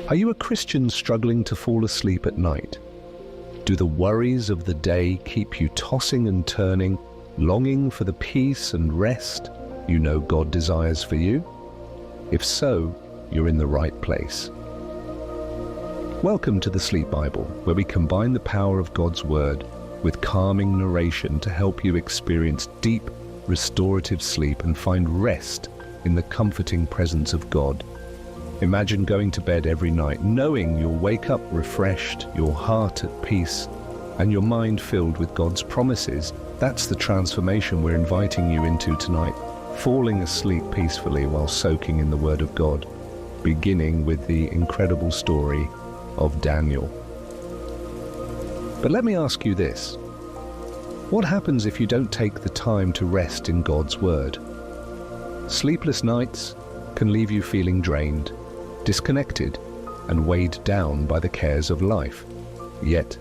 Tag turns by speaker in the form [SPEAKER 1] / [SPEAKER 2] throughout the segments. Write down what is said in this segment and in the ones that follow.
[SPEAKER 1] Are you a Christian struggling to fall asleep at night? Do the worries of the day keep you tossing and turning, longing for the peace and rest you know God desires for you? If so, you're in the right place. Welcome to the Sleep Bible, where we combine the power of God's Word with calming narration to help you experience deep, restorative sleep and find rest in the comforting presence of God. Imagine going to bed every night knowing you'll wake up refreshed, your heart at peace, and your mind filled with God's promises. That's the transformation we're inviting you into tonight, falling asleep peacefully while soaking in the Word of God, beginning with the incredible story of Daniel. But let me ask you this. What happens if you don't take the time to rest in God's Word? Sleepless nights can leave you feeling drained, disconnected, and weighed down by the cares of life. Yet,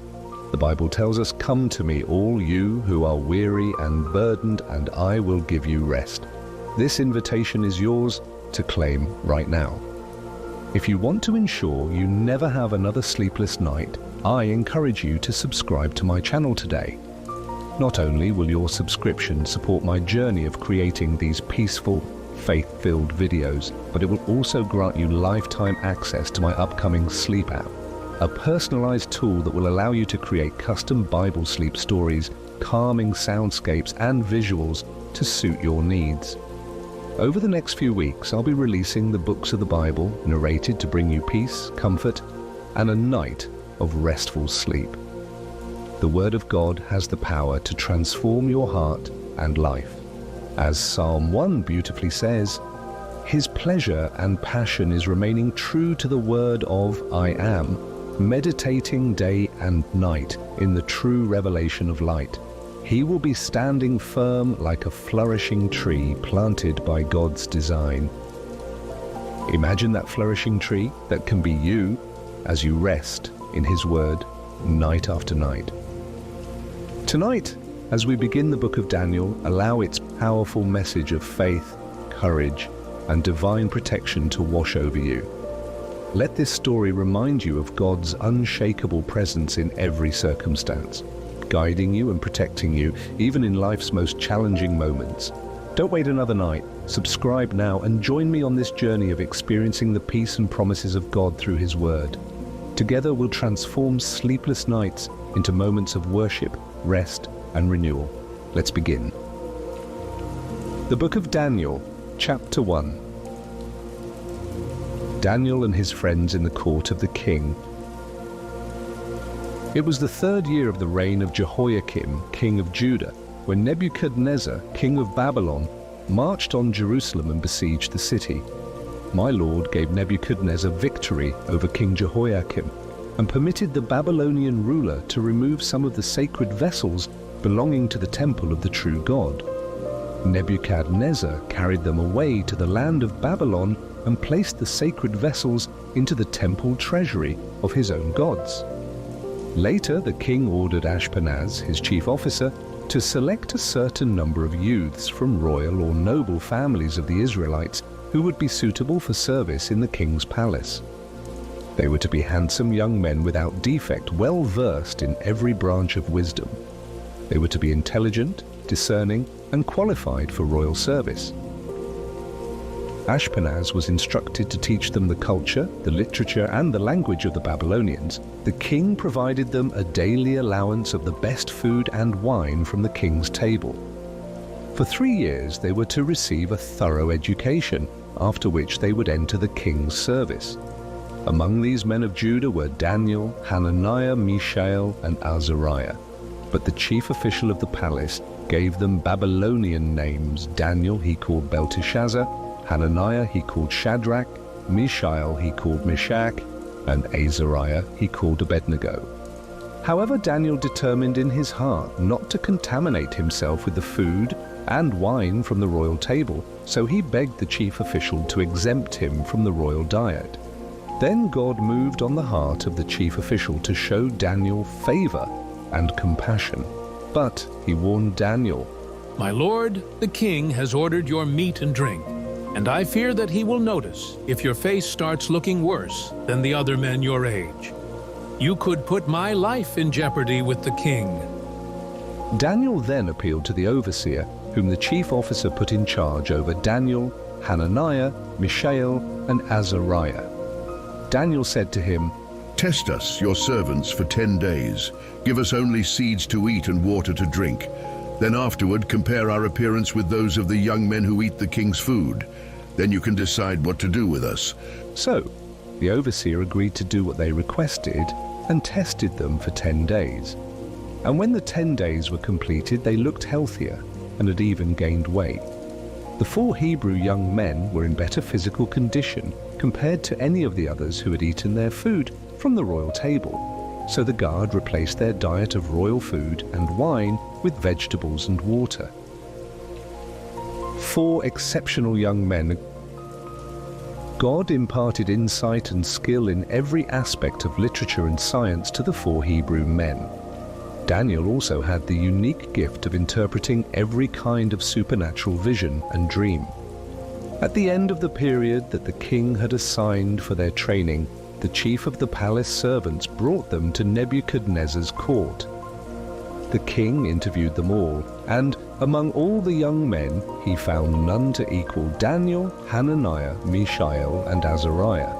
[SPEAKER 1] the Bible tells us, "Come to me, all you who are weary and burdened, and I will give you rest." This invitation is yours to claim right now. If you want to ensure you never have another sleepless night, I encourage you to subscribe to my channel today. Not only will your subscription support my journey of creating these peaceful, faith-filled videos, but it will also grant you lifetime access to my upcoming Sleep app, a personalized tool that will allow you to create custom Bible sleep stories, calming soundscapes, and visuals to suit your needs. Over the next few weeks, I'll be releasing the books of the Bible, narrated to bring you peace, comfort, and a night of restful sleep. The Word of God has the power to transform your heart and life. As Psalm 1 beautifully says, His pleasure and passion is remaining true to the word of I am, meditating day and night in the true revelation of light. He will be standing firm like a flourishing tree planted by God's design. Imagine that flourishing tree that can be you as you rest in His Word night after night. Tonight, as we begin the book of Daniel, allow its powerful message of faith, courage, and divine protection to wash over you. Let this story remind you of God's unshakable presence in every circumstance, guiding you and protecting you, even in life's most challenging moments. Don't wait another night. Subscribe now and join me on this journey of experiencing the peace and promises of God through His Word. Together we'll transform sleepless nights into moments of worship, rest, and renewal. Let's begin. The Book of Daniel, Chapter 1. Daniel and his friends in the court of the king. It was the 3rd year of the reign of Jehoiakim, king of Judah, when Nebuchadnezzar, king of Babylon, marched on Jerusalem and besieged the city. My Lord gave Nebuchadnezzar victory over King Jehoiakim and permitted the Babylonian ruler to remove some of the sacred vessels belonging to the temple of the true God. Nebuchadnezzar carried them away to the land of Babylon and placed the sacred vessels into the temple treasury of his own gods. Later, the king ordered Ashpenaz, his chief officer, to select a certain number of youths from royal or noble families of the Israelites who would be suitable for service in the king's palace. They were to be handsome young men without defect, well versed in every branch of wisdom. They were to be intelligent, discerning, and qualified for royal service. Ashpenaz was instructed to teach them the culture, the literature, and the language of the Babylonians. The king provided them a daily allowance of the best food and wine from the king's table. For 3 years they were to receive a thorough education, after which they would enter the king's service. Among these men of Judah were Daniel, Hananiah, Mishael, and Azariah. But the chief official of the palace gave them Babylonian names. Daniel he called Belteshazzar, Hananiah he called Shadrach, Mishael he called Meshach, and Azariah he called Abednego. However, Daniel determined in his heart not to contaminate himself with the food and wine from the royal table, so he begged the chief official to exempt him from the royal diet. Then God moved on the heart of the chief official to show Daniel favor and compassion. But he warned Daniel,
[SPEAKER 2] "My lord, the king has ordered your meat and drink, and I fear that he will notice if your face starts looking worse than the other men your age. You could put my life in jeopardy with the king."
[SPEAKER 1] Daniel then appealed to the overseer, whom the chief officer put in charge over Daniel, Hananiah, Mishael, and Azariah. Daniel said to him,
[SPEAKER 3] "Test us, your servants, for 10 days. Give us only seeds to eat and water to drink. Then afterward compare our appearance with those of the young men who eat the king's food. Then you can decide what to do with us."
[SPEAKER 1] So the overseer agreed to do what they requested and tested them for 10 days. And when the 10 days were completed, they looked healthier and had even gained weight. The 4 Hebrew young men were in better physical condition compared to any of the others who had eaten their food from the royal table. So the guard replaced their diet of royal food and wine with vegetables and water. 4 exceptional young men. God imparted insight and skill in every aspect of literature and science to the 4 Hebrew men. Daniel also had the unique gift of interpreting every kind of supernatural vision and dream. At the end of the period that the king had assigned for their training, the chief of the palace servants brought them to Nebuchadnezzar's court. The king interviewed them all, and among all the young men he found none to equal Daniel, Hananiah, Mishael, and Azariah.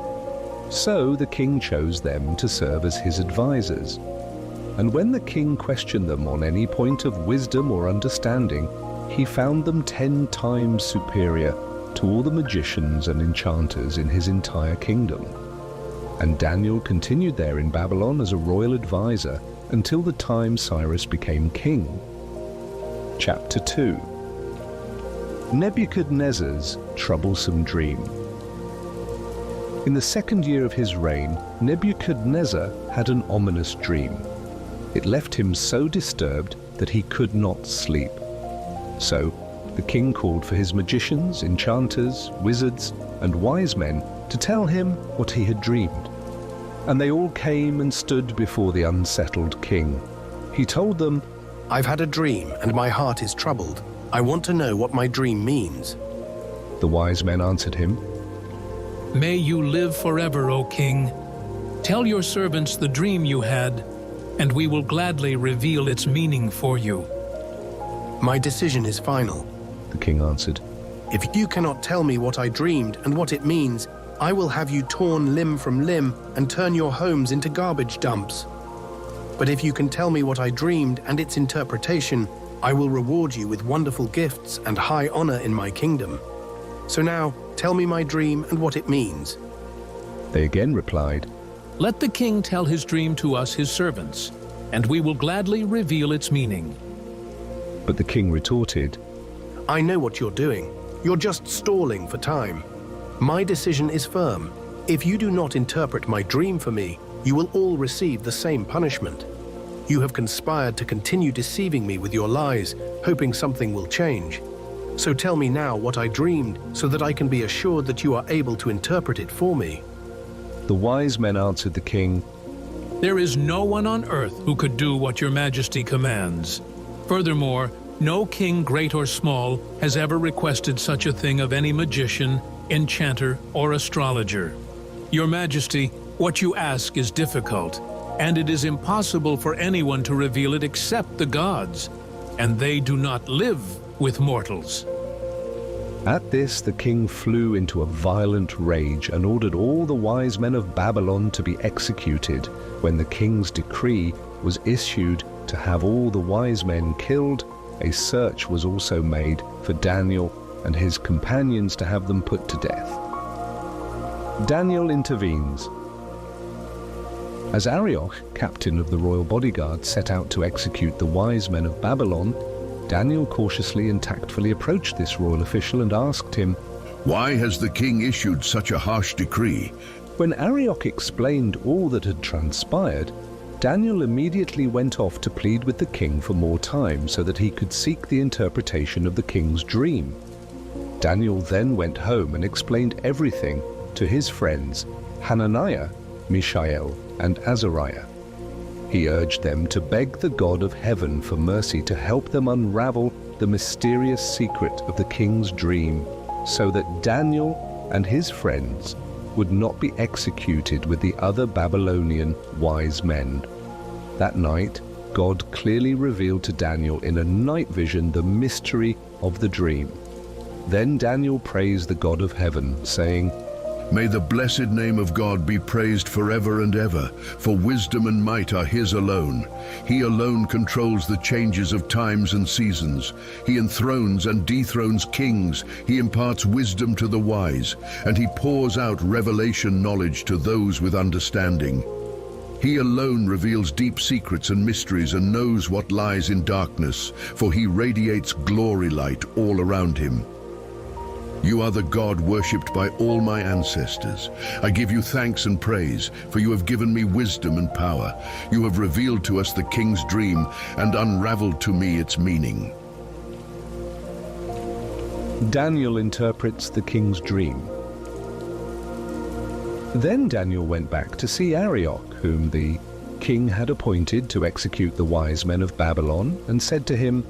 [SPEAKER 1] So the king chose them to serve as his advisors. And when the king questioned them on any point of wisdom or understanding, he found them 10 times superior to all the magicians and enchanters in his entire kingdom. And Daniel continued there in Babylon as a royal advisor until the time Cyrus became king. Chapter 2. Nebuchadnezzar's troublesome dream. In the 2nd year of his reign, Nebuchadnezzar had an ominous dream. It left him so disturbed that he could not sleep. So the king called for his magicians, enchanters, wizards, and wise men to tell him what he had dreamed. And they all came and stood before the unsettled king. He told them,
[SPEAKER 4] "I've had a dream, and my heart is troubled. I want to know what my dream means."
[SPEAKER 1] The wise men answered him,
[SPEAKER 2] "May you live forever, O king. Tell your servants the dream you had, and we will gladly reveal its meaning for you."
[SPEAKER 4] "My decision is final.
[SPEAKER 1] the king answered.
[SPEAKER 4] If you cannot tell me what I dreamed and what it means, I will have you torn limb from limb and turn your homes into garbage dumps. But if you can tell me what I dreamed and its interpretation, I will reward you with wonderful gifts and high honor in my kingdom. So now, tell me my dream and what it means."
[SPEAKER 1] They again replied,
[SPEAKER 2] "Let the king tell his dream to us, his servants, and we will gladly reveal its meaning."
[SPEAKER 1] But the king retorted,
[SPEAKER 4] "I know what you're doing. You're just stalling for time. My decision is firm. If you do not interpret my dream for me, you will all receive the same punishment. You have conspired to continue deceiving me with your lies, hoping something will change. So tell me now what I dreamed, so that I can be assured that you are able to interpret it for me."
[SPEAKER 1] The wise men answered the king,
[SPEAKER 2] "There is no one on earth who could do what your majesty commands. Furthermore, no king, great or small, has ever requested such a thing of any magician, enchanter, or astrologer. Your majesty, what you ask is difficult, and it is impossible for anyone to reveal it except the gods, and they do not live with mortals."
[SPEAKER 1] At this, the king flew into a violent rage and ordered all the wise men of Babylon to be executed. When the king's decree was issued to have all the wise men killed, a search was also made for Daniel and his companions to have them put to death. Daniel intervenes. As Arioch, captain of the royal bodyguard, set out to execute the wise men of Babylon, Daniel cautiously and tactfully approached this royal official and asked him,
[SPEAKER 3] "Why has the king issued such a harsh decree?"
[SPEAKER 1] When Arioch explained all that had transpired, Daniel immediately went off to plead with the king for more time so that he could seek the interpretation of the king's dream. Daniel then went home and explained everything to his friends Hananiah, Mishael, and Azariah. He urged them to beg the God of heaven for mercy to help them unravel the mysterious secret of the king's dream, so that Daniel and his friends would not be executed with the other Babylonian wise men. That night, God clearly revealed to Daniel in a night vision the mystery of the dream. Then Daniel praised the God of heaven, saying,
[SPEAKER 3] May the blessed name of God be praised forever and ever, for wisdom and might are his alone. He alone controls the changes of times and seasons. He enthrones and dethrones kings. He imparts wisdom to the wise, and he pours out revelation knowledge to those with understanding. He alone reveals deep secrets and mysteries and knows what lies in darkness, for he radiates glory light all around him. You are the God worshipped by all my ancestors. I give you thanks and praise, for you have given me wisdom and power. You have revealed to us the king's dream and unraveled to me its meaning.
[SPEAKER 1] Daniel interprets the king's dream. Then Daniel went back to see Arioch, whom the king had appointed to execute the wise men of Babylon, and said to him,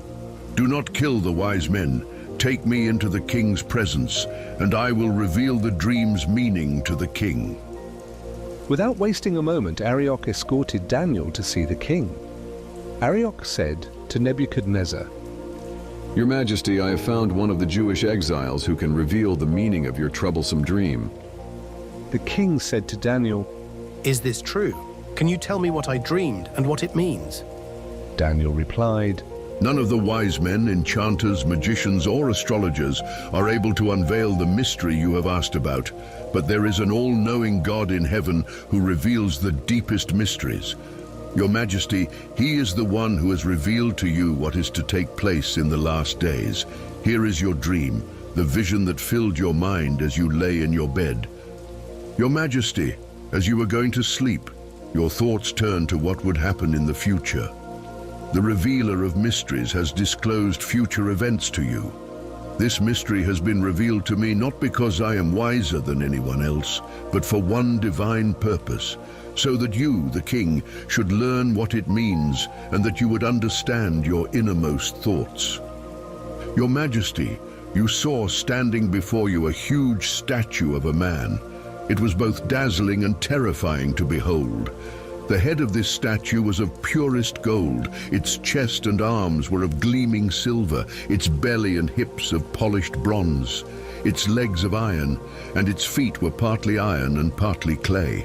[SPEAKER 3] Do not kill the wise men. Take me into the king's presence, and I will reveal the dream's meaning to the king.
[SPEAKER 1] Without wasting a moment, Arioch escorted Daniel to see the king. Arioch said to Nebuchadnezzar,
[SPEAKER 5] Your Majesty, I have found one of the Jewish exiles who can reveal the meaning of your troublesome dream.
[SPEAKER 1] The king said to Daniel,
[SPEAKER 4] Is this true? Can you tell me what I dreamed and what it means?
[SPEAKER 1] Daniel replied,
[SPEAKER 3] None of the wise men, enchanters, magicians, or astrologers are able to unveil the mystery you have asked about, but there is an all-knowing God in heaven who reveals the deepest mysteries. Your Majesty, he is the one who has revealed to you what is to take place in the last days. Here is your dream, the vision that filled your mind as you lay in your bed. Your Majesty, as you were going to sleep, your thoughts turned to what would happen in the future. The revealer of mysteries has disclosed future events to you. This mystery has been revealed to me not because I am wiser than anyone else, but for one divine purpose, so that you, the king, should learn what it means and that you would understand your innermost thoughts. Your Majesty, you saw standing before you a huge statue of a man. It was both dazzling and terrifying to behold. The head of this statue was of purest gold, its chest and arms were of gleaming silver, its belly and hips of polished bronze, its legs of iron, and its feet were partly iron and partly clay.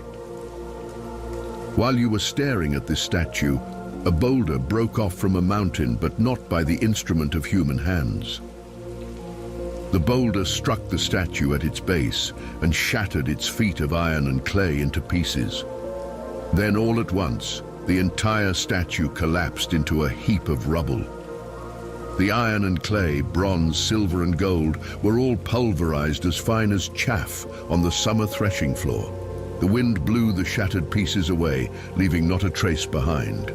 [SPEAKER 3] While you were staring at this statue, a boulder broke off from a mountain, but not by the instrument of human hands. The boulder struck the statue at its base and shattered its feet of iron and clay into pieces. Then all at once, the entire statue collapsed into a heap of rubble. The iron and clay, bronze, silver and gold were all pulverized as fine as chaff on the summer threshing floor. The wind blew the shattered pieces away, leaving not a trace behind.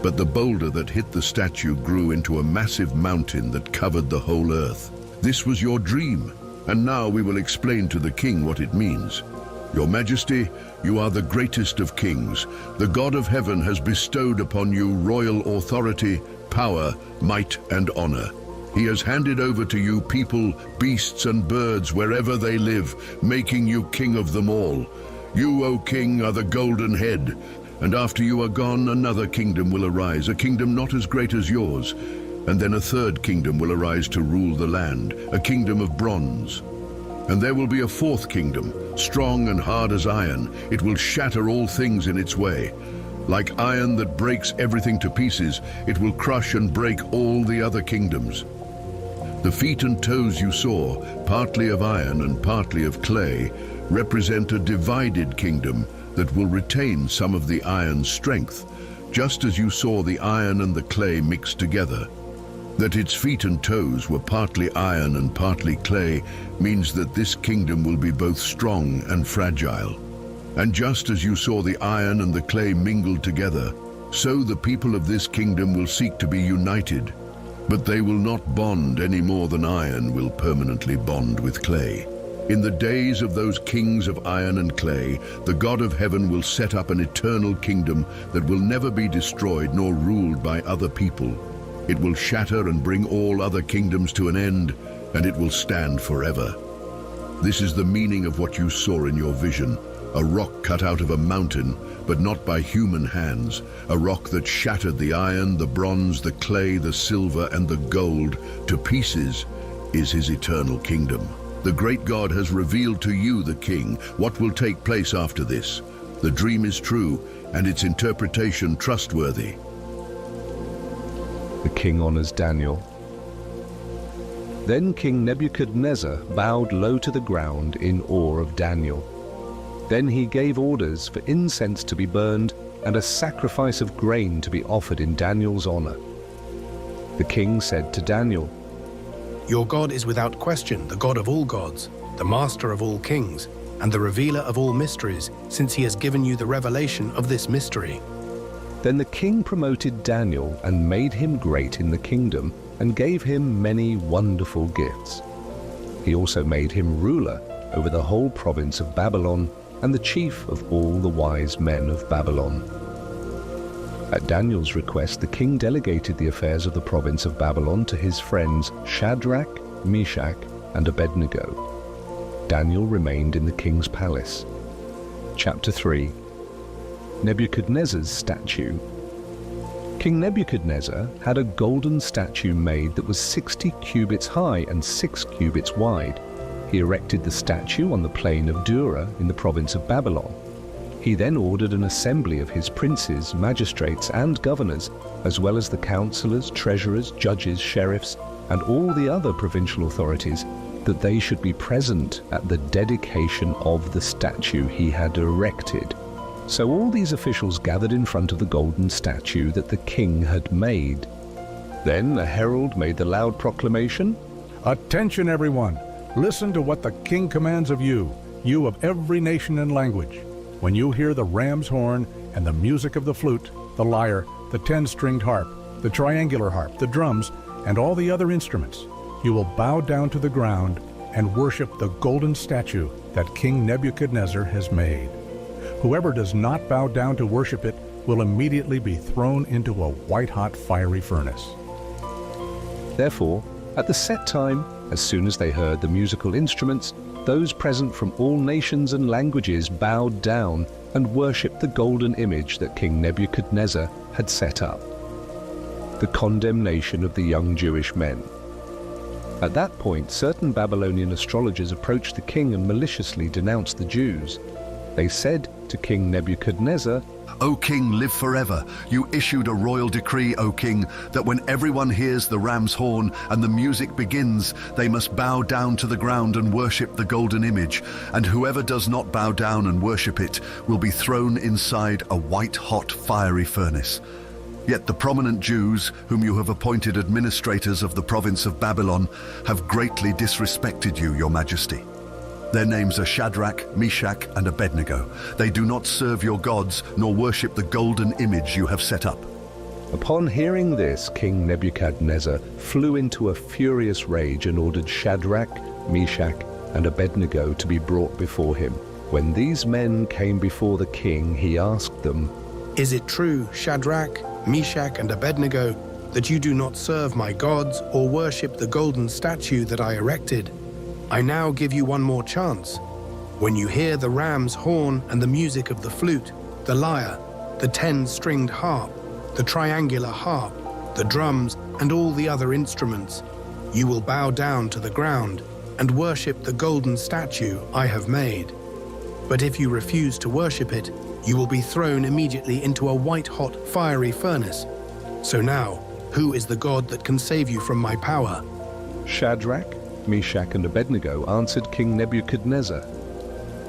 [SPEAKER 3] But the boulder that hit the statue grew into a massive mountain that covered the whole earth. This was your dream, and now we will explain to the king what it means. Your Majesty, you are the greatest of kings. The God of heaven has bestowed upon you royal authority, power, might, and honor. He has handed over to you people, beasts, and birds wherever they live, making you king of them all. You, O king, are the golden head, and after you are gone, another kingdom will arise, a kingdom not as great as yours. And then a third kingdom will arise to rule the land, a kingdom of bronze. And there will be a fourth kingdom, strong and hard as iron. It will shatter all things in its way. Like iron that breaks everything to pieces, it will crush and break all the other kingdoms. The feet and toes you saw, partly of iron and partly of clay, represent a divided kingdom that will retain some of the iron's strength, just as you saw the iron and the clay mixed together. That its feet and toes were partly iron and partly clay means that this kingdom will be both strong and fragile. And just as you saw the iron and the clay mingled together, so the people of this kingdom will seek to be united. But they will not bond any more than iron will permanently bond with clay. In the days of those kings of iron and clay, the God of heaven will set up an eternal kingdom that will never be destroyed nor ruled by other people. It will shatter and bring all other kingdoms to an end, and it will stand forever. This is the meaning of what you saw in your vision, a rock cut out of a mountain, but not by human hands, a rock that shattered the iron, the bronze, the clay, the silver, and the gold to pieces, is his eternal kingdom. The great God has revealed to you, the king, what will take place after this. The dream is true, and its interpretation trustworthy.
[SPEAKER 1] The king honors Daniel. Then King Nebuchadnezzar bowed low to the ground in awe of Daniel. Then he gave orders for incense to be burned and a sacrifice of grain to be offered in Daniel's honor. The king said to Daniel,
[SPEAKER 4] Your God is without question the God of all gods, the master of all kings, and the revealer of all mysteries, since he has given you the revelation of this mystery.
[SPEAKER 1] Then the king promoted Daniel and made him great in the kingdom and gave him many wonderful gifts. He also made him ruler over the whole province of Babylon and the chief of all the wise men of Babylon. At Daniel's request, the king delegated the affairs of the province of Babylon to his friends Shadrach, Meshach, and Abednego. Daniel remained in the king's palace. Chapter 3. Nebuchadnezzar's statue. King Nebuchadnezzar had a golden statue made that was 60 cubits high and 6 cubits wide. He erected the statue on the plain of Dura in the province of Babylon. He then ordered an assembly of his princes, magistrates, and governors, as well as the counselors, treasurers, judges, sheriffs, and all the other provincial authorities, that they should be present at the dedication of the statue he had erected. So all these officials gathered in front of the golden statue that the king had made. Then a herald made the loud proclamation,
[SPEAKER 6] Attention, everyone! Listen to what the king commands of you, you of every nation and language. When you hear the ram's horn and the music of the flute, the lyre, the 10-stringed harp, the triangular harp, the drums, and all the other instruments, you will bow down to the ground and worship the golden statue that King Nebuchadnezzar has made. Whoever does not bow down to worship it will immediately be thrown into a white-hot fiery furnace.
[SPEAKER 1] Therefore, at the set time, as soon as they heard the musical instruments, those present from all nations and languages bowed down and worshipped the golden image that King Nebuchadnezzar had set up. The condemnation of the young Jewish men. At that point, certain Babylonian astrologers approached the king and maliciously denounced the Jews. They said to King Nebuchadnezzar,
[SPEAKER 7] O king, live forever. You issued a royal decree, O king, that when everyone hears the ram's horn and the music begins, they must bow down to the ground and worship the golden image, and whoever does not bow down and worship it will be thrown inside a white-hot fiery furnace. Yet the prominent Jews, whom you have appointed administrators of the province of Babylon, have greatly disrespected you, your majesty. Their names are Shadrach, Meshach, and Abednego. They do not serve your gods, nor worship the golden image you have set up.
[SPEAKER 1] Upon hearing this, King Nebuchadnezzar flew into a furious rage and ordered Shadrach, Meshach, and Abednego to be brought before him. When these men came before the king, he asked them,
[SPEAKER 4] Is it true, Shadrach, Meshach, and Abednego, that you do not serve my gods or worship the golden statue that I erected? I now give you one more chance. When you hear the ram's horn and the music of the flute, the lyre, the 10-stringed harp, the triangular harp, the drums, and all the other instruments, you will bow down to the ground and worship the golden statue I have made. But if you refuse to worship it, you will be thrown immediately into a white-hot fiery furnace. So now, who is the God that can save you from my power?
[SPEAKER 1] Shadrach, Meshach, and Abednego answered King Nebuchadnezzar,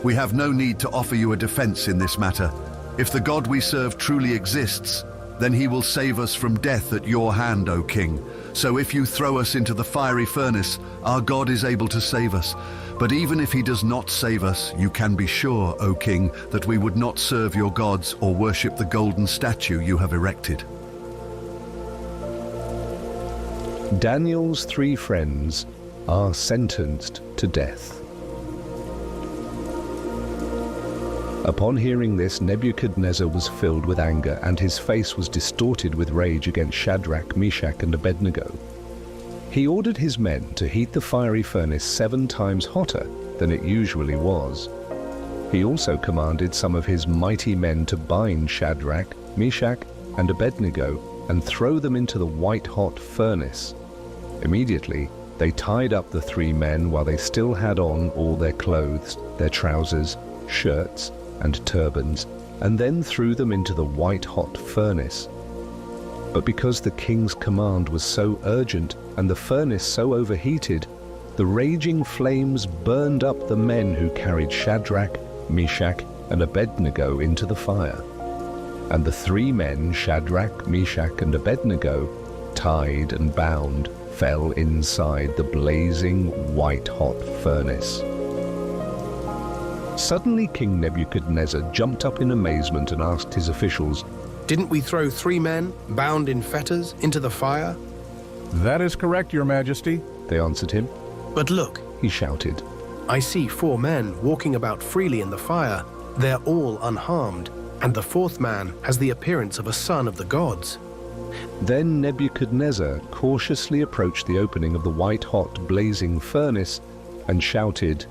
[SPEAKER 7] We have no need to offer you a defense in this matter. If the God we serve truly exists, then he will save us from death at your hand, O king. So if you throw us into the fiery furnace, our God is able to save us. But even if he does not save us, you can be sure, O king, that we would not serve your gods or worship the golden statue you have erected.
[SPEAKER 1] Daniel's 3 friends are sentenced to death. Upon hearing this, Nebuchadnezzar was filled with anger, and his face was distorted with rage against Shadrach, Meshach, and Abednego. He ordered his men to heat the fiery furnace 7 times hotter than it usually was. He also commanded some of his mighty men to bind Shadrach, Meshach, and Abednego and throw them into the white-hot furnace. Immediately, they tied up the 3 men while they still had on all their clothes, their trousers, shirts, and turbans, and then threw them into the white-hot furnace. But because the king's command was so urgent and the furnace so overheated, the raging flames burned up the men who carried Shadrach, Meshach, and Abednego into the fire. And the 3 men, Shadrach, Meshach, and Abednego, tied and bound, fell inside the blazing white-hot furnace. Suddenly King Nebuchadnezzar jumped up in amazement and asked his officials,
[SPEAKER 4] "Didn't we throw 3 men, bound in fetters, into the fire?"
[SPEAKER 6] That is correct, Your Majesty.
[SPEAKER 1] They answered him.
[SPEAKER 4] "But look,
[SPEAKER 1] He shouted,
[SPEAKER 4] I see 4 men walking about freely in the fire. They're all unharmed, and the 4th man has the appearance of a son of the gods."
[SPEAKER 1] Then Nebuchadnezzar cautiously approached the opening of the white-hot blazing furnace and shouted,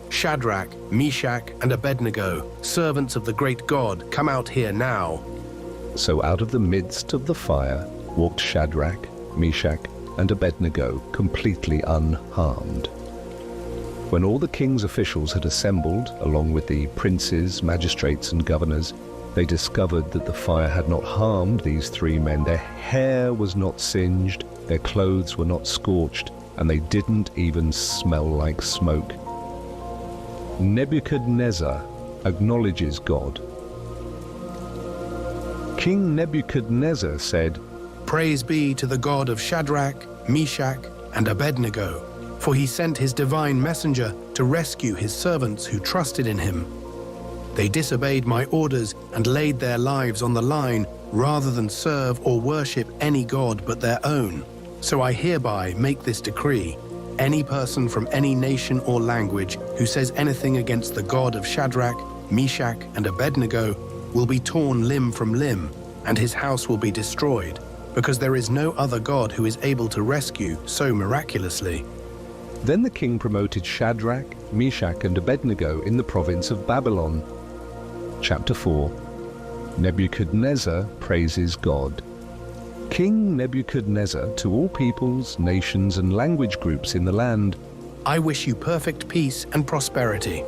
[SPEAKER 4] "Shadrach, Meshach, and Abednego, servants of the great God, come out here now."
[SPEAKER 1] So out of the midst of the fire walked Shadrach, Meshach, and Abednego, completely unharmed. When all the king's officials had assembled, along with the princes, magistrates, and governors, they discovered that the fire had not harmed these 3 men. Their hair was not singed, their clothes were not scorched, and they didn't even smell like smoke. Nebuchadnezzar acknowledges God. King Nebuchadnezzar said,
[SPEAKER 4] "Praise be to the God of Shadrach, Meshach, and Abednego, for he sent his divine messenger to rescue his servants who trusted in him. They disobeyed my orders and laid their lives on the line rather than serve or worship any god but their own. So I hereby make this decree. Any person from any nation or language who says anything against the God of Shadrach, Meshach, and Abednego will be torn limb from limb, and his house will be destroyed, because there is no other God who is able to rescue so miraculously."
[SPEAKER 1] Then the king promoted Shadrach, Meshach, and Abednego in the province of Babylon. Chapter 4. Nebuchadnezzar praises God. King Nebuchadnezzar, to all peoples, nations, and language groups in the land,
[SPEAKER 4] "I wish you perfect peace and prosperity.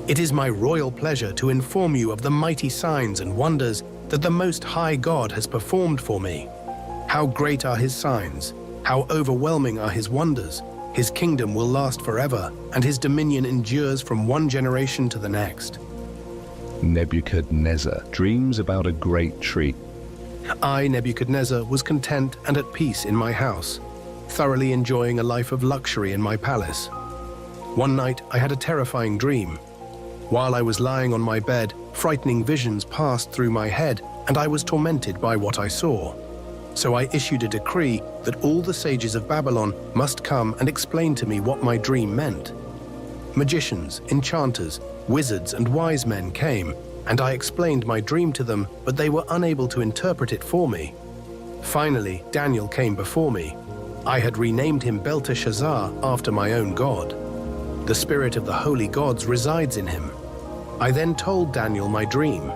[SPEAKER 4] It is my royal pleasure to inform you of the mighty signs and wonders that the Most High God has performed for me. How great are his signs, how overwhelming are his wonders. His kingdom will last forever, and his dominion endures from one generation to the next."
[SPEAKER 1] Nebuchadnezzar dreams about a great tree.
[SPEAKER 4] I, Nebuchadnezzar, was content and at peace in my house, thoroughly enjoying a life of luxury in my palace. One night I had a terrifying dream. While I was lying on my bed, frightening visions passed through my head, and I was tormented by what I saw. So I issued a decree that all the sages of Babylon must come and explain to me what my dream meant. Magicians, enchanters, wizards, and wise men came, and I explained my dream to them, but they were unable to interpret it for me. Finally, Daniel came before me. I had renamed him Belteshazzar after my own god. The spirit of the holy gods resides in him. I then told Daniel my dream.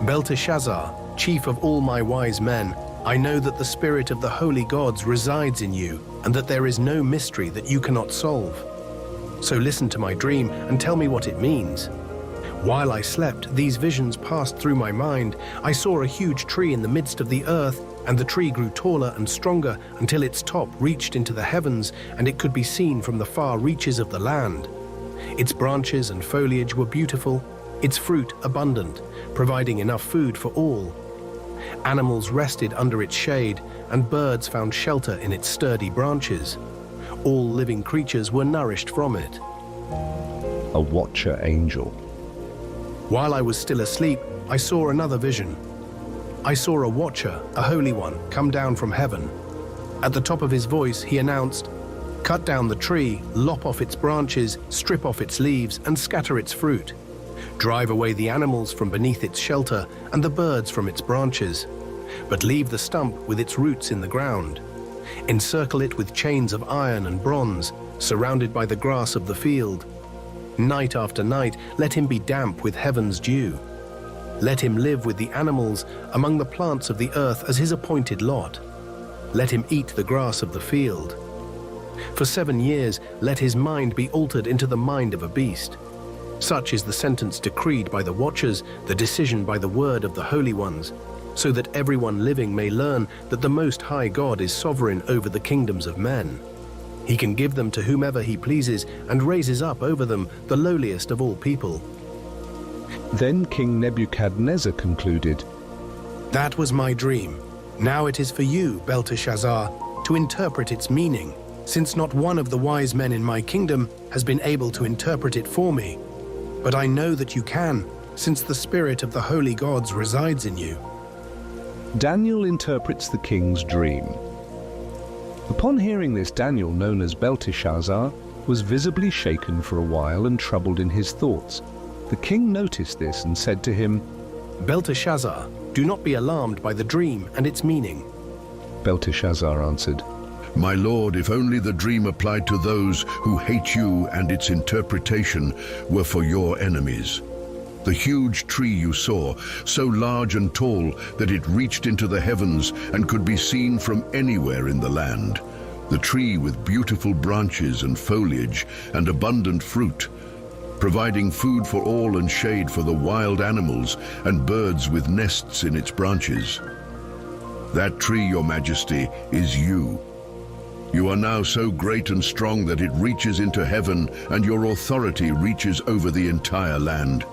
[SPEAKER 4] "Belteshazzar, chief of all my wise men, I know that the spirit of the holy gods resides in you, and that there is no mystery that you cannot solve. So listen to my dream and tell me what it means." While I slept, these visions passed through my mind. I saw a huge tree in the midst of the earth, and the tree grew taller and stronger until its top reached into the heavens, and it could be seen from the far reaches of the land. Its branches and foliage were beautiful, its fruit abundant, providing enough food for all. Animals rested under its shade, and birds found shelter in its sturdy branches. All living creatures were nourished from it.
[SPEAKER 1] A watcher angel.
[SPEAKER 4] While I was still asleep, I saw another vision. I saw a watcher, a holy one, come down from heaven. At the top of his voice, he announced, "Cut down the tree, lop off its branches, strip off its leaves, and scatter its fruit. Drive away the animals from beneath its shelter and the birds from its branches. But leave the stump with its roots in the ground. Encircle it with chains of iron and bronze, surrounded by the grass of the field. Night after night, let him be damp with heaven's dew. Let him live with the animals among the plants of the earth as his appointed lot. Let him eat the grass of the field. For 7 years, let his mind be altered into the mind of a beast. Such is the sentence decreed by the watchers, the decision by the word of the holy ones, so that everyone living may learn that the Most High God is sovereign over the kingdoms of men. He can give them to whomever he pleases and raises up over them the lowliest of all people.
[SPEAKER 1] Then King Nebuchadnezzar concluded,
[SPEAKER 4] That was my dream. Now it is for you, Belteshazzar, to interpret its meaning, since not one of the wise men in my kingdom has been able to interpret it for me. But I know that you can, since the spirit of the holy gods resides in you.
[SPEAKER 1] Daniel interprets the king's dream. Upon hearing this, Daniel, known as Belteshazzar, was visibly shaken for a while and troubled in his thoughts. The king noticed this and said to him,
[SPEAKER 4] Belteshazzar, do not be alarmed by the dream and its meaning.
[SPEAKER 1] Belteshazzar answered,
[SPEAKER 3] My lord, if only the dream applied to those who hate you and its interpretation were for your enemies. The huge tree you saw, so large and tall that it reached into the heavens and could be seen from anywhere in the land. The tree with beautiful branches and foliage and abundant fruit, providing food for all and shade for the wild animals and birds with nests in its branches. That tree, your majesty, is you. You are now so great and strong that it reaches into heaven, and your authority reaches over the entire land.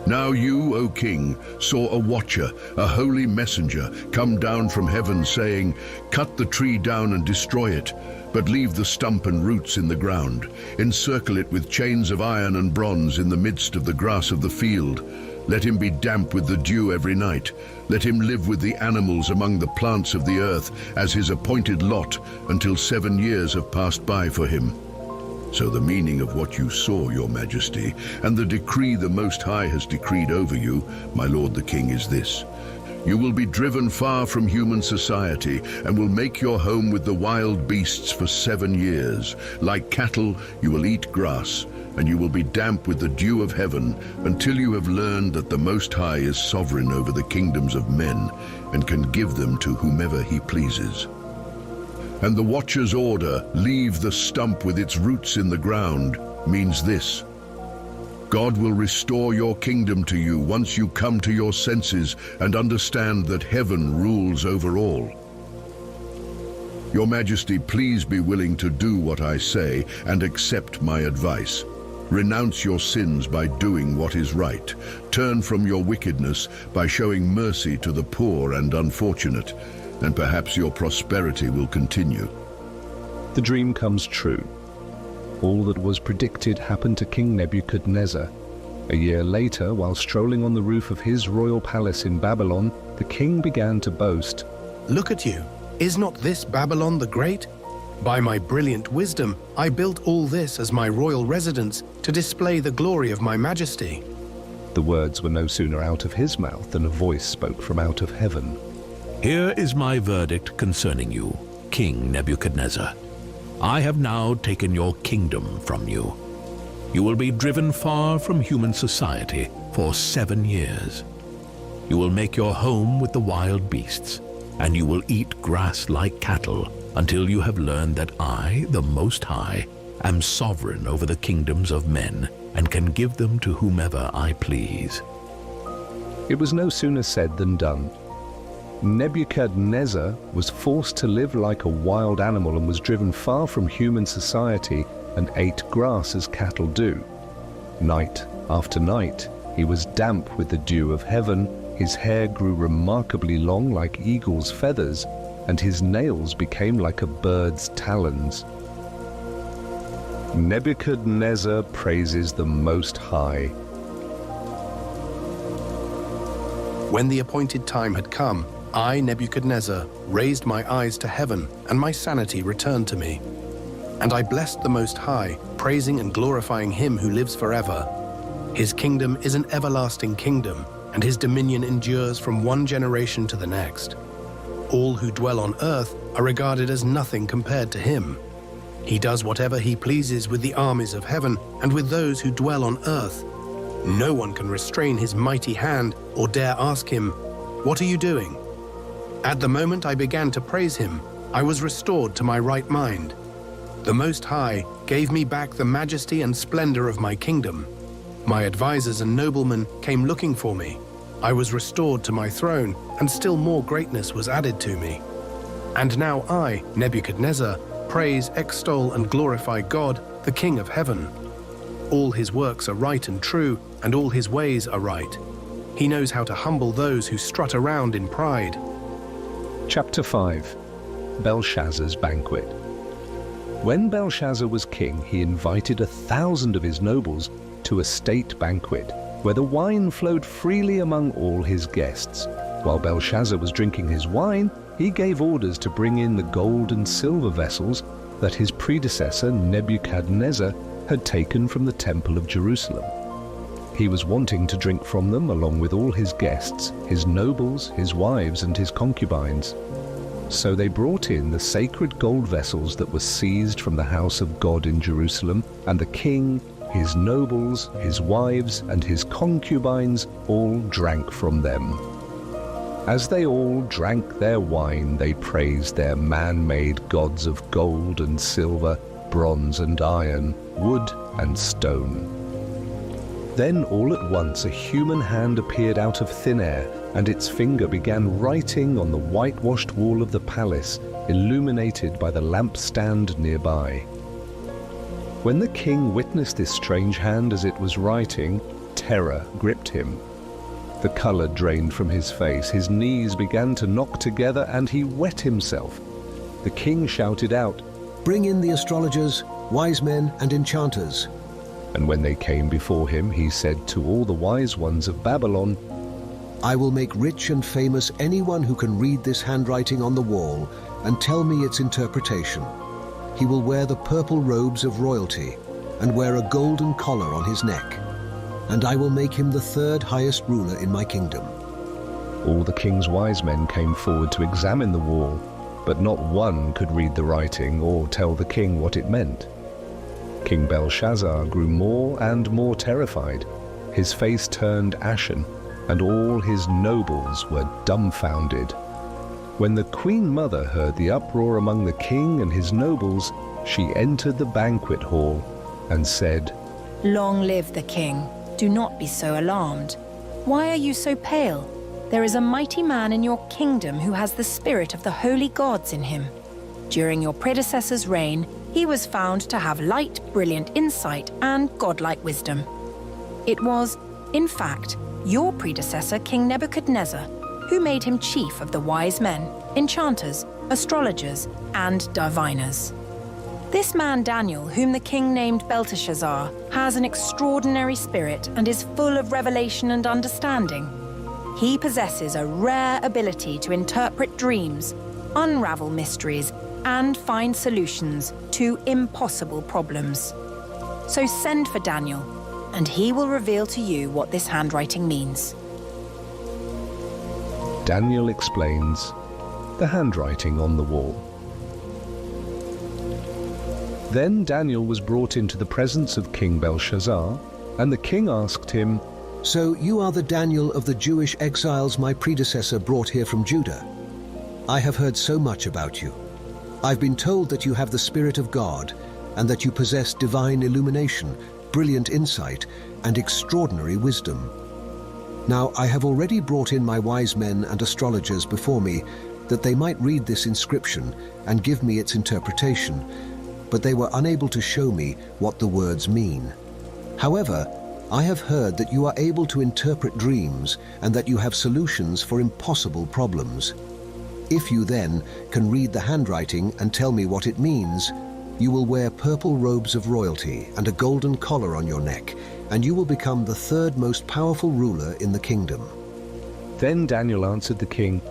[SPEAKER 3] Now you, O king, saw a watcher, a holy messenger, come down from heaven saying, Cut the tree down and destroy it, but leave the stump and roots in the ground. Encircle it with chains of iron and bronze in the midst of the grass of the field. Let him be damp with the dew every night. Let him live with the animals among the plants of the earth as his appointed lot until 7 years have passed by for him. So the meaning of what you saw, your majesty, and the decree the Most High has decreed over you, my lord the king, is this. You will be driven far from human society and will make your home with the wild beasts for 7 years. Like cattle, you will eat grass, and you will be damp with the dew of heaven until you have learned that the Most High is sovereign over the kingdoms of men and can give them to whomever he pleases. And the watcher's order, leave the stump with its roots in the ground, means this. God will restore your kingdom to you once you come to your senses and understand that heaven rules over all. Your Majesty, please be willing to do what I say and accept my advice. Renounce your sins by doing what is right. Turn from your wickedness by showing mercy to the poor and unfortunate, and perhaps your prosperity will continue.
[SPEAKER 1] The dream comes true. All that was predicted happened to King Nebuchadnezzar. A year later, while strolling on the roof of his royal palace in Babylon, the king began to boast,
[SPEAKER 4] Look at you. Is not this Babylon the Great? By my brilliant wisdom, I built all this as my royal residence to display the glory of my majesty.
[SPEAKER 1] The words were no sooner out of his mouth than a voice spoke from out of heaven.
[SPEAKER 8] Here is my verdict concerning you, King Nebuchadnezzar. I have now taken your kingdom from you. You will be driven far from human society for 7 years. You will make your home with the wild beasts, and you will eat grass like cattle until you have learned that I, the Most High, am sovereign over the kingdoms of men and can give them to whomever I please.
[SPEAKER 1] It was no sooner said than done. Nebuchadnezzar was forced to live like a wild animal and was driven far from human society and ate grass as cattle do. Night after night, he was damp with the dew of heaven, his hair grew remarkably long like eagle's feathers, and his nails became like a bird's talons. Nebuchadnezzar praises the Most High.
[SPEAKER 4] When the appointed time had come, I, Nebuchadnezzar, raised my eyes to heaven, and my sanity returned to me. And I blessed the Most High, praising and glorifying him who lives forever. His kingdom is an everlasting kingdom, and his dominion endures from one generation to the next. All who dwell on earth are regarded as nothing compared to him. He does whatever he pleases with the armies of heaven and with those who dwell on earth. No one can restrain his mighty hand or dare ask him, "What are you doing?" At the moment I began to praise him, I was restored to my right mind. The Most High gave me back the majesty and splendor of my kingdom. My advisors and noblemen came looking for me. I was restored to my throne, and still more greatness was added to me. And now I, Nebuchadnezzar, praise, extol, and glorify God, the King of heaven. All his works are right and true, and all his ways are right. He knows how to humble those who strut around in pride.
[SPEAKER 1] Chapter 5. Belshazzar's Banquet. When Belshazzar was king, he invited 1,000 of his nobles to a state banquet, where the wine flowed freely among all his guests. While Belshazzar was drinking his wine, he gave orders to bring in the gold and silver vessels that his predecessor Nebuchadnezzar had taken from the Temple of Jerusalem. He was wanting to drink from them along with all his guests, his nobles, his wives, and his concubines. So they brought in the sacred gold vessels that were seized from the house of God in Jerusalem, and the king, his nobles, his wives, and his concubines all drank from them. As they all drank their wine, they praised their man-made gods of gold and silver, bronze and iron, wood and stone. Then all at once a human hand appeared out of thin air, and its finger began writing on the whitewashed wall of the palace, illuminated by the lampstand nearby. When the king witnessed this strange hand as it was writing, terror gripped him. The color drained from his face, his knees began to knock together, and he wet himself. The king shouted out,
[SPEAKER 9] "Bring in the astrologers, wise men, and enchanters."
[SPEAKER 1] And when they came before him, he said to all the wise ones of Babylon,
[SPEAKER 9] "I will make rich and famous anyone who can read this handwriting on the wall and tell me its interpretation. He will wear the purple robes of royalty and wear a golden collar on his neck, and I will make him the third highest ruler in my kingdom."
[SPEAKER 1] All the king's wise men came forward to examine the wall, but not one could read the writing or tell the king what it meant. King Belshazzar grew more and more terrified. His face turned ashen, and all his nobles were dumbfounded. When the queen mother heard the uproar among the king and his nobles, she entered the banquet hall and said,
[SPEAKER 10] "Long live the king. Do not be so alarmed. Why are you so pale? There is a mighty man in your kingdom who has the spirit of the holy gods in him. During your predecessor's reign, he was found to have light, brilliant insight and godlike wisdom. It was, in fact, your predecessor, King Nebuchadnezzar, who made him chief of the wise men, enchanters, astrologers, and diviners. This man Daniel, whom the king named Belteshazzar, has an extraordinary spirit and is full of revelation and understanding. He possesses a rare ability to interpret dreams, unravel mysteries, and find solutions to impossible problems. So send for Daniel, and he will reveal to you what this handwriting means."
[SPEAKER 1] Daniel explains the handwriting on the wall. Then Daniel was brought into the presence of King Belshazzar, and the king asked him,
[SPEAKER 9] "So you are the Daniel of the Jewish exiles my predecessor brought here from Judah? I have heard so much about you. I've been told that you have the Spirit of God, and that you possess divine illumination, brilliant insight, and extraordinary wisdom. Now I have already brought in my wise men and astrologers before me, that they might read this inscription and give me its interpretation, but they were unable to show me what the words mean. However, I have heard that you are able to interpret dreams and that you have solutions for impossible problems. If you then can read the handwriting and tell me what it means, you will wear purple robes of royalty and a golden collar on your neck, and you will become the third most powerful ruler in the kingdom."
[SPEAKER 1] Then Daniel answered the king,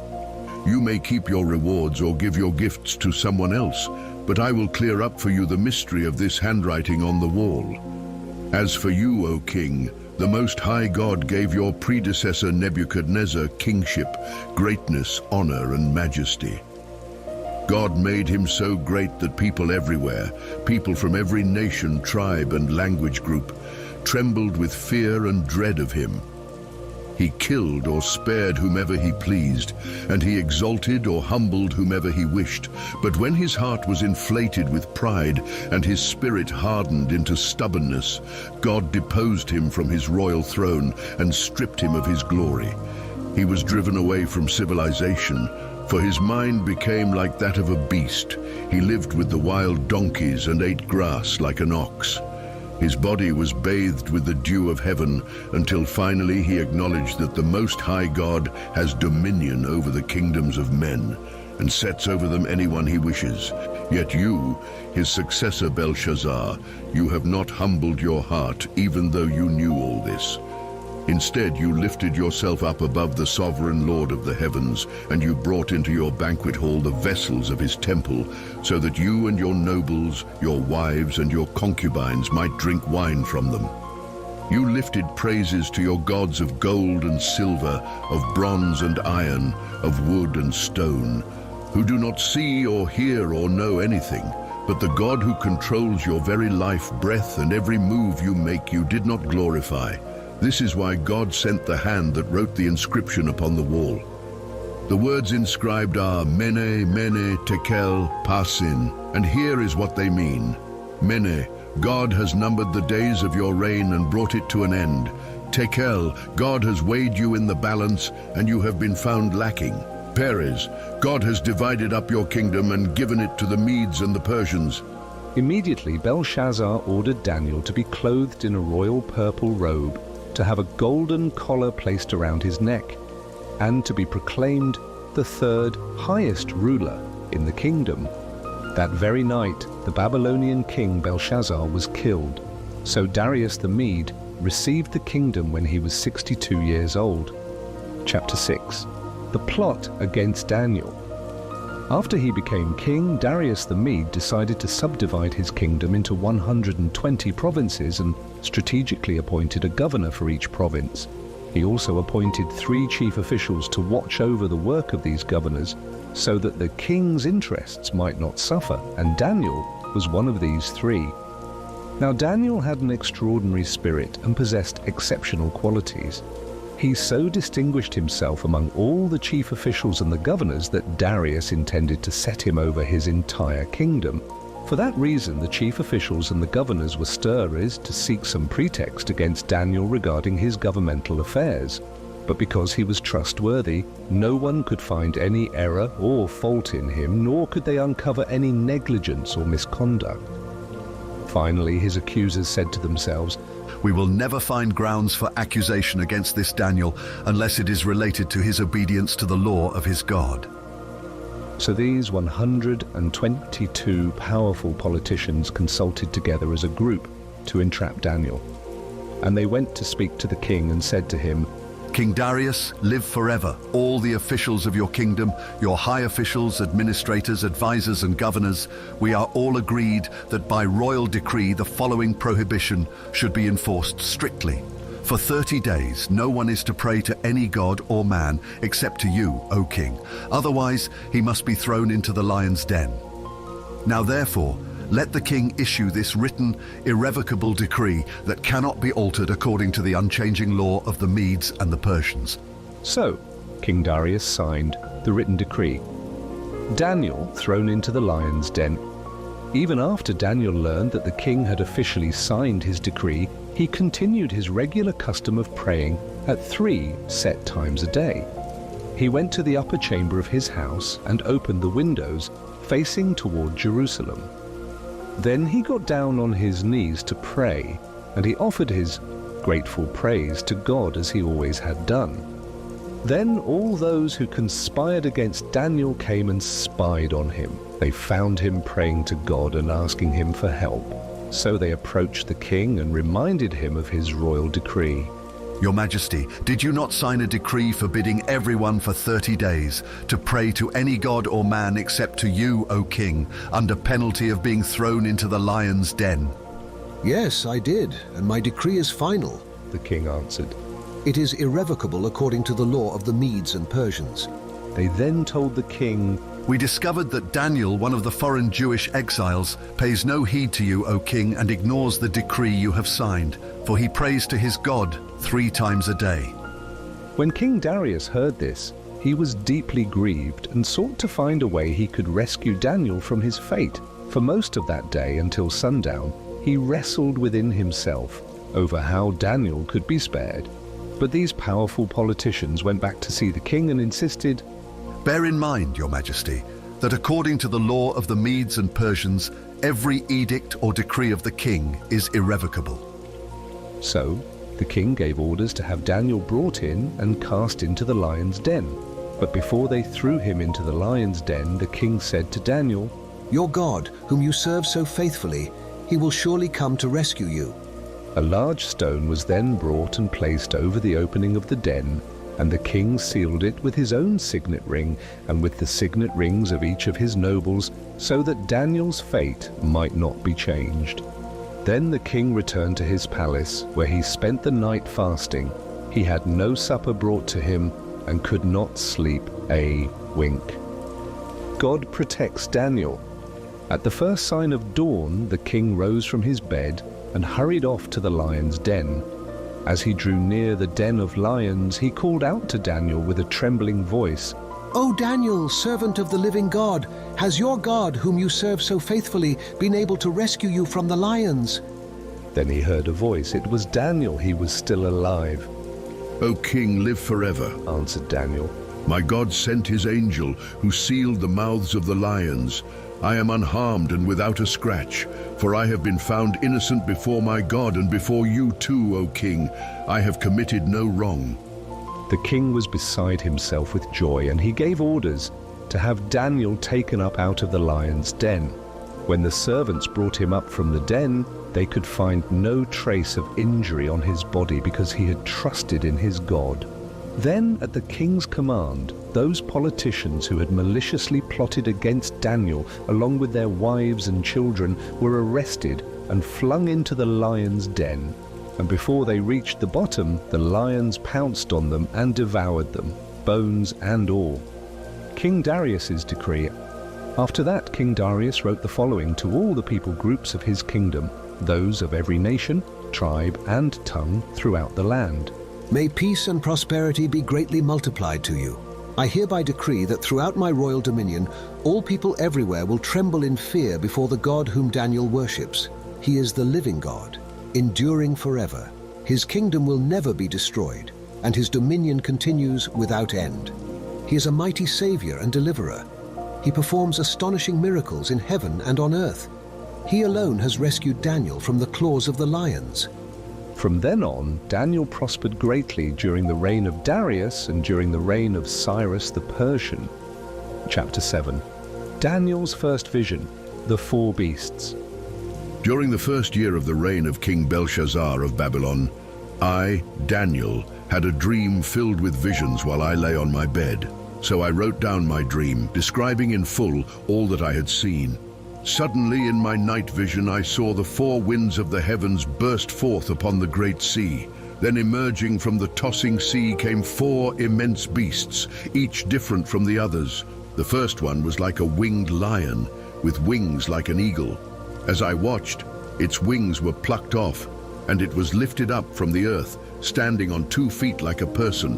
[SPEAKER 3] You may keep your rewards or give your gifts to someone else, but I will clear up for you the mystery of this handwriting on the wall. As for you, O king, The Most High God gave your predecessor Nebuchadnezzar kingship, greatness, honor, and majesty. God made him so great that people everywhere, people from every nation, tribe, and language group, trembled with fear and dread of him. He killed or spared whomever he pleased, and he exalted or humbled whomever he wished. But when his heart was inflated with pride and his spirit hardened into stubbornness, God deposed him from his royal throne and stripped him of his glory. He was driven away from civilization, for his mind became like that of a beast. He lived with the wild donkeys and ate grass like an ox. His body was bathed with the dew of heaven until finally he acknowledged that the Most High God has dominion over the kingdoms of men and sets over them anyone he wishes. Yet you, his successor Belshazzar, you have not humbled your heart even though you knew all this. Instead, you lifted yourself up above the sovereign Lord of the heavens, and you brought into your banquet hall the vessels of his temple, so that you and your nobles, your wives, and your concubines might drink wine from them. You lifted praises to your gods of gold and silver, of bronze and iron, of wood and stone, who do not see or hear or know anything, but the God who controls your very life, breath, and every move you make you did not glorify. This is why God sent the hand that wrote the inscription upon the wall. The words inscribed are Mene, Mene, Tekel, Parsin, and here is what they mean. Mene, God has numbered the days of your reign and brought it to an end. Tekel, God has weighed you in the balance and you have been found lacking. Peres, God has divided up your kingdom and given it to the Medes and the Persians.
[SPEAKER 1] Immediately Belshazzar ordered Daniel to be clothed in a royal purple robe, to have a golden collar placed around his neck, and to be proclaimed the third highest ruler in the kingdom. That very night, the Babylonian king Belshazzar was killed. So Darius the Mede received the kingdom when he was 62 years old. Chapter 6. The plot against Daniel. After he became king, Darius the Mede decided to subdivide his kingdom into 120 provinces and strategically appointed a governor for each province. He also appointed 3 chief officials to watch over the work of these governors so that the king's interests might not suffer, and Daniel was one of these 3. Now Daniel had an extraordinary spirit and possessed exceptional qualities. He so distinguished himself among all the chief officials and the governors that Darius intended to set him over his entire kingdom. For that reason, the chief officials and the governors were stirred to seek some pretext against Daniel regarding his governmental affairs. But because he was trustworthy, no one could find any error or fault in him, nor could they uncover any negligence or misconduct. Finally, his accusers said to themselves,
[SPEAKER 7] We will never find grounds for accusation against this Daniel unless it is related to his obedience to the law of his God.
[SPEAKER 1] So these 122 powerful politicians consulted together as a group to entrap Daniel. And they went to speak to the king and said to him,
[SPEAKER 7] King Darius, live forever. All the officials of your kingdom, your high officials, administrators, advisors, and governors, we are all agreed that by royal decree the following prohibition should be enforced strictly. For 30 days, no one is to pray to any god or man except to you, O king. Otherwise, he must be thrown into the lion's den. Now therefore, let the king issue this written, irrevocable decree that cannot be altered according to the unchanging law of the Medes and the Persians.
[SPEAKER 1] So, King Darius signed the written decree. Daniel thrown into the lion's den. Even after Daniel learned that the king had officially signed his decree, he continued his regular custom of praying at 3 set times a day. He went to the upper chamber of his house and opened the windows facing toward Jerusalem. Then he got down on his knees to pray, and he offered his grateful praise to God as he always had done. Then all those who conspired against Daniel came and spied on him. They found him praying to God and asking him for help. So they approached the king and reminded him of his royal decree.
[SPEAKER 7] Your Majesty, did you not sign a decree forbidding everyone for 30 days to pray to any god or man except to you, O king, under penalty of being thrown into the lion's den?
[SPEAKER 9] Yes, I did, and my decree is final.
[SPEAKER 1] the king answered.
[SPEAKER 9] It is irrevocable according to the law of the Medes and Persians.
[SPEAKER 1] They then told the king,
[SPEAKER 7] We discovered that Daniel, one of the foreign Jewish exiles, pays no heed to you, O king, and ignores the decree you have signed, for he prays to his God 3 times a day.
[SPEAKER 1] When King Darius heard this, he was deeply grieved and sought to find a way he could rescue Daniel from his fate. For most of that day until sundown, he wrestled within himself over how Daniel could be spared. But these powerful politicians went back to see the king and insisted,
[SPEAKER 7] Bear in mind, Your Majesty, that according to the law of the Medes and Persians, every edict or decree of the king is irrevocable.
[SPEAKER 1] So the king gave orders to have Daniel brought in and cast into the lion's den. But before they threw him into the lion's den, the king said to Daniel,
[SPEAKER 9] Your God, whom you serve so faithfully, he will surely come to rescue you.
[SPEAKER 1] A large stone was then brought and placed over the opening of the den, and the king sealed it with his own signet ring and with the signet rings of each of his nobles, so that Daniel's fate might not be changed. Then the king returned to his palace, where he spent the night fasting. He had no supper brought to him and could not sleep a wink. God protects Daniel. At the first sign of dawn, the king rose from his bed and hurried off to the lion's den. As he drew near the den of lions, he called out to Daniel with a trembling voice,
[SPEAKER 9] O Daniel, servant of the living God, has your God, whom you serve so faithfully, been able to rescue you from the lions?
[SPEAKER 1] Then he heard a voice. It was Daniel. He was still alive.
[SPEAKER 3] O king, live forever,
[SPEAKER 1] answered Daniel.
[SPEAKER 3] My God sent his angel, who sealed the mouths of the lions. I am unharmed and without a scratch, for I have been found innocent before my God and before you too, O king. I have committed no wrong.
[SPEAKER 1] The king was beside himself with joy, and he gave orders to have Daniel taken up out of the lion's den. When the servants brought him up from the den, they could find no trace of injury on his body because he had trusted in his God. Then, at the king's command, those politicians who had maliciously plotted against Daniel, along with their wives and children, were arrested and flung into the lion's den. And before they reached the bottom, the lions pounced on them and devoured them, bones and all. King Darius's decree. After that, King Darius wrote the following to all the people groups of his kingdom, those of every nation, tribe, and tongue throughout the land.
[SPEAKER 9] May peace and prosperity be greatly multiplied to you. I hereby decree that throughout my royal dominion, all people everywhere will tremble in fear before the God whom Daniel worships. He is the living God, enduring forever. His kingdom will never be destroyed, and his dominion continues without end. He is a mighty savior and deliverer. He performs astonishing miracles in heaven and on earth. He alone has rescued Daniel from the claws of the lions.
[SPEAKER 1] From then on, Daniel prospered greatly during the reign of Darius and during the reign of Cyrus the Persian. Chapter 7. Daniel's first vision, the 4 beasts.
[SPEAKER 3] During the first year of the reign of King Belshazzar of Babylon, I, Daniel, had a dream filled with visions while I lay on my bed. So I wrote down my dream, describing in full all that I had seen. Suddenly in my night vision I saw the 4 winds of the heavens burst forth upon the great sea. Then emerging from the tossing sea came 4 immense beasts, each different from the others. The first one was like a winged lion, with wings like an eagle. As I watched, its wings were plucked off, and it was lifted up from the earth, standing on 2 feet like a person,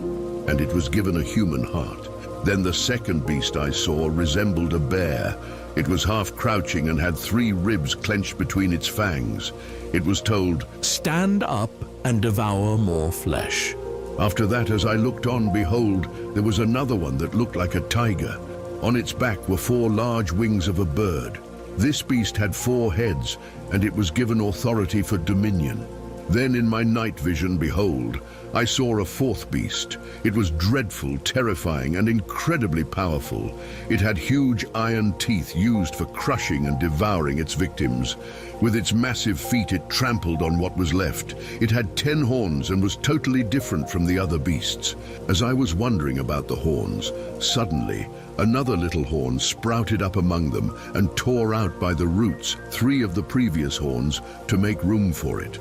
[SPEAKER 3] and it was given a human heart. Then the second beast I saw resembled a bear. It was half crouching and had 3 ribs clenched between its fangs. It was told,
[SPEAKER 8] Stand up and devour more flesh.
[SPEAKER 3] After that, as I looked on, behold, there was another one that looked like a tiger. On its back were 4 large wings of a bird. This beast had 4 heads, and it was given authority for dominion. Then in my night vision, behold, I saw a 4th beast. It was dreadful, terrifying, and incredibly powerful. It had huge iron teeth used for crushing and devouring its victims. With its massive feet, it trampled on what was left. It had 10 horns and was totally different from the other beasts. As I was wondering about the horns, suddenly another little horn sprouted up among them and tore out by the roots 3 of the previous horns to make room for it.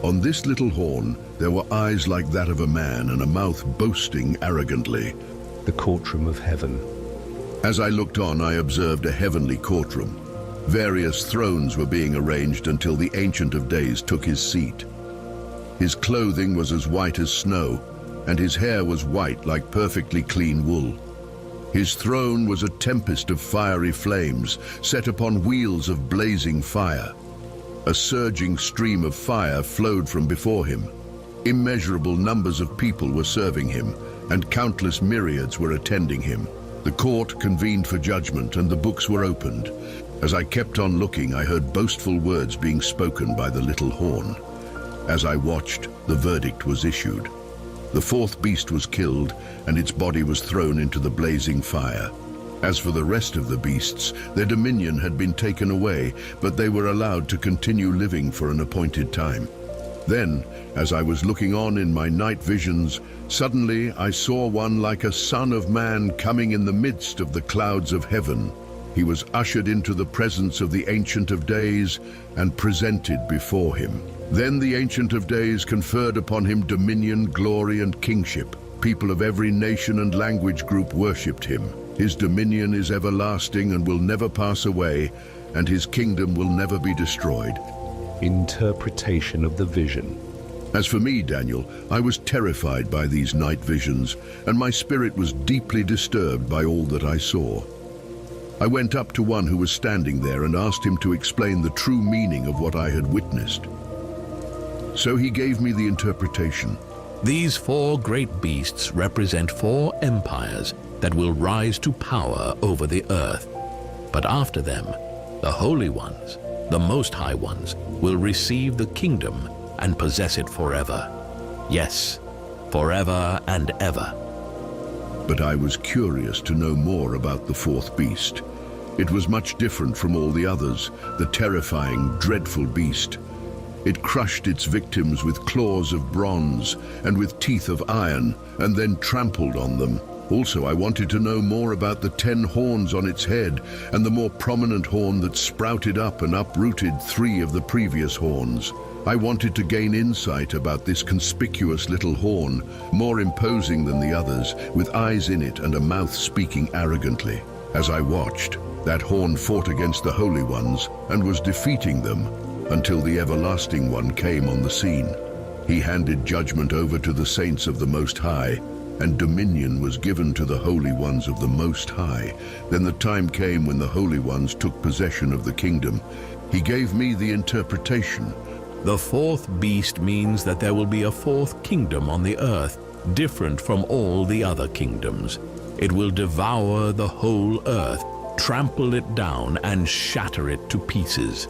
[SPEAKER 3] On this little horn There were eyes like that of a man and a mouth boasting arrogantly.
[SPEAKER 1] The courtroom of heaven.
[SPEAKER 3] As I looked on, I observed a heavenly courtroom. Various thrones were being arranged until the Ancient of Days took his seat. His clothing was as white as snow, and his hair was white like perfectly clean wool. His throne was a tempest of fiery flames, set upon wheels of blazing fire. A surging stream of fire flowed from before him. Immeasurable numbers of people were serving him, and countless myriads were attending him. The court convened for judgment, and the books were opened. As I kept on looking, I heard boastful words being spoken by the little horn. As I watched, the verdict was issued. The fourth beast was killed, and its body was thrown into the blazing fire. As for the rest of the beasts, their dominion had been taken away, but they were allowed to continue living for an appointed time. Then, as I was looking on in my night visions, suddenly I saw one like a son of man coming in the midst of the clouds of heaven. He was ushered into the presence of the Ancient of Days and presented before him. Then the Ancient of Days conferred upon him dominion, glory, and kingship. People of every nation and language group worshipped him. His dominion is everlasting and will never pass away, and his kingdom will never be destroyed.
[SPEAKER 1] Interpretation of the vision.
[SPEAKER 3] As for me, Daniel, I was terrified by these night visions, and my spirit was deeply disturbed by all that I saw. I went up to one who was standing there and asked him to explain the true meaning of what I had witnessed. So he gave me the interpretation.
[SPEAKER 8] These 4 great beasts represent 4 empires that will rise to power over the earth. But after them, the holy ones, the Most High ones, will receive the kingdom and possess it forever. Yes, forever and ever.
[SPEAKER 3] But I was curious to know more about the fourth beast. It was much different from all the others, the terrifying, dreadful beast. It crushed its victims with claws of bronze and with teeth of iron, and then trampled on them. Also, I wanted to know more about the 10 horns on its head and the more prominent horn that sprouted up and uprooted 3 of the previous horns. I wanted to gain insight about this conspicuous little horn, more imposing than the others, with eyes in it and a mouth speaking arrogantly. As I watched, that horn fought against the holy ones and was defeating them until the everlasting one came on the scene. He handed judgment over to the saints of the Most High, and dominion was given to the holy ones of the Most High. Then the time came when the holy ones took possession of the kingdom. He gave me the interpretation.
[SPEAKER 8] The 4th beast means that there will be a 4th kingdom on the earth, different from all the other kingdoms. It will devour the whole earth, trample it down, and shatter it to pieces.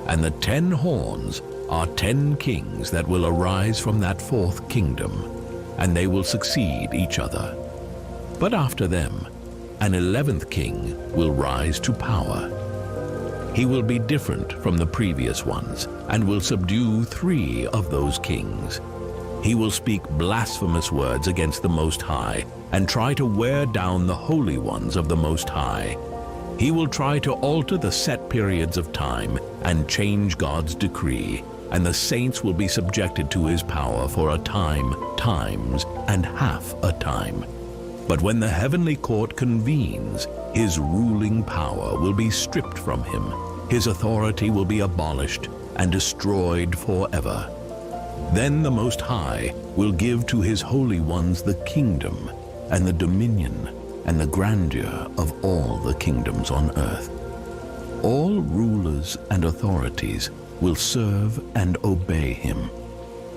[SPEAKER 8] And the 10 horns are 10 kings that will arise from that 4th kingdom, and they will succeed each other. But after them, an 11th king will rise to power. He will be different from the previous ones, and will subdue 3 of those kings. He will speak blasphemous words against the Most High, and try to wear down the holy ones of the Most High. He will try to alter the set periods of time and change God's decree, and the saints will be subjected to his power for a time, times, and half a time. But when the heavenly court convenes, his ruling power will be stripped from him. His authority will be abolished and destroyed forever. Then the Most High will give to his holy ones the kingdom and the dominion and the grandeur of all the kingdoms on earth. All rulers and authorities will serve and obey him,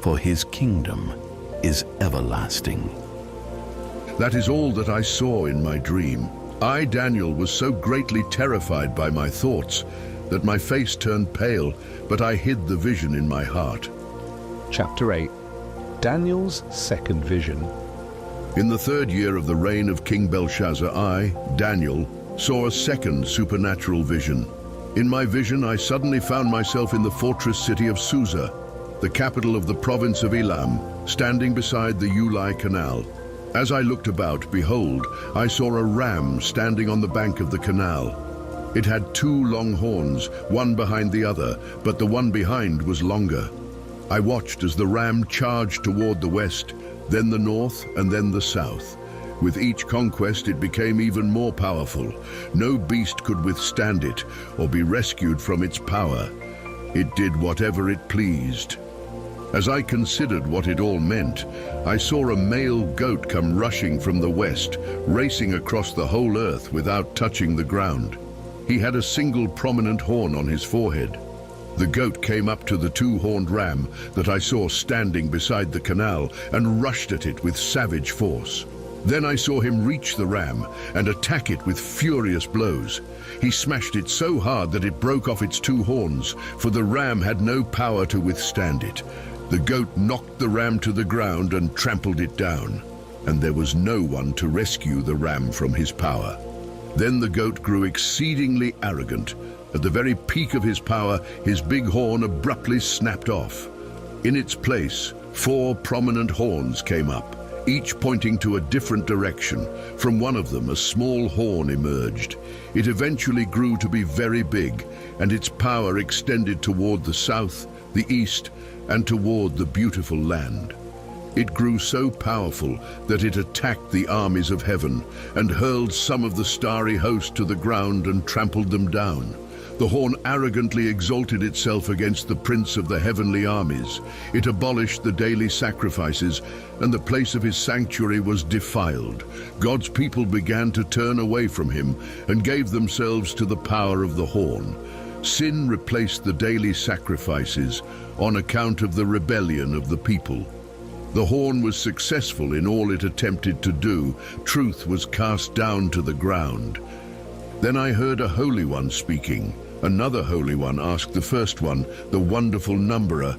[SPEAKER 8] for his kingdom is everlasting.
[SPEAKER 3] That is all that I saw in my dream. I, Daniel, was so greatly terrified by my thoughts that my face turned pale, but I hid the vision in my heart.
[SPEAKER 1] Chapter 8. Daniel's second vision.
[SPEAKER 3] In the 3rd year of the reign of King Belshazzar, I, Daniel, saw a second supernatural vision. In my vision, I suddenly found myself in the fortress city of Susa, the capital of the province of Elam, standing beside the Ulai Canal. As I looked about, behold, I saw a ram standing on the bank of the canal. It had 2 long horns, one behind the other, but the one behind was longer. I watched as the ram charged toward the west, then the north, and then the south. With each conquest, it became even more powerful. No beast could withstand it or be rescued from its power. It did whatever it pleased. As I considered what it all meant, I saw a male goat come rushing from the west, racing across the whole earth without touching the ground. He had a single prominent horn on his forehead. The goat came up to the two-horned ram that I saw standing beside the canal and rushed at it with savage force. Then I saw him reach the ram and attack it with furious blows. He smashed it so hard that it broke off its two horns, for the ram had no power to withstand it. The goat knocked the ram to the ground and trampled it down, and there was no one to rescue the ram from his power. Then the goat grew exceedingly arrogant. At the very peak of his power, his big horn abruptly snapped off. In its place, 4 prominent horns came up, each pointing to a different direction. From one of them, a small horn emerged. It eventually grew to be very big, and its power extended toward the south, the east, and toward the beautiful land. It grew so powerful that it attacked the armies of heaven and hurled some of the starry host to the ground and trampled them down. The horn arrogantly exalted itself against the prince of the heavenly armies. It abolished the daily sacrifices, and the place of his sanctuary was defiled. God's people began to turn away from him and gave themselves to the power of the horn. Sin replaced the daily sacrifices on account of the rebellion of the people. The horn was successful in all it attempted to do. Truth was cast down to the ground. Then I heard a holy one speaking. Another holy one asked the first one, the wonderful numberer,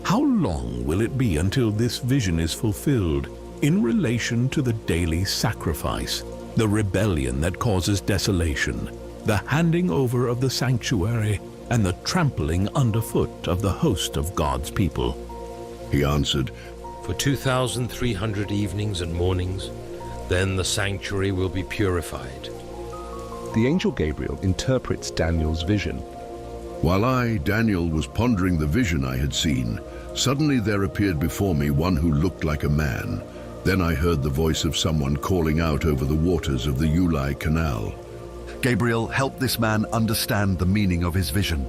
[SPEAKER 8] How long will it be until this vision is fulfilled in relation to the daily sacrifice, the rebellion that causes desolation, the handing over of the sanctuary, and the trampling underfoot of the host of God's people?
[SPEAKER 3] He answered,
[SPEAKER 11] For 2,300 evenings and mornings, then the sanctuary will be purified.
[SPEAKER 1] The angel Gabriel interprets Daniel's vision.
[SPEAKER 3] While I, Daniel, was pondering the vision I had seen, suddenly there appeared before me one who looked like a man. Then I heard the voice of someone calling out over the waters of the Ulai Canal.
[SPEAKER 7] Gabriel, help this man understand the meaning of his vision.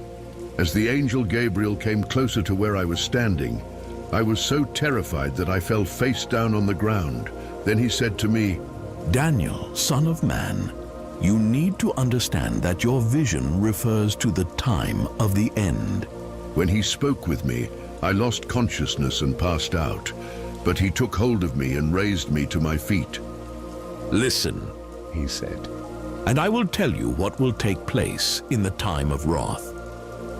[SPEAKER 3] As the angel Gabriel came closer to where I was standing, I was so terrified that I fell face down on the ground. Then he said to me,
[SPEAKER 8] Daniel, son of man, you need to understand that your vision refers to the time of the end.
[SPEAKER 3] When he spoke with me, I lost consciousness and passed out, but he took hold of me and raised me to my feet.
[SPEAKER 8] Listen,
[SPEAKER 1] He said,
[SPEAKER 8] and I will tell you what will take place in the time of wrath.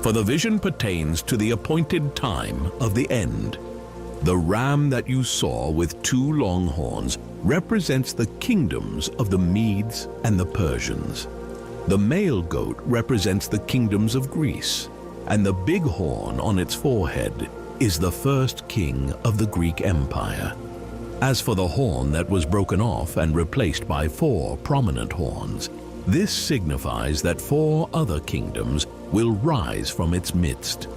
[SPEAKER 8] For the vision pertains to the appointed time of the end. The ram that you saw with 2 long horns represents the kingdoms of the Medes and the Persians. The male goat represents the kingdoms of Greece, and the big horn on its forehead is the first king of the Greek Empire. As for the horn that was broken off and replaced by 4 prominent horns, this signifies that 4 other kingdoms will rise from its midst,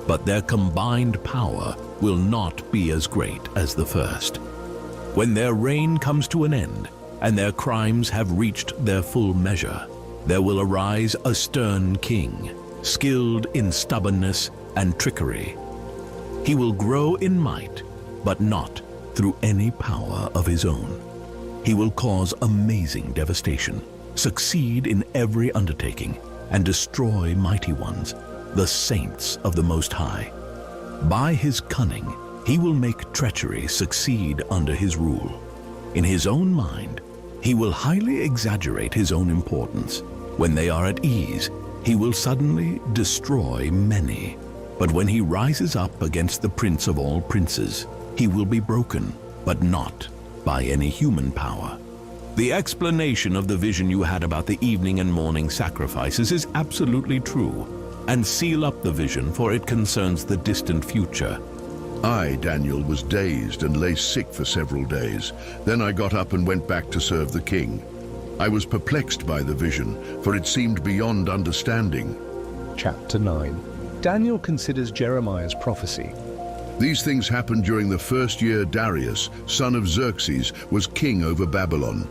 [SPEAKER 8] but their combined power will not be as great as the first. When their reign comes to an end, and their crimes have reached their full measure, there will arise a stern king, skilled in stubbornness and trickery. He will grow in might, but not through any power of his own. He will cause amazing devastation, succeed in every undertaking, and destroy mighty ones, the saints of the Most High. By his cunning, he will make treachery succeed under his rule. In his own mind, he will highly exaggerate his own importance. When they are at ease, he will suddenly destroy many. But when he rises up against the prince of all princes, he will be broken, but not by any human power. The explanation of the vision you had about the evening and morning sacrifices is absolutely true, and seal up the vision, for it concerns the distant future.
[SPEAKER 3] I, Daniel, was dazed and lay sick for several days. Then I got up and went back to serve the king. I was perplexed by the vision, for it seemed beyond understanding.
[SPEAKER 1] Chapter 9. Daniel considers Jeremiah's prophecy.
[SPEAKER 3] These things happened during the first year Darius, son of Xerxes, was king over Babylon.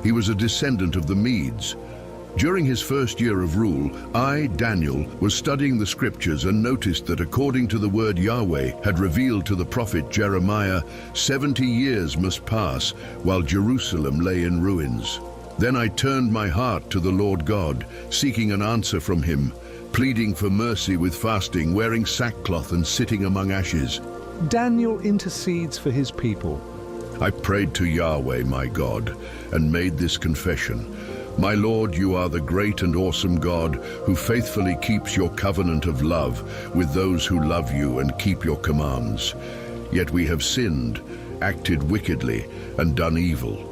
[SPEAKER 3] He was a descendant of the Medes. During his first year of rule, I, Daniel, was studying the scriptures and noticed that according to the word Yahweh had revealed to the prophet Jeremiah, 70 years must pass while Jerusalem lay in ruins. Then I turned my heart to the Lord God, seeking an answer from him, pleading for mercy with fasting, wearing sackcloth and sitting among ashes.
[SPEAKER 1] Daniel intercedes for his people.
[SPEAKER 3] I prayed to Yahweh, my God, and made this confession. My Lord, you are the great and awesome God who faithfully keeps your covenant of love with those who love you and keep your commands. Yet we have sinned, acted wickedly, and done evil.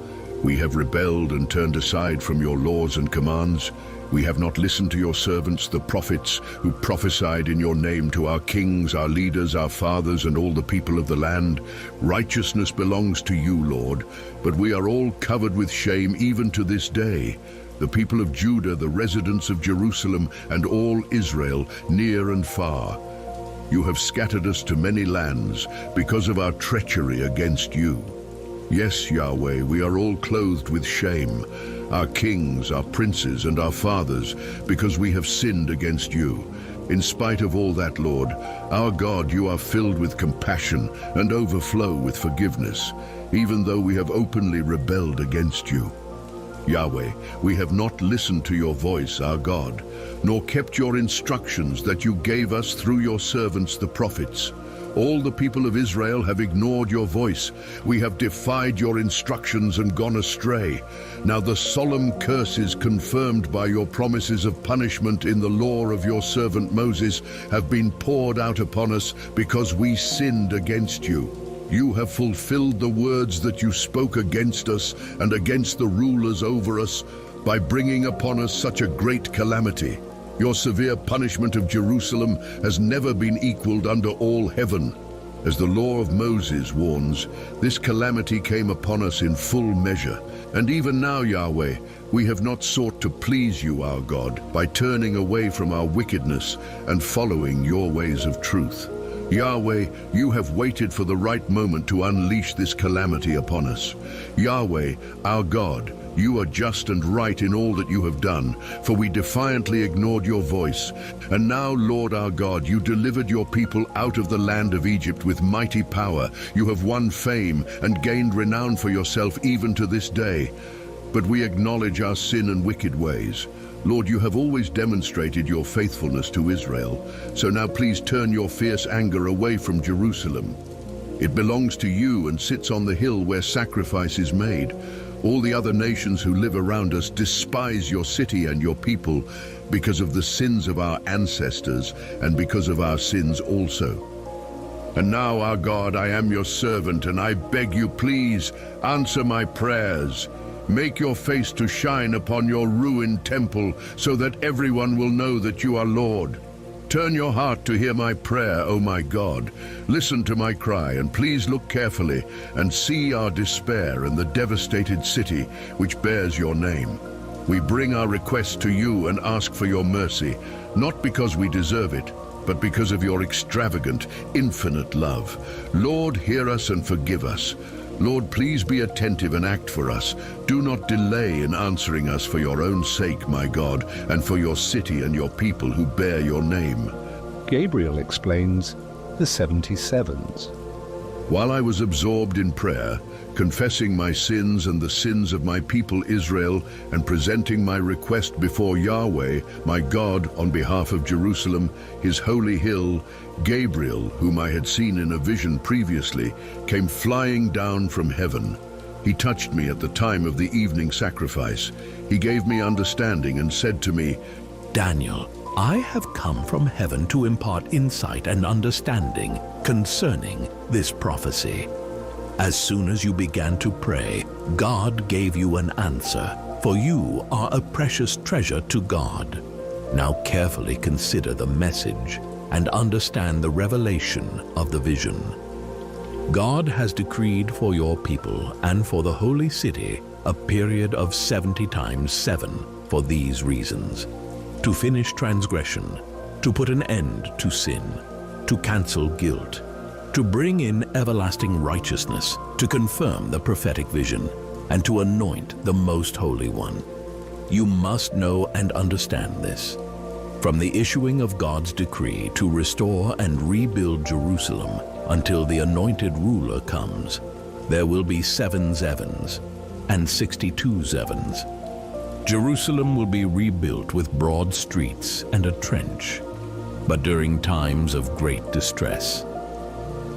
[SPEAKER 3] We have rebelled and turned aside from your laws and commands. We have not listened to your servants, the prophets, who prophesied in your name to our kings, our leaders, our fathers, and all the people of the land. Righteousness belongs to you, Lord, but we are all covered with shame even to this day. The people of Judah, the residents of Jerusalem, and all Israel, near and far. You have scattered us to many lands because of our treachery against you. Yes, Yahweh, we are all clothed with shame, our kings, our princes, and our fathers, because we have sinned against you. In spite of all that, Lord, our God, you are filled with compassion and overflow with forgiveness, even though we have openly rebelled against you. Yahweh, we have not listened to your voice, our God, nor kept your instructions that you gave us through your servants the prophets. All the people of Israel have ignored your voice. We have defied your instructions and gone astray. Now the solemn curses confirmed by your promises of punishment in the law of your servant Moses have been poured out upon us because we sinned against you. You have fulfilled the words that you spoke against us and against the rulers over us by bringing upon us such a great calamity. Your severe punishment of Jerusalem has never been equaled under all heaven. As the law of Moses warns, this calamity came upon us in full measure. And even now, Yahweh, we have not sought to please you, our God, by turning away from our wickedness and following your ways of truth. Yahweh, you have waited for the right moment to unleash this calamity upon us. Yahweh, our God, you are just and right in all that you have done, for we defiantly ignored your voice. And now, Lord our God, you delivered your people out of the land of Egypt with mighty power. You have won fame and gained renown for yourself even to this day. But we acknowledge our sin and wicked ways. Lord, you have always demonstrated your faithfulness to Israel, so now please turn your fierce anger away from Jerusalem. It belongs to you and sits on the hill where sacrifice is made. All the other nations who live around us despise your city and your people because of the sins of our ancestors and because of our sins also. And now, our God, I am your servant, and I beg you, please, answer my prayers. Make your face to shine upon your ruined temple so that everyone will know that you are Lord. Turn your heart to hear my prayer, O my God. Listen to my cry, and please look carefully and see our despair and the devastated city which bears your name. We bring our request to you and ask for your mercy, not because we deserve it, but because of your extravagant, infinite love. Lord, hear us and forgive us. Lord, please be attentive and act for us. Do not delay in answering us for your own sake, my God, and for your city and your people who bear your name.
[SPEAKER 1] Gabriel explains the 77s.
[SPEAKER 3] While I was absorbed in prayer, confessing my sins and the sins of my people Israel, and presenting my request before Yahweh, my God, on behalf of Jerusalem, his holy hill, Gabriel, whom I had seen in a vision previously, came flying down from heaven. He touched me at the time of the evening sacrifice. He gave me understanding and said to me,
[SPEAKER 8] Daniel, I have come from heaven to impart insight and understanding concerning this prophecy. As soon as you began to pray, God gave you an answer, for you are a precious treasure to God. Now carefully consider the message and understand the revelation of the vision. God has decreed for your people and for the holy city a period of 70 times 7 for these reasons: to finish transgression, to put an end to sin, to cancel guilt, to bring in everlasting righteousness, to confirm the prophetic vision, and to anoint the Most Holy One. You must know and understand this. From the issuing of God's decree to restore and rebuild Jerusalem until the anointed ruler comes, there will be 7 Zevans and 62 Zevans. Jerusalem will be rebuilt with broad streets and a trench, but during times of great distress.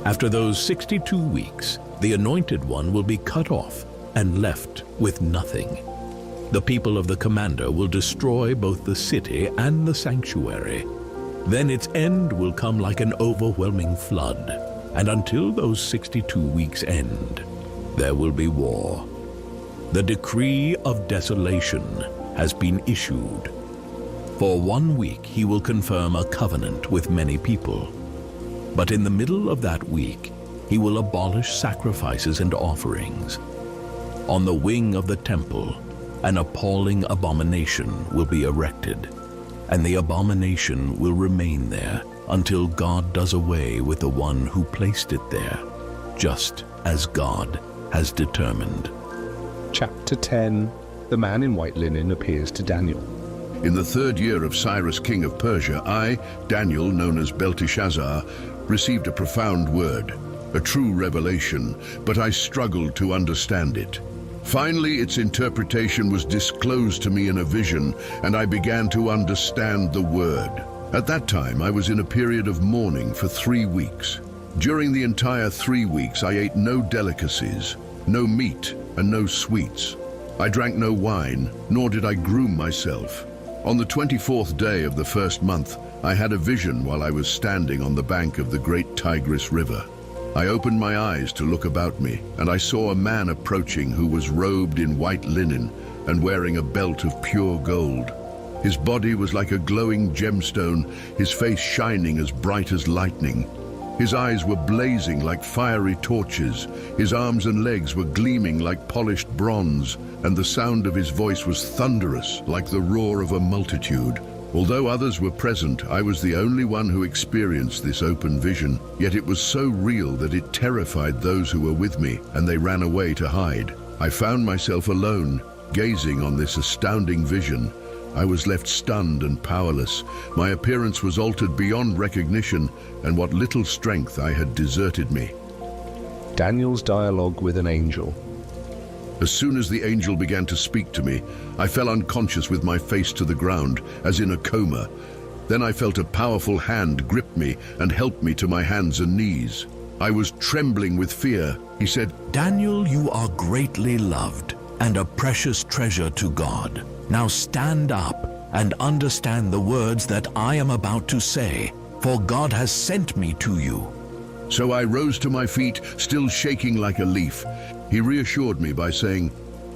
[SPEAKER 8] After those 62 weeks, the Anointed One will be cut off and left with nothing. The people of the commander will destroy both the city and the sanctuary. Then its end will come like an overwhelming flood, and until those 62 weeks end, there will be war. The decree of desolation has been issued. For 1 week he will confirm a covenant with many people. But in the middle of that week, he will abolish sacrifices and offerings. On the wing of the temple, an appalling abomination will be erected, and the abomination will remain there until God does away with the one who placed it there, just as God has determined.
[SPEAKER 1] Chapter 10. The man in white linen appears to Daniel.
[SPEAKER 3] In the 3rd year of Cyrus, king of Persia, I, Daniel, known as Belteshazzar, received a profound word, a true revelation, but I struggled to understand it. Finally, its interpretation was disclosed to me in a vision, and I began to understand the word. At that time, I was in a period of mourning for 3 weeks. During the entire 3 weeks, I ate no delicacies, no meat, and no sweets. I drank no wine, nor did I groom myself. On the 24th day of the 1st month, I had a vision while I was standing on the bank of the great Tigris River. I opened my eyes to look about me, and I saw a man approaching who was robed in white linen and wearing a belt of pure gold. His body was like a glowing gemstone, his face shining as bright as lightning. His eyes were blazing like fiery torches, his arms and legs were gleaming like polished bronze, and the sound of his voice was thunderous like the roar of a multitude. Although others were present, I was the only one who experienced this open vision, yet it was so real that it terrified those who were with me, and they ran away to hide. I found myself alone, gazing on this astounding vision. I was left stunned and powerless. My appearance was altered beyond recognition, and what little strength I had deserted me.
[SPEAKER 1] Daniel's dialogue with an angel.
[SPEAKER 3] As soon as the angel began to speak to me, I fell unconscious with my face to the ground, as in a coma. Then I felt a powerful hand grip me and help me to my hands and knees. I was trembling with fear. He said,
[SPEAKER 8] Daniel, you are greatly loved and a precious treasure to God. Now stand up and understand the words that I am about to say, for God has sent me to you.
[SPEAKER 3] So I rose to my feet, still shaking like a leaf. He reassured me by saying,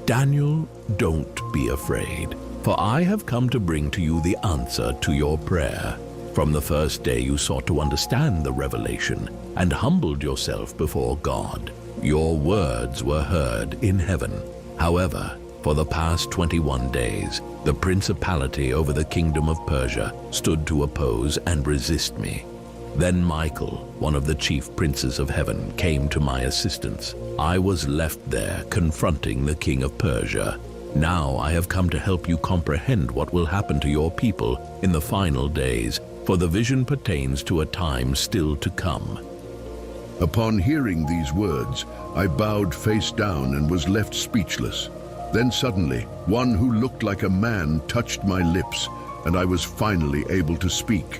[SPEAKER 8] Daniel, don't be afraid, for I have come to bring to you the answer to your prayer. From the first day you sought to understand the revelation and humbled yourself before God. Your words were heard in heaven. However, for the past 21 days, the principality over the kingdom of Persia stood to oppose and resist me. Then Michael, one of the chief princes of heaven, came to my assistance. I was left there confronting the king of Persia. Now I have come to help you comprehend what will happen to your people in the final days, for the vision pertains to a time still to come.
[SPEAKER 3] Upon hearing these words, I bowed face down and was left speechless. Then suddenly, one who looked like a man touched my lips, and I was finally able to speak.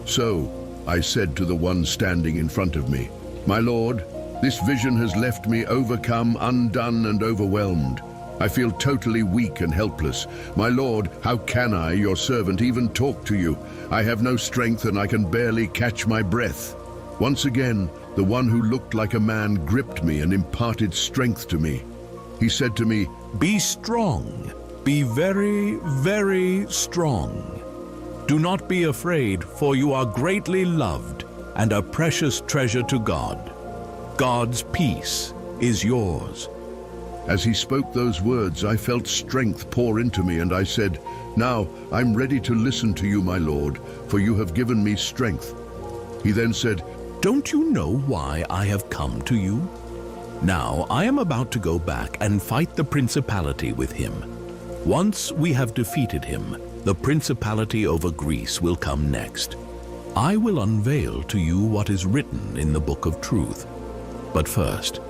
[SPEAKER 3] So I said to the one standing in front of me, My Lord, this vision has left me overcome, undone, and overwhelmed. I feel totally weak and helpless. My Lord, how can I, your servant, even talk to you? I have no strength and I can barely catch my breath. Once again, the one who looked like a man gripped me and imparted strength to me. He said to me,
[SPEAKER 8] Be strong. Be very, very strong. Do not be afraid, for you are greatly loved and a precious treasure to God. God's peace is yours.
[SPEAKER 3] As he spoke those words, I felt strength pour into me, and I said, Now I'm ready to listen to you, my Lord, for you have given me strength. He then said,
[SPEAKER 8] Don't you know why I have come to you? Now I am about to go back and fight the principality with him. Once we have defeated him, the principality over Greece will come next. I will unveil to you what is written in the Book of Truth. But first,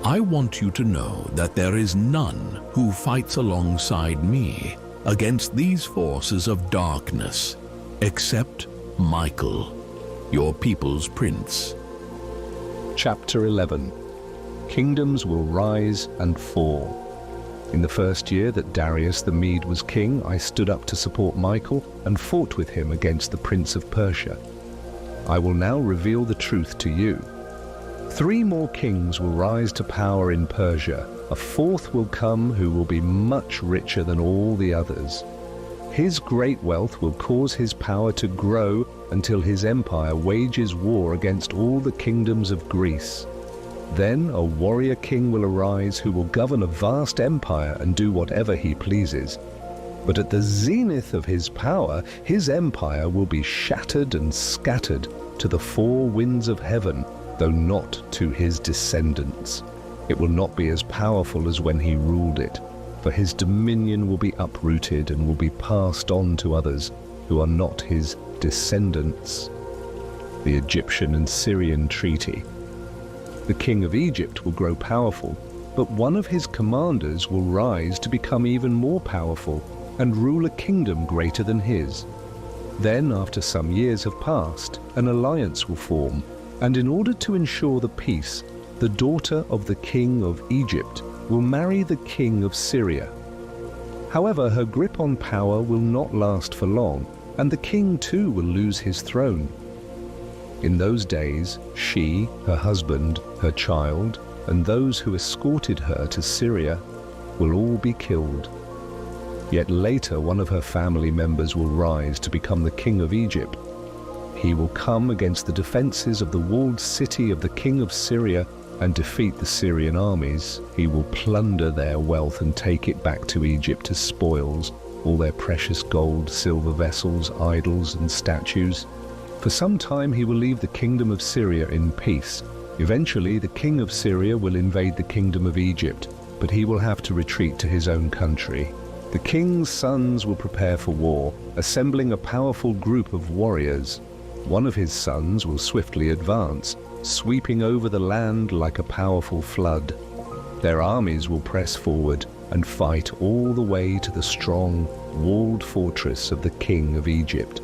[SPEAKER 8] I want you to know that there is none who fights alongside me against these forces of darkness, except Michael, your people's prince.
[SPEAKER 1] Chapter 11. Kingdoms will rise and fall. In the first year that Darius the Mede was king, I stood up to support Michael and fought with him against the prince of Persia. I will now reveal the truth to you. 3 more kings will rise to power in Persia. A 4th will come who will be much richer than all the others. His great wealth will cause his power to grow until his empire wages war against all the kingdoms of Greece. Then a warrior king will arise who will govern a vast empire and do whatever he pleases. But at the zenith of his power, his empire will be shattered and scattered to the 4 winds of heaven, though not to his descendants. It will not be as powerful as when he ruled it, for his dominion will be uprooted and will be passed on to others who are not his descendants. The Egyptian and Syrian treaty. The king of Egypt will grow powerful, but one of his commanders will rise to become even more powerful and rule a kingdom greater than his. Then, after some years have passed, an alliance will form, and in order to ensure the peace, the daughter of the king of Egypt will marry the king of Syria. However, her grip on power will not last for long, and the king too will lose his throne. In those days, she, her husband, her child, and those who escorted her to Syria will all be killed. Yet later one of her family members will rise to become the king of Egypt. He will come against the defenses of the walled city of the king of Syria and defeat the Syrian armies. He will plunder their wealth and take it back to Egypt as spoils, all their precious gold, silver vessels, idols, and statues. For some time he will leave the kingdom of Syria in peace. Eventually the king of Syria will invade the kingdom of Egypt, but he will have to retreat to his own country. The king's sons will prepare for war, assembling a powerful group of warriors. One of his sons will swiftly advance, sweeping over the land like a powerful flood. Their armies will press forward and fight all the way to the strong, walled fortress of the king of Egypt.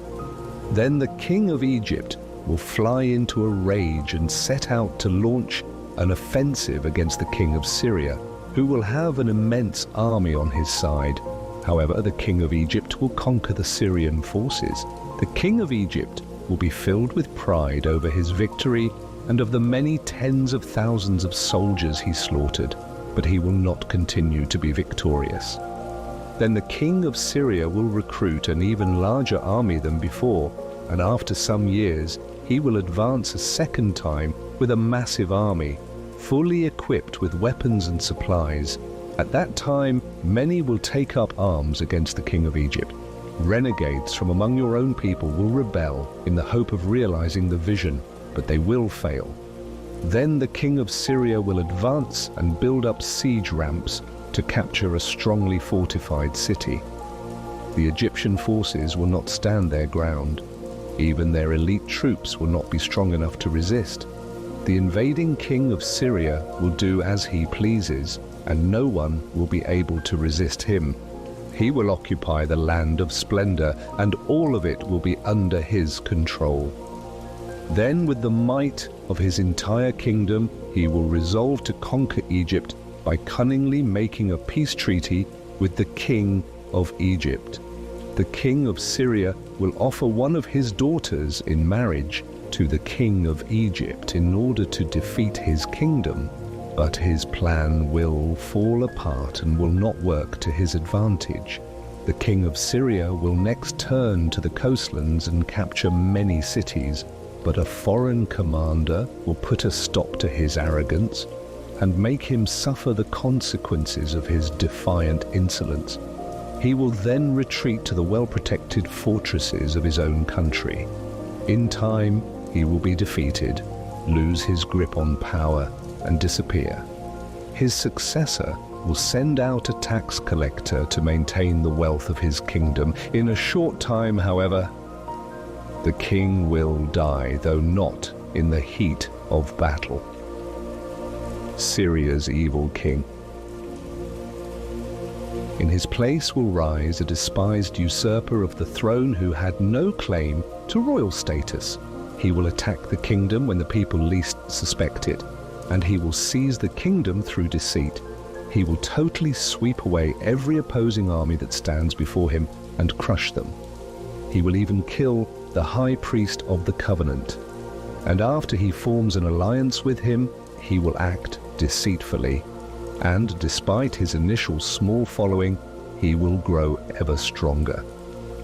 [SPEAKER 1] Then the king of Egypt will fly into a rage and set out to launch an offensive against the king of Syria, who will have an immense army on his side. However, the king of Egypt will conquer the Syrian forces. The king of Egypt will be filled with pride over his victory and of the many tens of thousands of soldiers he slaughtered, but he will not continue to be victorious. Then the king of Syria will recruit an even larger army than before, and after some years he will advance a second time with a massive army, fully equipped with weapons and supplies. At that time many will take up arms against the king of Egypt. Renegades from among your own people will rebel in the hope of realizing the vision, but they will fail. Then the king of Syria will advance and build up siege ramps to capture a strongly fortified city. The Egyptian forces will not stand their ground. Even their elite troops will not be strong enough to resist. The invading king of Syria will do as he pleases, and no one will be able to resist him. He will occupy the land of splendor, and all of it will be under his control. Then, with the might of his entire kingdom, he will resolve to conquer Egypt by cunningly making a peace treaty with the king of Egypt. The king of Syria will offer one of his daughters in marriage to the king of Egypt in order to defeat his kingdom, but his plan will fall apart and will not work to his advantage. The king of Syria will next turn to the coastlands and capture many cities, but a foreign commander will put a stop to his arrogance and make him suffer the consequences of his defiant insolence. He will then retreat to the well-protected fortresses of his own country. In time, he will be defeated, lose his grip on power, and disappear. His successor will send out a tax collector to maintain the wealth of his kingdom. In a short time, however, the king will die, though not in the heat of battle. Syria's evil king. In his place will rise a despised usurper of the throne who had no claim to royal status. He will attack the kingdom when the people least suspect it, and he will seize the kingdom through deceit. He will totally sweep away every opposing army that stands before him and crush them. He will even kill the high priest of the covenant, and after he forms an alliance with him, he will act deceitfully, and despite his initial small following, he will grow ever stronger.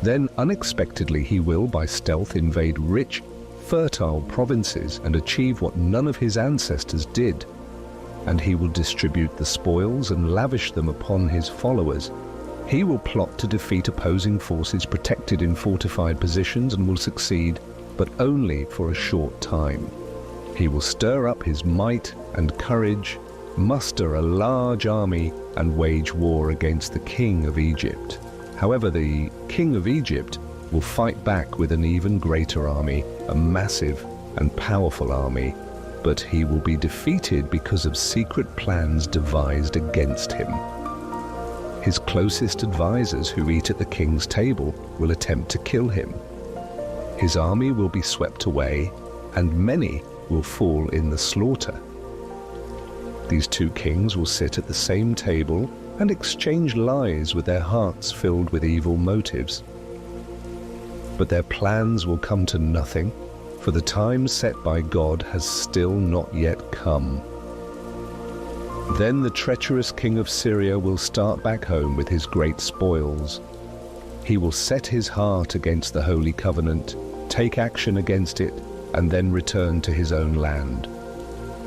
[SPEAKER 1] Then unexpectedly he will, by stealth, invade rich, fertile provinces and achieve what none of his ancestors did. And he will distribute the spoils and lavish them upon his followers. He will plot to defeat opposing forces protected in fortified positions and will succeed, but only for a short time. He will stir up his might and courage, muster a large army, and wage war against the king of Egypt. However, the king of Egypt will fight back with an even greater army, a massive and powerful army, but he will be defeated because of secret plans devised against him. His closest advisors who eat at the king's table will attempt to kill him. His army will be swept away, and many will fall in the slaughter. These two kings will sit at the same table and exchange lies with their hearts filled with evil motives. But their plans will come to nothing, for the time set by God has still not yet come. Then the treacherous king of Syria will start back home with his great spoils. He will set his heart against the Holy Covenant, take action against it, and then return to his own land.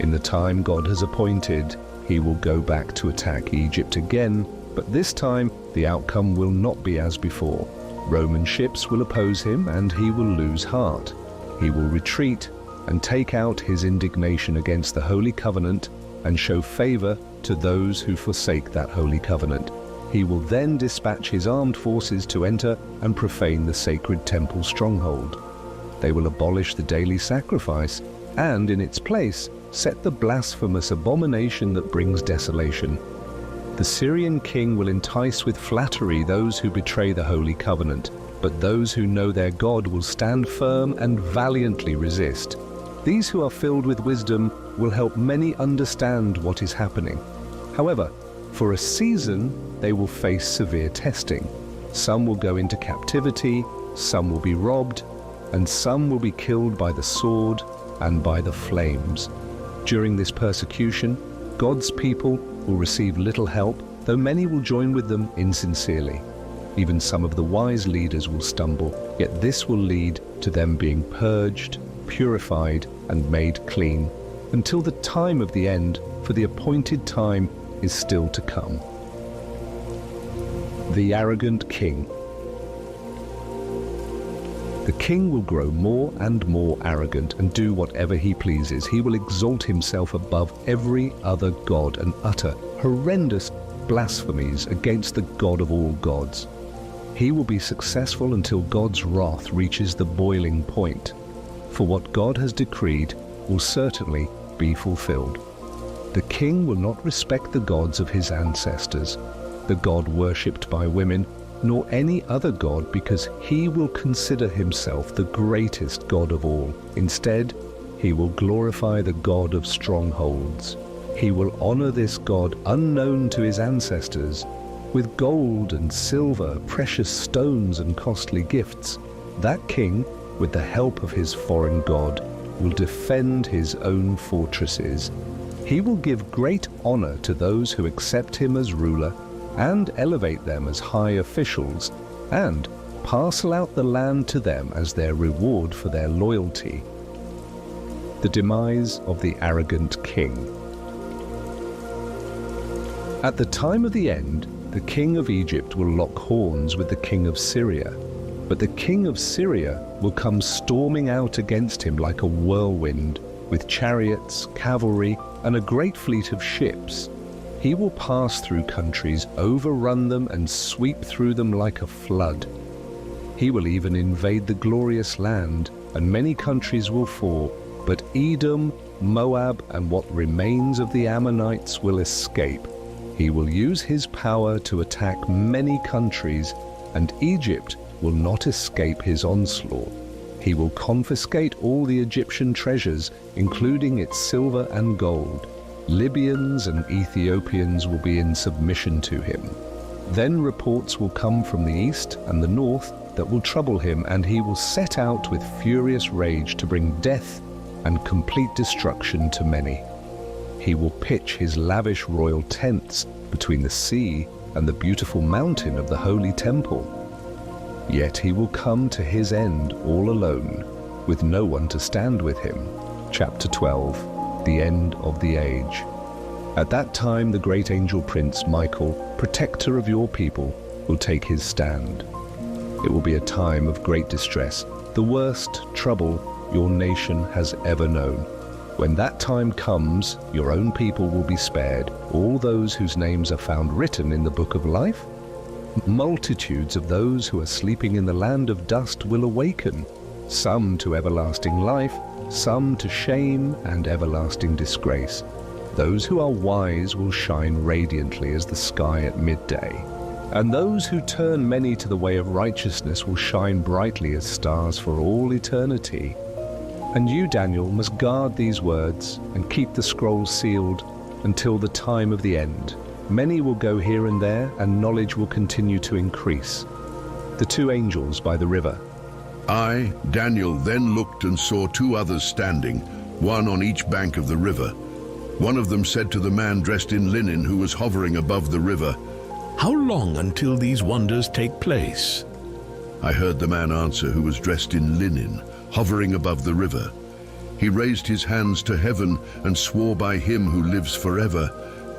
[SPEAKER 1] In the time God has appointed, he will go back to attack Egypt again, but this time the outcome will not be as before. Roman ships will oppose him, and he will lose heart. He will retreat and take out his indignation against the Holy Covenant and show favor to those who forsake that Holy Covenant. He will then dispatch his armed forces to enter and profane the sacred temple stronghold. They will abolish the daily sacrifice and, in its place, set the blasphemous abomination that brings desolation. The Syrian king will entice with flattery those who betray the Holy Covenant, but those who know their God will stand firm and valiantly resist. These who are filled with wisdom will help many understand what is happening. However, for a season, they will face severe testing. Some will go into captivity, some will be robbed, and some will be killed by the sword and by the flames. During this persecution, God's people will receive little help, though many will join with them insincerely. Even some of the wise leaders will stumble, yet this will lead to them being purged, purified, and made clean, until the time of the end, for the appointed time is still to come. The arrogant king. The king will grow more and more arrogant and do whatever he pleases. He will exalt himself above every other god and utter horrendous blasphemies against the God of all gods. He will be successful until God's wrath reaches the boiling point, for what God has decreed will certainly be fulfilled. The king will not respect the gods of his ancestors, the God worshipped by women, nor any other god, because he will consider himself the greatest God of all. Instead, he will glorify the God of strongholds. He will honor this God unknown to his ancestors with gold and silver, precious stones and costly gifts. That king, with the help of his foreign god, will defend his own fortresses. He will give great honor to those who accept him as ruler and elevate them as high officials, and parcel out the land to them as their reward for their loyalty. The demise of the arrogant king. At the time of the end, the king of Egypt will lock horns with the king of Syria, but the king of Syria will come storming out against him like a whirlwind, with chariots, cavalry, and a great fleet of ships. He will pass through countries, overrun them, and sweep through them like a flood. He will even invade the glorious land, and many countries will fall, but Edom, Moab, and what remains of the Ammonites will escape. He will use his power to attack many countries, and Egypt will not escape his onslaught. He will confiscate all the Egyptian treasures, including its silver and gold. Libyans and Ethiopians will be in submission to him. Then reports will come from the east and the north that will trouble him, and he will set out with furious rage to bring death and complete destruction to many. He will pitch his lavish royal tents between the sea and the beautiful mountain of the holy temple. Yet he will come to his end all alone, with no one to stand with him. Chapter 12, the end of the age. At that time the great angel Prince Michael, protector of your people, will take his stand. It will be a time of great distress, the worst trouble your nation has ever known. When that time comes, your own people will be spared, all those whose names are found written in the book of life. Multitudes of those who are sleeping in the land of dust will awaken, some to everlasting life, some to shame and everlasting disgrace. Those who are wise will shine radiantly as the sky at midday, and those who turn many to the way of righteousness will shine brightly as stars for all eternity. And you, Daniel, must guard these words and keep the scroll sealed until the time of the end. Many will go here and there, and knowledge will continue to increase. The two angels by the river.
[SPEAKER 3] I, Daniel, then looked and saw two others standing, one on each bank of the river. One of them said to the man dressed in linen who was hovering above the river,
[SPEAKER 8] How long until these wonders take place?
[SPEAKER 3] I heard the man answer who was dressed in linen, hovering above the river. He raised his hands to heaven and swore by him who lives forever.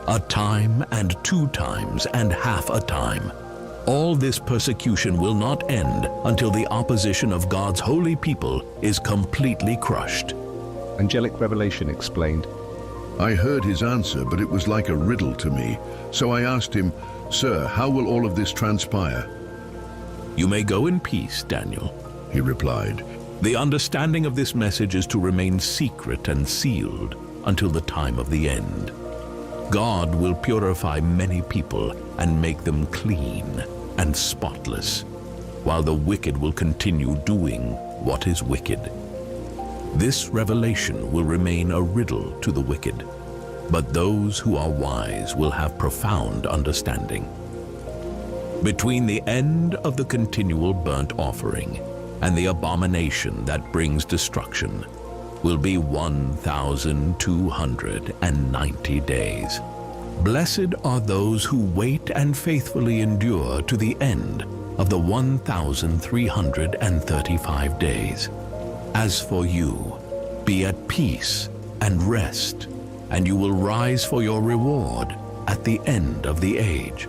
[SPEAKER 8] A time and 2 times and half a time. All this persecution will not end until the opposition of God's holy people is completely crushed.
[SPEAKER 1] Angelic revelation explained.
[SPEAKER 3] I heard his answer, but it was like a riddle to me. So I asked him, Sir, how will all of this transpire?
[SPEAKER 8] You may go in peace, Daniel,
[SPEAKER 3] he replied.
[SPEAKER 8] The understanding of this message is to remain secret and sealed until the time of the end. God will purify many people and make them clean and spotless, while the wicked will continue doing what is wicked. This revelation will remain a riddle to the wicked, but those who are wise will have profound understanding. Between the end of the continual burnt offering and the abomination that brings destruction will be 1,290 days. Blessed are those who wait and faithfully endure to the end of the 1,335 days. As for you, be at peace and rest, and you will rise for your reward at the end of the age.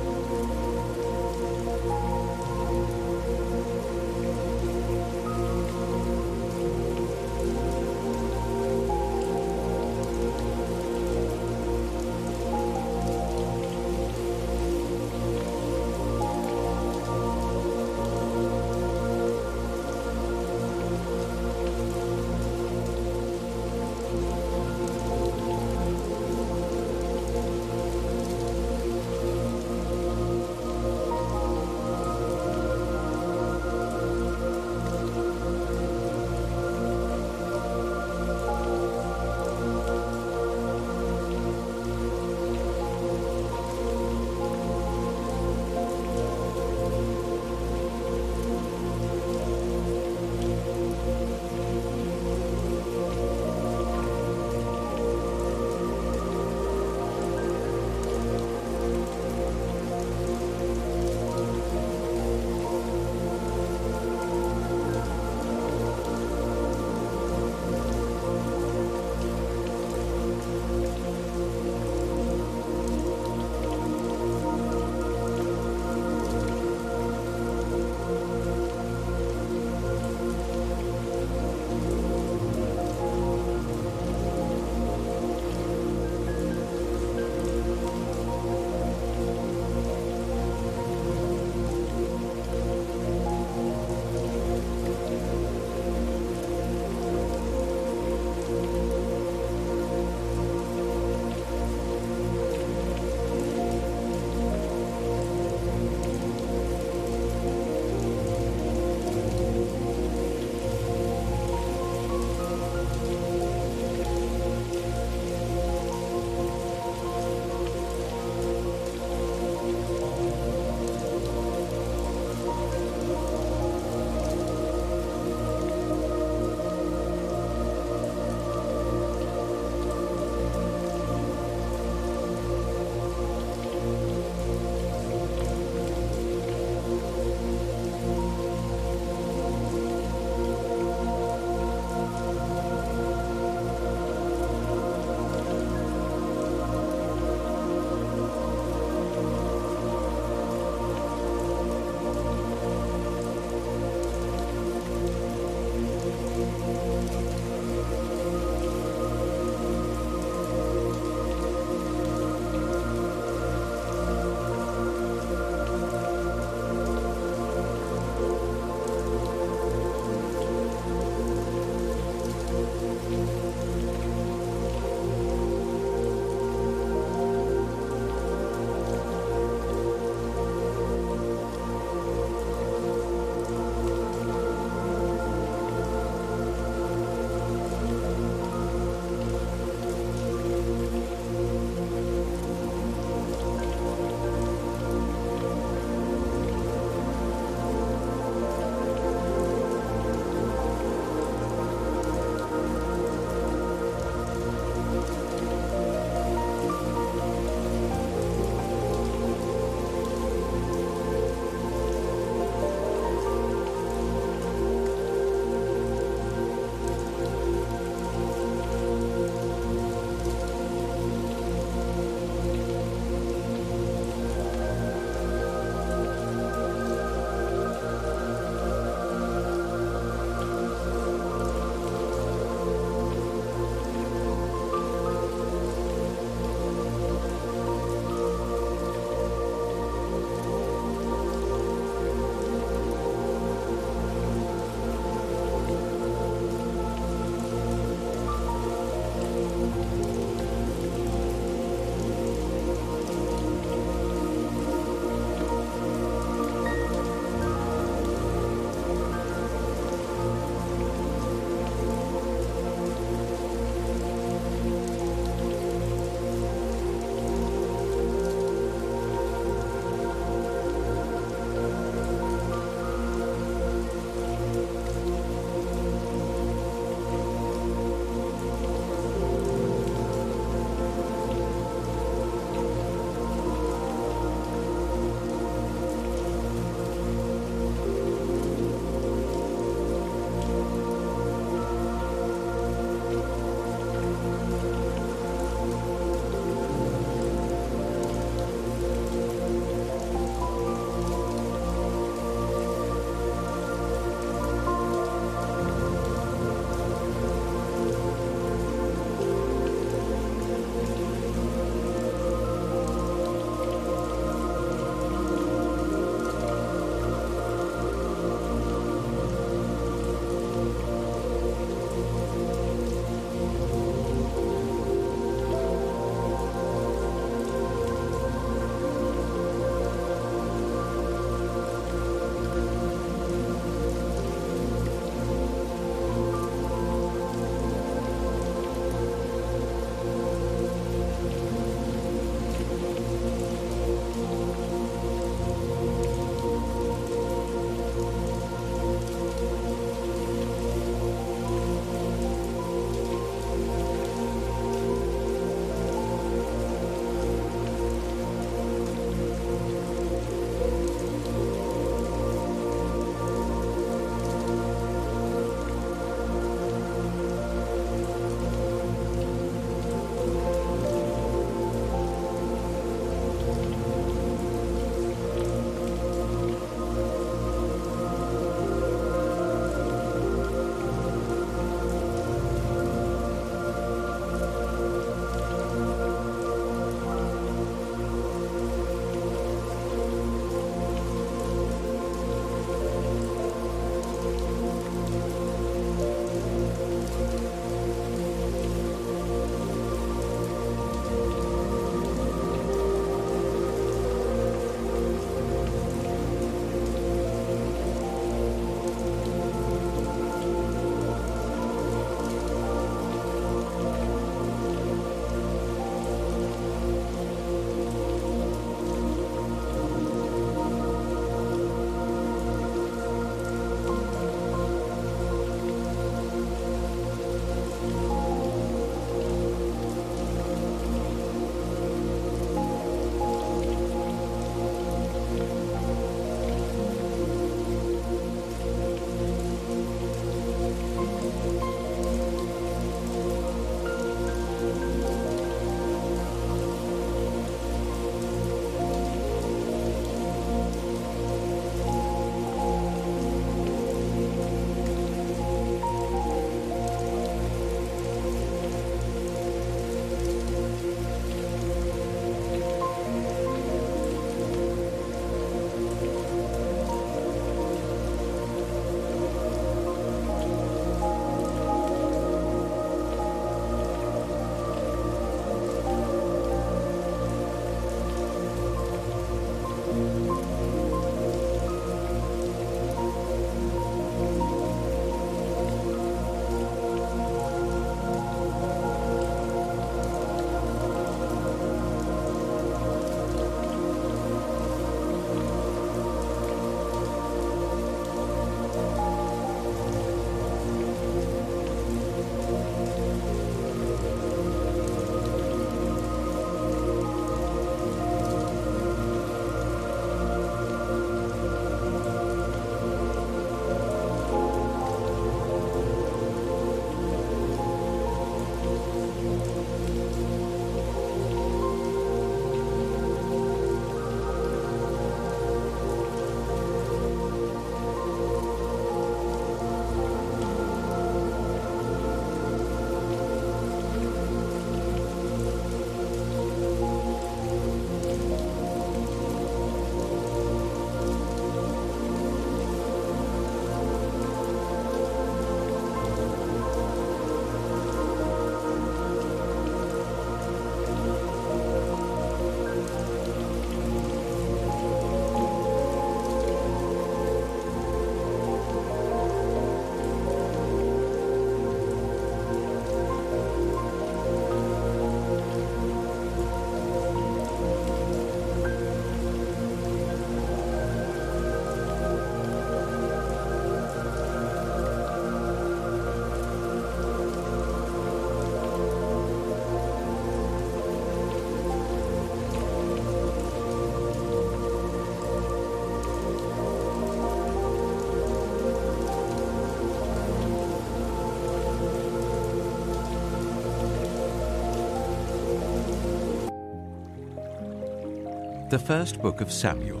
[SPEAKER 12] The first book of Samuel.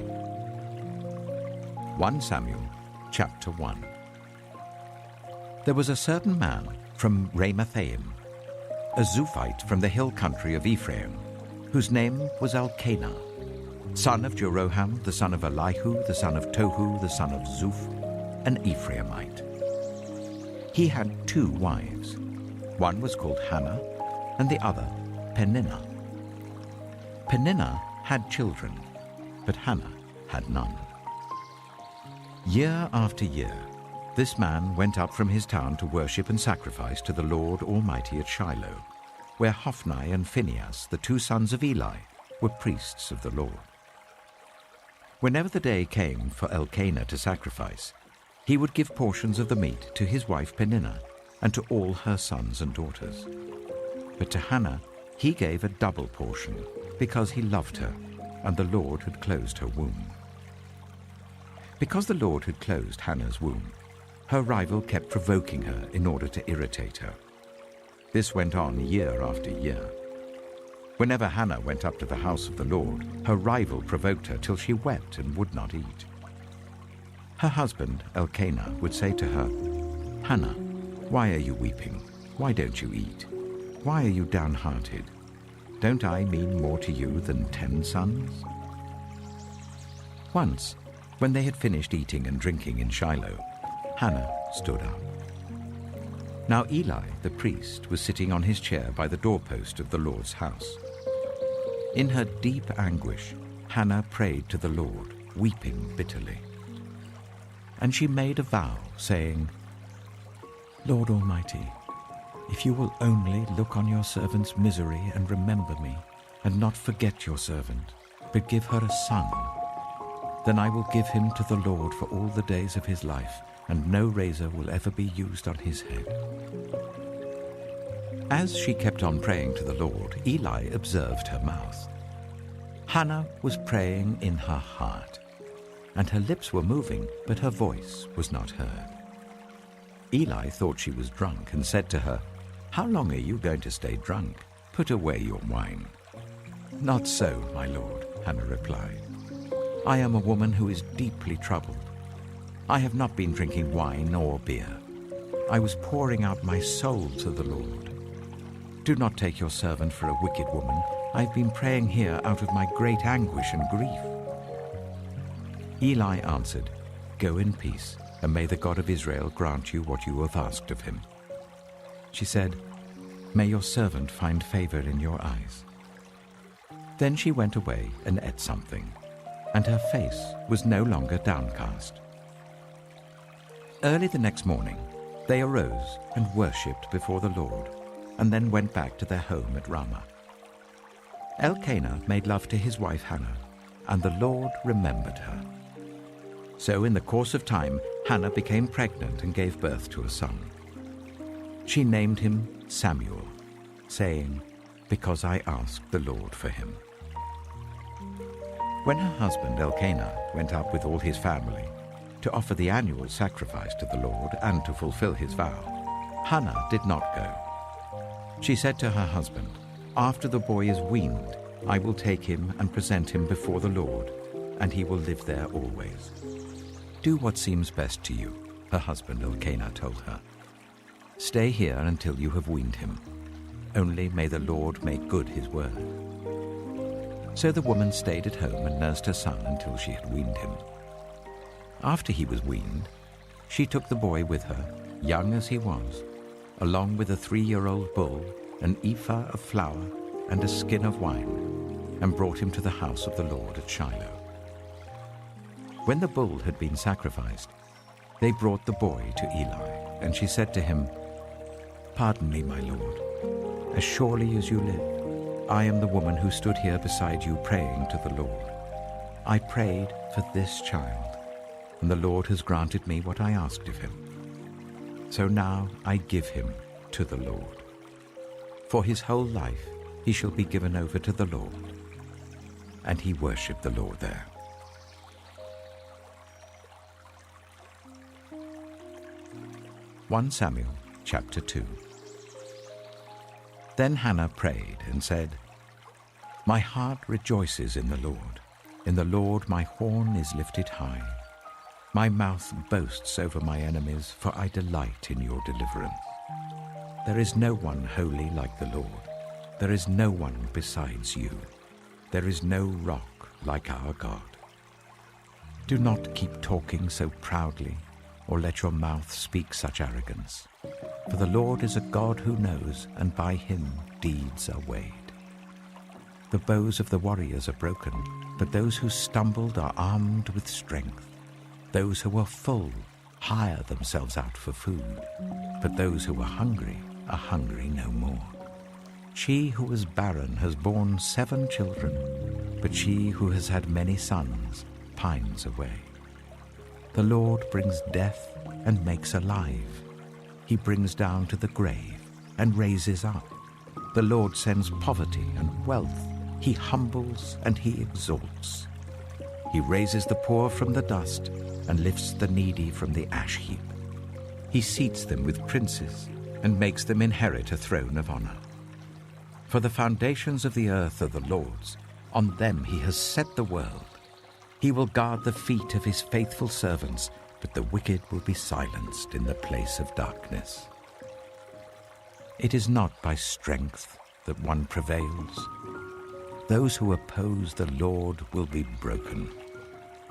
[SPEAKER 12] 1 Samuel, chapter 1. There was a certain man from Ramathaim, a Zuphite from the hill country of Ephraim, whose name was Elkanah, son of Jeroham, the son of Elihu, the son of Tohu, the son of Zuph, an Ephraimite. He had 2 wives. One was called Hannah, and the other Peninnah. Peninnah had children, but Hannah had none. Year after year, this man went up from his town to worship and sacrifice to the Lord Almighty at Shiloh, where Hophni and Phinehas, the 2 sons of Eli, were priests of the Lord. Whenever the day came for Elkanah to sacrifice, he would give portions of the meat to his wife Peninnah and to all her sons and daughters. But to Hannah he gave a double portion, because he loved her, and the Lord had closed her womb. Because the Lord had closed Hannah's womb, her rival kept provoking her in order to irritate her. This went on year after year. Whenever Hannah went up to the house of the Lord, her rival provoked her till she wept and would not eat. Her husband, Elkanah, would say to her, "Hannah, why are you weeping? Why don't you eat? Why are you downhearted? Don't I mean more to you than 10 sons?" Once, when they had finished eating and drinking in Shiloh, Hannah stood up. Now Eli, the priest, was sitting on his chair by the doorpost of the Lord's house. In her deep anguish, Hannah prayed to the Lord, weeping bitterly. And she made a vow, saying, "Lord Almighty, if you will only look on your servant's misery and remember me, and not forget your servant, but give her a son, then I will give him to the Lord for all the days of his life, and no razor will ever be used on his head." As she kept on praying to the Lord, Eli observed her mouth. Hannah was praying in her heart, and her lips were moving, but her voice was not heard. Eli thought she was drunk and said to her, "How long are you going to stay drunk? Put away your wine." "Not so, my lord," Hannah replied. "I am a woman who is deeply troubled. I have not been drinking wine or beer. I was pouring out my soul to the Lord. Do not take your servant for a wicked woman. I've been praying here out of my great anguish and grief." Eli answered, "Go in peace, and may the God of Israel grant you what you have asked of him." She said, "May your servant find favor in your eyes." Then she went away and ate something, and her face was no longer downcast. Early the next morning, they arose and worshipped before the Lord, and then went back to their home at Ramah. Elkanah made love to his wife Hannah, and the Lord remembered her. So in the course of time, Hannah became pregnant and gave birth to a son. She named him Samuel, saying, "Because I asked the Lord for him." When her husband Elkanah went up with all his family to offer the annual sacrifice to the Lord and to fulfill his vow, Hannah did not go. She said to her husband, "After the boy is weaned, I will take him and present him before the Lord, and he will live there always." "Do what seems best to you," her husband Elkanah told her. "Stay here until you have weaned him. Only may the Lord make good his word." So the woman stayed at home and nursed her son until she had weaned him. After he was weaned, she took the boy with her, young as he was, along with a 3-year-old bull, an ephah of flour, and a skin of wine, and brought him to the house of the Lord at Shiloh. When the bull had been sacrificed, they brought the boy to Eli, and she said to him, "Pardon me, my lord. As surely as you live, I am the woman who stood here beside you praying to the Lord. I prayed for this child, and the Lord has granted me what I asked of him. So now I give him to the Lord. For his whole life he shall be given over to the Lord." And he worshipped the Lord there. (1 Samuel chapter 2). Then Hannah prayed and said, "My heart rejoices in the Lord. In the Lord my horn is lifted high. My mouth boasts over my enemies, for I delight in your deliverance. There is no one holy like the Lord. There is no one besides you. There is no rock like our God. Do not keep talking so proudly, or let your mouth speak such arrogance. For the Lord is a God who knows, and by him deeds are weighed. The bows of the warriors are broken, but those who stumbled are armed with strength. Those who are full hire themselves out for food, but those who are hungry no more. She who was barren has borne 7 children, but she who has had many sons pines away. The Lord brings death and makes alive. He brings down to the grave and raises up. The Lord sends poverty and wealth. He humbles and he exalts. He raises the poor from the dust and lifts the needy from the ash heap. He seats them with princes and makes them inherit a throne of honor. For the foundations of the earth are the Lord's. On them he has set the world. He will guard the feet of his faithful servants, but the wicked will be silenced in the place of darkness. It is not by strength that one prevails. Those who oppose the Lord will be broken.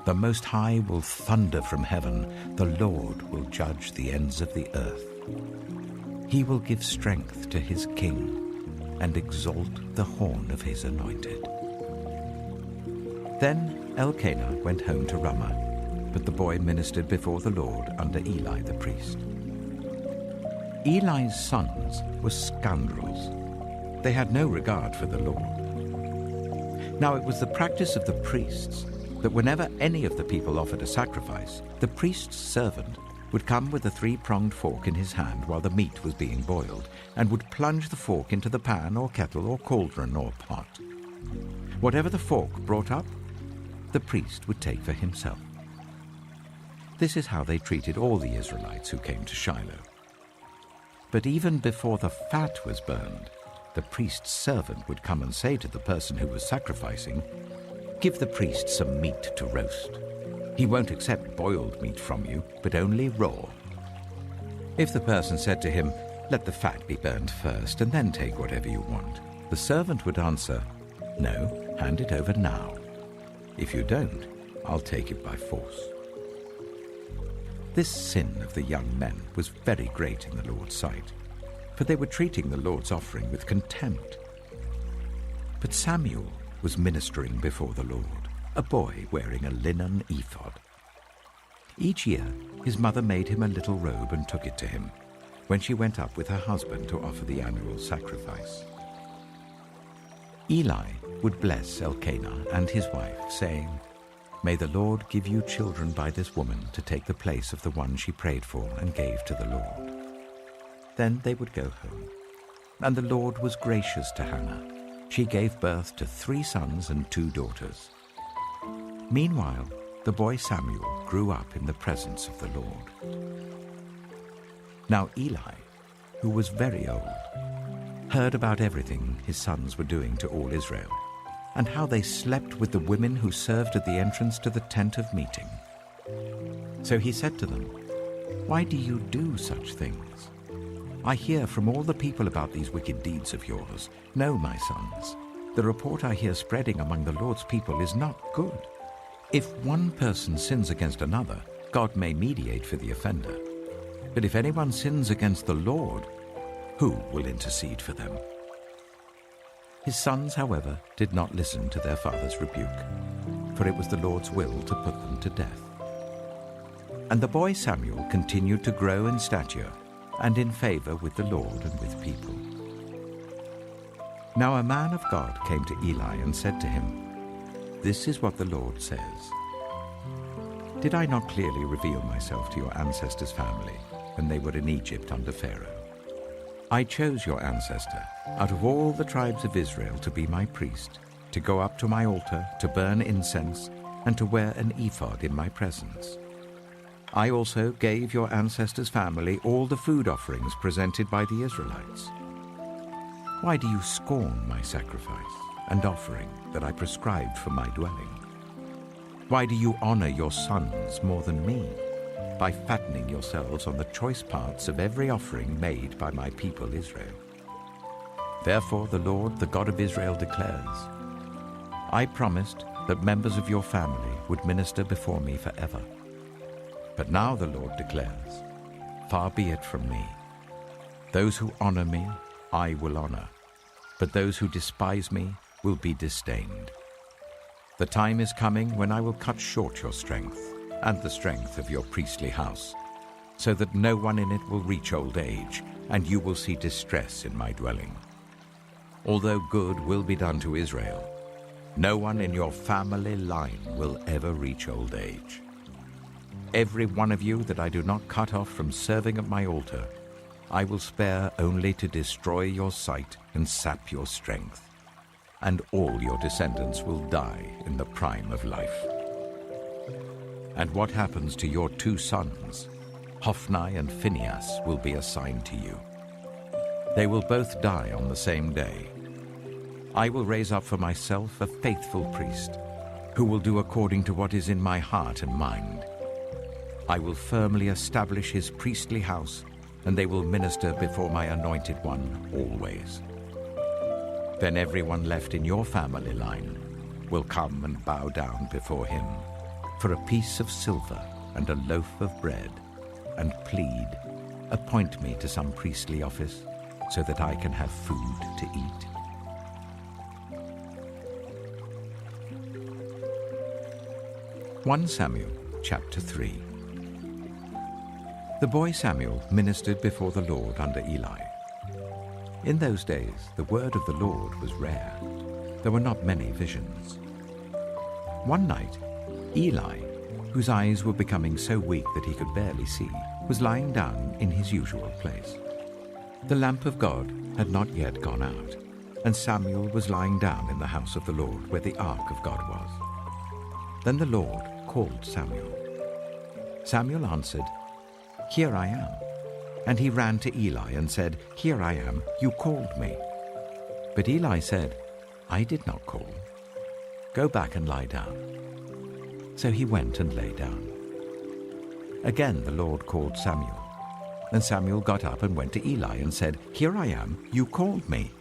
[SPEAKER 12] The Most High will thunder from heaven. The Lord will judge the ends of the earth. He will give strength to his king and exalt the horn of his anointed. Then Elkanah went home to Ramah, but the boy ministered before the Lord under Eli the priest. Eli's sons were scoundrels. They had no regard for the Lord. Now it was the practice of the priests that whenever any of the people offered a sacrifice, the priest's servant would come with a 3-pronged fork in his hand while the meat was being boiled, and would plunge the fork into the pan or kettle or cauldron or pot. Whatever the fork brought up, the priest would take for himself. This is how they treated all the Israelites who came to Shiloh. But even before the fat was burned, the priest's servant would come and say to the person who was sacrificing, "Give the priest some meat to roast. He won't accept boiled meat from you, but only raw." If the person said to him, "Let the fat be burned first, and then take whatever you want," the servant would answer, "No, hand it over now. If you don't, I'll take it by force." This sin of the young men was very great in the Lord's sight, for they were treating the Lord's offering with contempt. But Samuel was ministering before the Lord, a boy wearing a linen ephod. Each year, his mother made him a little robe and took it to him, when she went up with her husband to offer the annual sacrifice. Eli would bless Elkanah and his wife, saying, "May the Lord give you children by this woman to take the place of the one she prayed for and gave to the Lord." Then they would go home. And the Lord was gracious to Hannah. She gave birth to 3 sons and 2 daughters. Meanwhile, the boy Samuel grew up in the presence of the Lord. Now Eli, who was very old, heard about everything his sons were doing to all Israel, and how they slept with the women who served at the entrance to the tent of meeting. So he said to them, "Why do you do such things? I hear from all the people about these wicked deeds of yours. No, my sons, the report I hear spreading among the Lord's people is not good. If one person sins against another, God may mediate for the offender. But if anyone sins against the Lord, who will intercede for them?" His sons, however, did not listen to their father's rebuke, for it was the Lord's will to put them to death. And the boy Samuel continued to grow in stature and in favor with the Lord and with people. Now a man of God came to Eli and said to him, "This is what the Lord says. Did I not clearly reveal myself to your ancestors' family when they were in Egypt under Pharaoh? I chose your ancestor out of all the tribes of Israel to be my priest, to go up to my altar, to burn incense, and to wear an ephod in my presence. I also gave your ancestors' family all the food offerings presented by the Israelites. Why do you scorn my sacrifice and offering that I prescribed for my dwelling? Why do you honor your sons more than me, by fattening yourselves on the choice parts of every offering made by my people Israel? Therefore the Lord, the God of Israel, declares, I promised that members of your family would minister before me forever. But now the Lord declares, far be it from me. Those who honor me, I will honor, but those who despise me will be disdained. The time is coming when I will cut short your strength and the strength of your priestly house, so that no one in it will reach old age, and you will see distress in my dwelling. Although good will be done to Israel, no one in your family line will ever reach old age. Every one of you that I do not cut off from serving at my altar, I will spare only to destroy your sight and sap your strength, and all your descendants will die in the prime of life. And what happens to your 2 sons, Hophni and Phinehas, will be assigned to you. They will both die on the same day. I will raise up for myself a faithful priest, who will do according to what is in my heart and mind. I will firmly establish his priestly house, and they will minister before my anointed one always. Then everyone left in your family line will come and bow down before him for a piece of silver and a loaf of bread, and plead, appoint me to some priestly office so that I can have food to eat. Samuel chapter 3. The boy Samuel ministered before the Lord under Eli. In those days, the word of the Lord was rare. There were not many visions. One night, Eli, whose eyes were becoming so weak that he could barely see, was lying down in his usual place. The lamp of God had not yet gone out, and Samuel was lying down in the house of the Lord where the ark of God was. Then the Lord called Samuel. Samuel answered, Here I am. And he ran to Eli and said, Here I am, you called me. But Eli said, I did not call. Go back and lie down. So he went and lay down. Again the Lord called Samuel. And Samuel got up and went to Eli and said, Here I am, you called me.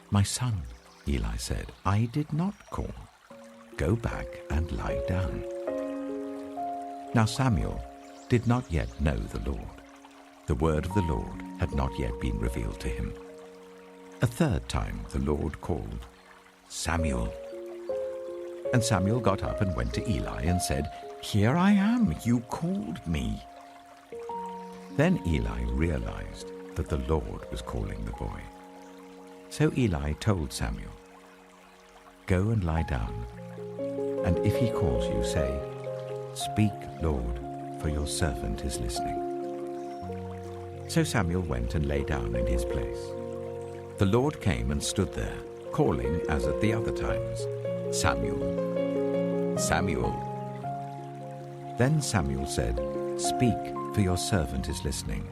[SPEAKER 12] My son, Eli said, I did not call. Go back and lie down. Now Samuel did not yet know the Lord. The word of the Lord had not yet been revealed to him. A third time the Lord called, Samuel. And Samuel got up and went to Eli and said, Here I am, you called me. Then Eli realized that the Lord was calling the boy. So Eli told Samuel, Go and lie down, and if he calls you, say, Speak, Lord, for your servant is listening. So Samuel went and lay down in his place. The Lord came and stood there, calling as at the other times, Samuel, Samuel. Then Samuel said, Speak, for your servant is listening.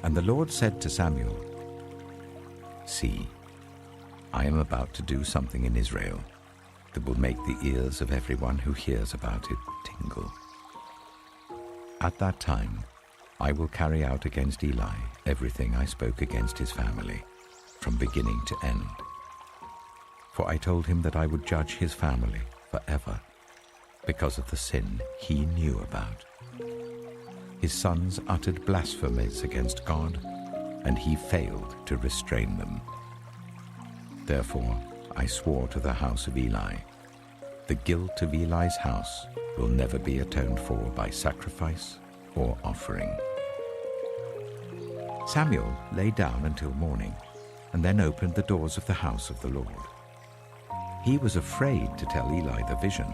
[SPEAKER 12] And the Lord said to Samuel, See, I am about to do something in Israel that will make the ears of everyone who hears about it tingle. At that time, I will carry out against Eli everything I spoke against his family, from beginning to end. For I told him that I would judge his family forever, because of the sin he knew about. His sons uttered blasphemies against God, and he failed to restrain them. Therefore, I swore to the house of Eli, the guilt of Eli's house will never be atoned for by sacrifice or offering. Samuel lay down until morning, and then opened the doors of the house of the Lord. He was afraid to tell Eli the vision,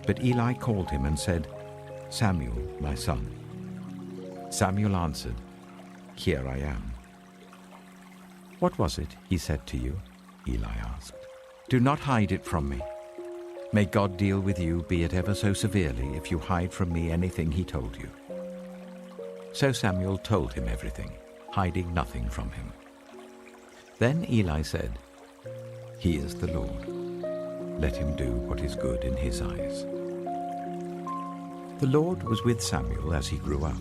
[SPEAKER 12] but Eli called him and said, Samuel, my son. Samuel answered, Here I am. What was it he said to you? Eli asked. Do not hide it from me. May God deal with you, be it ever so severely, if you hide from me anything he told you. So Samuel told him everything, hiding nothing from him. Then Eli said, He is the Lord. let him do what is good in his eyes. The Lord was with Samuel as he grew up,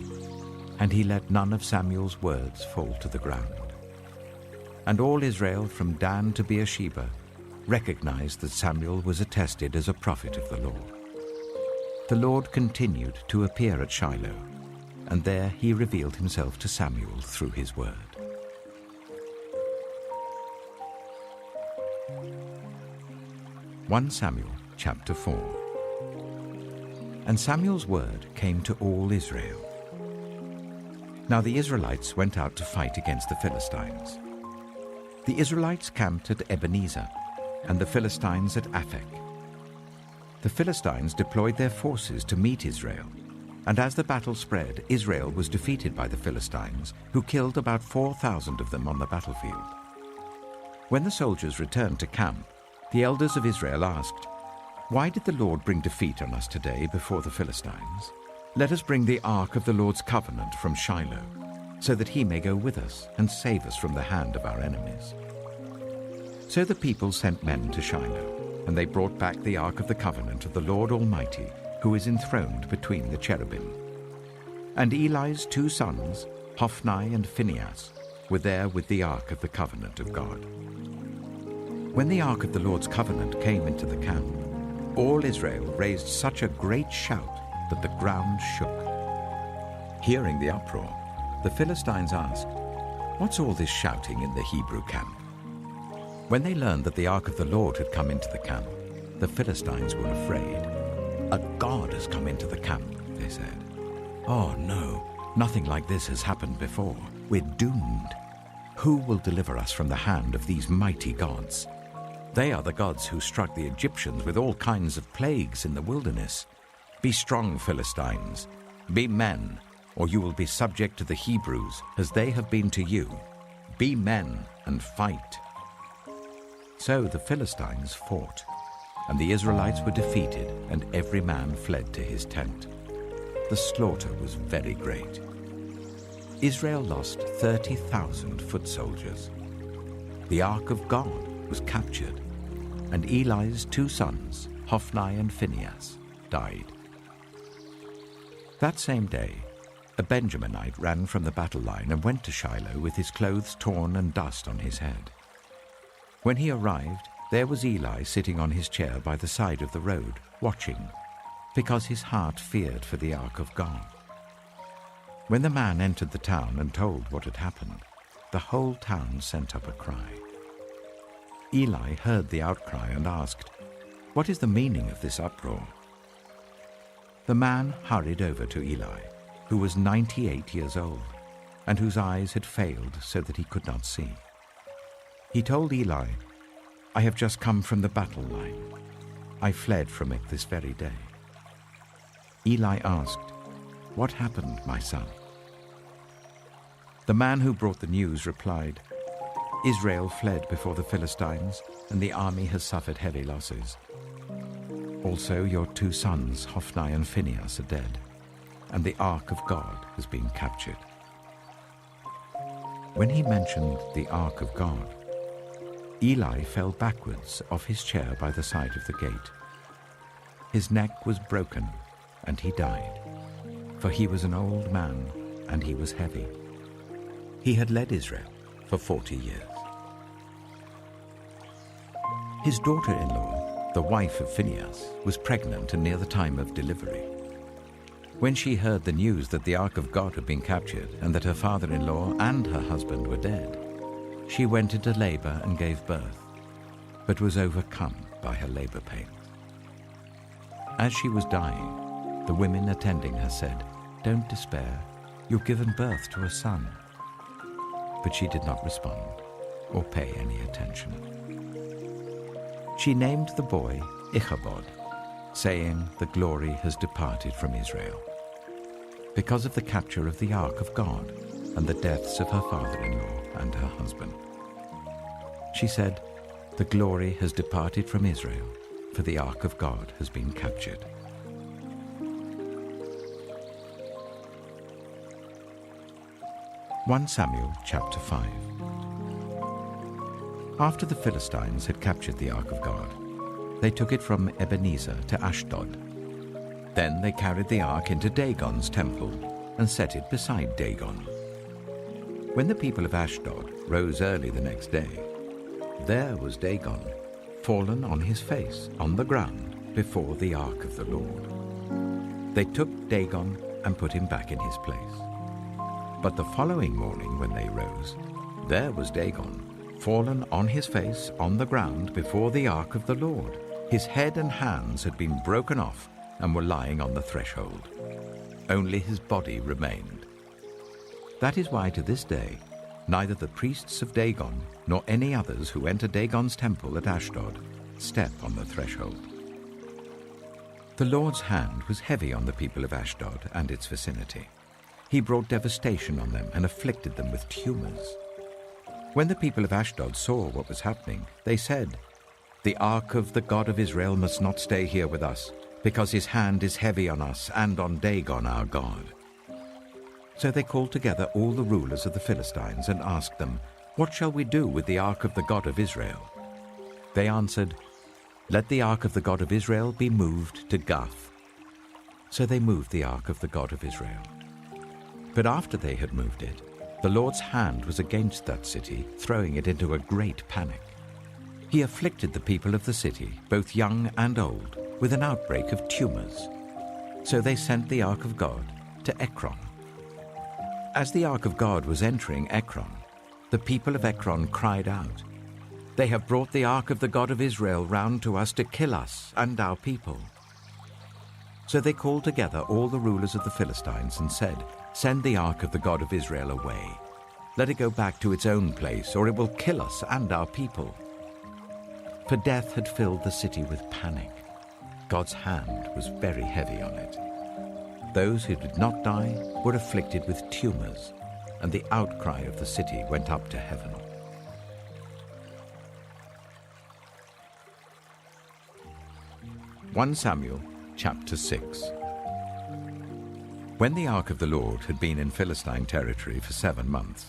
[SPEAKER 12] and he let none of Samuel's words fall to the ground. And all Israel from Dan to Beersheba recognized that Samuel was attested as a prophet of the Lord. The Lord continued to appear at Shiloh, and there he revealed himself to Samuel through his word. Samuel chapter 4. And Samuel's word came to all Israel. Now the Israelites went out to fight against the Philistines. The Israelites camped at Ebenezer, and the Philistines at Aphek. The Philistines deployed their forces to meet Israel, and as the battle spread, Israel was defeated by the Philistines, who killed about 4,000 of them on the battlefield. When the soldiers returned to camp, the elders of Israel asked, "Why did the Lord bring defeat on us today before the Philistines? Let us bring the ark of the Lord's covenant from Shiloh, so that he may go with us and save us from the hand of our enemies." So the people sent men to Shiloh, and they brought back the ark of the covenant of the Lord Almighty, who is enthroned between the cherubim. And Eli's 2 sons, Hophni and Phinehas, were there with the ark of the covenant of God. When the ark of the Lord's covenant came into the camp, all Israel raised such a great shout that the ground shook. Hearing the uproar, the Philistines asked, "What's all this shouting in the Hebrew camp?" When they learned that the ark of the Lord had come into the camp, the Philistines were afraid. "A god has come into the camp," they said. "Oh no, nothing like this has happened before. We're doomed. Who will deliver us from the hand of these mighty gods? They are the gods who struck the Egyptians with all kinds of plagues in the wilderness. Be strong, Philistines. Be men, or you will be subject to the Hebrews, as they have been to you. Be men and fight." So the Philistines fought, and the Israelites were defeated, and every man fled to his tent. The slaughter was very great. Israel lost 30,000 foot soldiers. The ark of God was captured, and Eli's 2 sons, Hophni and Phinehas, died. That same day, a Benjaminite ran from the battle line and went to Shiloh with his clothes torn and dust on his head. When he arrived, there was Eli sitting on his chair by the side of the road, watching, because his heart feared for the ark of God. When the man entered the town and told what had happened, the whole town sent up a cry. Eli heard the outcry and asked, "What is the meaning of this uproar?" The man hurried over to Eli, who was 98 years old, and whose eyes had failed so that he could not see. He told Eli, "I have just come from the battle line. I fled from it this very day." Eli asked, "What happened, my son?" The man who brought the news replied, "Israel fled before the Philistines, and the army has suffered heavy losses. Also your 2 sons, Hophni and Phinehas, are dead, and the ark of God has been captured." When he mentioned the ark of God, Eli fell backwards off his chair by the side of the gate. His neck was broken, and he died, for he was an old man, and he was heavy. He had led Israel for 40 years. His daughter-in-law, the wife of Phinehas, was pregnant and near the time of delivery. When she heard the news that the ark of God had been captured and that her father-in-law and her husband were dead, she went into labor and gave birth, but was overcome by her labor pains. As she was dying, the women attending her said, "Don't despair, you've given birth to a son." But she did not respond or pay any attention. She named the boy Ichabod, saying, "The glory has departed from Israel," because of the capture of the ark of God and the deaths of her father-in-law and her husband. She said, "The glory has departed from Israel, for the ark of God has been captured." Samuel chapter 5. After the Philistines had captured the ark of God, They took it from Ebenezer to Ashdod. Then they carried the ark into Dagon's temple and set it beside Dagon. When the people of Ashdod rose early the next day, there was Dagon, fallen on his face on the ground before the ark of the Lord. They took Dagon and put him back in his place. But the following morning when they rose, there was Dagon, fallen on his face on the ground before the ark of the Lord. His head and hands had been broken off and were lying on the threshold. Only his body remained. That is why to this day, neither the priests of Dagon nor any others who enter Dagon's temple at Ashdod step on the threshold. The Lord's hand was heavy on the people of Ashdod and its vicinity. He brought devastation on them and afflicted them with tumors. When the people of Ashdod saw what was happening, they said, "The ark of the God of Israel must not stay here with us, because his hand is heavy on us and on Dagon our God." So they called together all the rulers of the Philistines and asked them, "What shall we do with the ark of the God of Israel?" They answered, "Let the ark of the God of Israel be moved to Gath." So they moved the ark of the God of Israel. But after they had moved it, the Lord's hand was against that city, throwing it into a great panic. He afflicted the people of the city, both young and old, with an outbreak of tumors. So they sent the ark of God to Ekron. As the ark of God was entering Ekron, the people of Ekron cried out, "They have brought the ark of the God of Israel round to us to kill us and our people." So they called together all the rulers of the Philistines and said, "Send the ark of the God of Israel away. Let it go back to its own place, or it will kill us and our people." For death had filled the city with panic. God's hand was very heavy on it. Those who did not die were afflicted with tumors, and the outcry of the city went up to heaven. (1 Samuel chapter 6). When the ark of the Lord had been in Philistine territory for 7 months,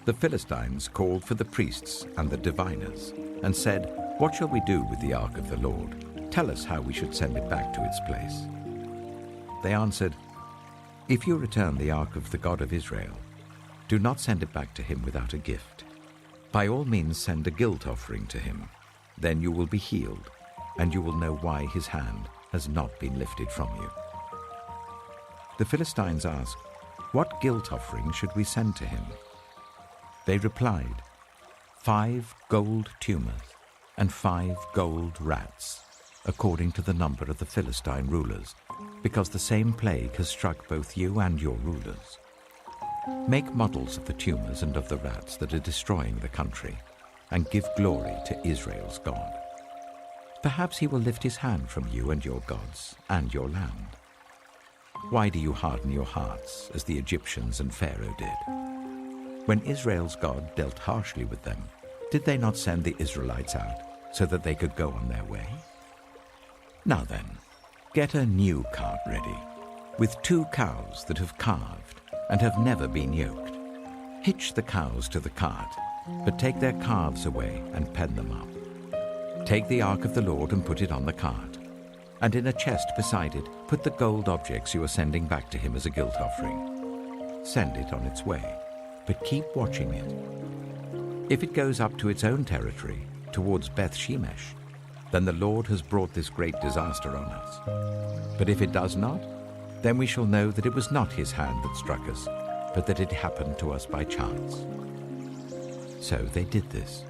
[SPEAKER 12] the Philistines called for the priests and the diviners and said, "What shall we do with the ark of the Lord? Tell us how we should send it back to its place." They answered, "If you return the ark of the God of Israel, do not send it back to him without a gift. By all means send a guilt offering to him. Then you will be healed, and you will know why his hand has not been lifted from you." The Philistines asked, "What guilt offering should we send to him?" They replied, 5 gold tumors and 5 gold rats, according to the number of the Philistine rulers, because the same plague has struck both you and your rulers. Make models of the tumors and of the rats that are destroying the country, and give glory to Israel's God. Perhaps he will lift his hand from you and your gods and your land. Why do you harden your hearts as the Egyptians and Pharaoh did? When Israel's God dealt harshly with them, did they not send the Israelites out so that they could go on their way? Now then, get a new cart ready, with 2 cows that have calved and have never been yoked. Hitch the cows to the cart, but take their calves away and pen them up. Take the ark of the Lord and put it on the cart, and in a chest beside it put the gold objects you are sending back to him as a guilt offering. Send it on its way, but keep watching it. If it goes up to its own territory, towards Beth Shemesh, then the Lord has brought this great disaster on us. But if it does not, then we shall know that it was not his hand that struck us, but that it happened to us by chance. So they did this.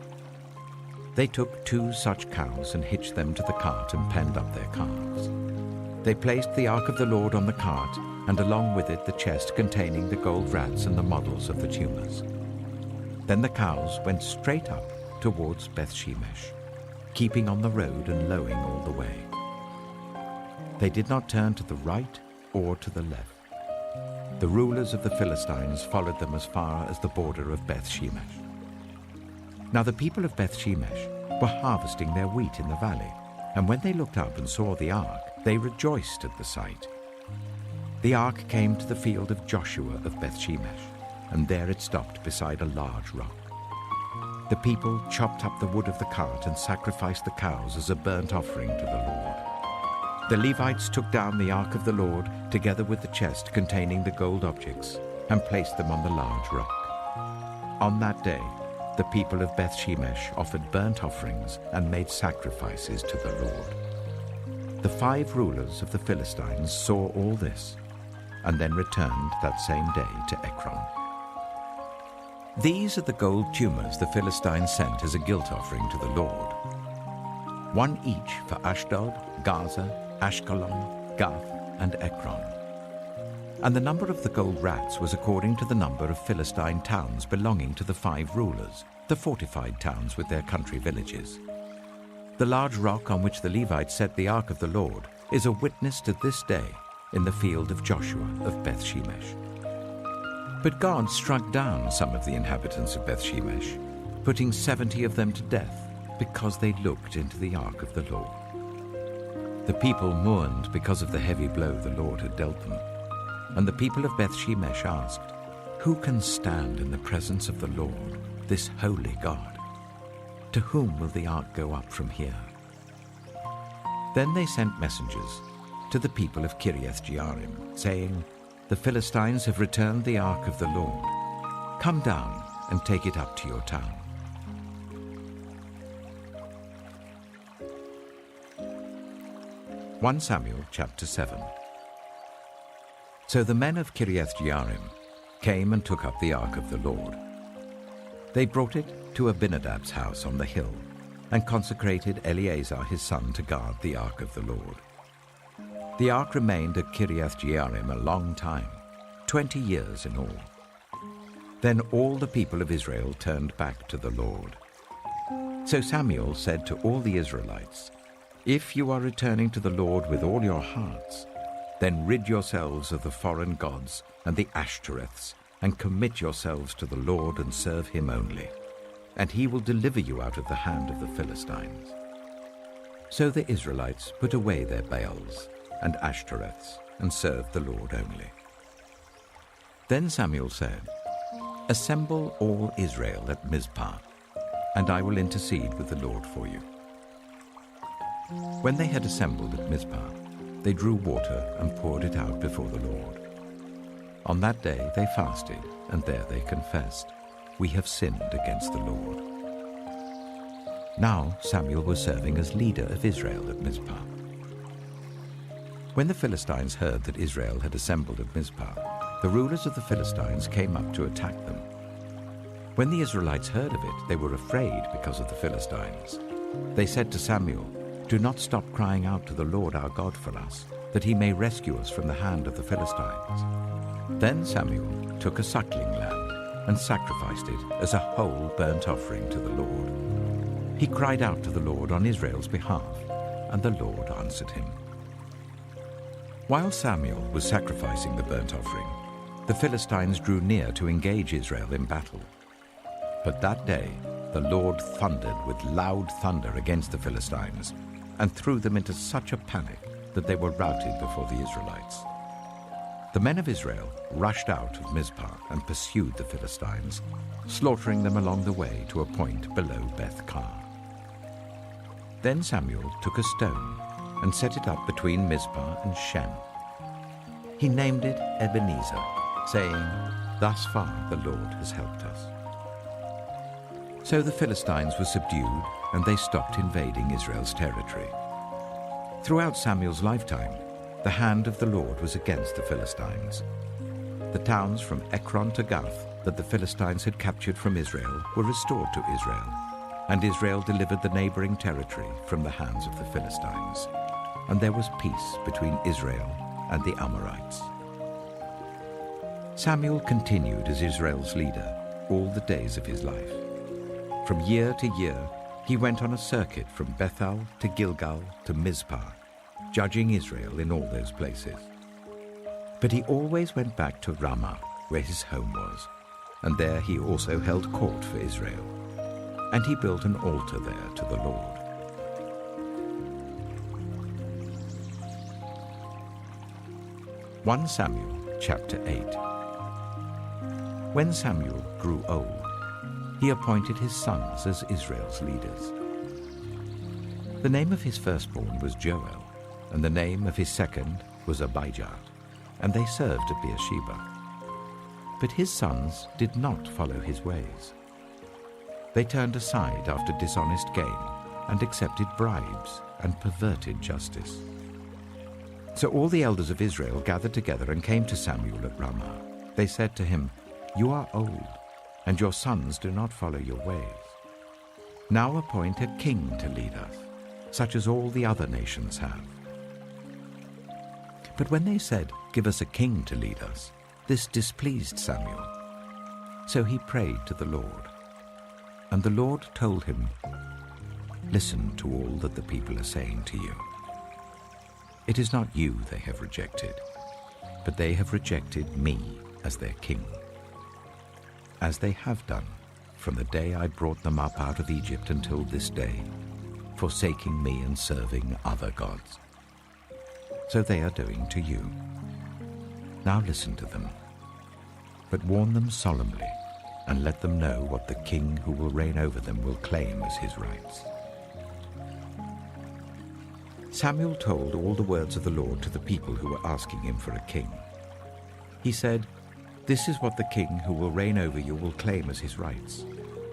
[SPEAKER 12] They took 2 such cows and hitched them to the cart and penned up their calves. They placed the ark of the Lord on the cart, and along with it the chest containing the gold rats and the models of the tumors. Then the cows went straight up towards Beth Shemesh, keeping on the road and lowing all the way. They did not turn to the right or to the left. The rulers of the Philistines followed them as far as the border of Beth Shemesh. Now the people of Beth Shemesh were harvesting their wheat in the valley, and when they looked up and saw the ark, they rejoiced at the sight. The ark came to the field of Joshua of Beth Shemesh, and there it stopped beside a large rock. The people chopped up the wood of the cart and sacrificed the cows as a burnt offering to the Lord. The Levites took down the ark of the Lord together with the chest containing the gold objects and placed them on the large rock. On that day, the people of Beth Shemesh offered burnt offerings and made sacrifices to the Lord. The 5 rulers of the Philistines saw all this and then returned that same day to Ekron. These are the gold tumors the Philistines sent as a guilt offering to the Lord. 1 each for Ashdod, Gaza, Ashkelon, Gath, and Ekron. And the number of the gold rats was according to the number of Philistine towns belonging to the 5 rulers, the fortified towns with their country villages. The large rock on which the Levites set the ark of the Lord is a witness to this day in the field of Joshua of Beth Shemesh. But God struck down some of the inhabitants of Beth Shemesh, putting 70 of them to death because they looked into the ark of the Lord. The people mourned because of the heavy blow the Lord had dealt them. And the people of Beth Shemesh asked, "Who can stand in the presence of the Lord, this holy God? To whom will the ark go up from here?" Then they sent messengers to the people of Kiriath-Jearim, saying, "The Philistines have returned the ark of the Lord. Come down and take it up to your town." (1 Samuel chapter 7). So the men of Kiriath-Jearim came and took up the ark of the Lord. They brought it to Abinadab's house on the hill and consecrated Eleazar his son to guard the ark of the Lord. The ark remained at Kiriath-Jearim a long time, 20 years in all. Then all the people of Israel turned back to the Lord. So Samuel said to all the Israelites, "If you are returning to the Lord with all your hearts, then rid yourselves of the foreign gods and the Ashtoreths, and commit yourselves to the Lord and serve him only, and he will deliver you out of the hand of the Philistines." So the Israelites put away their Baals and Ashtoreths and served the Lord only. Then Samuel said, "Assemble all Israel at Mizpah, and I will intercede with the Lord for you." When they had assembled at Mizpah, they drew water and poured it out before the Lord. On that day they fasted, and there they confessed, "We have sinned against the Lord." Now Samuel was serving as leader of Israel at Mizpah. When the Philistines heard that Israel had assembled at Mizpah, the rulers of the Philistines came up to attack them. When the Israelites heard of it, they were afraid because of the Philistines. They said to Samuel, "Do not stop crying out to the Lord our God for us, that he may rescue us from the hand of the Philistines." Then Samuel took a suckling lamb and sacrificed it as a whole burnt offering to the Lord. He cried out to the Lord on Israel's behalf, and the Lord answered him. While Samuel was sacrificing the burnt offering, the Philistines drew near to engage Israel in battle. But that day the Lord thundered with loud thunder against the Philistines, and threw them into such a panic that they were routed before the Israelites. The men of Israel rushed out of Mizpah and pursued the Philistines, slaughtering them along the way to a point below Beth-Kar. Then Samuel took a stone and set it up between Mizpah and Shem. He named it Ebenezer, saying, "Thus far the Lord has helped us." So the Philistines were subdued, and they stopped invading Israel's territory. Throughout Samuel's lifetime, the hand of the Lord was against the Philistines. The towns from Ekron to Gath that the Philistines had captured from Israel were restored to Israel, and Israel delivered the neighboring territory from the hands of the Philistines. And there was peace between Israel and the Amorites. Samuel continued as Israel's leader all the days of his life. From year to year, he went on a circuit from Bethel to Gilgal to Mizpah, judging Israel in all those places. But he always went back to Ramah, where his home was, and there he also held court for Israel. And he built an altar there to the Lord. (1 Samuel chapter 8). When Samuel grew old, he appointed his sons as Israel's leaders. The name of his firstborn was Joel, and the name of his second was Abijah, and they served at Beersheba. But his sons did not follow his ways. They turned aside after dishonest gain and accepted bribes and perverted justice. So all the elders of Israel gathered together and came to Samuel at Ramah. They said to him, "You are old, and your sons do not follow your ways. Now appoint a king to lead us, such as all the other nations have." But when they said, "Give us a king to lead us," this displeased Samuel. So he prayed to the Lord. And the Lord told him, "Listen to all that the people are saying to you. It is not you they have rejected, but they have rejected me as their king, as they have done from the day I brought them up out of Egypt until this day, forsaking me and serving other gods. So they are doing to you. Now listen to them, but warn them solemnly, and let them know what the king who will reign over them will claim as his rights." Samuel told all the words of the Lord to the people who were asking him for a king. He said, "This is what the king who will reign over you will claim as his rights.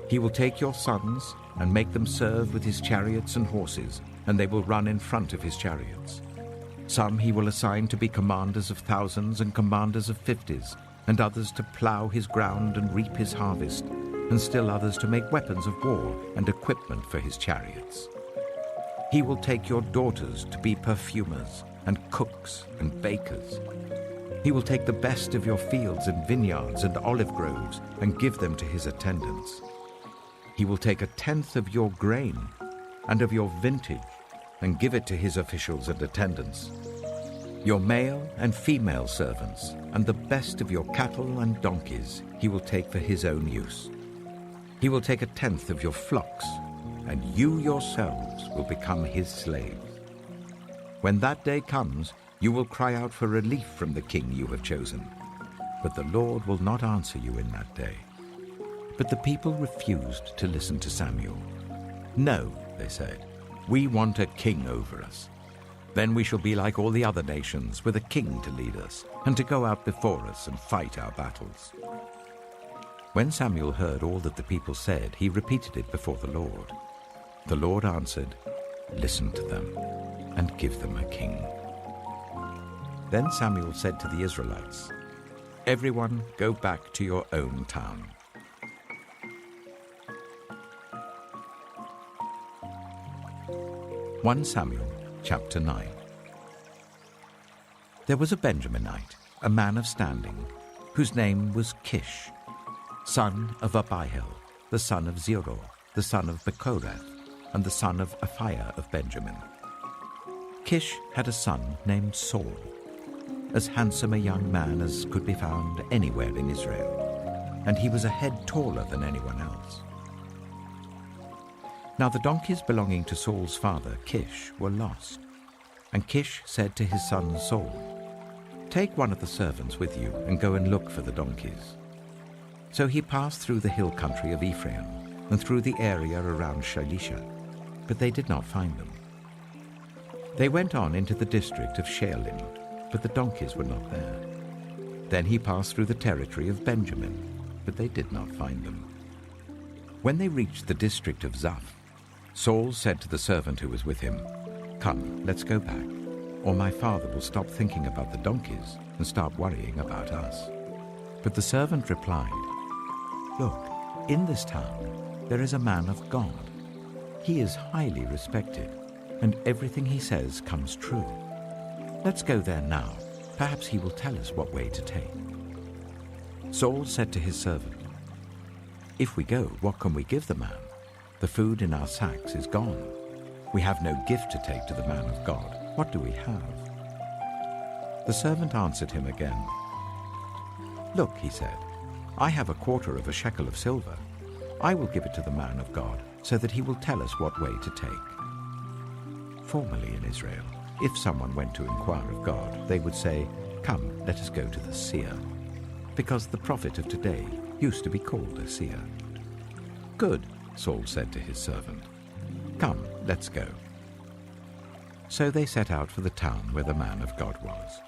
[SPEAKER 12] He will take your sons and make them serve with his chariots and horses, and they will run in front of his chariots. Some he will assign to be commanders of thousands and commanders of 50s, and others to plow his ground and reap his harvest, and still others to make weapons of war and equipment for his chariots. He will take your daughters to be perfumers and cooks and bakers. He will take the best of your fields and vineyards and olive groves and give them to his attendants. He will take 1/10 of your grain and of your vintage and give it to his officials and attendants. Your male and female servants and the best of your cattle and donkeys he will take for his own use. He will take 1/10 of your flocks, and you yourselves will become his slaves. When that day comes, you will cry out for relief from the king you have chosen, but the Lord will not answer you in that day." But the people refused to listen to Samuel. "No," they said, "we want a king over us. Then we shall be like all the other nations, with a king to lead us, and to go out before us and fight our battles." When Samuel heard all that the people said, he repeated it before the Lord. The Lord answered, "Listen to them, and give them a king." Then Samuel said to the Israelites, "Everyone go back to your own town." (1 Samuel chapter 9). There was a Benjaminite, a man of standing, whose name was Kish, son of Abihail, the son of Zeror, the son of Bechorath, and the son of Aphiah of Benjamin. Kish had a son named Saul, as handsome a young man as could be found anywhere in Israel, and he was a head taller than anyone else. Now the donkeys belonging to Saul's father, Kish, were lost, and Kish said to his son Saul, "Take one of the servants with you and go and look for the donkeys." So he passed through the hill country of Ephraim and through the area around Shalisha, but they did not find them. They went on into the district of Shaalim, but the donkeys were not there. Then he passed through the territory of Benjamin, but they did not find them. When they reached the district of Zaph, Saul said to the servant who was with him, "Come, let's go back, or my father will stop thinking about the donkeys and start worrying about us." But the servant replied, "Look, in this town there is a man of God. He is highly respected, and everything he says comes true. Let's go there now. Perhaps he will tell us what way to take." Saul said to his servant, "If we go, what can we give the man? The food in our sacks is gone. We have no gift to take to the man of God. What do we have?" The servant answered him again. "Look," he said, "I have 1/4 of a shekel of silver. I will give it to the man of God, so that he will tell us what way to take." Formerly in Israel, if someone went to inquire of God, they would say, "Come, let us go to the seer," because the prophet of today used to be called a seer. "Good," Saul said to his servant. "Come, let's go." So they set out for the town where the man of God was.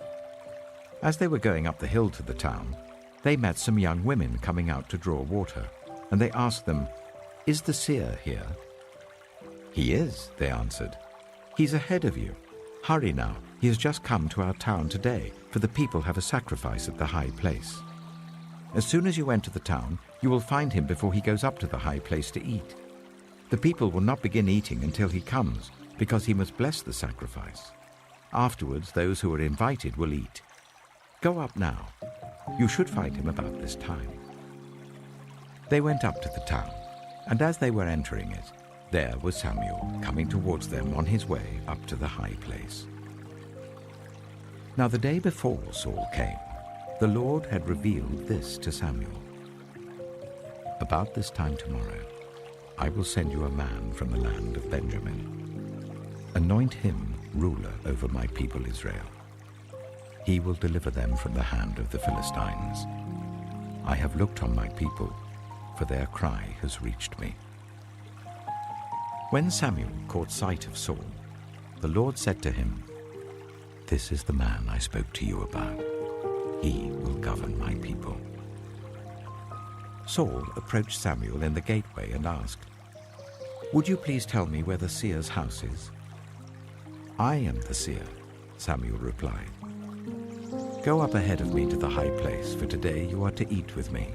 [SPEAKER 12] As they were going up the hill to the town, they met some young women coming out to draw water, and they asked them, "Is the seer here?" "He is," they answered. "He's ahead of you. Hurry now, he has just come to our town today, for the people have a sacrifice at the high place. As soon as you enter the town, you will find him before he goes up to the high place to eat. The people will not begin eating until he comes, because he must bless the sacrifice. Afterwards, those who are invited will eat. Go up now. You should find him about this time." They went up to the town, and as they were entering it, there was Samuel coming towards them on his way up to the high place. Now the day before Saul came, the Lord had revealed this to Samuel. "About this time tomorrow, I will send you a man from the land of Benjamin. Anoint him ruler over my people Israel. He will deliver them from the hand of the Philistines. I have looked on my people, for their cry has reached me." When Samuel caught sight of Saul, the Lord said to him, "This is the man I spoke to you about. He will govern my people." Saul approached Samuel in the gateway and asked, "Would you please tell me where the seer's house is?" "I am the seer," Samuel replied. "Go up ahead of me to the high place, for today you are to eat with me.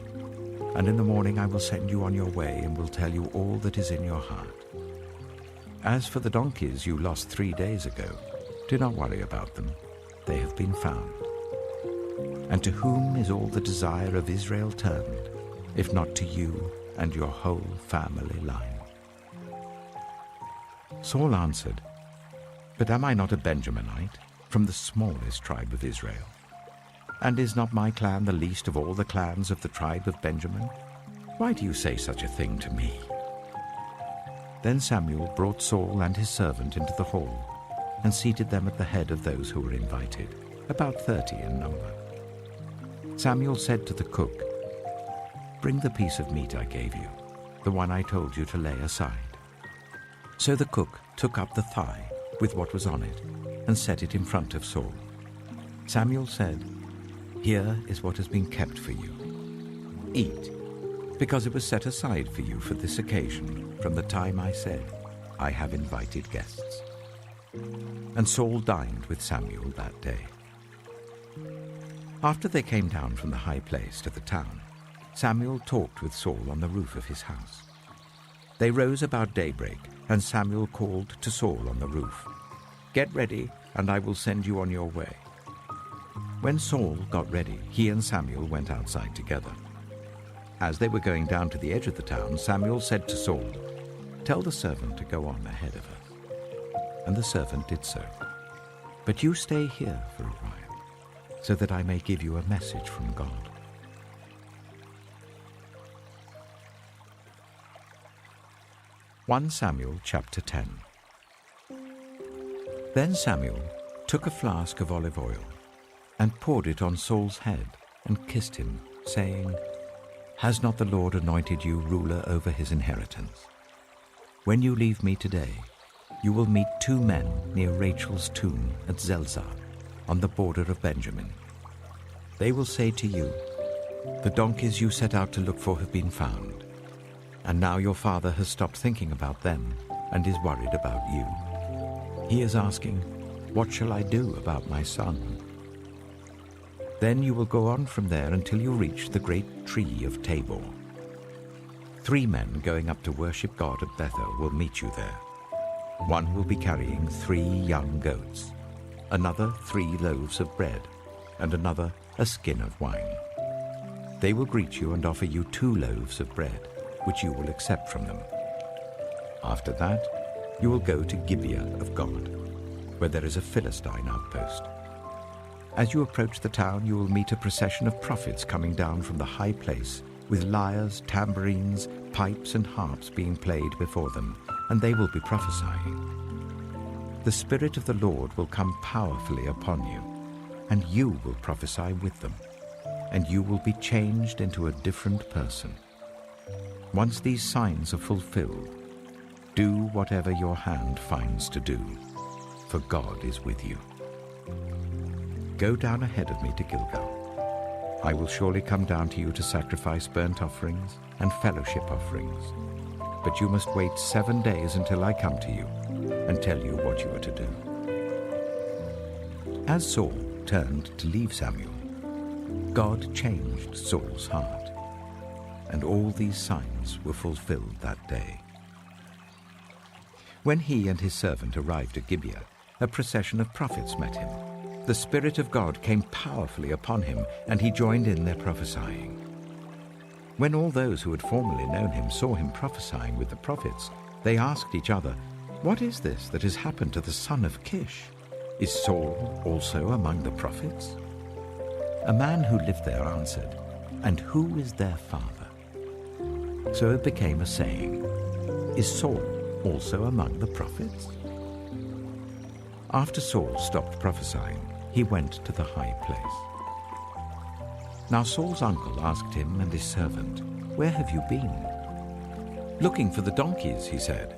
[SPEAKER 12] And in the morning I will send you on your way and will tell you all that is in your heart. As for the donkeys you lost 3 days ago, do not worry about them. They have been found. And to whom is all the desire of Israel turned, if not to you and your whole family line?" Saul answered, "But am I not a Benjaminite, from the smallest tribe of Israel? And is not my clan the least of all the clans of the tribe of Benjamin? Why do you say such a thing to me?" Then Samuel brought Saul and his servant into the hall and seated them at the head of those who were invited, about 30 in number. Samuel said to the cook, "Bring the piece of meat I gave you, the one I told you to lay aside." So the cook took up the thigh with what was on it and set it in front of Saul. Samuel said, "Here is what has been kept for you. Eat, because it was set aside for you for this occasion from the time I said, 'I have invited guests.'" And Saul dined with Samuel that day. After they came down from the high place to the town, Samuel talked with Saul on the roof of his house. They rose about daybreak, and Samuel called to Saul on the roof, "Get ready, and I will send you on your way." When Saul got ready, he and Samuel went outside together. As they were going down to the edge of the town, Samuel said to Saul, "Tell the servant to go on ahead of us." And the servant did so. "But you stay here for a while, so that I may give you a message from God." 1 Samuel chapter 10. Then Samuel took a flask of olive oil and poured it on Saul's head and kissed him, saying, "Has not the Lord anointed you ruler over his inheritance? When you leave me today, you will meet 2 men near Rachel's tomb at Zelzah, on the border of Benjamin. They will say to you, 'The donkeys you set out to look for have been found.' And now your father has stopped thinking about them and is worried about you. He is asking, 'What shall I do about my son?' Then you will go on from there until you reach the great tree of Tabor. 3 men going up to worship God at Bethel will meet you there. One will be carrying 3 young goats, another 3 loaves of bread, and another a skin of wine. They will greet you and offer you 2 loaves of bread, which you will accept from them. After that, you will go to Gibeah of God, where there is a Philistine outpost. As you approach the town, you will meet a procession of prophets coming down from the high place, with lyres, tambourines, pipes, and harps being played before them, and they will be prophesying. The Spirit of the Lord will come powerfully upon you, and you will prophesy with them, and you will be changed into a different person. Once these signs are fulfilled, do whatever your hand finds to do, for God is with you. Go down ahead of me to Gilgal. I will surely come down to you to sacrifice burnt offerings and fellowship offerings. But you must wait 7 days until I come to you and tell you what you are to do. As Saul turned to leave Samuel, God changed Saul's heart, and all these signs were fulfilled that day. When he and his servant arrived at Gibeah, a procession of prophets met him. The Spirit of God came powerfully upon him, and he joined in their prophesying. When all those who had formerly known him saw him prophesying with the prophets, they asked each other, "What is this that has happened to the son of Kish? Is Saul also among the prophets?" A man who lived there answered, "And who is their father?" So it became a saying, "Is Saul also among the prophets?" After Saul stopped prophesying, he went to the high place. Now Saul's uncle asked him and his servant, "Where have you been?" "Looking for the donkeys," he said.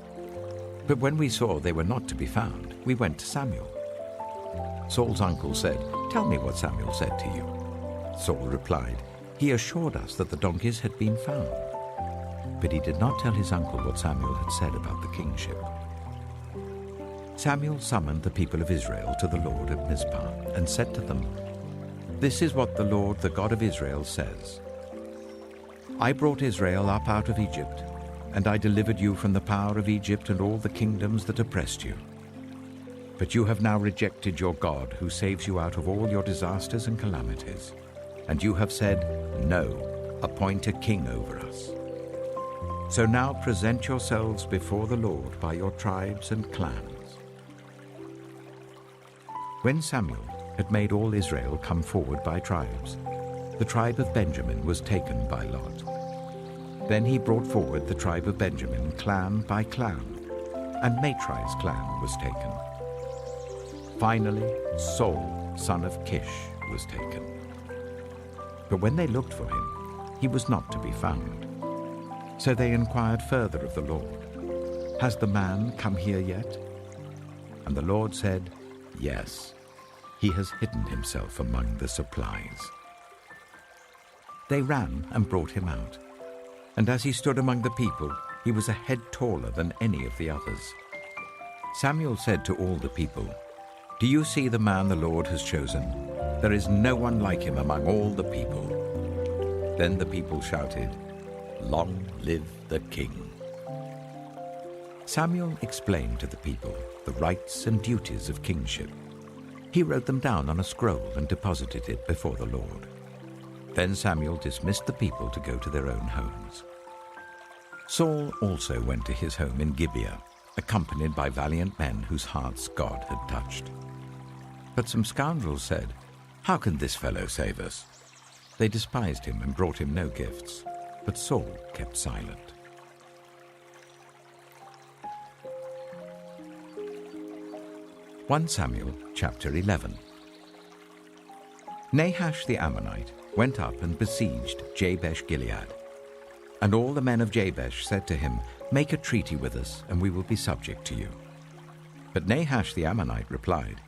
[SPEAKER 12] "But when we saw they were not to be found, we went to Samuel." Saul's uncle said, "Tell me what Samuel said to you." Saul replied, "He assured us that the donkeys had been found." But he did not tell his uncle what Samuel had said about the kingship. Samuel summoned the people of Israel to the Lord at Mizpah and said to them, "This is what the Lord, the God of Israel, says. I brought Israel up out of Egypt, and I delivered you from the power of Egypt and all the kingdoms that oppressed you. But you have now rejected your God, who saves you out of all your disasters and calamities. And you have said, 'No, appoint a king over us.' So now present yourselves before the Lord by your tribes and clans." When Samuel had made all Israel come forward by tribes, the tribe of Benjamin was taken by lot. Then he brought forward the tribe of Benjamin clan by clan, and Matri's clan was taken. Finally, Saul, son of Kish, was taken. But when they looked for him, he was not to be found. So they inquired further of the Lord, "Has the man come here yet?" And the Lord said, "Yes, he has hidden himself among the supplies." They ran and brought him out, and as he stood among the people, he was a head taller than any of the others. Samuel said to all the people, "Do you see the man the Lord has chosen? There is no one like him among all the people." Then the people shouted, "Long live the king." Samuel explained to the people the rights and duties of kingship. He wrote them down on a scroll and deposited it before the Lord. Then Samuel dismissed the people to go to their own homes. Saul also went to his home in Gibeah, accompanied by valiant men whose hearts God had touched. But some scoundrels said, "How can this fellow save us?" They despised him and brought him no gifts, but Saul kept silent. 1 Samuel chapter 11. Nahash the Ammonite went up and besieged Jabesh-Gilead. And all the men of Jabesh said to him, "Make a treaty with us, and we will be subject to you." But Nahash the Ammonite replied,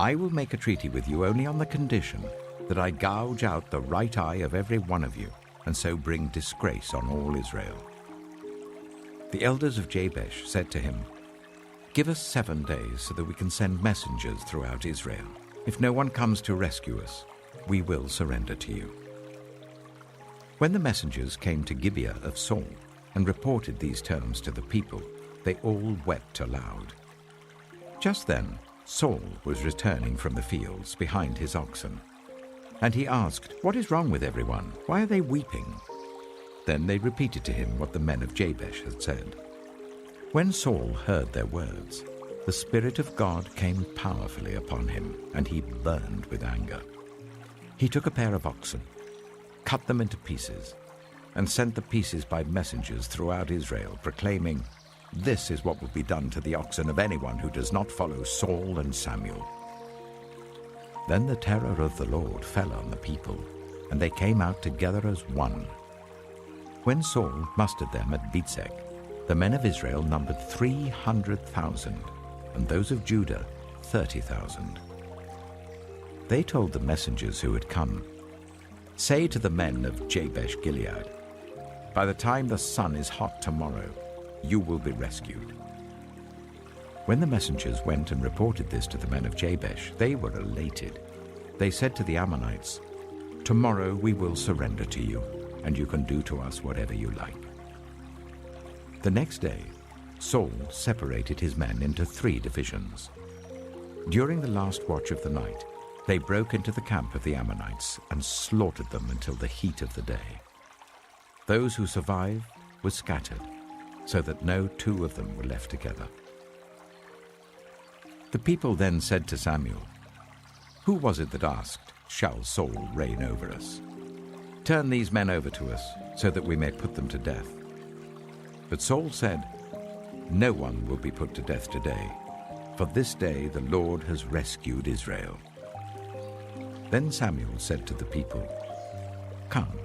[SPEAKER 12] "I will make a treaty with you only on the condition that I gouge out the right eye of every one of you, and so bring disgrace on all Israel." The elders of Jabesh said to him, "Give us 7 days so that we can send messengers throughout Israel. If no one comes to rescue us, we will surrender to you." When the messengers came to Gibeah of Saul and reported these terms to the people, they all wept aloud. Just then, Saul was returning from the fields behind his oxen. And he asked, "What is wrong with everyone? Why are they weeping?" Then they repeated to him what the men of Jabesh had said. When Saul heard their words, the Spirit of God came powerfully upon him, and he burned with anger. He took a pair of oxen, cut them into pieces, and sent the pieces by messengers throughout Israel, proclaiming, "This is what will be done to the oxen of anyone who does not follow Saul and Samuel." Then the terror of the Lord fell on the people, and they came out together as one. When Saul mustered them at Bezek, the men of Israel numbered 300,000, and those of Judah 30,000. They told the messengers who had come, "Say to the men of Jabesh Gilead, by the time the sun is hot tomorrow, you will be rescued." When the messengers went and reported this to the men of Jabesh, they were elated. They said to the Ammonites, "Tomorrow we will surrender to you, and you can do to us whatever you like." The next day, Saul separated his men into 3 divisions. During the last watch of the night, they broke into the camp of the Ammonites and slaughtered them until the heat of the day. Those who survived were scattered, so that no 2 of them were left together. The people then said to Samuel, "Who was it that asked, 'Shall Saul reign over us?' Turn these men over to us, so that we may put them to death." But Saul said, "No one will be put to death today, for this day the Lord has rescued Israel." Then Samuel said to the people, "Come,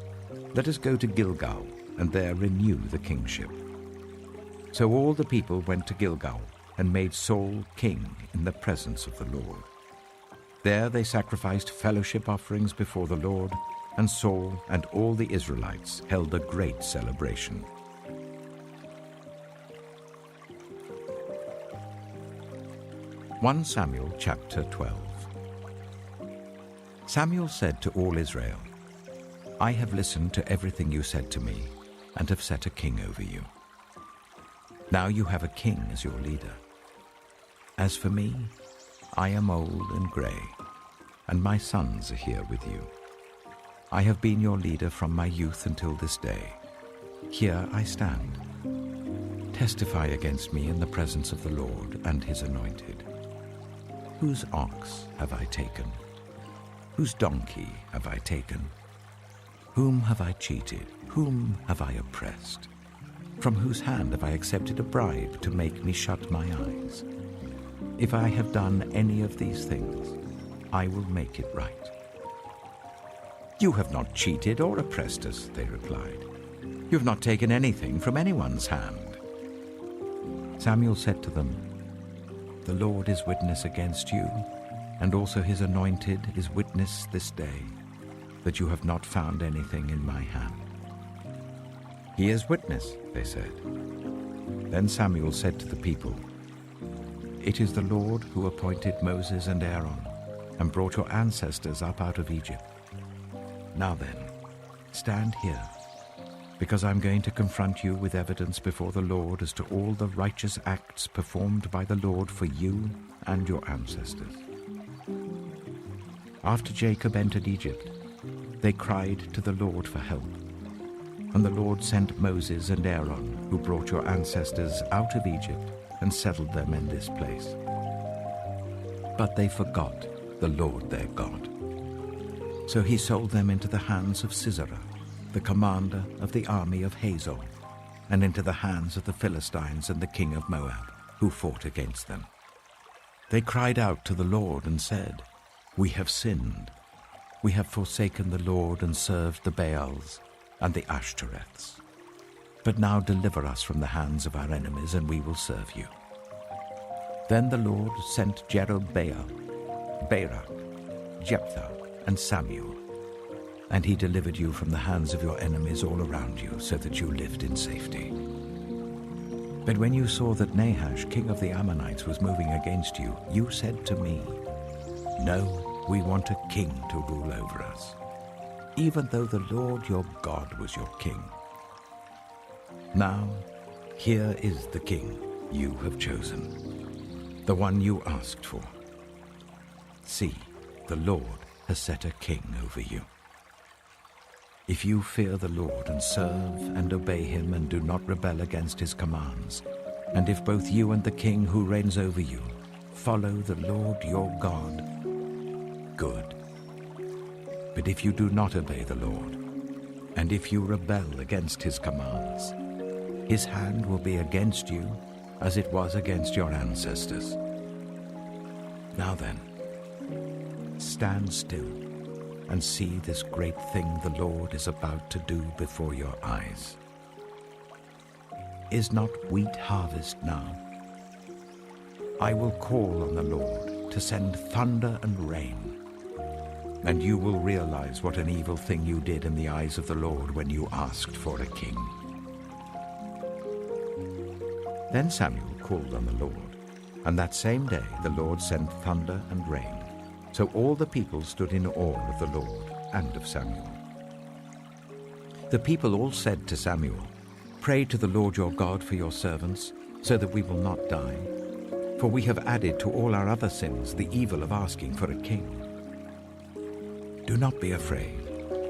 [SPEAKER 12] let us go to Gilgal, and there renew the kingship." So all the people went to Gilgal and made Saul king in the presence of the Lord. There they sacrificed fellowship offerings before the Lord, and Saul and all the Israelites held a great celebration. (1 Samuel chapter 12). Samuel said to all Israel, "I have listened to everything you said to me, and have set a king over you. Now you have a king as your leader. As for me, I am old and gray, and my sons are here with you. I have been your leader from my youth until this day. Here I stand. Testify against me in the presence of the Lord and his anointed. Whose ox have I taken? Whose donkey have I taken? Whom have I cheated? Whom have I oppressed? From whose hand have I accepted a bribe to make me shut my eyes? If I have done any of these things, I will make it right." "You have not cheated or oppressed us," they replied. "You have not taken anything from anyone's hand." Samuel said to them, "The Lord is witness against you, and also his anointed is witness this day, that you have not found anything in my hand." "He is witness," they said. Then Samuel said to the people, "It is the Lord who appointed Moses and Aaron, and brought your ancestors up out of Egypt. Now then, stand here, because I'm going to confront you with evidence before the Lord as to all the righteous acts performed by the Lord for you and your ancestors. After Jacob entered Egypt, they cried to the Lord for help, and the Lord sent Moses and Aaron, who brought your ancestors out of Egypt and settled them in this place. But they forgot the Lord their God. So he sold them into the hands of Sisera, the commander of the army of Hazor, and into the hands of the Philistines and the king of Moab, who fought against them. They cried out to the Lord and said, 'We have sinned. We have forsaken the Lord and served the Baals and the Ashtoreths. But now deliver us from the hands of our enemies, and we will serve you.' Then the Lord sent Jerubbaal, Barak, Jephthah, and Samuel, and he delivered you from the hands of your enemies all around you, so that you lived in safety. But when you saw that Nahash, king of the Ammonites, was moving against you, you said to me, 'No, we want a king to rule over us,' even though the Lord your God was your king. Now, here is the king you have chosen, the one you asked for. See, the Lord has set a king over you. If you fear the Lord and serve and obey him and do not rebel against his commands, and if both you and the king who reigns over you follow the Lord your God, good. But if you do not obey the Lord, and if you rebel against his commands, his hand will be against you as it was against your ancestors. Now then, stand still and see this great thing the Lord is about to do before your eyes." Is not wheat harvest now? I will call on the Lord to send thunder and rain, and you will realize what an evil thing you did in the eyes of the Lord when you asked for a king. Then Samuel called on the Lord, and that same day the Lord sent thunder and rain. So all the people stood in awe of the Lord and of Samuel. The people all said to Samuel, "Pray to the Lord your God for your servants, so that we will not die. For we have added to all our other sins the evil of asking for a king." "Do not be afraid,"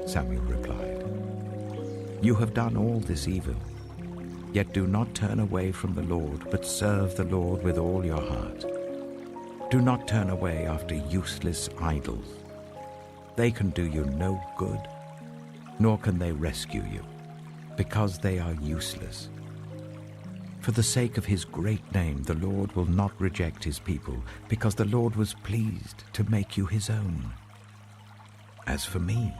[SPEAKER 12] Samuel replied. "You have done all this evil. Yet do not turn away from the Lord, but serve the Lord with all your heart. Do not turn away after useless idols. They can do you no good, nor can they rescue you, because they are useless. For the sake of his great name, the Lord will not reject his people, because the Lord was pleased to make you his own. As for me,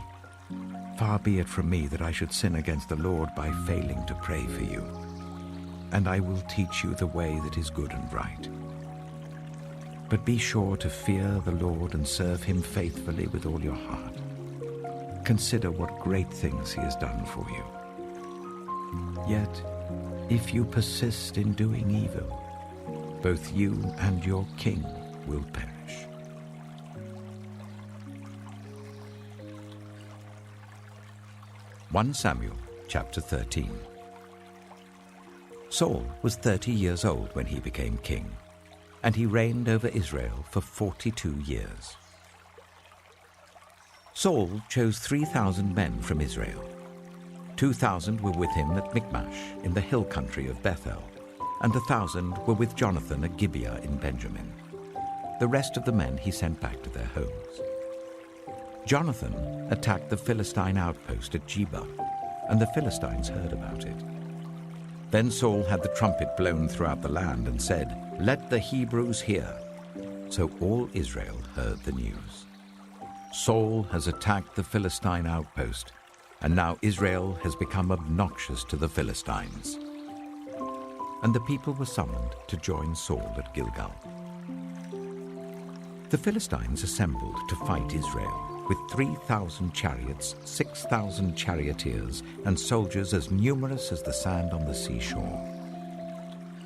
[SPEAKER 12] far be it from me that I should sin against the Lord by failing to pray for you. And I will teach you the way that is good and right. But be sure to fear the Lord and serve him faithfully with all your heart. Consider what great things he has done for you. Yet, if you persist in doing evil, both you and your king will perish." 1 Samuel chapter 13. Saul was 30 years old when he became king, and he reigned over Israel for 42 years. Saul chose 3,000 men from Israel. 2,000 were with him at Michmash in the hill country of Bethel, and 1,000 were with Jonathan at Gibeah in Benjamin. The rest of the men he sent back to their homes. Jonathan attacked the Philistine outpost at Geba, and the Philistines heard about it. Then Saul had the trumpet blown throughout the land and said, "Let the Hebrews hear." So all Israel heard the news. Saul has attacked the Philistine outpost, and now Israel has become obnoxious to the Philistines. And the people were summoned to join Saul at Gilgal. The Philistines assembled to fight Israel, with 3,000 chariots, 6,000 charioteers, and soldiers as numerous as the sand on the seashore.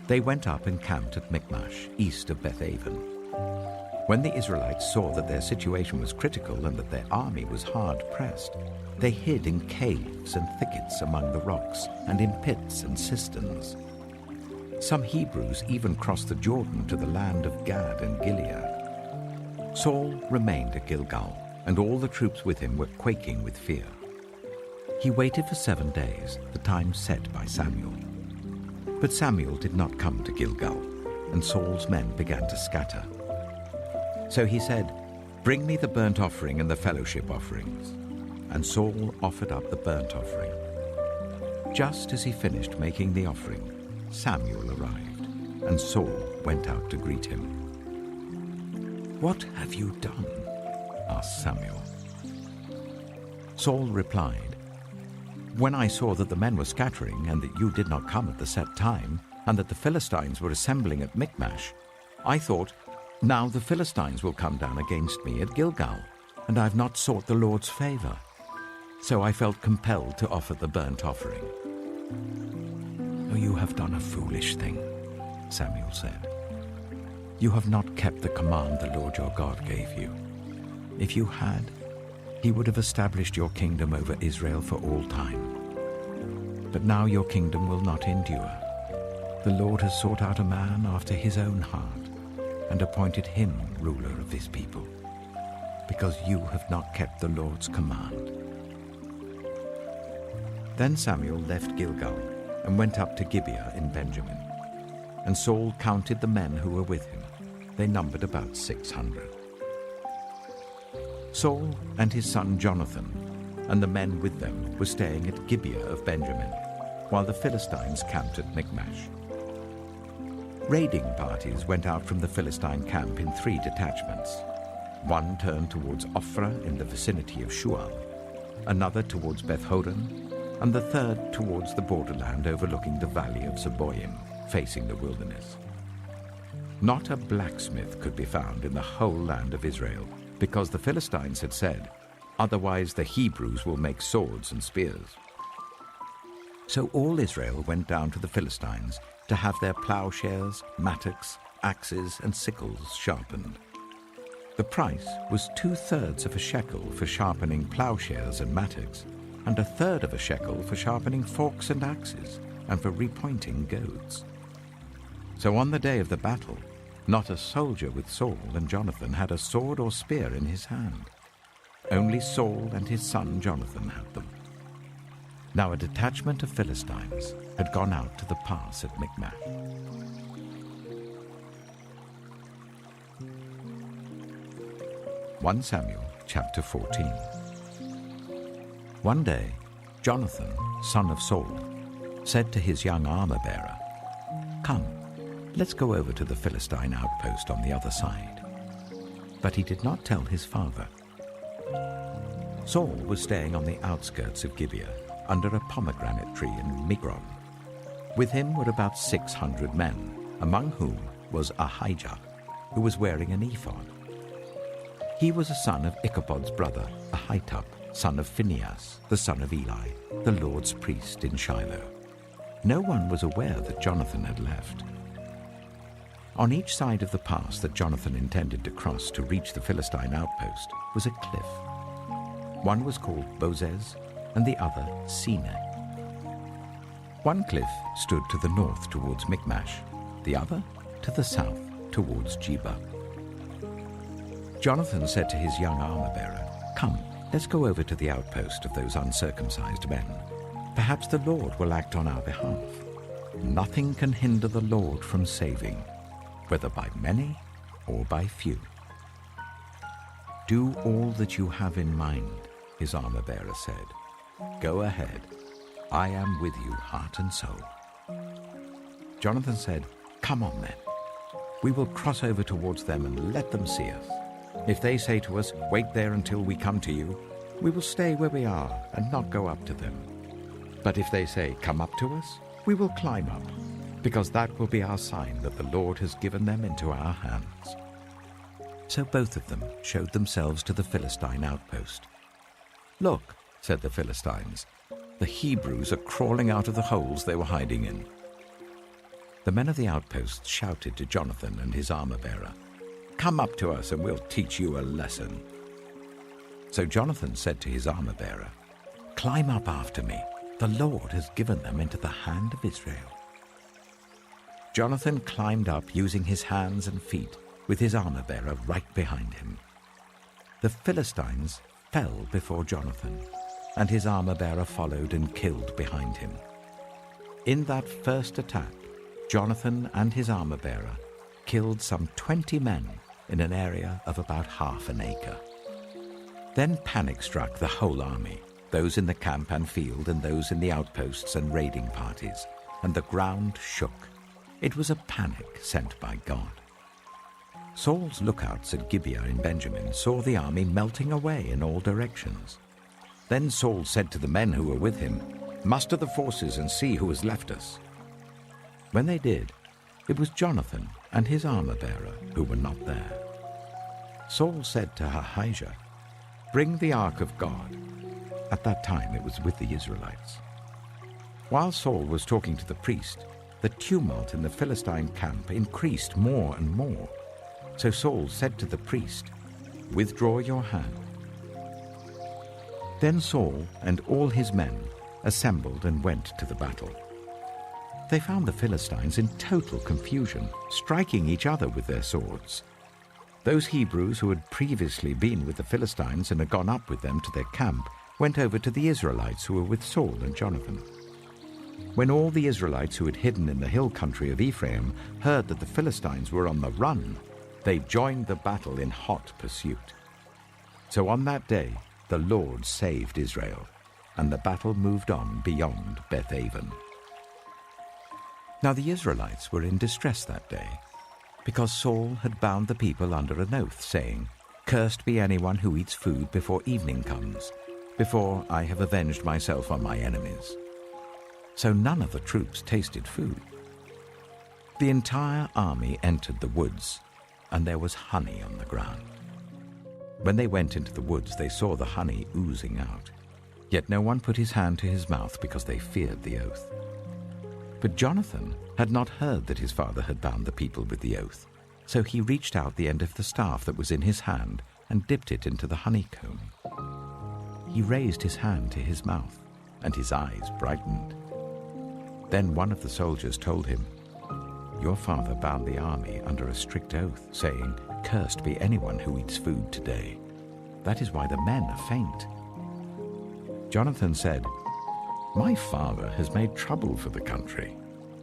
[SPEAKER 12] They went up and camped at Michmash, east of Bethaven. When the Israelites saw that their situation was critical and that their army was hard-pressed, they hid in caves and thickets among the rocks, and in pits and cisterns. Some Hebrews even crossed the Jordan to the land of Gad and Gilead. Saul remained at Gilgal, and all the troops with him were quaking with fear. He waited for 7 days, the time set by Samuel. But Samuel did not come to Gilgal, and Saul's men began to scatter. So he said, "Bring me the burnt offering and the fellowship offerings." And Saul offered up the burnt offering. Just as he finished making the offering, Samuel arrived, and Saul went out to greet him. "What have you done?" asked Samuel. Saul replied, "When I saw that the men were scattering, and that you did not come at the set time, and that the Philistines were assembling at Michmash, I thought, now the Philistines will come down against me at Gilgal, and I have not sought the Lord's favor. So I felt compelled to offer the burnt offering." "Oh, you have done a foolish thing," Samuel said. "You have not kept the command the Lord your God gave you. If you had, he would have established your kingdom over Israel for all time. But now your kingdom will not endure. The Lord has sought out a man after his own heart, and appointed him ruler of his people, because you have not kept the Lord's command." Then Samuel left Gilgal and went up to Gibeah in Benjamin. And Saul counted the men who were with him. They numbered about 600. Saul and his son Jonathan and the men with them were staying at Gibeah of Benjamin, while the Philistines camped at Michmash. Raiding parties went out from the Philistine camp in 3 detachments. One turned towards Ophrah in the vicinity of Shual, another towards Beth-horon, and the third towards the borderland overlooking the valley of Zeboim, facing the wilderness. Not a blacksmith could be found in the whole land of Israel, because the Philistines had said, "Otherwise the Hebrews will make swords and spears." So all Israel went down to the Philistines to have their plowshares, mattocks, axes, and sickles sharpened. The price was 2/3 of a shekel for sharpening plowshares and mattocks, and 1/3 of a shekel for sharpening forks and axes, and for repointing goads. So on the day of the battle, not a soldier with Saul and Jonathan had a sword or spear in his hand. Only Saul and his son Jonathan had them. Now a detachment of Philistines had gone out to the pass at Michmash. (1 Samuel chapter 14). One day, Jonathan, son of Saul, said to his young armor-bearer, "Come, let's go over to the Philistine outpost on the other side." But he did not tell his father. Saul was staying on the outskirts of Gibeah, under a pomegranate tree in Migron. With him were about 600 men, among whom was Ahijah, who was wearing an ephod. He was a son of Ichabod's brother, Ahitub, son of Phinehas, the son of Eli, the Lord's priest in Shiloh. No one was aware that Jonathan had left. On each side of the pass that Jonathan intended to cross to reach the Philistine outpost was a cliff. One was called Bozez, and the other Seneh. One cliff stood to the north towards Michmash, the other to the south towards Geba. Jonathan said to his young armor-bearer, "Come, let's go over to the outpost of those uncircumcised men. Perhaps the Lord will act on our behalf. Nothing can hinder the Lord from saving, whether by many or by few." "Do all that you have in mind," his armor-bearer said. "Go ahead. I am with you, heart and soul." Jonathan said, "Come on then. We will cross over towards them and let them see us. If they say to us, 'Wait there until we come to you,' we will stay where we are and not go up to them. But if they say, 'Come up to us,' we will climb up, because that will be our sign that the Lord has given them into our hands." So both of them showed themselves to the Philistine outpost. "Look," said the Philistines, "the Hebrews are crawling out of the holes they were hiding in." The men of the outpost shouted to Jonathan and his armor-bearer, "Come up to us and we'll teach you a lesson." So Jonathan said to his armor-bearer, "Climb up after me. The Lord has given them into the hand of Israel." Jonathan climbed up using his hands and feet, with his armor-bearer right behind him. The Philistines fell before Jonathan, and his armor-bearer followed and killed behind him. In that first attack, Jonathan and his armor-bearer killed some 20 men in an area of about half an acre. Then panic struck the whole army, those in the camp and field and those in the outposts and raiding parties, and the ground shook. It was a panic sent by God. Saul's lookouts at Gibeah in Benjamin saw the army melting away in all directions. Then Saul said to the men who were with him, "Muster the forces and see who has left us." When they did, it was Jonathan and his armor-bearer who were not there. Saul said to Ahijah, "Bring the ark of God." At that time it was with the Israelites. While Saul was talking to the priest, the tumult in the Philistine camp increased more and more. So Saul said to the priest, "Withdraw your hand." Then Saul and all his men assembled and went to the battle. They found the Philistines in total confusion, striking each other with their swords. Those Hebrews who had previously been with the Philistines and had gone up with them to their camp went over to the Israelites who were with Saul and Jonathan. When all the Israelites who had hidden in the hill country of Ephraim heard that the Philistines were on the run, they joined the battle in hot pursuit. So on that day, the Lord saved Israel, and the battle moved on beyond Beth-aven. Now the Israelites were in distress that day, because Saul had bound the people under an oath, saying, "Cursed be anyone who eats food before evening comes, before I have avenged myself on my enemies." So none of the troops tasted food. The entire army entered the woods, and there was honey on the ground. When they went into the woods, they saw the honey oozing out. Yet no one put his hand to his mouth because they feared the oath. But Jonathan had not heard that his father had bound the people with the oath, so he reached out the end of the staff that was in his hand and dipped it into the honeycomb. He raised his hand to his mouth, and his eyes brightened. Then one of the soldiers told him, "Your father bound the army under a strict oath, saying, 'Cursed be anyone who eats food today.' That is why the men are faint." Jonathan said, "My father has made trouble for the country.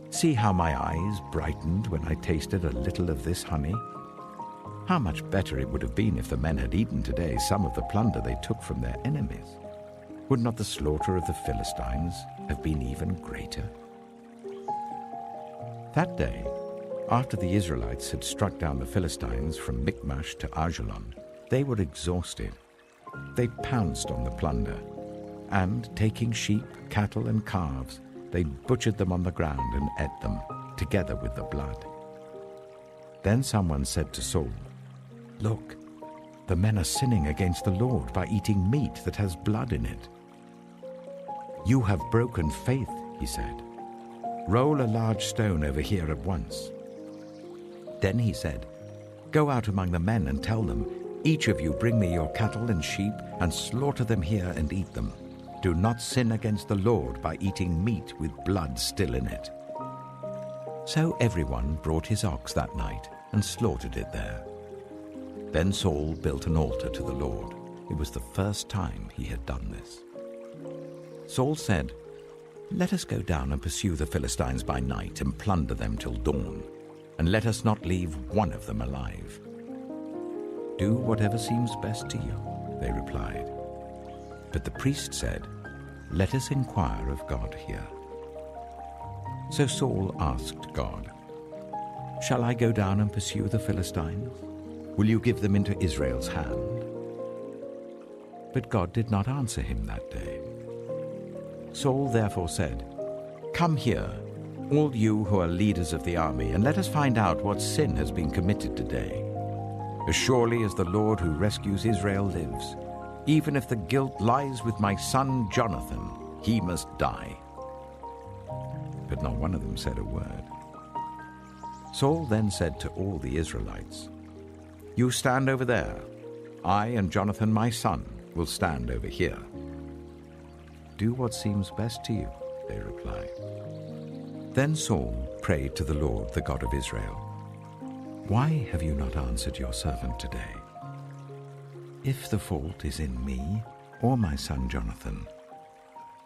[SPEAKER 12] See how my eyes brightened when I tasted a little of this honey? How much better it would have been if the men had eaten today some of the plunder they took from their enemies. Would not the slaughter of the Philistines have been even greater?" That day, after the Israelites had struck down the Philistines from Michmash to Ajalon, they were exhausted. They pounced on the plunder, and taking sheep, cattle, and calves, they butchered them on the ground and ate them, together with the blood. Then someone said to Saul, "Look, the men are sinning against the Lord by eating meat that has blood in it." "You have broken faith," he said. "Roll a large stone over here at once." Then he said, "Go out among the men and tell them, 'Each of you bring me your cattle and sheep and slaughter them here and eat them. Do not sin against the Lord by eating meat with blood still in it.'" So everyone brought his ox that night and slaughtered it there. Then Saul built an altar to the Lord. It was the first time he had done this. Saul said, "Let us go down and pursue the Philistines by night and plunder them till dawn, and let us not leave one of them alive." "Do whatever seems best to you," they replied. But the priest said, "Let us inquire of God here." So Saul asked God, "Shall I go down and pursue the Philistines? Will you give them into Israel's hand?" But God did not answer him that day. Saul therefore said, "Come here, all you who are leaders of the army, and let us find out what sin has been committed today. As surely as the Lord who rescues Israel lives, even if the guilt lies with my son Jonathan, he must die." But not one of them said a word. Saul then said to all the Israelites, "You stand over there. I and Jonathan my son will stand over here." "Do what seems best to you," they replied. Then Saul prayed to the Lord, the God of Israel, "Why have you not answered your servant today? If the fault is in me or my son Jonathan,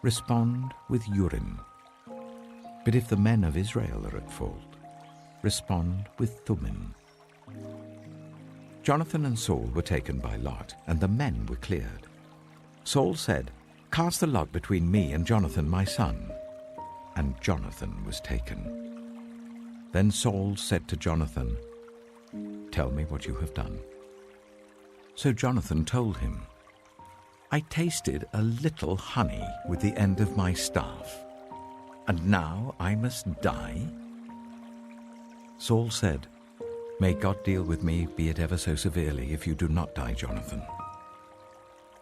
[SPEAKER 12] respond with Urim. But if the men of Israel are at fault, respond with Thummim." Jonathan and Saul were taken by lot, and the men were cleared. Saul said, "Cast the lot between me and Jonathan my son." And Jonathan was taken. Then Saul said to Jonathan, "Tell me what you have done." So Jonathan told him, "I tasted a little honey with the end of my staff, and now I must die?" Saul said, "May God deal with me, be it ever so severely, if you do not die, Jonathan."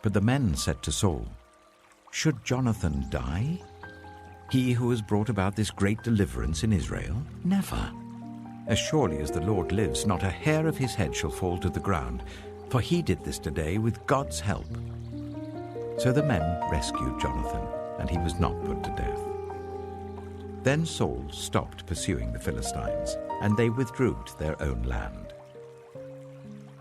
[SPEAKER 12] But the men said to Saul, "Should Jonathan die? He who has brought about this great deliverance in Israel? Never. As surely as the Lord lives, not a hair of his head shall fall to the ground, for he did this today with God's help." So the men rescued Jonathan, and he was not put to death. Then Saul stopped pursuing the Philistines, and they withdrew to their own land.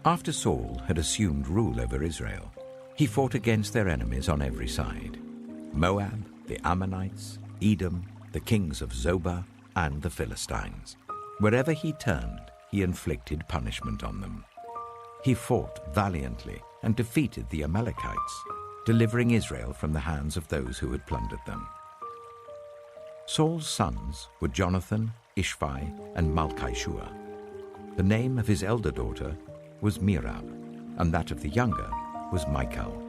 [SPEAKER 12] After Saul had assumed rule over Israel, he fought against their enemies on every side: Moab, the Ammonites, Edom, the kings of Zobah, and the Philistines. Wherever he turned, he inflicted punishment on them. He fought valiantly and defeated the Amalekites, delivering Israel from the hands of those who had plundered them. Saul's sons were Jonathan, Ishvi, and Malchishua. The name of his elder daughter was Merab, and that of the younger was Michal.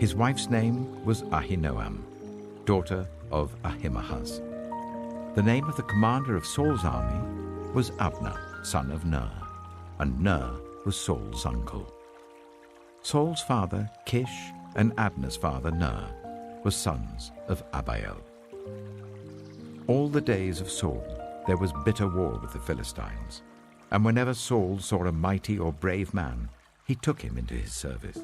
[SPEAKER 12] His wife's name was Ahinoam, daughter of Ahimaaz. The name of the commander of Saul's army was Abner, son of Ner, and Ner was Saul's uncle. Saul's father, Kish, and Abner's father, Ner, were sons of Abiel. All the days of Saul there was bitter war with the Philistines, and whenever Saul saw a mighty or brave man, he took him into his service.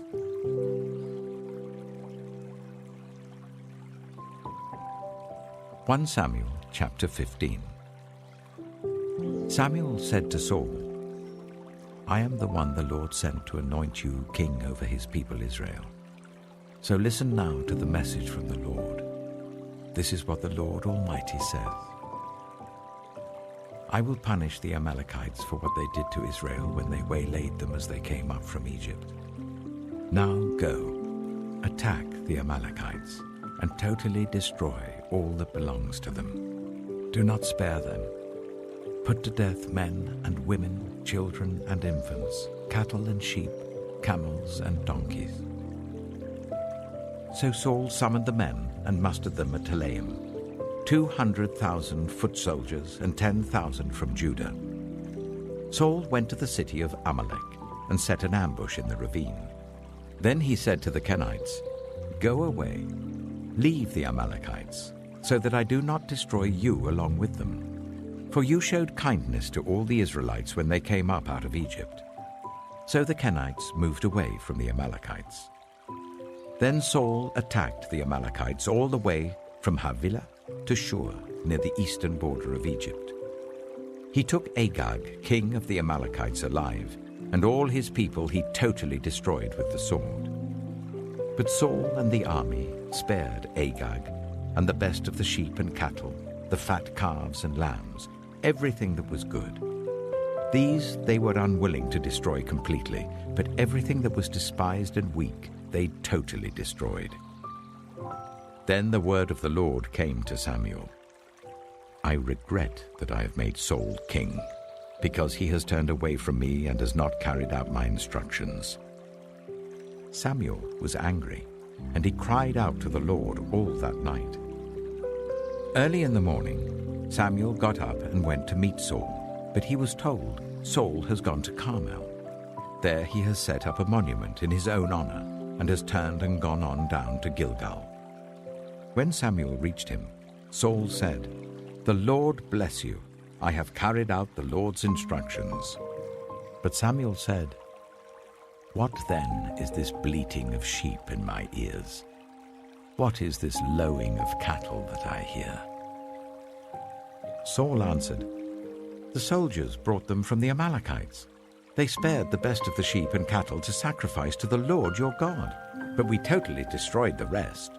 [SPEAKER 12] (1 Samuel chapter 15). Samuel said to Saul, "I am the one the Lord sent to anoint you king over his people Israel. So listen now to the message from the Lord. This is what the Lord Almighty says. I will punish the Amalekites for what they did to Israel when they waylaid them as they came up from Egypt. Now go, attack the Amalekites, and totally destroy all that belongs to them. Do not spare them. Put to death men and women, children and infants, cattle and sheep, camels and donkeys." So Saul summoned the men and mustered them at Telaim, 200,000 foot soldiers and 10,000 from Judah. Saul went to the city of Amalek and set an ambush in the ravine. Then he said to the Kenites, "Go away, leave the Amalekites, so that I do not destroy you along with them. For you showed kindness to all the Israelites when they came up out of Egypt." So the Kenites moved away from the Amalekites. Then Saul attacked the Amalekites all the way from Havilah to Shur, near the eastern border of Egypt. He took Agag, king of the Amalekites, alive, and all his people he totally destroyed with the sword. But Saul and the army spared Agag, and the best of the sheep and cattle, the fat calves and lambs, everything that was good. These they were unwilling to destroy completely, but everything that was despised and weak they totally destroyed. Then the word of the Lord came to Samuel. "I regret that I have made Saul king, because he has turned away from me and has not carried out my instructions." Samuel was angry, and he cried out to the Lord all that night. Early in the morning, Samuel got up and went to meet Saul, but he was told, "Saul has gone to Carmel. There he has set up a monument in his own honor, and has turned and gone on down to Gilgal." When Samuel reached him, Saul said, "The Lord bless you. I have carried out the Lord's instructions." But Samuel said, "What then is this bleating of sheep in my ears? What is this lowing of cattle that I hear?" Saul answered, "The soldiers brought them from the Amalekites. They spared the best of the sheep and cattle to sacrifice to the Lord your God, but we totally destroyed the rest."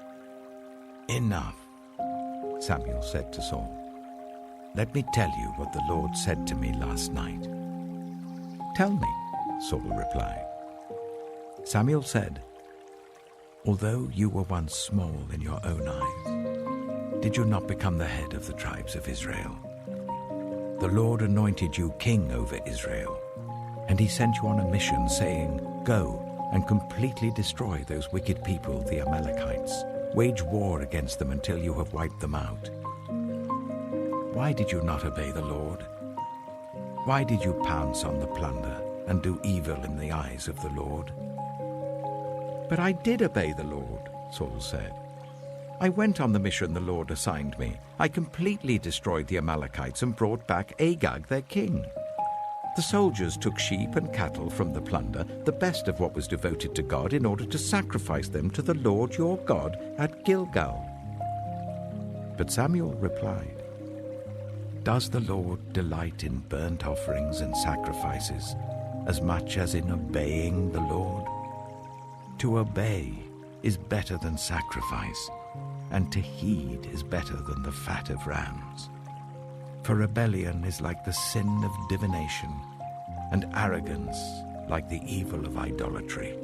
[SPEAKER 12] "Enough," Samuel said to Saul. "Let me tell you what the Lord said to me last night." "Tell me," Saul replied. Samuel said, "Although you were once small in your own eyes, did you not become the head of the tribes of Israel? The Lord anointed you king over Israel, and he sent you on a mission saying, 'Go and completely destroy those wicked people, the Amalekites. Wage war against them until you have wiped them out.' Why did you not obey the Lord? Why did you pounce on the plunder and do evil in the eyes of the Lord?" "But I did obey the Lord," Saul said. "I went on the mission the Lord assigned me. I completely destroyed the Amalekites and brought back Agag, their king. The soldiers took sheep and cattle from the plunder, the best of what was devoted to God, in order to sacrifice them to the Lord your God at Gilgal." But Samuel replied, "Does the Lord delight in burnt offerings and sacrifices as much as in obeying the Lord? To obey is better than sacrifice, and to heed is better than the fat of rams. For rebellion is like the sin of divination, and arrogance like the evil of idolatry.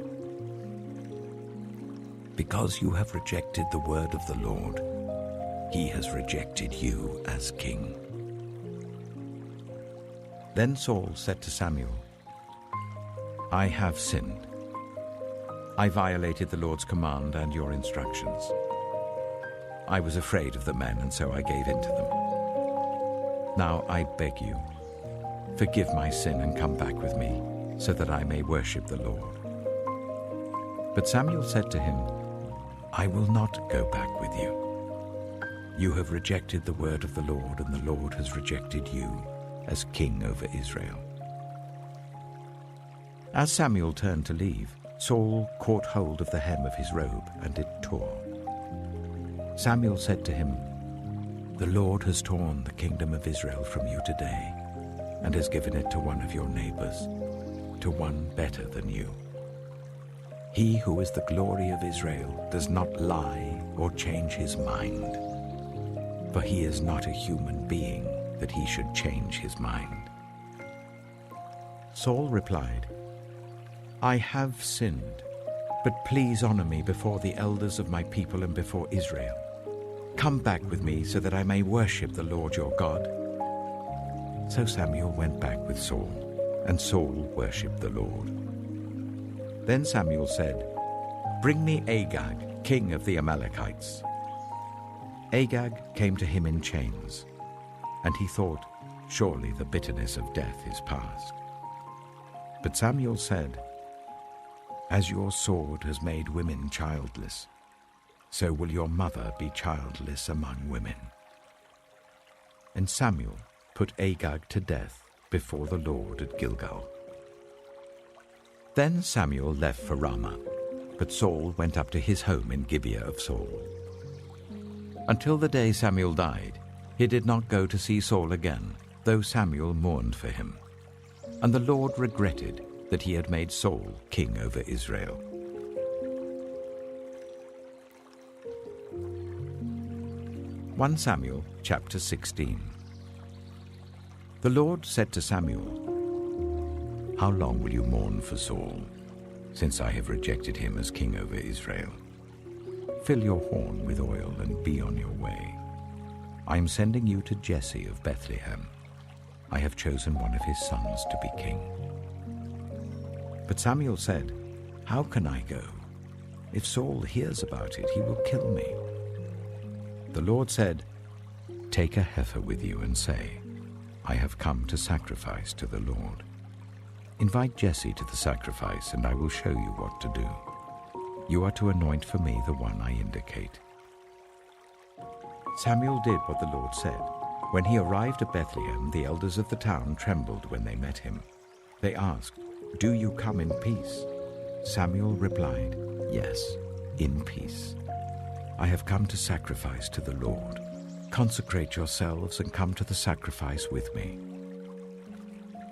[SPEAKER 12] Because you have rejected the word of the Lord, he has rejected you as king." Then Saul said to Samuel, "I have sinned. I violated the Lord's command and your instructions. I was afraid of the men, and so I gave in to them. Now I beg you, forgive my sin and come back with me, so that I may worship the Lord." But Samuel said to him, "I will not go back with you. You have rejected the word of the Lord, and the Lord has rejected you as king over Israel." As Samuel turned to leave, Saul caught hold of the hem of his robe, and it tore. Samuel said to him, "The Lord has torn the kingdom of Israel from you today, and has given it to one of your neighbors, to one better than you. He who is the glory of Israel does not lie or change his mind, for he is not a human being that he should change his mind." Saul replied, "I have sinned, but please honor me before the elders of my people and before Israel. Come back with me so that I may worship the Lord your God." So Samuel went back with Saul, and Saul worshipped the Lord. Then Samuel said, "Bring me Agag, king of the Amalekites." Agag came to him in chains, and he thought, "Surely the bitterness of death is past." But Samuel said, "As your sword has made women childless, so will your mother be childless among women." And Samuel put Agag to death before the Lord at Gilgal. Then Samuel left for Ramah, but Saul went up to his home in Gibeah of Saul. Until the day Samuel died, he did not go to see Saul again, though Samuel mourned for him. And the Lord regretted that he had made Saul king over Israel. (1 Samuel chapter 16). The Lord said to Samuel, "How long will you mourn for Saul, since I have rejected him as king over Israel? Fill your horn with oil and be on your way. I am sending you to Jesse of Bethlehem. I have chosen one of his sons to be king." But Samuel said, "How can I go? If Saul hears about it, he will kill me." The Lord said, "Take a heifer with you and say, 'I have come to sacrifice to the Lord.' Invite Jesse to the sacrifice, and I will show you what to do. You are to anoint for me the one I indicate." Samuel did what the Lord said. When he arrived at Bethlehem, the elders of the town trembled when they met him. They asked, "Do you come in peace?" Samuel replied, "Yes, in peace. I have come to sacrifice to the Lord. Consecrate yourselves and come to the sacrifice with me."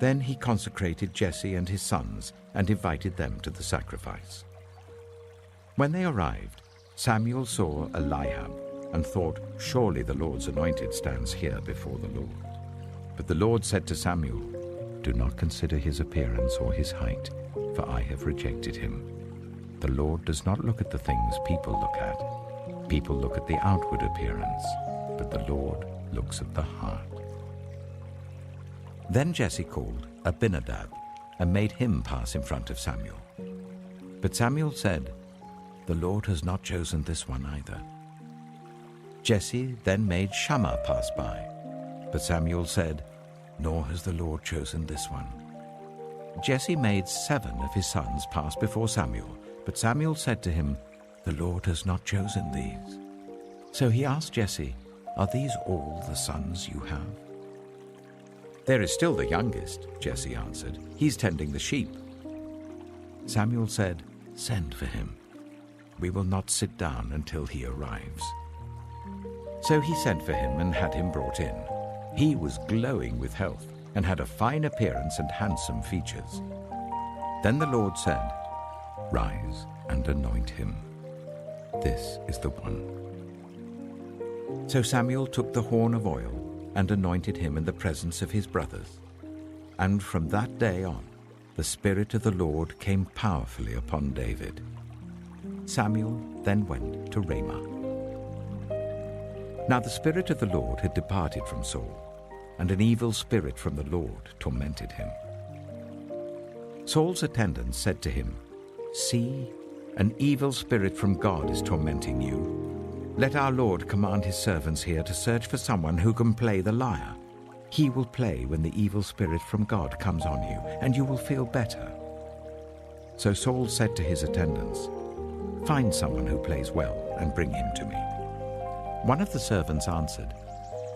[SPEAKER 12] Then he consecrated Jesse and his sons and invited them to the sacrifice. When they arrived, Samuel saw Eliab and thought, "Surely the Lord's anointed stands here before the Lord." But the Lord said to Samuel, "Do not consider his appearance or his height, for I have rejected him. The Lord does not look at the things people look at. People look at the outward appearance, but the Lord looks at the heart." Then Jesse called Abinadab and made him pass in front of Samuel. But Samuel said, "The Lord has not chosen this one either." Jesse then made Shammah pass by, but Samuel said, "Nor has the Lord chosen this one." Jesse made 7 of his sons pass before Samuel, but Samuel said to him, "The Lord has not chosen these." So he asked Jesse, "Are these all the sons you have?" "There is still the youngest," Jesse answered. "He's tending the sheep." Samuel said, "Send for him. We will not sit down until he arrives." So he sent for him and had him brought in. He was glowing with health and had a fine appearance and handsome features. Then the Lord said, "Rise and anoint him. This is the one." So Samuel took the horn of oil and anointed him in the presence of his brothers. And from that day on, the Spirit of the Lord came powerfully upon David. Samuel then went to Ramah. Now the Spirit of the Lord had departed from Saul, and an evil spirit from the Lord tormented him. Saul's attendants said to him, "See, An evil spirit from God is tormenting you. Let our Lord command his servants here to search for someone who can play the lyre. He will play when the evil spirit from God comes on you, and you will feel better." So Saul said to his attendants, "Find someone who plays well and bring him to me." One of the servants answered,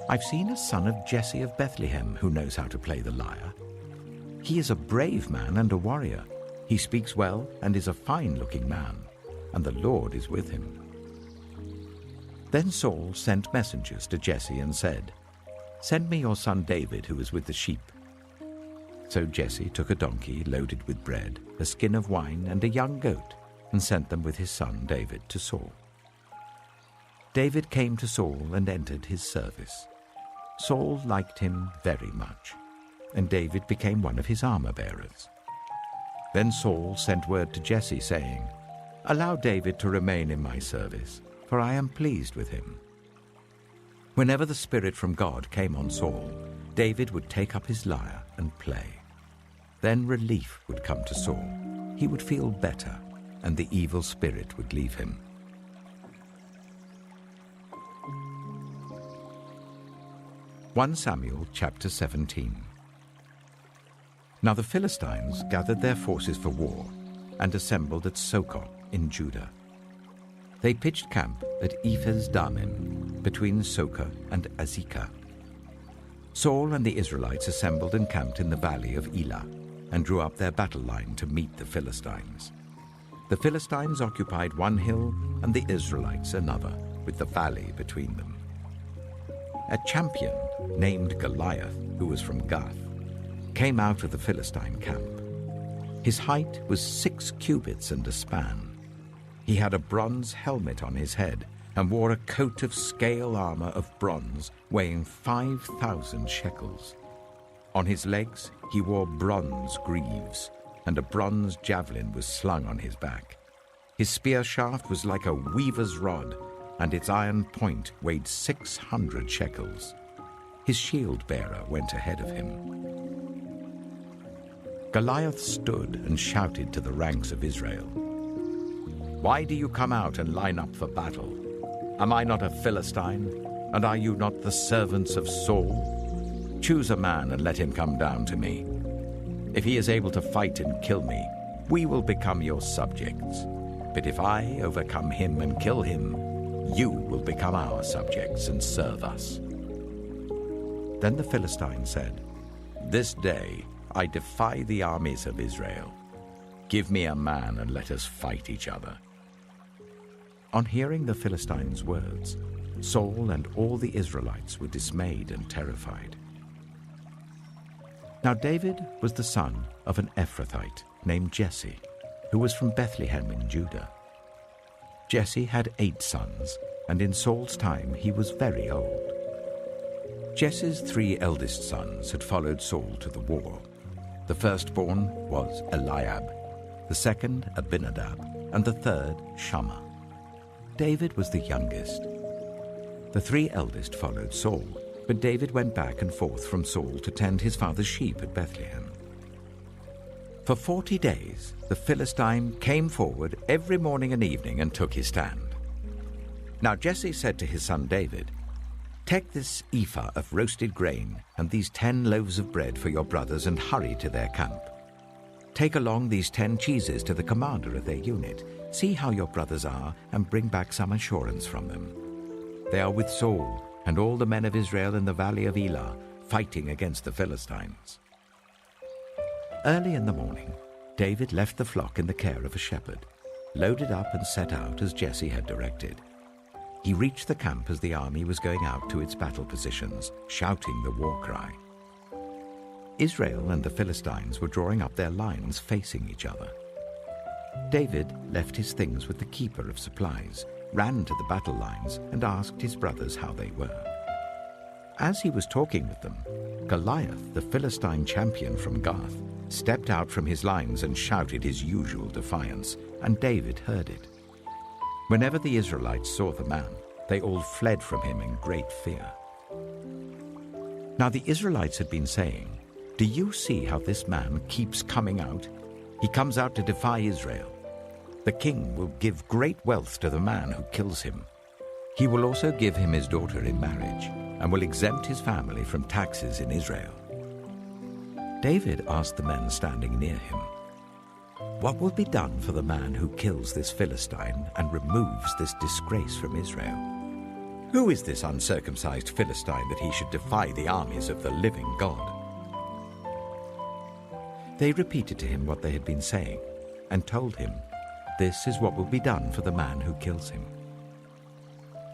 [SPEAKER 12] "I've seen a son of Jesse of Bethlehem who knows how to play the lyre. He is a brave man and a warrior. He speaks well and is a fine-looking man, and the Lord is with him." Then Saul sent messengers to Jesse and said, "Send me your son David, who is with the sheep." So Jesse took a donkey loaded with bread, a skin of wine, and a young goat, and sent them with his son David to Saul. David came to Saul and entered his service. Saul liked him very much, and David became one of his armor-bearers. Then Saul sent word to Jesse, saying, "Allow David to remain in my service, for I am pleased with him." Whenever the Spirit from God came on Saul, David would take up his lyre and play. Then relief would come to Saul. He would feel better, and the evil spirit would leave him. 1 Samuel chapter 17. Now the Philistines gathered their forces for war and assembled at Sokot in Judah. They pitched camp at Ephes-Dammim, between Sokah and Azekah. Saul and the Israelites assembled and camped in the valley of Elah, and drew up their battle line to meet the Philistines. The Philistines occupied one hill, and the Israelites another, with the valley between them. A champion named Goliath, who was from Gath, came out of the Philistine camp. His height was 6 cubits and a span. He had a bronze helmet on his head, and wore a coat of scale armor of bronze weighing 5,000 shekels. On his legs he wore bronze greaves, and a bronze javelin was slung on his back. His spear shaft was like a weaver's rod, and its iron point weighed 600 shekels. His shield-bearer went ahead of him. Goliath stood and shouted to the ranks of Israel, "Why do you come out and line up for battle? Am I not a Philistine, and are you not the servants of Saul? Choose a man and let him come down to me. If he is able to fight and kill me, we will become your subjects. But if I overcome him and kill him, you will become our subjects and serve us." Then the Philistine said, "This day I defy the armies of Israel. Give me a man and let us fight each other." On hearing the Philistines' words, Saul and all the Israelites were dismayed and terrified. Now David was the son of an Ephrathite named Jesse, who was from Bethlehem in Judah. Jesse had 8 sons, and in Saul's time he was very old. Jesse's 3 eldest sons had followed Saul to the war. The firstborn was Eliab, the second Abinadab, and the third Shammah. David was the youngest. The 3 eldest followed Saul, but David went back and forth from Saul to tend his father's sheep at Bethlehem. For 40 days, the Philistine came forward every morning and evening and took his stand. Now Jesse said to his son David, "Take this ephah of roasted grain and these 10 loaves of bread for your brothers and hurry to their camp. Take along these 10 cheeses to the commander of their unit. See how your brothers are and bring back some assurance from them. They are with Saul and all the men of Israel in the valley of Elah, fighting against the Philistines." Early in the morning, David left the flock in the care of a shepherd, loaded up and set out as Jesse had directed. He reached the camp as the army was going out to its battle positions, shouting the war cry. Israel and the Philistines were drawing up their lines facing each other. David left his things with the keeper of supplies, ran to the battle lines, and asked his brothers how they were. As he was talking with them, Goliath, the Philistine champion from Gath, stepped out from his lines and shouted his usual defiance, and David heard it. Whenever the Israelites saw the man, they all fled from him in great fear. Now the Israelites had been saying, "Do you see how this man keeps coming out? He comes out to defy Israel." The king will give great wealth to the man who kills him. He will also give him his daughter in marriage and will exempt his family from taxes in Israel." David asked the men standing near him, "What will be done for the man who kills this Philistine and removes this disgrace from Israel? Who is this uncircumcised Philistine that he should defy the armies of the living God?" They repeated to him what they had been saying and told him, "This is what will be done for the man who kills him."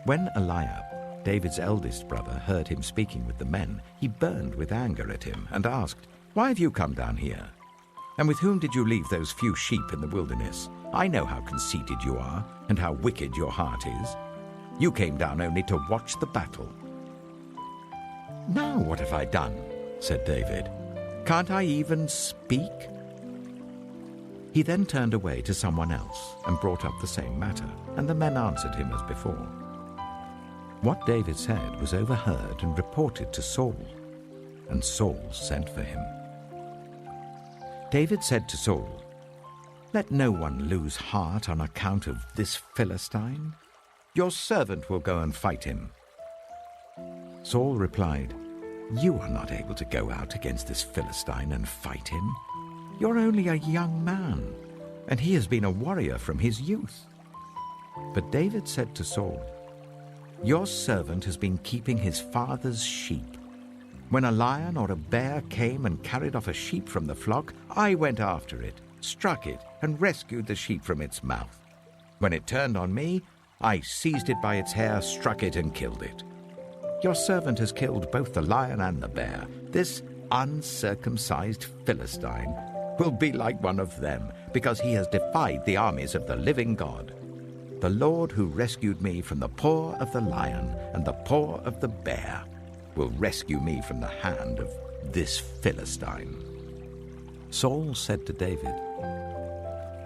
[SPEAKER 12] When Eliab, David's eldest brother, heard him speaking with the men, he burned with anger at him and asked, "Why have you come down here? And with whom did you leave those few sheep in the wilderness? I know how conceited you are and how wicked your heart is. You came down only to watch the battle." "Now what have I done?" said David. "Can't I even speak?" He then turned away to someone else and brought up the same matter, and the men answered him as before. What David said was overheard and reported to Saul, and Saul sent for him. David said to Saul, "Let no one lose heart on account of this Philistine. Your servant will go and fight him." Saul replied, "You are not able to go out against this Philistine and fight him. You're only a young man, and he has been a warrior from his youth." But David said to Saul, "Your servant has been keeping his father's sheep. When a lion or a bear came and carried off a sheep from the flock, I went after it, struck it, and rescued the sheep from its mouth. When it turned on me, I seized it by its hair, struck it, and killed it. Your servant has killed both the lion and the bear. This uncircumcised Philistine will be like one of them, because he has defied the armies of the living God. The Lord who rescued me from the paw of the lion and the paw of the bear will rescue me from the hand of this Philistine." Saul said to David,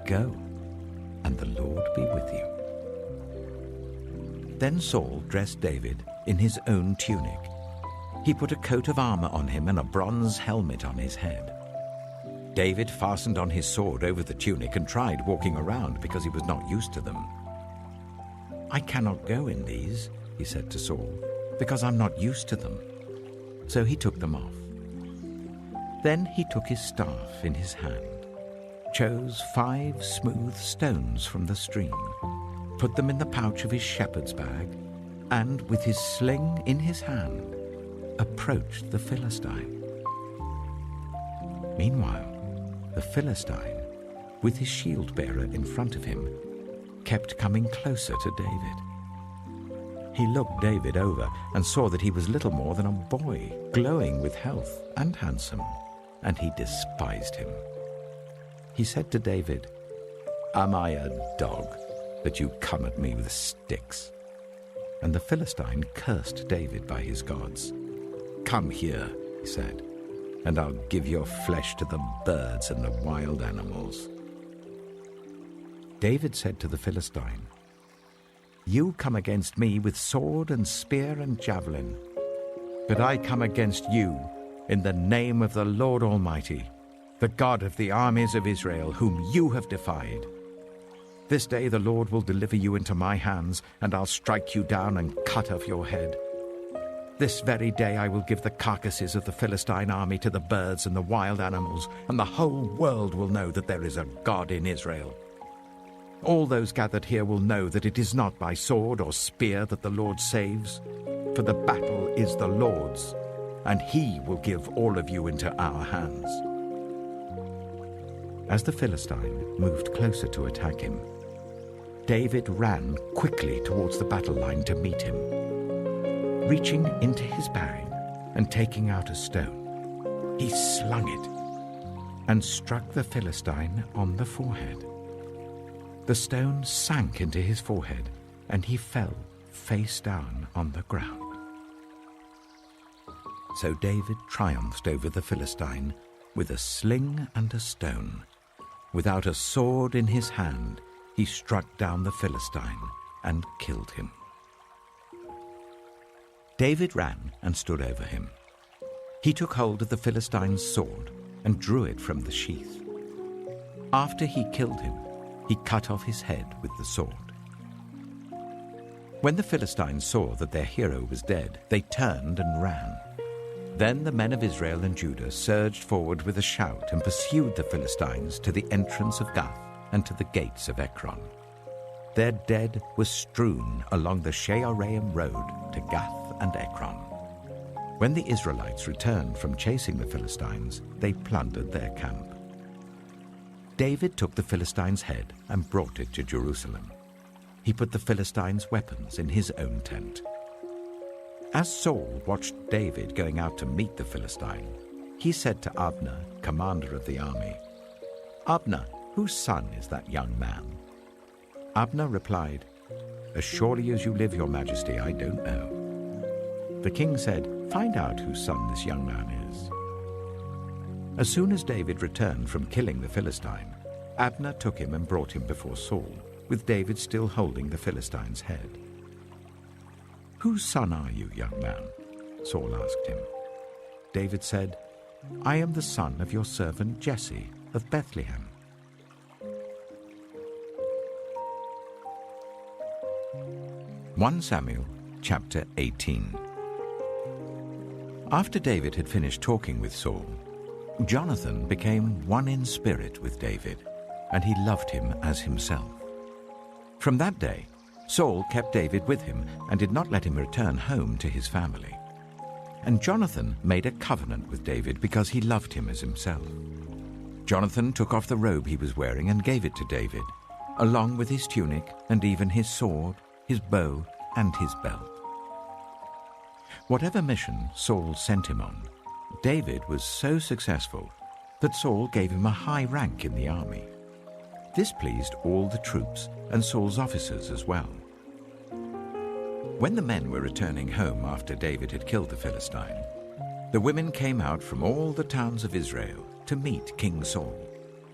[SPEAKER 12] "Go, and the Lord be with you." Then Saul dressed David in his own tunic. He put a coat of armor on him and a bronze helmet on his head. David fastened on his sword over the tunic and tried walking around because he was not used to them. "I cannot go in these," he said to Saul, "because I'm not used to them." So he took them off. Then he took his staff in his hand, chose 5 smooth stones from the stream, put them in the pouch of his shepherd's bag, and with his sling in his hand, approached the Philistine. Meanwhile, the Philistine, with his shield-bearer in front of him, kept coming closer to David. He looked David over and saw that he was little more than a boy, glowing with health and handsome, and he despised him. He said to David, "Am I a dog that you come at me with sticks?" And the Philistine cursed David by his gods. "Come here," he said, "and I'll give your flesh to the birds and the wild animals." David said to the Philistine, "You come against me with sword and spear and javelin, but I come against you in the name of the Lord Almighty, the God of the armies of Israel, whom you have defied. This day the Lord will deliver you into my hands, and I'll strike you down and cut off your head. This very day I will give the carcasses of the Philistine army to the birds and the wild animals, and the whole world will know that there is a God in Israel. All those gathered here will know that it is not by sword or spear that the Lord saves, for the battle is the Lord's, and he will give all of you into our hands." As the Philistine moved closer to attack him, David ran quickly towards the battle line to meet him. Reaching into his bag and taking out a stone, he slung it and struck the Philistine on the forehead. The stone sank into his forehead, and he fell face down on the ground. So David triumphed over the Philistine with a sling and a stone. Without a sword in his hand, he struck down the Philistine and killed him. David ran and stood over him. He took hold of the Philistine's sword and drew it from the sheath. After he killed him, he cut off his head with the sword. When the Philistines saw that their hero was dead, they turned and ran. Then the men of Israel and Judah surged forward with a shout and pursued the Philistines to the entrance of Gath and to the gates of Ekron. Their dead were strewn along the Shearaim road to Gath and Ekron. When the Israelites returned from chasing the Philistines, they plundered their camp. David took the Philistines' head and brought it to Jerusalem. He put the Philistines' weapons in his own tent. As Saul watched David going out to meet the Philistine, he said to Abner, commander of the army, "Abner, whose son is that young man?" Abner replied, "As surely as you live, your majesty, I don't know." The king said, "Find out whose son this young man is." As soon as David returned from killing the Philistine, Abner took him and brought him before Saul, with David still holding the Philistine's head. "Whose son are you, young man?" Saul asked him. David said, "I am the son of your servant Jesse of Bethlehem." Samuel chapter 18. After David had finished talking with Saul, Jonathan became one in spirit with David, and he loved him as himself. From that day, Saul kept David with him and did not let him return home to his family. And Jonathan made a covenant with David because he loved him as himself. Jonathan took off the robe he was wearing and gave it to David, along with his tunic and even his sword, his bow, and his belt. Whatever mission Saul sent him on, David was so successful that Saul gave him a high rank in the army. This pleased all the troops and Saul's officers as well. When the men were returning home after David had killed the Philistine, the women came out from all the towns of Israel to meet King Saul,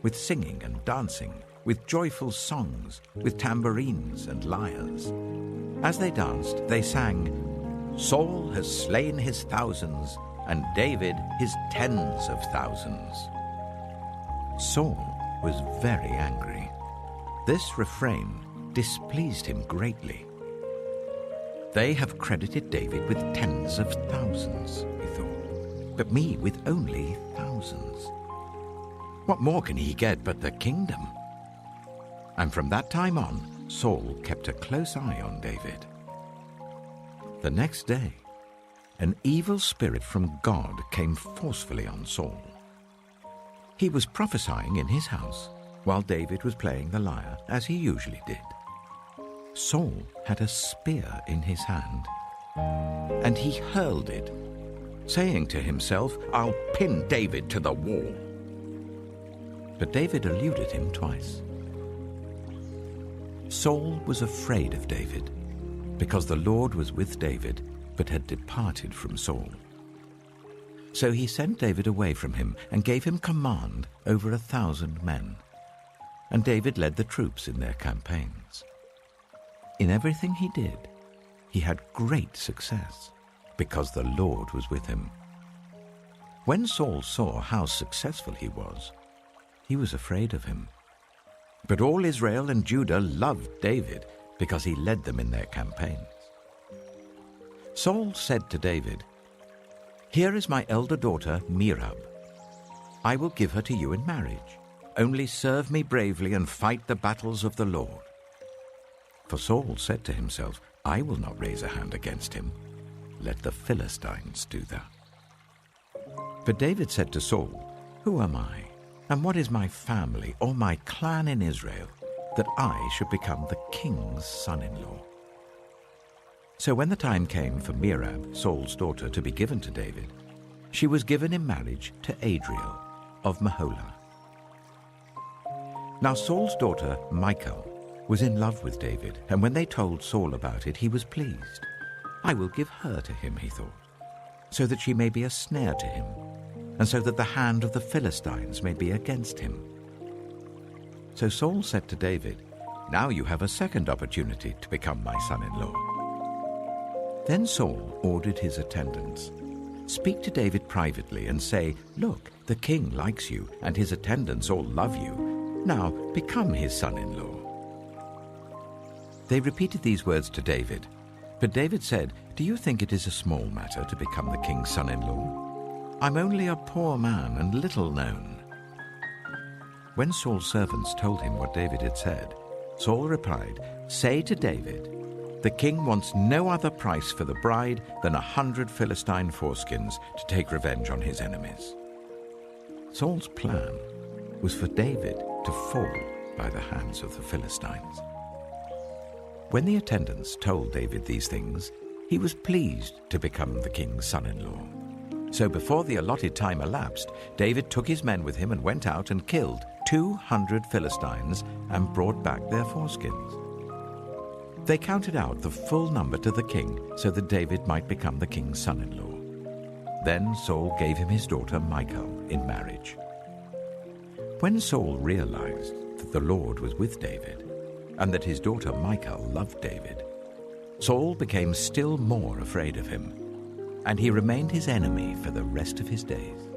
[SPEAKER 12] with singing and dancing, with joyful songs, with tambourines and lyres. As they danced, they sang, "Saul has slain his thousands, and David his tens of thousands." Saul was very angry. This refrain displeased him greatly. "They have credited David with tens of thousands," he thought, "but me with only thousands. What more can he get but the kingdom?" And from that time on, Saul kept a close eye on David. The next day, an evil spirit from God came forcefully on Saul. He was prophesying in his house while David was playing the lyre, as he usually did. Saul had a spear in his hand, and he hurled it, saying to himself, "I'll pin David to the wall." But David eluded him twice. Saul was afraid of David, because the Lord was with David, but had departed from Saul. So he sent David away from him and gave him command over 1,000 men. And David led the troops in their campaigns. In everything he did, he had great success, because the Lord was with him. When Saul saw how successful he was afraid of him. But all Israel and Judah loved David, because he led them in their campaigns. Saul said to David, "Here is my elder daughter, Merab. I will give her to you in marriage. Only serve me bravely and fight the battles of the Lord." For Saul said to himself, "I will not raise a hand against him. Let the Philistines do that." But David said to Saul, "Who am I, and what is my family or my clan in Israel, that I should become the king's son-in-law?" So when the time came for Merab, Saul's daughter, to be given to David, she was given in marriage to Adriel of Meholah. Now Saul's daughter, Michal, was in love with David, and when they told Saul about it, he was pleased. "I will give her to him," he thought, "so that she may be a snare to him, and so that the hand of the Philistines may be against him." So Saul said to David, "Now you have a second opportunity to become my son-in-law." Then Saul ordered his attendants, "Speak to David privately and say, 'Look, the king likes you, and his attendants all love you. Now become his son-in-law." They repeated these words to David. But David said, "Do you think it is a small matter to become the king's son-in-law? I'm only a poor man and little known." When Saul's servants told him what David had said, Saul replied, "Say to David, the king wants no other price for the bride than 100 Philistine foreskins to take revenge on his enemies." Saul's plan was for David to fall by the hands of the Philistines. When the attendants told David these things, he was pleased to become the king's son-in-law. So before the allotted time elapsed, David took his men with him and went out and killed 200 Philistines and brought back their foreskins. They counted out the full number to the king so that David might become the king's son-in-law. Then Saul gave him his daughter Michal in marriage. When Saul realized that the Lord was with David and that his daughter Michal loved David, Saul became still more afraid of him, and he remained his enemy for the rest of his days.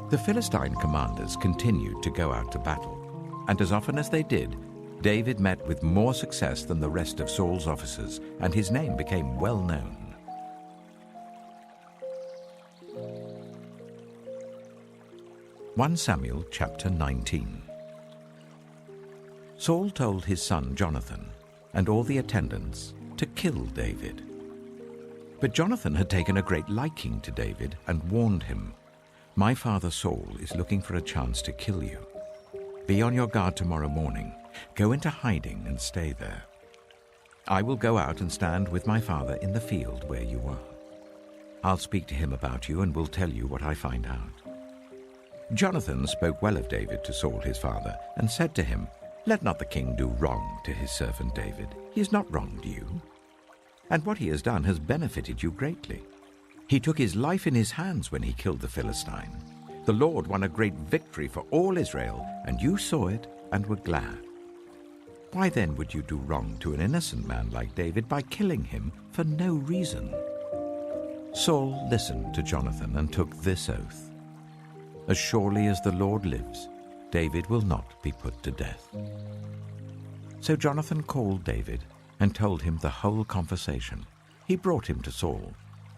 [SPEAKER 12] The Philistine commanders continued to go out to battle, and as often as they did, David met with more success than the rest of Saul's officers, and his name became well known. Samuel chapter 19. Saul told his son Jonathan and all the attendants to kill David. But Jonathan had taken a great liking to David and warned him, "My father Saul is looking for a chance to kill you. Be on your guard tomorrow morning. Go into hiding and stay there. I will go out and stand with my father in the field where you are. I'll speak to him about you and will tell you what I find out." Jonathan spoke well of David to Saul his father and said to him, "Let not the king do wrong to his servant David. He has not wronged you, and what he has done has benefited you greatly. He took his life in his hands when he killed the Philistine. The Lord won a great victory for all Israel, and you saw it and were glad. Why then would you do wrong to an innocent man like David by killing him for no reason?" Saul listened to Jonathan and took this oath, "As surely as the Lord lives, David will not be put to death." So Jonathan called David and told him the whole conversation. He brought him to Saul,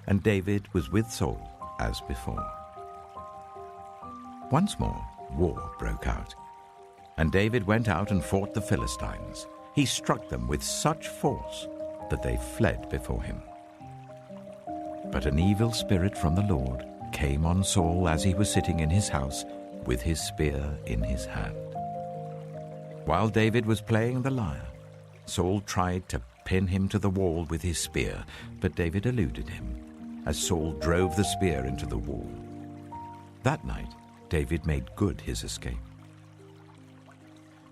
[SPEAKER 12] and David was with Saul as before. Once more, war broke out, and David went out and fought the Philistines. He struck them with such force that they fled before him. But an evil spirit from the Lord came on Saul as he was sitting in his house with his spear in his hand. While David was playing the lyre, Saul tried to pin him to the wall with his spear, but David eluded him as Saul drove the spear into the wall. That night, David made good his escape.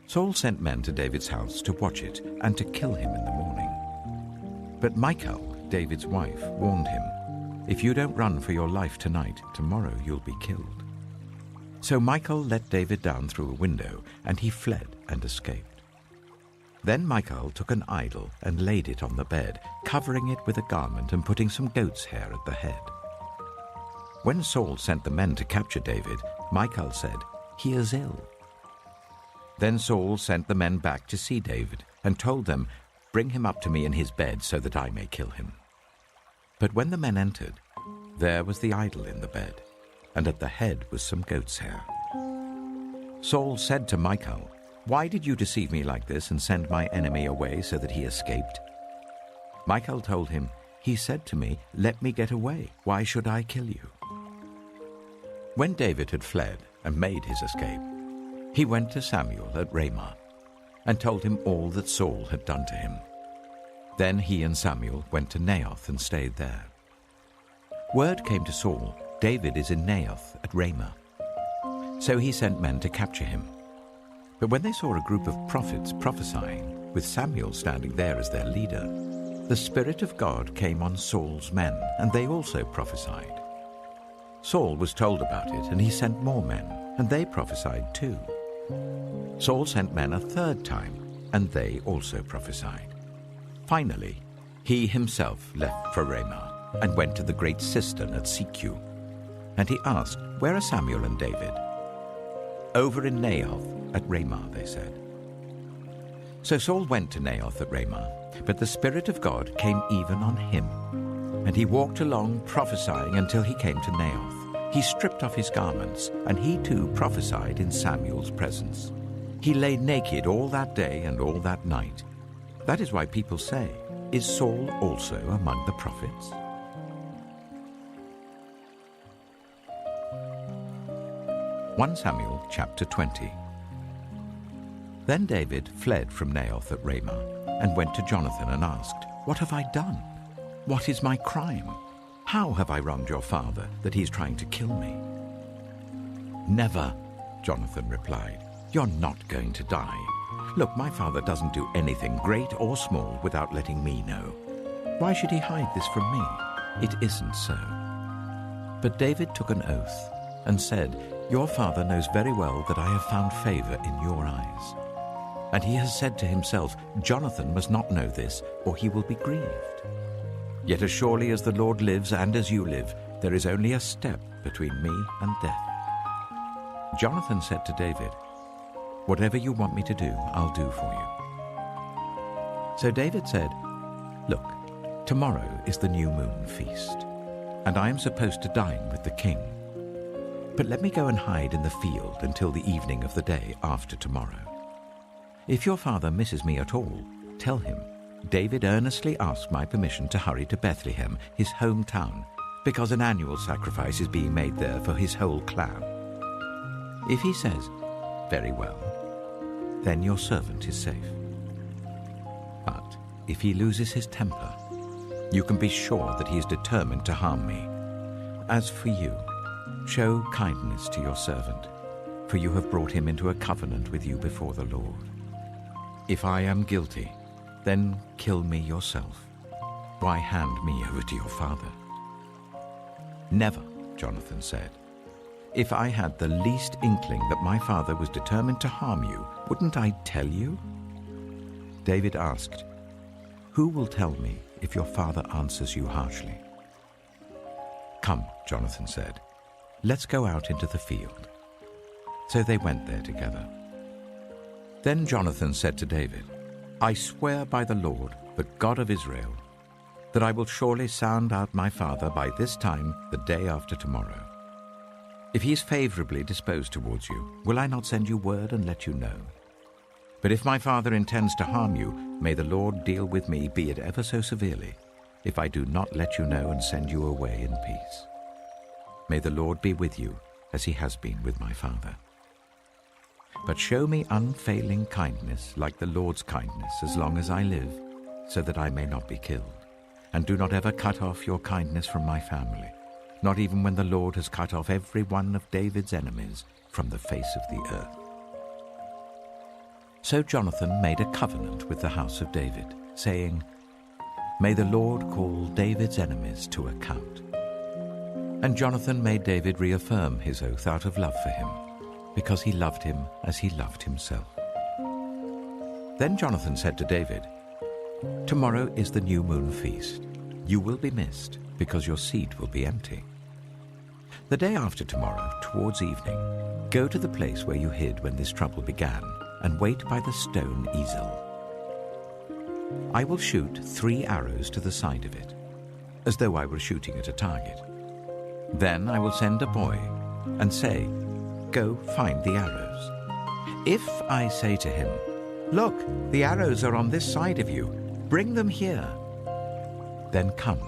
[SPEAKER 12] Saul sent men to David's house to watch it and to kill him in the morning. But Michal, David's wife, warned him, "If you don't run for your life tonight, tomorrow you'll be killed." So Michal let David down through a window, and he fled and escaped. Then Michal took an idol and laid it on the bed, covering it with a garment and putting some goat's hair at the head. When Saul sent the men to capture David, Michal said, "He is ill." Then Saul sent the men back to see David and told them, "Bring him up to me in his bed so that I may kill him." But when the men entered, there was the idol in the bed, and at the head was some goat's hair. Saul said to Michal, "Why did you deceive me like this and send my enemy away so that he escaped?" Michal told him, "He said to me, 'Let me get away. Why should I kill you?'" When David had fled and made his escape, he went to Samuel at Ramah and told him all that Saul had done to him. Then he and Samuel went to Naioth and stayed there. Word came to Saul, "David is in Naioth at Ramah." So he sent men to capture him. But when they saw a group of prophets prophesying, with Samuel standing there as their leader, the Spirit of God came on Saul's men, and they also prophesied. Saul was told about it, and he sent more men, and they prophesied too. Saul sent men a third time, and they also prophesied. Finally, he himself left for Ramah and went to the great cistern at Seku. And he asked, "Where are Samuel and David?" "Over in Naioth," at Ramah, they said. So Saul went to Naioth at Ramah, but the Spirit of God came even on him. And he walked along prophesying until he came to Naioth. He stripped off his garments, and he too prophesied in Samuel's presence. He lay naked all that day and all that night. That is why people say, "Is Saul also among the prophets?" 1 Samuel chapter 20. Then David fled from Naioth at Ramah and went to Jonathan and asked, "What have I done? What is my crime? How have I wronged your father that he is trying to kill me?" "Never," Jonathan replied. "You're not going to die. Look, my father doesn't do anything great or small without letting me know. Why should he hide this from me? It isn't so." But David took an oath and said, "Your father knows very well that I have found favor in your eyes. And he has said to himself, 'Jonathan must not know this, or he will be grieved.' Yet as surely as the Lord lives and as you live, there is only a step between me and death." Jonathan said to David, "Whatever you want me to do, I'll do for you." So David said, "Look, tomorrow is the new moon feast, and I am supposed to dine with the king. But let me go and hide in the field until the evening of the day after tomorrow. If your father misses me at all, tell him, 'David earnestly asked my permission to hurry to Bethlehem, his hometown, because an annual sacrifice is being made there for his whole clan.' If he says, 'Very well,' then your servant is safe. But if he loses his temper, you can be sure that he is determined to harm me. As for you, show kindness to your servant, for you have brought him into a covenant with you before the Lord. If I am guilty, then kill me yourself. Why hand me over to your father?" "Never," Jonathan said. "If I had the least inkling that my father was determined to harm you, wouldn't I tell you?" David asked, "Who will tell me if your father answers you harshly?" "Come," Jonathan said, "let's go out into the field." So they went there together. Then Jonathan said to David, "I swear by the Lord, the God of Israel, that I will surely sound out my father by this time the day after tomorrow. If he is favorably disposed towards you, will I not send you word and let you know? But if my father intends to harm you, may the Lord deal with me, be it ever so severely, if I do not let you know and send you away in peace. May the Lord be with you, as he has been with my father. But show me unfailing kindness like the Lord's kindness as long as I live, so that I may not be killed. And do not ever cut off your kindness from my family, not even when the Lord has cut off every one of David's enemies from the face of the earth." So Jonathan made a covenant with the house of David, saying, "May the Lord call David's enemies to account." And Jonathan made David reaffirm his oath out of love for him, because he loved him as he loved himself. Then Jonathan said to David, "Tomorrow is the new moon feast. You will be missed, because your seat will be empty. The day after tomorrow, towards evening, go to the place where you hid when this trouble began, and wait by the stone Ezel. I will shoot 3 arrows to the side of it, as though I were shooting at a target. Then I will send a boy and say, 'Go find the arrows.' If I say to him, 'Look, the arrows are on this side of you, bring them here,' then come,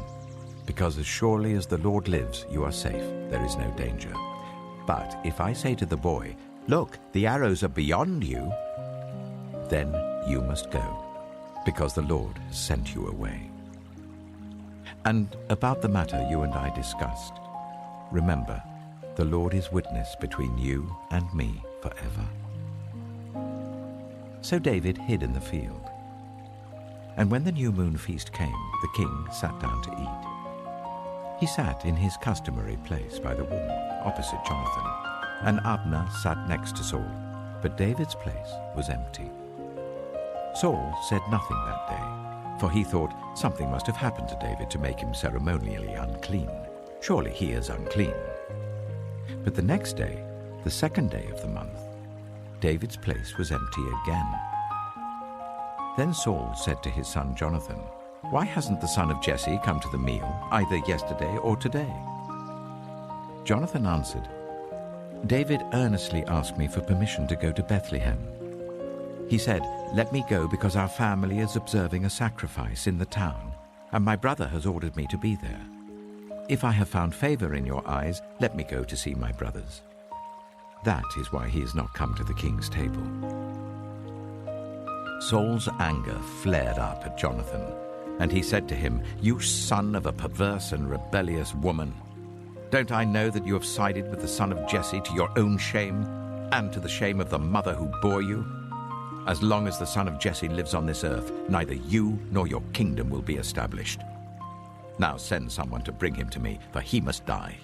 [SPEAKER 12] because as surely as the Lord lives, you are safe, there is no danger. But if I say to the boy, 'Look, the arrows are beyond you,' then you must go, because the Lord has sent you away. And about the matter you and I discussed, remember, the Lord is witness between you and me forever." So David hid in the field. And when the new moon feast came, the king sat down to eat. He sat in his customary place by the wall, opposite Jonathan, and Abner sat next to Saul, but David's place was empty. Saul said nothing that day, for he thought something must have happened to David to make him ceremonially unclean. Surely he is unclean. But the next day, the 2nd day of the month, David's place was empty again. Then Saul said to his son Jonathan, "Why hasn't the son of Jesse come to the meal, either yesterday or today?" Jonathan answered, "David earnestly asked me for permission to go to Bethlehem. He said, 'Let me go because our family is observing a sacrifice in the town, and my brother has ordered me to be there. If I have found favor in your eyes, let me go to see my brothers.' That is why he has not come to the king's table." Saul's anger flared up at Jonathan, and he said to him, "You son of a perverse and rebellious woman! Don't I know that you have sided with the son of Jesse to your own shame, and to the shame of the mother who bore you? As long as the son of Jesse lives on this earth, neither you nor your kingdom will be established. Now send someone to bring him to me, for he must die."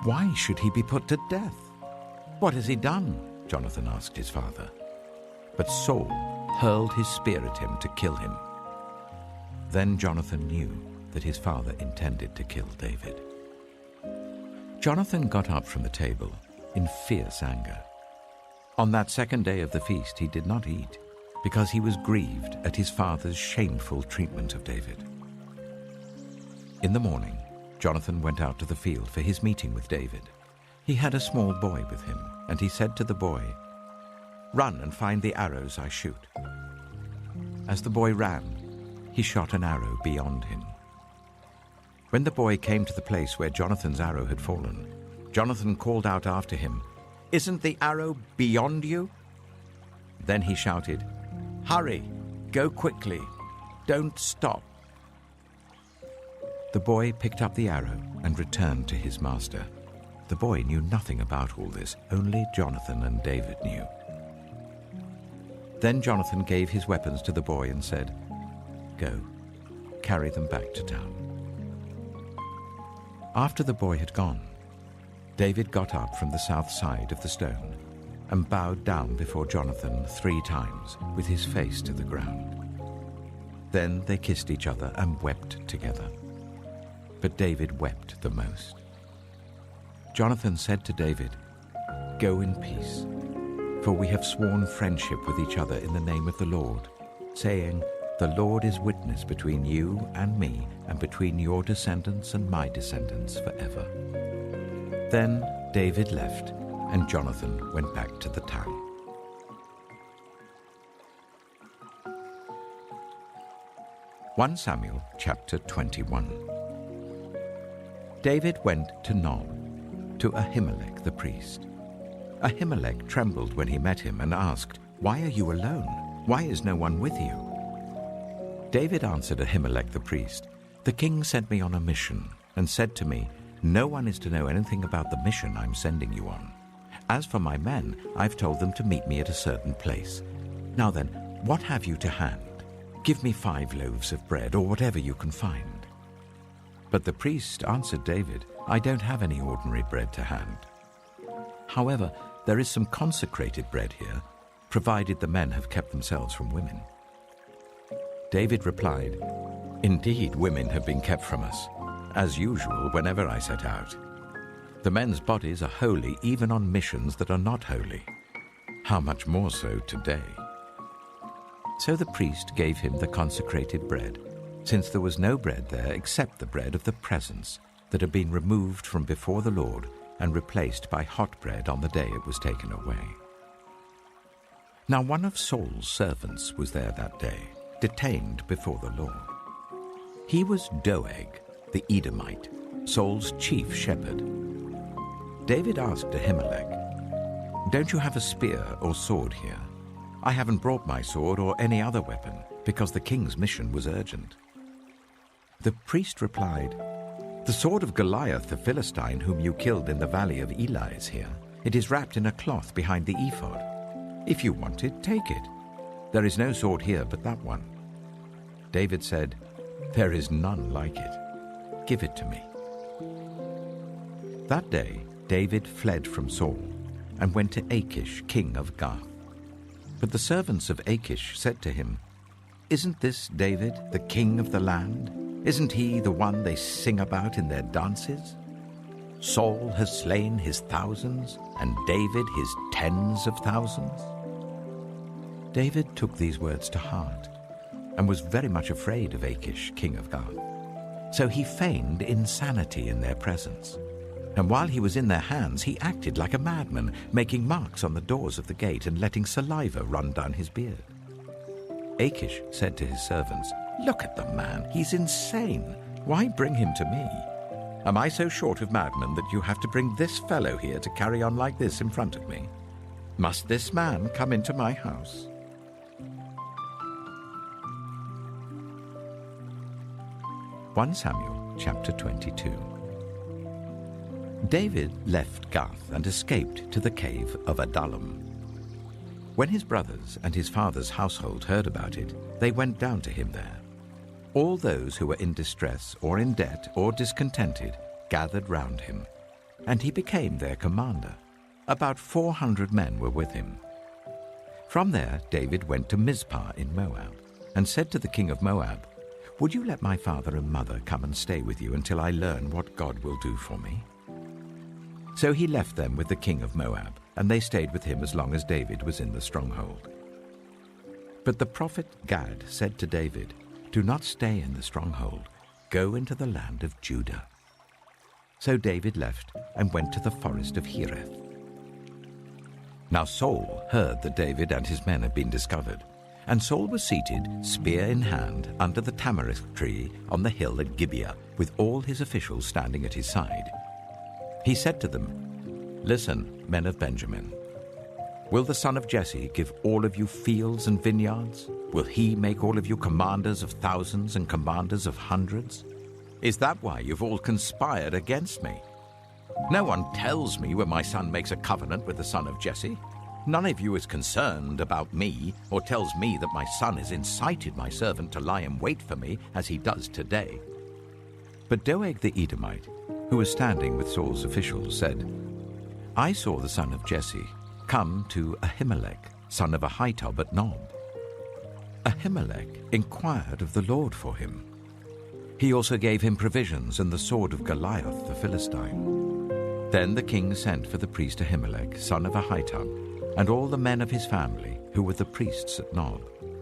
[SPEAKER 12] "Why should he be put to death? What has he done?" Jonathan asked his father. But Saul hurled his spear at him to kill him. Then Jonathan knew that his father intended to kill David. Jonathan got up from the table in fierce anger. On that second day of the feast he did not eat, because he was grieved at his father's shameful treatment of David. In the morning, Jonathan went out to the field for his meeting with David. He had a small boy with him, and he said to the boy, "Run and find the arrows I shoot." As the boy ran, he shot an arrow beyond him. When the boy came to the place where Jonathan's arrow had fallen, Jonathan called out after him, "Isn't the arrow beyond you?" Then he shouted, "Hurry, go quickly, don't stop." The boy picked up the arrow and returned to his master. The boy knew nothing about all this, only Jonathan and David knew. Then Jonathan gave his weapons to the boy and said, "Go, carry them back to town." After the boy had gone, David got up from the south side of the stone and bowed down before Jonathan 3 times with his face to the ground. Then they kissed each other and wept together. But David wept the most. Jonathan said to David, "Go in peace, for we have sworn friendship with each other in the name of the Lord, saying, 'The Lord is witness between you and me, and between your descendants and my descendants forever.'" Then David left, and Jonathan went back to the town. (1 Samuel chapter 21). David went to Nob, to Ahimelech the priest. Ahimelech trembled when he met him and asked, "Why are you alone? Why is no one with you?" David answered Ahimelech the priest, "The king sent me on a mission and said to me, 'No one is to know anything about the mission I'm sending you on. As for my men, I've told them to meet me at a certain place. Now then, what have you to hand? Give me 5 loaves of bread, or whatever you can find.' But the priest answered David, 'I don't have any ordinary bread to hand. However, there is some consecrated bread here, provided the men have kept themselves from women.' David replied, 'Indeed, women have been kept from us, as usual whenever I set out. The men's bodies are holy even on missions that are not holy. How much more so today?' So the priest gave him the consecrated bread, since there was no bread there except the bread of the presence that had been removed from before the Lord and replaced by hot bread on the day it was taken away. Now one of Saul's servants was there that day, detained before the Lord. He was Doeg, the Edomite, Saul's chief shepherd. David asked Ahimelech, "Don't you have a spear or sword here? I haven't brought my sword or any other weapon, because the king's mission was urgent." The priest replied, "The sword of Goliath the Philistine, whom you killed in the valley of Elah, is here. It is wrapped in a cloth behind the ephod. If you want it, take it. There is no sword here but that one." David said, "There is none like it. Give it to me." That day David fled from Saul and went to Achish, king of Gath. But the servants of Achish said to him, "Isn't this David, the king of the land? Isn't he the one they sing about in their dances?" Saul has slain his thousands, and David his tens of thousands? David took these words to heart, and was very much afraid of Achish, king of Gath. So he feigned insanity in their presence. And while he was in their hands, he acted like a madman, making marks on the doors of the gate and letting saliva run down his beard. Achish said to his servants, "Look at the man, he's insane. Why bring him to me? Am I so short of madmen that you have to bring this fellow here to carry on like this in front of me? Must this man come into my house?" 1 Samuel chapter 22. David left Gath and escaped to the cave of Adullam. When his brothers and his father's household heard about it, they went down to him there. All those who were in distress or in debt or discontented gathered round him, and he became their commander. About 400 men were with him. From there David went to Mizpah in Moab, and said to the king of Moab, "Would you let my father and mother come and stay with you until I learn what God will do for me?" So he left them with the king of Moab, and they stayed with him as long as David was in the stronghold. But the prophet Gad said to David, "Do not stay in the stronghold. Go into the land of Judah." So David left and went to the forest of Hereth. Now Saul heard that David and his men had been discovered, and Saul was seated, spear in hand, under the tamarisk tree on the hill at Gibeah, with all his officials standing at his side. He said to them, "Listen, men of Benjamin. Will the son of Jesse give all of you fields and vineyards? Will he make all of you commanders of thousands and commanders of hundreds? Is that why you've all conspired against me? No one tells me when my son makes a covenant with the son of Jesse. None of you is concerned about me or tells me that my son has incited my servant to lie in wait for me as he does today." But Doeg the Edomite, who was standing with Saul's officials, said, "I saw the son of Jesse come to Ahimelech, son of Ahitub at Nob. Ahimelech inquired of the Lord for him. He also gave him provisions and the sword of Goliath the Philistine." Then the king sent for the priest Ahimelech, son of Ahitub, and all the men of his family, who were the priests at Nob,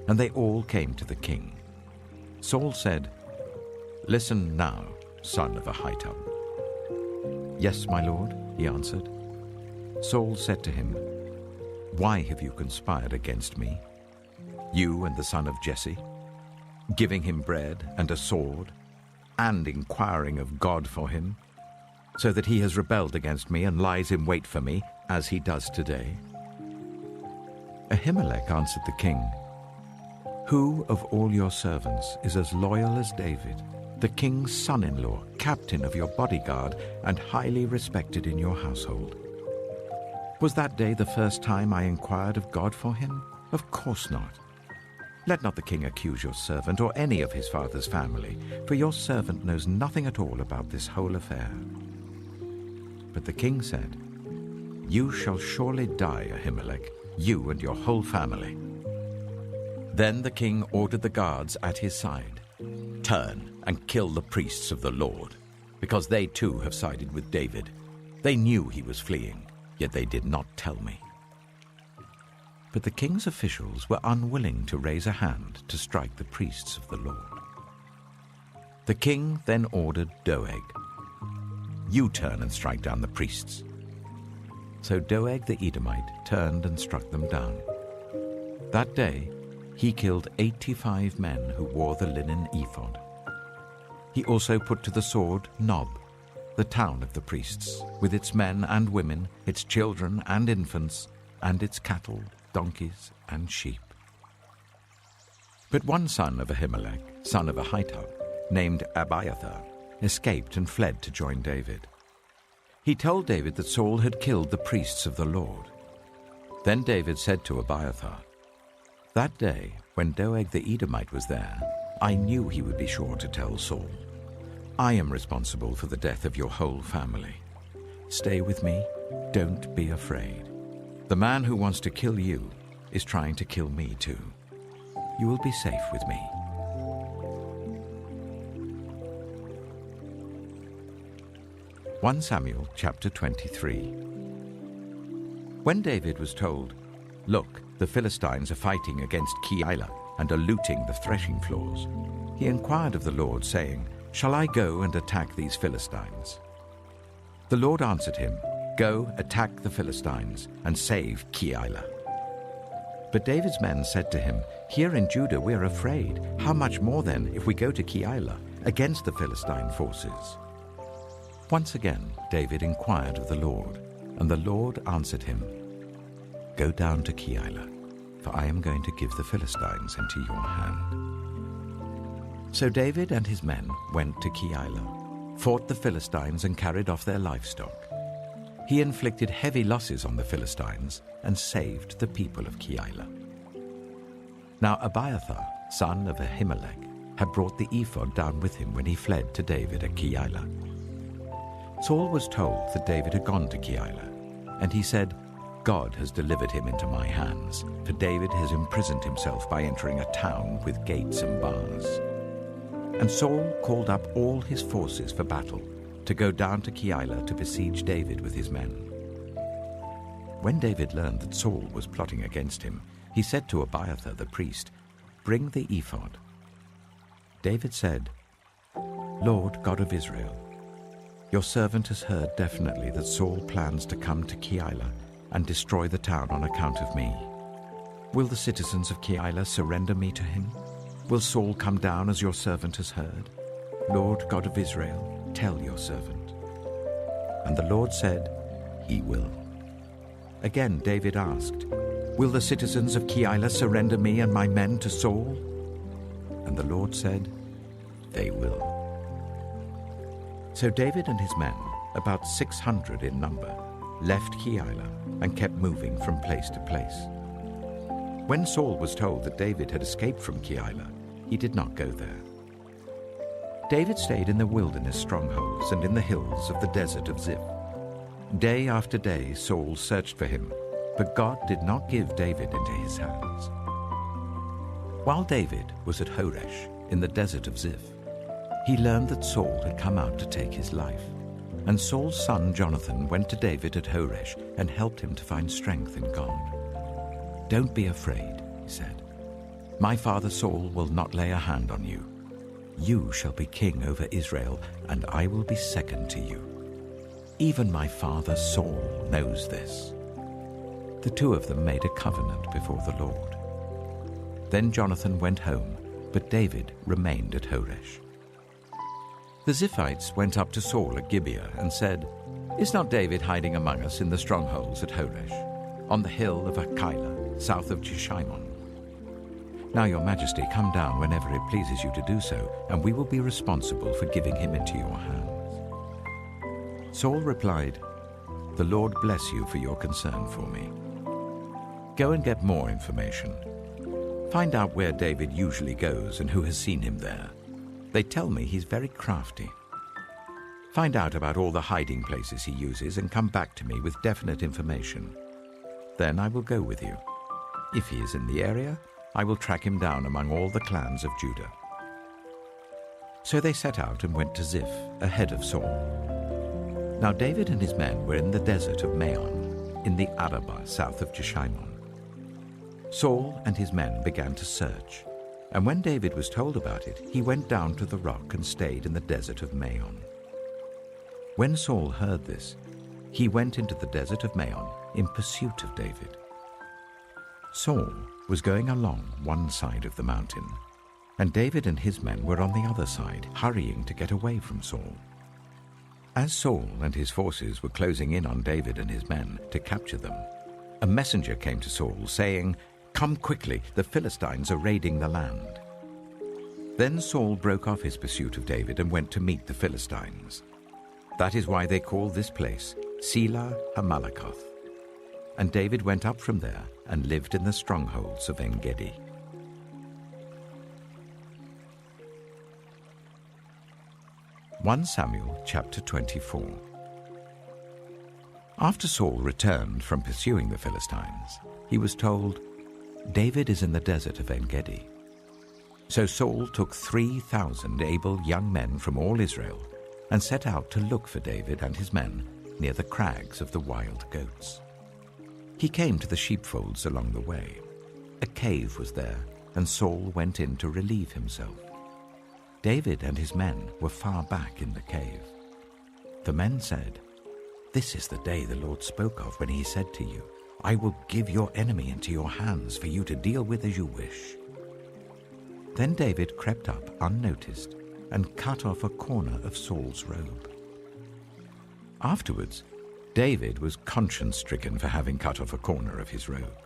[SPEAKER 12] and they all came to the king. Saul said, "Listen now, son of Ahitub." "Yes, my lord," he answered. Saul said to him, "Why have you conspired against me, you and the son of Jesse, giving him bread and a sword, and inquiring of God for him, so that he has rebelled against me and lies in wait for me, as he does today?" Ahimelech answered the king, "Who of all your servants is as loyal as David, the king's son-in-law, captain of your bodyguard, and highly respected in your household? Was that day the first time I inquired of God for him? Of course not. Let not the king accuse your servant or any of his father's family, for your servant knows nothing at all about this whole affair." But the king said, "You shall surely die, Ahimelech, you and your whole family." Then the king ordered the guards at his side, "Turn and kill the priests of the Lord, because they too have sided with David. They knew he was fleeing, yet they did not tell me." But the king's officials were unwilling to raise a hand to strike the priests of the Lord. The king then ordered Doeg, "You turn and strike down the priests." So Doeg the Edomite turned and struck them down. That day he killed 85 men who wore the linen ephod. He also put to the sword Nob, the town of the priests, with its men and women, its children and infants, and its cattle, donkeys, and sheep. But one son of Ahimelech, son of Ahitub, named Abiathar, escaped and fled to join David. He told David that Saul had killed the priests of the Lord. Then David said to Abiathar, "That day, when Doeg the Edomite was there, I knew he would be sure to tell Saul. I am responsible for the death of your whole family. Stay with me, don't be afraid. The man who wants to kill you is trying to kill me too. You will be safe with me." 1 Samuel chapter 23. When David was told, "Look, the Philistines are fighting against Keilah and are looting the threshing floors," he inquired of the Lord, saying, "Shall I go and attack these Philistines?" The Lord answered him, "Go, attack the Philistines and save Keilah." But David's men said to him, "Here in Judah we are afraid. How much more then if we go to Keilah against the Philistine forces?" Once again David inquired of the Lord, and the Lord answered him, "Go down to Keilah, for I am going to give the Philistines into your hand." So David and his men went to Keilah, fought the Philistines and carried off their livestock. He inflicted heavy losses on the Philistines and saved the people of Keilah. Now Abiathar, son of Ahimelech, had brought the ephod down with him when he fled to David at Keilah. Saul was told that David had gone to Keilah, and he said, "God has delivered him into my hands, for David has imprisoned himself by entering a town with gates and bars." And Saul called up all his forces for battle, to go down to Keilah to besiege David with his men. When David learned that Saul was plotting against him, he said to Abiathar the priest, "Bring the ephod." David said, "Lord God of Israel, your servant has heard definitely that Saul plans to come to Keilah and destroy the town on account of me. Will the citizens of Keilah surrender me to him? Will Saul come down as your servant has heard? Lord God of Israel, tell your servant." And the Lord said, "He will." Again David asked, "Will the citizens of Keilah surrender me and my men to Saul?" And the Lord said, "They will." So David and his men, about 600 in number, left Keilah and kept moving from place to place. When Saul was told that David had escaped from Keilah, he did not go there. David stayed in the wilderness strongholds and in the hills of the desert of Ziph. Day after day Saul searched for him, but God did not give David into his hands. While David was at Horesh in the desert of Ziph, he learned that Saul had come out to take his life, and Saul's son Jonathan went to David at Horesh and helped him to find strength in God. "Don't be afraid," he said. "My father Saul will not lay a hand on you. You shall be king over Israel, and I will be second to you. Even my father Saul knows this." The two of them made a covenant before the Lord. Then Jonathan went home, but David remained at Horesh. The Ziphites went up to Saul at Gibeah and said, "Is not David hiding among us in the strongholds at Horesh, on the hill of Keilah, south of Jeshimon? Now, your majesty, come down whenever it pleases you to do so, and we will be responsible for giving him into your hands." Saul replied, "The Lord bless you for your concern for me. Go and get more information. Find out where David usually goes and who has seen him there. They tell me he's very crafty. Find out about all the hiding places he uses and come back to me with definite information. Then I will go with you. If he is in the area, I will track him down among all the clans of Judah." So they set out and went to Ziph ahead of Saul. Now David and his men were in the desert of Maon, in the Arabah south of Jeshimon. Saul and his men began to search, and when David was told about it, he went down to the rock and stayed in the desert of Maon. When Saul heard this, he went into the desert of Maon in pursuit of David. Saul was going along one side of the mountain, and David and his men were on the other side, hurrying to get away from Saul. As Saul and his forces were closing in on David and his men to capture them, a messenger came to Saul saying, "Come quickly, the Philistines are raiding the land." Then Saul broke off his pursuit of David and went to meet the Philistines. That is why they call this place Selah Hamalakoth. And David went up from there and lived in the strongholds of En-gedi. (1 Samuel chapter 24). After Saul returned from pursuing the Philistines, he was told, "David is in the desert of En-gedi." So Saul took 3,000 able young men from all Israel and set out to look for David and his men near the crags of the wild goats. He came to the sheepfolds along the way. A cave was there, and Saul went in to relieve himself. David and his men were far back in the cave. The men said, "This is the day the Lord spoke of when he said to you, 'I will give your enemy into your hands for you to deal with as you wish.'" Then David crept up unnoticed and cut off a corner of Saul's robe. Afterwards, David was conscience-stricken for having cut off a corner of his robe.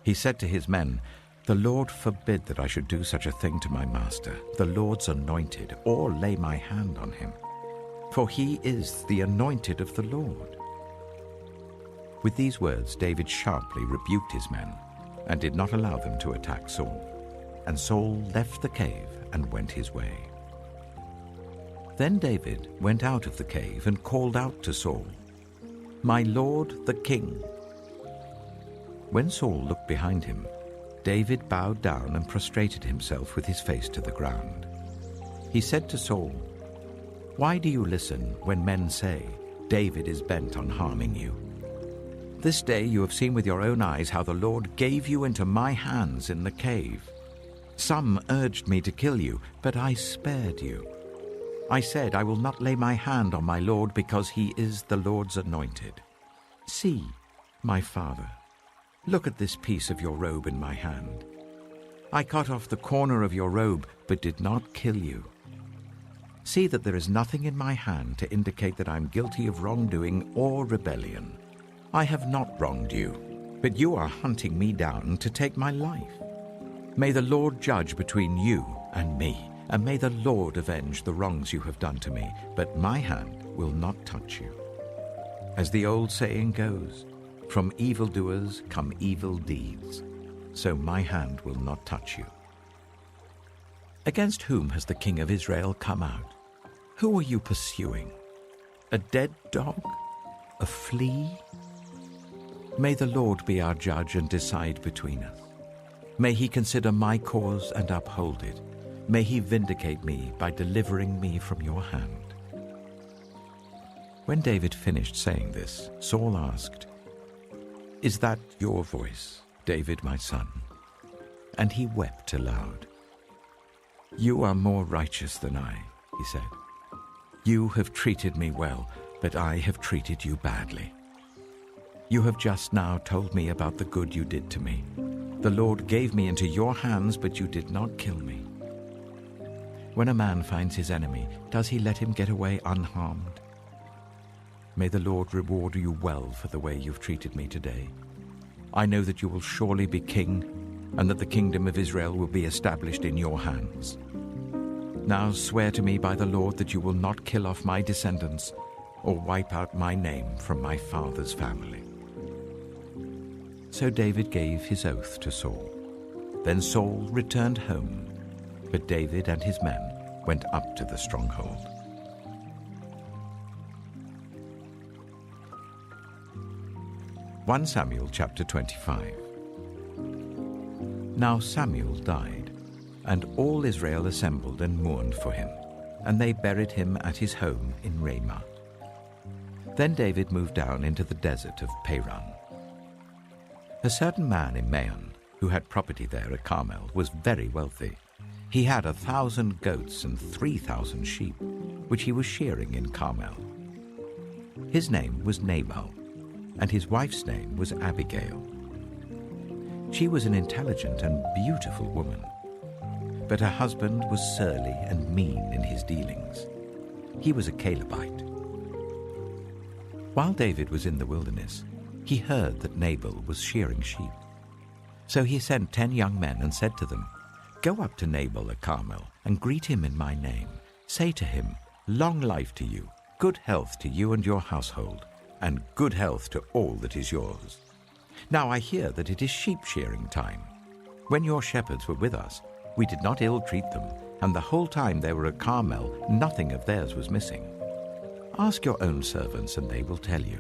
[SPEAKER 12] He said to his men, "The Lord forbid that I should do such a thing to my master, the Lord's anointed, or lay my hand on him. For he is the anointed of the Lord." With these words, David sharply rebuked his men and did not allow them to attack Saul. And Saul left the cave and went his way. Then David went out of the cave and called out to Saul, "My lord, the king." When Saul looked behind him, David bowed down and prostrated himself with his face to the ground. He said to Saul, "Why do you listen when men say, 'David is bent on harming you'? This day you have seen with your own eyes how the Lord gave you into my hands in the cave. Some urged me to kill you, but I spared you. I said, 'I will not lay my hand on my Lord because he is the Lord's anointed.' See, my father, look at this piece of your robe in my hand. I cut off the corner of your robe, but did not kill you. See that there is nothing in my hand to indicate that I'm guilty of wrongdoing or rebellion. I have not wronged you, but you are hunting me down to take my life. May the Lord judge between you and me, and may the Lord avenge the wrongs you have done to me, but my hand will not touch you. As the old saying goes, from evildoers come evil deeds, so my hand will not touch you. Against whom has the king of Israel come out? Who are you pursuing? A dead dog? A flea? May the Lord be our judge and decide between us. May he consider my cause and uphold it. May he vindicate me by delivering me from your hand." When David finished saying this, Saul asked, "Is that your voice, David, my son?" And he wept aloud. "You are more righteous than I," he said. "You have treated me well, but I have treated you badly. You have just now told me about the good you did to me. The Lord gave me into your hands, but you did not kill me. When a man finds his enemy, does he let him get away unharmed? May the Lord reward you well for the way you've treated me today. I know that you will surely be king, and that the kingdom of Israel will be established in your hands. Now swear to me by the Lord that you will not kill off my descendants or wipe out my name from my father's family." So David gave his oath to Saul. Then Saul returned home, but David and his men went up to the stronghold. (1 Samuel chapter 25). Now Samuel died, and all Israel assembled and mourned for him, and they buried him at his home in Ramah. Then David moved down into the desert of Paran. A certain man in Maon, who had property there at Carmel, was very wealthy. He had 1,000 goats and 3,000 sheep, which he was shearing in Carmel. His name was Nabal, and his wife's name was Abigail. She was an intelligent and beautiful woman, but her husband was surly and mean in his dealings. He was a Calebite. While David was in the wilderness, he heard that Nabal was shearing sheep. So he sent 10 young men and said to them, "Go up to Nabal at Carmel and greet him in my name. Say to him, 'Long life to you, good health to you and your household, and good health to all that is yours. Now I hear that it is sheep shearing time. When your shepherds were with us, we did not ill-treat them, and the whole time they were at Carmel, nothing of theirs was missing. Ask your own servants, and they will tell you.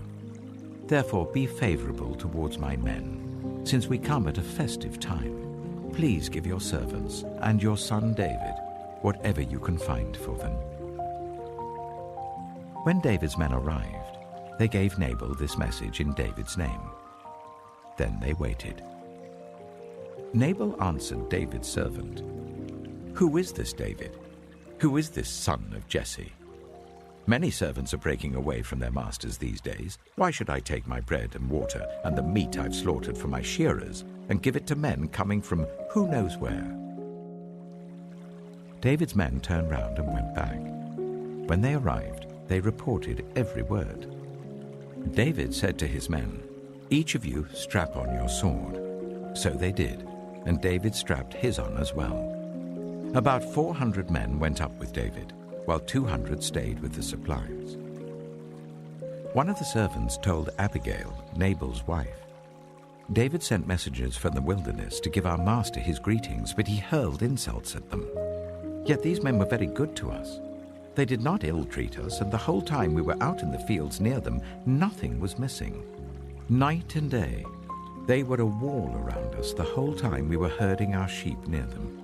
[SPEAKER 12] Therefore be favorable towards my men, since we come at a festive time. Please give your servants and your son David whatever you can find for them." When David's men arrived, they gave Nabal this message in David's name. Then they waited. Nabal answered David's servant, "Who is this David? Who is this son of Jesse? Many servants are breaking away from their masters these days. Why should I take my bread and water and the meat I've slaughtered for my shearers and give it to men coming from who knows where?" David's men turned round and went back. When they arrived, they reported every word. David said to his men, "Each of you strap on your sword." So they did, and David strapped his on as well. About 400 men went up with David, while 200 stayed with the supplies. One of the servants told Abigail, Nabal's wife, "David sent messengers from the wilderness to give our master his greetings, but he hurled insults at them. Yet these men were very good to us. They did not ill-treat us, and the whole time we were out in the fields near them, nothing was missing. Night and day, they were a wall around us the whole time we were herding our sheep near them.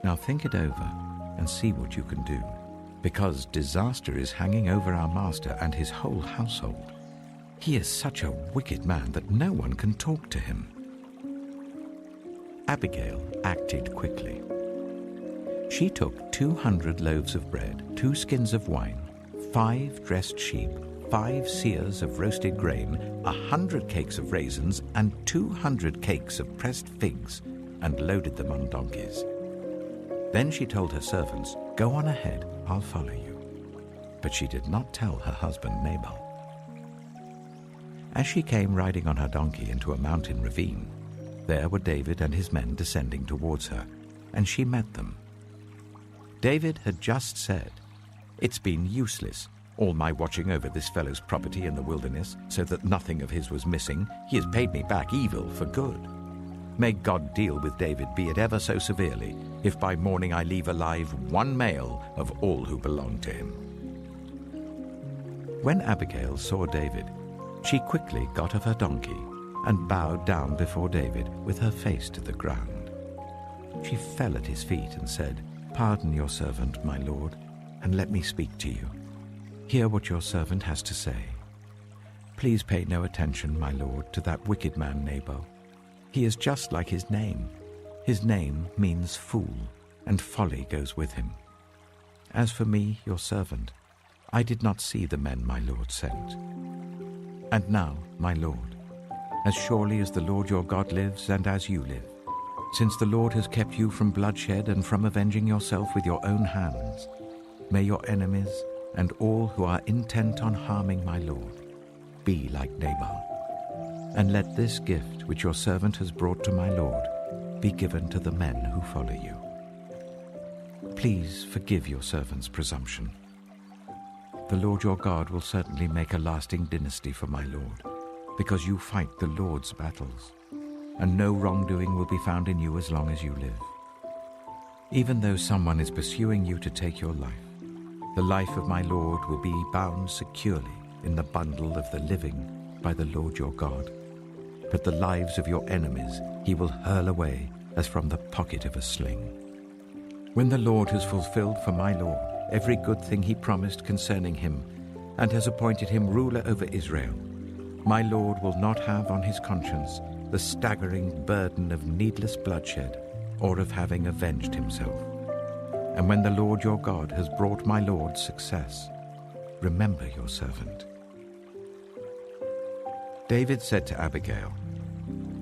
[SPEAKER 12] Now think it over and see what you can do, because disaster is hanging over our master and his whole household. He is such a wicked man that no one can talk to him." Abigail acted quickly. She took 200 loaves of bread, 2 skins of wine, 5 dressed sheep, 5 seahs of roasted grain, 100 cakes of raisins, and 200 cakes of pressed figs, and loaded them on donkeys. Then she told her servants, "Go on ahead, I'll follow you." But she did not tell her husband Nabal. As she came riding on her donkey into a mountain ravine, there were David and his men descending towards her, and she met them. David had just said, "It's been useless, all my watching over this fellow's property in the wilderness, so that nothing of his was missing. He has paid me back evil for good. May God deal with David, be it ever so severely, if by morning I leave alive 1 male of all who belong to him." When Abigail saw David, she quickly got off her donkey and bowed down before David with her face to the ground. She fell at his feet and said, "Pardon your servant, my lord, and let me speak to you. Hear what your servant has to say. Please pay no attention, my lord, to that wicked man Nabal. He is just like his name. His name means fool, and folly goes with him. As for me, your servant, I did not see the men my lord sent. And now, my lord, as surely as the Lord your God lives and as you live, since the Lord has kept you from bloodshed and from avenging yourself with your own hands, may your enemies and all who are intent on harming my lord be like Nabal. And let this gift which your servant has brought to my lord be given to the men who follow you. Please forgive your servant's presumption. The Lord your God will certainly make a lasting dynasty for my lord, because you fight the Lord's battles, and no wrongdoing will be found in you as long as you live. Even though someone is pursuing you to take your life, the life of my lord will be bound securely in the bundle of the living by the Lord your God, but the lives of your enemies he will hurl away as from the pocket of a sling. When the Lord has fulfilled for my lord every good thing he promised concerning him, and has appointed him ruler over Israel, my lord will not have on his conscience the staggering burden of needless bloodshed or of having avenged himself. And when the Lord your God has brought my lord success, remember your servant." David said to Abigail,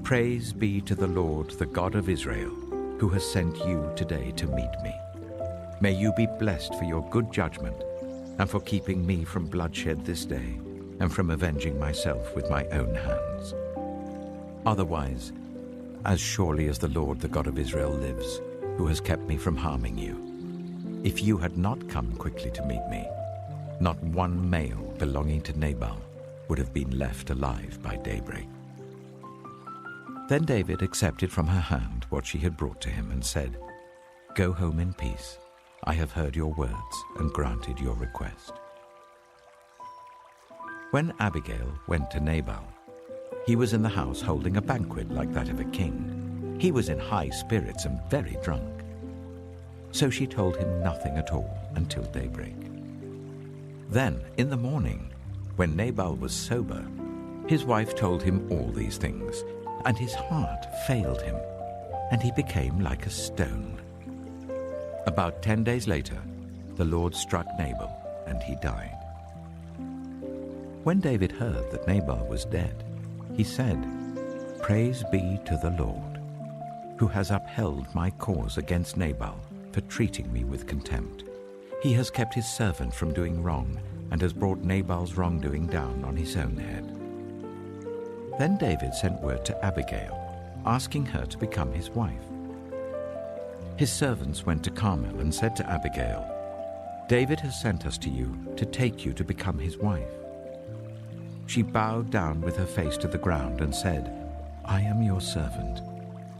[SPEAKER 12] "Praise be to the Lord, the God of Israel, who has sent you today to meet me. May you be blessed for your good judgment and for keeping me from bloodshed this day and from avenging myself with my own hands. Otherwise, as surely as the Lord, the God of Israel, lives, who has kept me from harming you, if you had not come quickly to meet me, not one male belonging to Nabal would have been left alive by daybreak." Then David accepted from her hand what she had brought to him and said, "Go home in peace. I have heard your words and granted your request." When Abigail went to Nabal, he was in the house holding a banquet like that of a king. He was in high spirits and very drunk. So she told him nothing at all until daybreak. Then, in the morning, when Nabal was sober, his wife told him all these things, and his heart failed him, and he became like a stone. About 10 days later, the Lord struck Nabal, and he died. When David heard that Nabal was dead, he said, "Praise be to the Lord, who has upheld my cause against Nabal for treating me with contempt. He has kept his servant from doing wrong, and has brought Nabal's wrongdoing down on his own head." Then David sent word to Abigail, asking her to become his wife. His servants went to Carmel and said to Abigail, "David has sent us to you to take you to become his wife." She bowed down with her face to the ground and said, "I am your servant,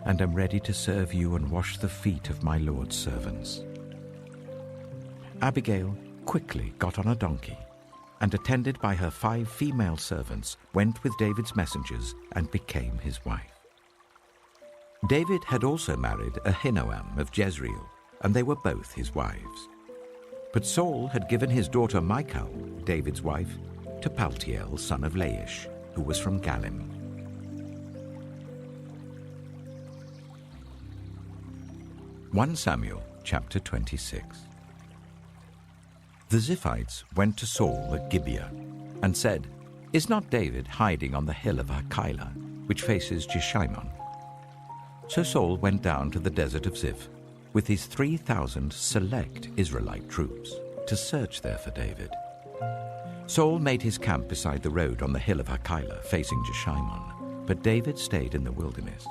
[SPEAKER 12] and am ready to serve you and wash the feet of my Lord's servants." Abigail quickly got on a donkey, and attended by her 5 female servants, went with David's messengers and became his wife. David had also married Ahinoam of Jezreel, and they were both his wives. But Saul had given his daughter Michal, David's wife, to Paltiel, son of Laish, who was from Galim. 1 Samuel chapter 26. The Ziphites went to Saul at Gibeah and said, "Is not David hiding on the hill of Hachilah, which faces Jeshimon?" So Saul went down to the desert of Ziph with his 3,000 select Israelite troops to search there for David. Saul made his camp beside the road on the hill of Hachilah facing Jeshimon, but David stayed in the wilderness.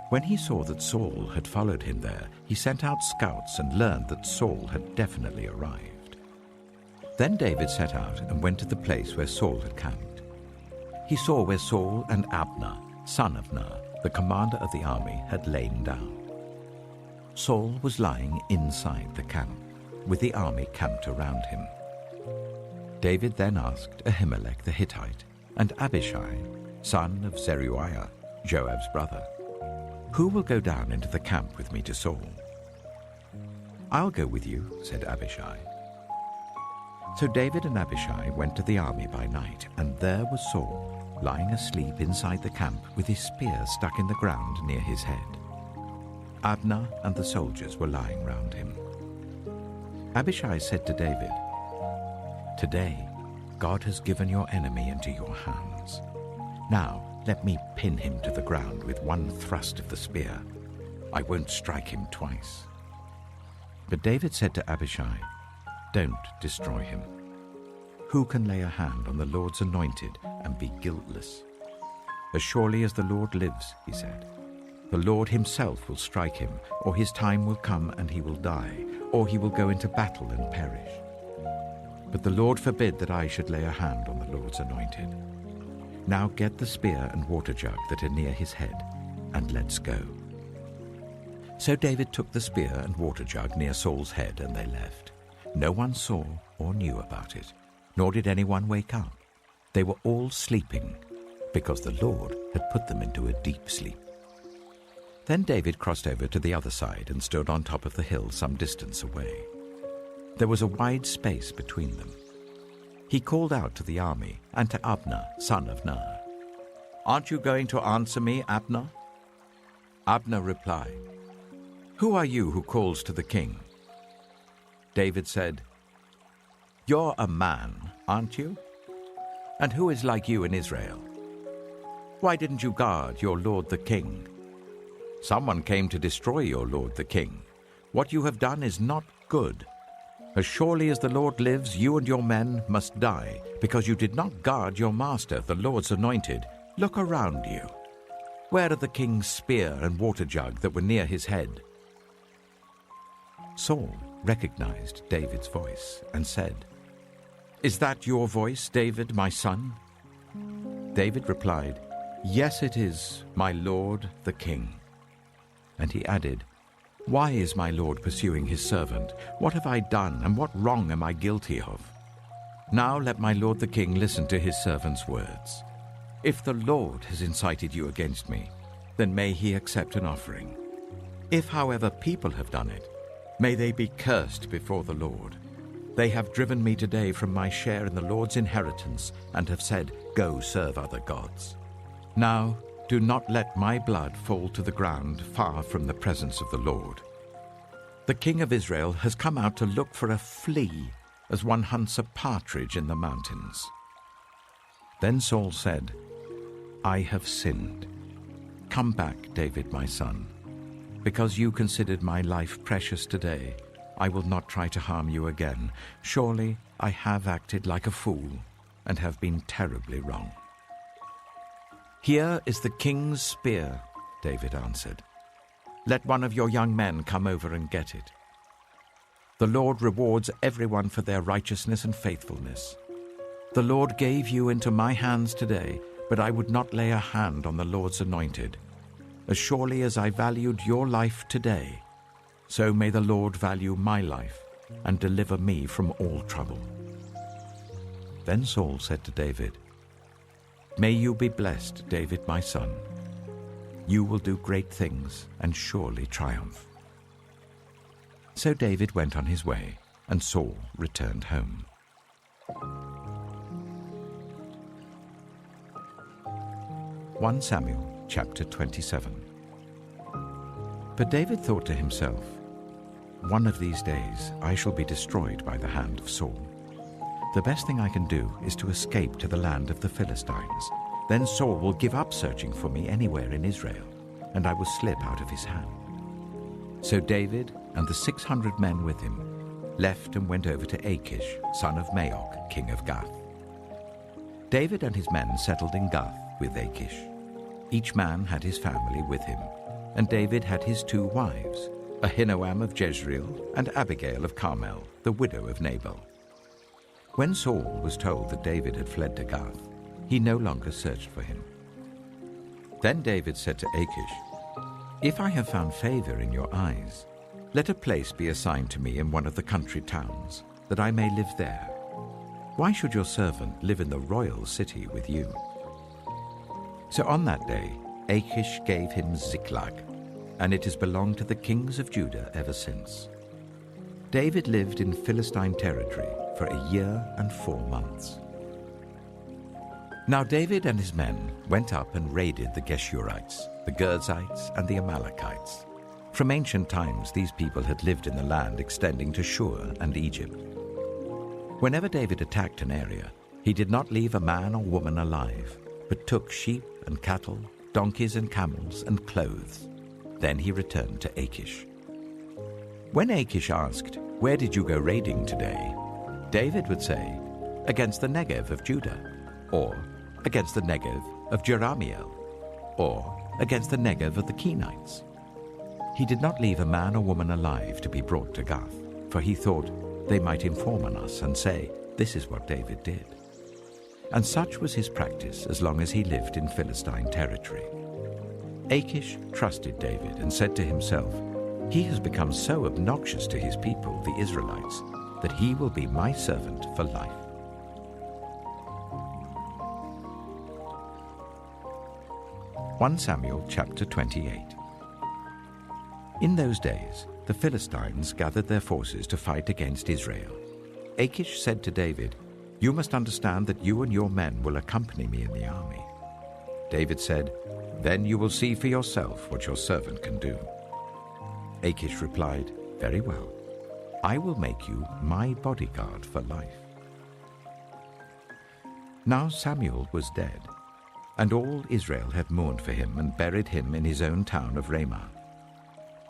[SPEAKER 12] When he saw that Saul had followed him there, he sent out scouts and learned that Saul had definitely arrived. Then David set out and went to the place where Saul had camped. He saw where Saul and Abner, son of Ner, the commander of the army, had lain down. Saul was lying inside the camp, with the army camped around him. David then asked Ahimelech the Hittite and Abishai, son of Zeruiah, Joab's brother, "Who will go down into the camp with me to Saul?" "I'll go with you," said Abishai. So David and Abishai went to the army by night, and there was Saul, lying asleep inside the camp with his spear stuck in the ground near his head. Abner and the soldiers were lying round him. Abishai said to David, "Today God has given your enemy into your hands. Now let me pin him to the ground with one thrust of the spear. I won't strike him twice." But David said to Abishai, "Don't destroy him. Who can lay a hand on the Lord's anointed and be guiltless? As surely as the Lord lives," he said, "the Lord himself will strike him, or his time will come and he will die, or he will go into battle and perish. But the Lord forbid that I should lay a hand on the Lord's anointed. Now get the spear and water jug that are near his head, and let's go." So David took the spear and water jug near Saul's head, and they left. No one saw or knew about it, nor did anyone wake up. They were all sleeping, because the Lord had put them into a deep sleep. Then David crossed over to the other side and stood on top of the hill some distance away. There was a wide space between them. He called out to the army and to Abner, son of Ner, "Aren't you going to answer me, Abner?" Abner replied, "Who are you who calls to the king?" David said, "You're a man, aren't you? And who is like you in Israel? Why didn't you guard your lord the king? Someone came to destroy your lord the king. What you have done is not good. As surely as the Lord lives, you and your men must die, because you did not guard your master, the Lord's anointed. Look around you. Where are the king's spear and water jug that were near his head?" Saul recognized David's voice and said, "Is that your voice, David, my son?" David replied, "Yes, it is, my lord the king." And he added, "Why is my lord pursuing his servant? What have I done, and what wrong am I guilty of? Now let my lord the king listen to his servant's words. If the Lord has incited you against me, then may he accept an offering. If, however, people have done it, may they be cursed before the Lord. They have driven me today from my share in the Lord's inheritance and have said, 'Go serve other gods.' Now, do not let my blood fall to the ground far from the presence of the Lord. The king of Israel has come out to look for a flea, as one hunts a partridge in the mountains." Then Saul said, "I have sinned. Come back, David, my son. Because you considered my life precious today, I will not try to harm you again. Surely I have acted like a fool and have been terribly wrong." "Here is the king's spear," David answered. "Let one of your young men come over and get it. The Lord rewards everyone for their righteousness and faithfulness. The Lord gave you into my hands today, but I would not lay a hand on the Lord's anointed. As surely as I valued your life today, so may the Lord value my life and deliver me from all trouble." Then Saul said to David, "May you be blessed, David, my son. You will do great things and surely triumph." So David went on his way, and Saul returned home. 1 Samuel chapter 27. But David thought to himself, "One of these days I shall be destroyed by the hand of Saul. The best thing I can do is to escape to the land of the Philistines. Then Saul will give up searching for me anywhere in Israel, and I will slip out of his hand." So David and the 600 men with him left and went over to Achish, son of Maok, king of Gath. David and his men settled in Gath with Achish. Each man had his family with him, and David had his 2 wives, Ahinoam of Jezreel and Abigail of Carmel, the widow of Nabal. When Saul was told that David had fled to Gath, he no longer searched for him. Then David said to Achish, "If I have found favor in your eyes, let a place be assigned to me in one of the country towns, that I may live there. Why should your servant live in the royal city with you?" So on that day, Achish gave him Ziklag, and it has belonged to the kings of Judah ever since. David lived in Philistine territory for 1 year and 4 months. Now David and his men went up and raided the Geshurites, the Girzites, and the Amalekites. From ancient times, these people had lived in the land extending to Shur and Egypt. Whenever David attacked an area, he did not leave a man or woman alive, but took sheep and cattle, donkeys and camels, and clothes. Then he returned to Achish. When Achish asked, "Where did you go raiding today?" David would say, "Against the Negev of Judah," or "Against the Negev of Jerahmeel," or "Against the Negev of the Kenites." He did not leave a man or woman alive to be brought to Gath, for he thought they might inform on us and say, "This is what David did." And such was his practice as long as he lived in Philistine territory. Achish trusted David and said to himself, "He has become so obnoxious to his people, the Israelites, that he will be my servant for life." (1 Samuel chapter 28). In those days, the Philistines gathered their forces to fight against Israel. Achish said to David, "You must understand that you and your men will accompany me in the army." David said, "Then you will see for yourself what your servant can do." Achish replied, "Very well. I will make you my bodyguard for life." Now Samuel was dead, and all Israel had mourned for him and buried him in his own town of Ramah.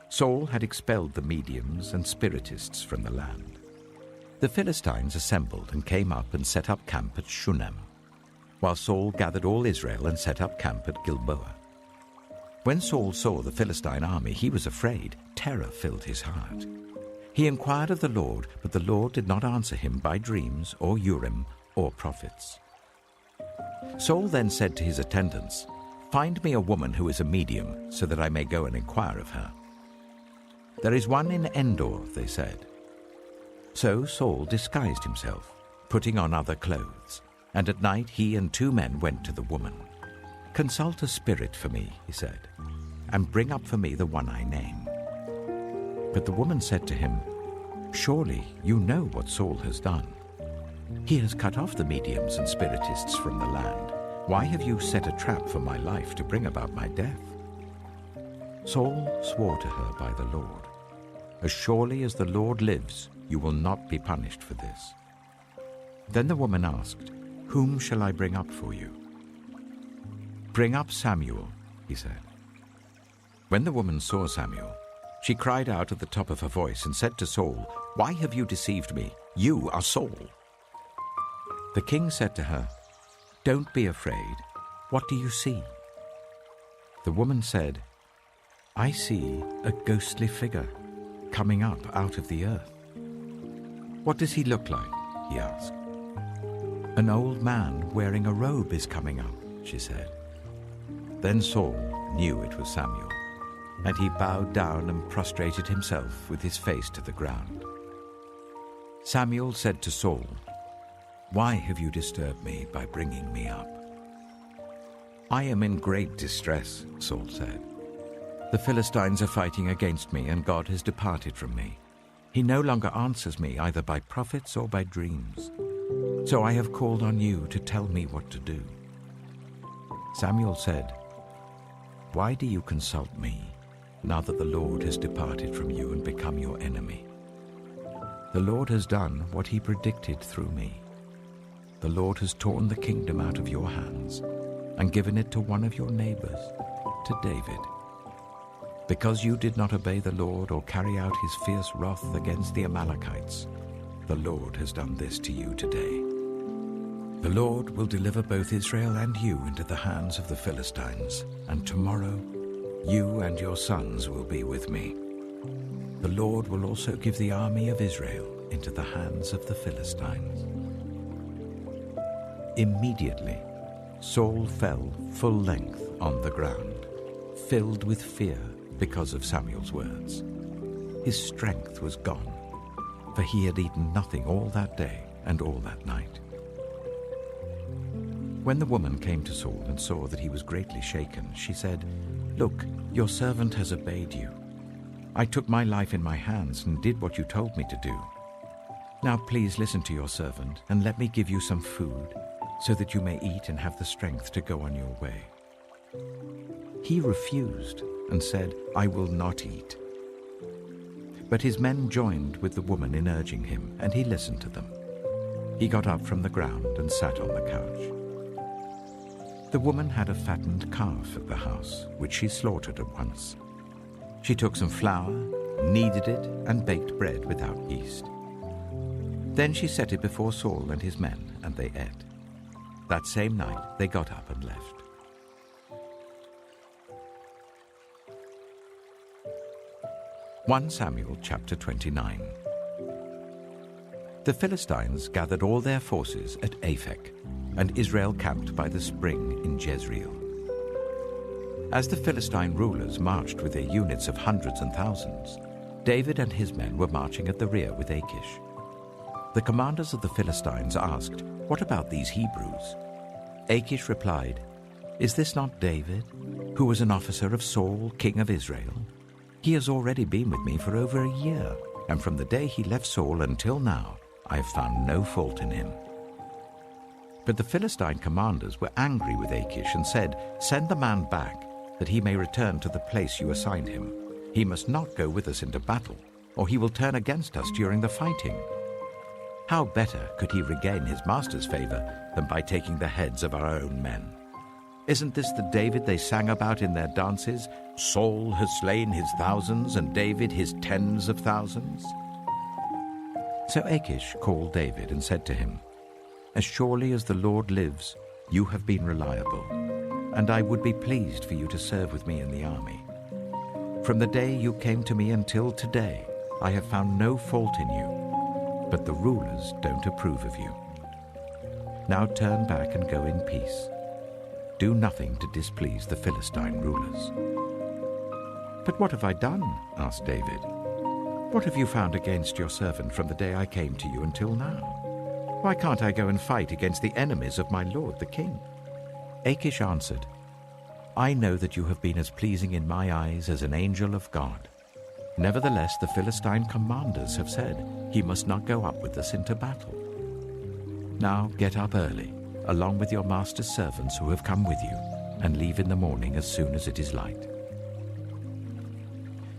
[SPEAKER 12] Saul had expelled the mediums and spiritists from the land. The Philistines assembled and came up and set up camp at Shunem, while Saul gathered all Israel and set up camp at Gilboa. When Saul saw the Philistine army, he was afraid. Terror filled his heart. He inquired of the Lord, but the Lord did not answer him by dreams or Urim or prophets. Saul then said to his attendants, "Find me a woman who is a medium, so that I may go and inquire of her." "There is one in Endor," they said. So Saul disguised himself, putting on other clothes, and at night he and 2 men went to the woman. "Consult a spirit for me," he said, "and bring up for me the one I name." But the woman said to him, Surely you know what Saul has done. He has cut off the mediums and spiritists from the land. Why have you set a trap for my life to bring about my death?" Saul swore to her by the Lord, "As surely as the Lord lives, you will not be punished for this." Then the woman asked, "Whom shall I bring up for you?" "Bring up Samuel," he said. When the woman saw Samuel, she cried out at the top of her voice and said to Saul, "Why have you deceived me? You are Saul." The king said to her, "Don't be afraid. What do you see?" The woman said, "I see a ghostly figure coming up out of the earth." "What does he look like?" he asked. "An old man wearing a robe is coming up," she said. Then Saul knew it was Samuel, and he bowed down and prostrated himself with his face to the ground. Samuel said to Saul, "Why have you disturbed me by bringing me up?" "I am in great distress," Saul said. "The Philistines are fighting against me, and God has departed from me. He no longer answers me either by prophets or by dreams. So I have called on you to tell me what to do." Samuel said, "Why do you consult me, now that the Lord has departed from you and become your enemy? The Lord has done what he predicted through me. The Lord has torn the kingdom out of your hands and given it to one of your neighbors, to David. Because you did not obey the Lord or carry out his fierce wrath against the Amalekites, the Lord has done this to you today. The Lord will deliver both Israel and you into the hands of the Philistines, and tomorrow you and your sons will be with me. The Lord will also give the army of Israel into the hands of the Philistines." Immediately, Saul fell full length on the ground, filled with fear because of Samuel's words. His strength was gone, for he had eaten nothing all that day and all that night. When the woman came to Saul and saw that he was greatly shaken, she said, "Look, your servant has obeyed you. I took my life in my hands and did what you told me to do. Now please listen to your servant and let me give you some food, so that you may eat and have the strength to go on your way." He refused and said, "I will not eat." But his men joined with the woman in urging him, and he listened to them. He got up from the ground and sat on the couch. The woman had a fattened calf at the house, which she slaughtered at once. She took some flour, kneaded it, and baked bread without yeast. Then she set it before Saul and his men, and they ate. That same night they got up and left. 1 Samuel chapter 29. The Philistines gathered all their forces at Aphek, and Israel camped by the spring in Jezreel. As the Philistine rulers marched with their units of hundreds and thousands, David and his men were marching at the rear with Achish. The commanders of the Philistines asked, "What about these Hebrews?" Achish replied, "Is this not David, who was an officer of Saul, king of Israel? He has already been with me for over a year, and from the day he left Saul until now, I have found no fault in him." But the Philistine commanders were angry with Achish and said, "Send the man back, that he may return to the place you assigned him. He must not go with us into battle, or he will turn against us during the fighting. How better could he regain his master's favor than by taking the heads of our own men? Isn't this the David they sang about in their dances? Saul has slain his thousands, and David his tens of thousands." So Achish called David and said to him, "As surely as the Lord lives, you have been reliable, and I would be pleased for you to serve with me in the army. From the day you came to me until today, I have found no fault in you, but the rulers don't approve of you. Now turn back and go in peace. Do nothing to displease the Philistine rulers." "But what have I done?" asked David. "What have you found against your servant from the day I came to you until now? Why can't I go and fight against the enemies of my lord the king?" Achish answered, "I know that you have been as pleasing in my eyes as an angel of God. Nevertheless, the Philistine commanders have said, he must not go up with us into battle. Now get up early, along with your master's servants who have come with you, and leave in the morning as soon as it is light."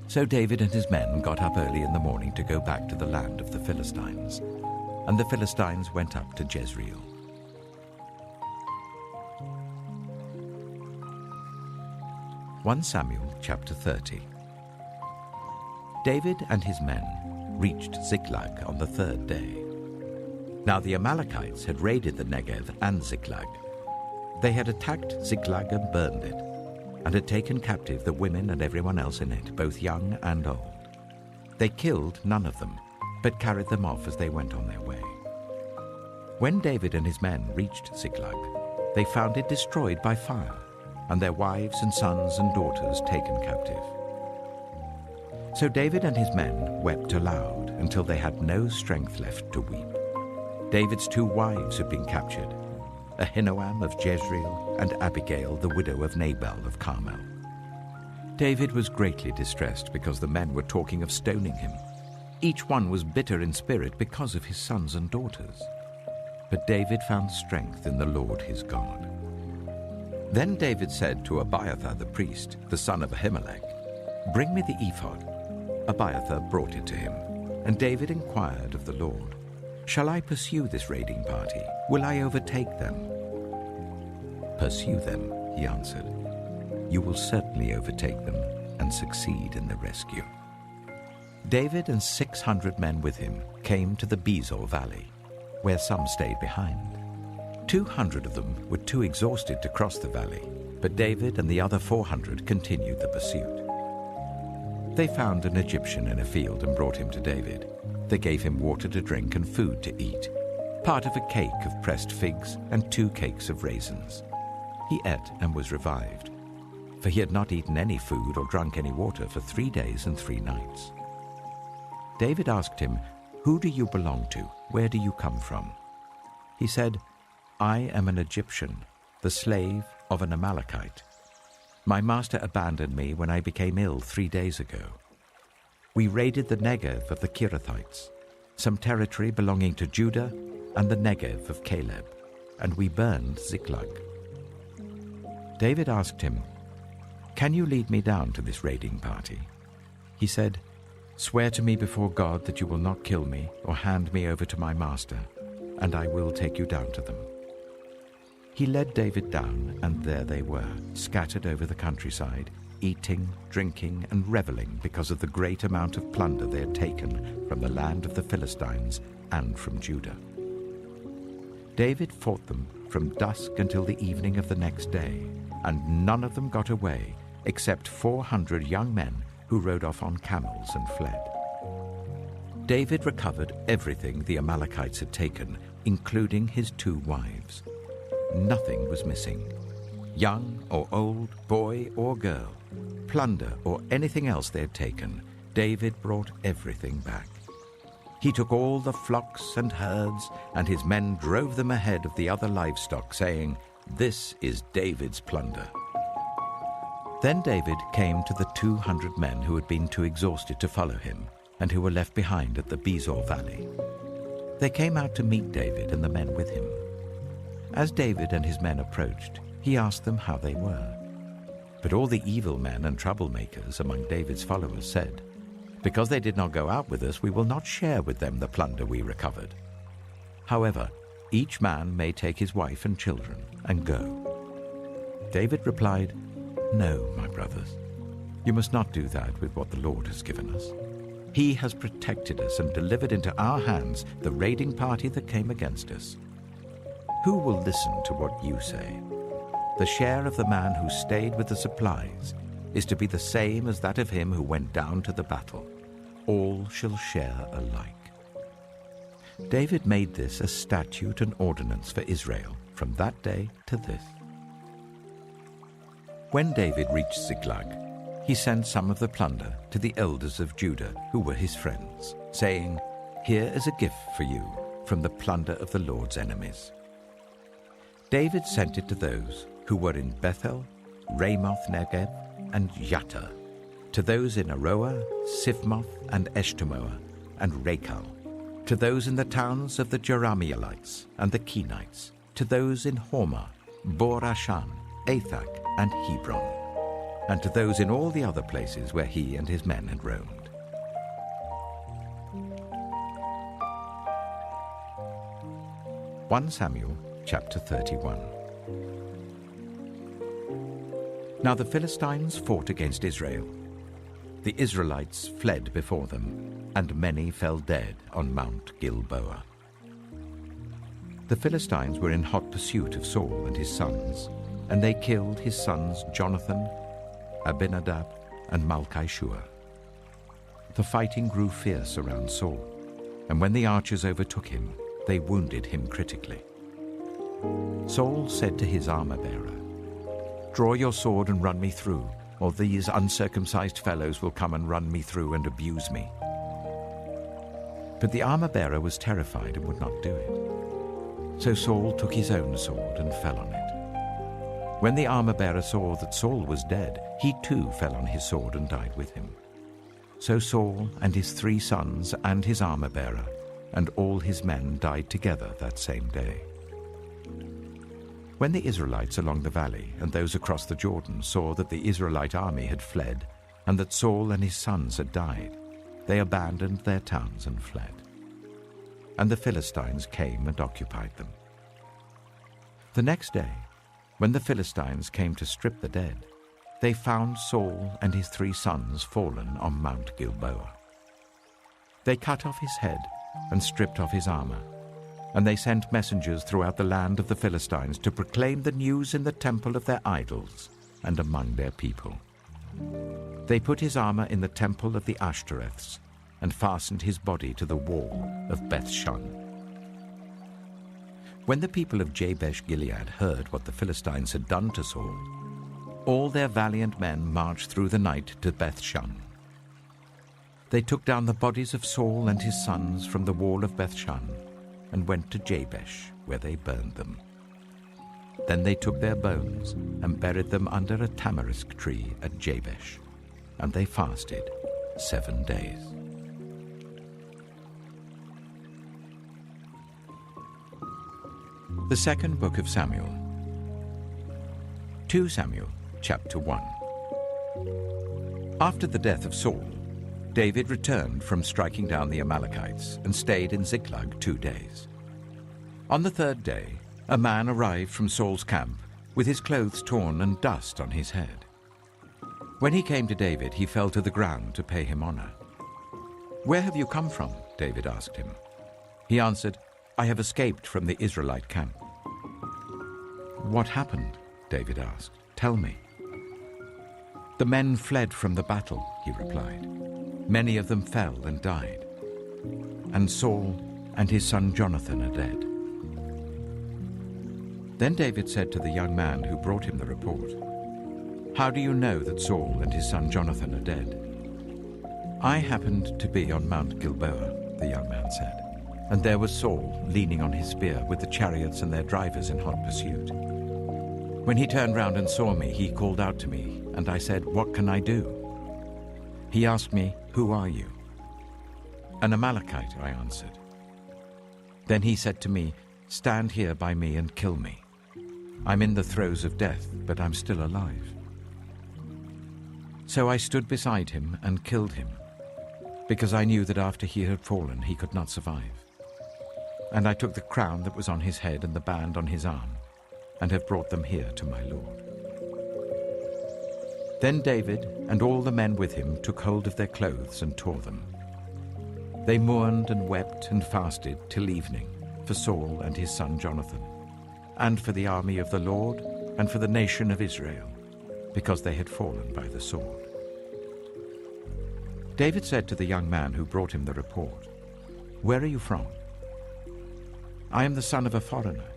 [SPEAKER 12] So David and his men got up early in the morning to go back to the land of the Philistines. And the Philistines went up to Jezreel. (1 Samuel chapter 30). David and his men reached Ziklag on the third day. Now the Amalekites had raided the Negev and Ziklag. They had attacked Ziklag and burned it, and had taken captive the women and everyone else in it, both young and old. They killed none of them, but carried them off as they went on their way. When David and his men reached Ziklag, they found it destroyed by fire, and their wives and sons and daughters taken captive. So David and his men wept aloud until they had no strength left to weep. David's 2 wives had been captured, Ahinoam of Jezreel and Abigail, the widow of Nabal of Carmel. David was greatly distressed because the men were talking of stoning him. Each one was bitter in spirit because of his sons and daughters. But David found strength in the Lord his God. Then David said to Abiathar the priest, the son of Ahimelech, "Bring me the ephod." Abiathar brought it to him, and David inquired of the Lord, "Shall I pursue this raiding party? Will I overtake them?" "Pursue them," he answered. "You will certainly overtake them and succeed in the rescue." David and 600 men with him came to the Bezor valley, where some stayed behind. 200 of them were too exhausted to cross the valley, but David and the other 400 continued the pursuit. They found an Egyptian in a field and brought him to David. They gave him water to drink and food to eat, part of a cake of pressed figs and 2 cakes of raisins. He ate and was revived, for he had not eaten any food or drunk any water for 3 days and 3 nights. David asked him, "Who do you belong to? Where do you come from?" He said, "I am an Egyptian, the slave of an Amalekite. My master abandoned me when I became ill 3 days ago. We raided the Negev of the Kirathites, some territory belonging to Judah, and the Negev of Caleb, and we burned Ziklag." David asked him, "Can you lead me down to this raiding party?" He said, "Swear to me before God that you will not kill me or hand me over to my master, and I will take you down to them." He led David down, and there they were, scattered over the countryside, eating, drinking, and reveling because of the great amount of plunder they had taken from the land of the Philistines and from Judah. David fought them from dusk until the evening of the next day, and none of them got away except 400 young men who rode off on camels and fled. David recovered everything the Amalekites had taken, including his 2 wives. Nothing was missing. Young or old, boy or girl, plunder or anything else they had taken, David brought everything back. He took all the flocks and herds, and his men drove them ahead of the other livestock, saying, "This is David's plunder." Then David came to the 200 men who had been too exhausted to follow him, and who were left behind at the Bezor valley. They came out to meet David and the men with him. As David and his men approached, he asked them how they were. But all the evil men and troublemakers among David's followers said, "Because they did not go out with us, we will not share with them the plunder we recovered. However, each man may take his wife and children and go." David replied, "No, my brothers, you must not do that with what the Lord has given us. He has protected us and delivered into our hands the raiding party that came against us. Who will listen to what you say? The share of the man who stayed with the supplies is to be the same as that of him who went down to the battle. All shall share alike." David made this a statute and ordinance for Israel from that day to this. When David reached Ziklag, he sent some of the plunder to the elders of Judah who were his friends, saying, "Here is a gift for you from the plunder of the Lord's enemies." David sent it to those who were in Bethel, Ramoth Negev, and Yattah, to those in Aroer, Siphmoth, and Eshtemoa, and Rachel, to those in the towns of the Jerahmeelites and the Kenites, to those in Hormah, Bor-Ashan, Athak, and Hebron, and to those in all the other places where he and his men had roamed. Samuel chapter 31. Now the Philistines fought against Israel. The Israelites fled before them, and many fell dead on Mount Gilboa. The Philistines were in hot pursuit of Saul and his sons, and they killed his sons Jonathan, Abinadab, and Malchishua. The fighting grew fierce around Saul, and when the archers overtook him, they wounded him critically. Saul said to his armor-bearer, "Draw your sword and run me through, or these uncircumcised fellows will come and run me through and abuse me." But the armor-bearer was terrified and would not do it. So Saul took his own sword and fell on it. When the armor-bearer saw that Saul was dead, he too fell on his sword and died with him. So Saul and his 3 sons and his armor-bearer and all his men died together that same day. When the Israelites along the valley and those across the Jordan saw that the Israelite army had fled and that Saul and his sons had died, they abandoned their towns and fled. And the Philistines came and occupied them. The next day, when the Philistines came to strip the dead, they found Saul and his 3 sons fallen on Mount Gilboa. They cut off his head and stripped off his armor, and they sent messengers throughout the land of the Philistines to proclaim the news in the temple of their idols and among their people. They put his armor in the temple of the Ashtoreths and fastened his body to the wall of Beth-shan. When the people of Jabesh-Gilead heard what the Philistines had done to Saul, all their valiant men marched through the night to Beth-shan. They took down the bodies of Saul and his sons from the wall of Beth-shan and went to Jabesh, where they burned them. Then they took their bones and buried them under a tamarisk tree at Jabesh, and they fasted 7 days. The second book of Samuel. 2 Samuel chapter 1. After the death of Saul, David returned from striking down the Amalekites and stayed in Ziklag 2 days. On the 3rd day, a man arrived from Saul's camp with his clothes torn and dust on his head. When he came to David, he fell to the ground to pay him honor. "Where have you come from?" David asked him. He answered, "I have escaped from the Israelite camp." "What happened?" David asked. "Tell me." "The men fled from the battle," he replied. "Many of them fell and died. And Saul and his son Jonathan are dead." Then David said to the young man who brought him the report, "How do you know that Saul and his son Jonathan are dead?" "I happened to be on Mount Gilboa," the young man said, "and there was Saul leaning on his spear with the chariots and their drivers in hot pursuit. When he turned round and saw me, he called out to me, and I said, 'What can I do?' He asked me, 'Who are you?' 'An Amalekite,' I answered. Then he said to me, 'Stand here by me and kill me. I'm in the throes of death, but I'm still alive.' So I stood beside him and killed him, because I knew that after he had fallen he could not survive. And I took the crown that was on his head and the band on his arm, and have brought them here to my lord." Then David and all the men with him took hold of their clothes and tore them. They mourned and wept and fasted till evening for Saul and his son Jonathan, and for the army of the Lord and for the nation of Israel, because they had fallen by the sword. David said to the young man who brought him the report, "Where are you from?" "I am the son of a foreigner,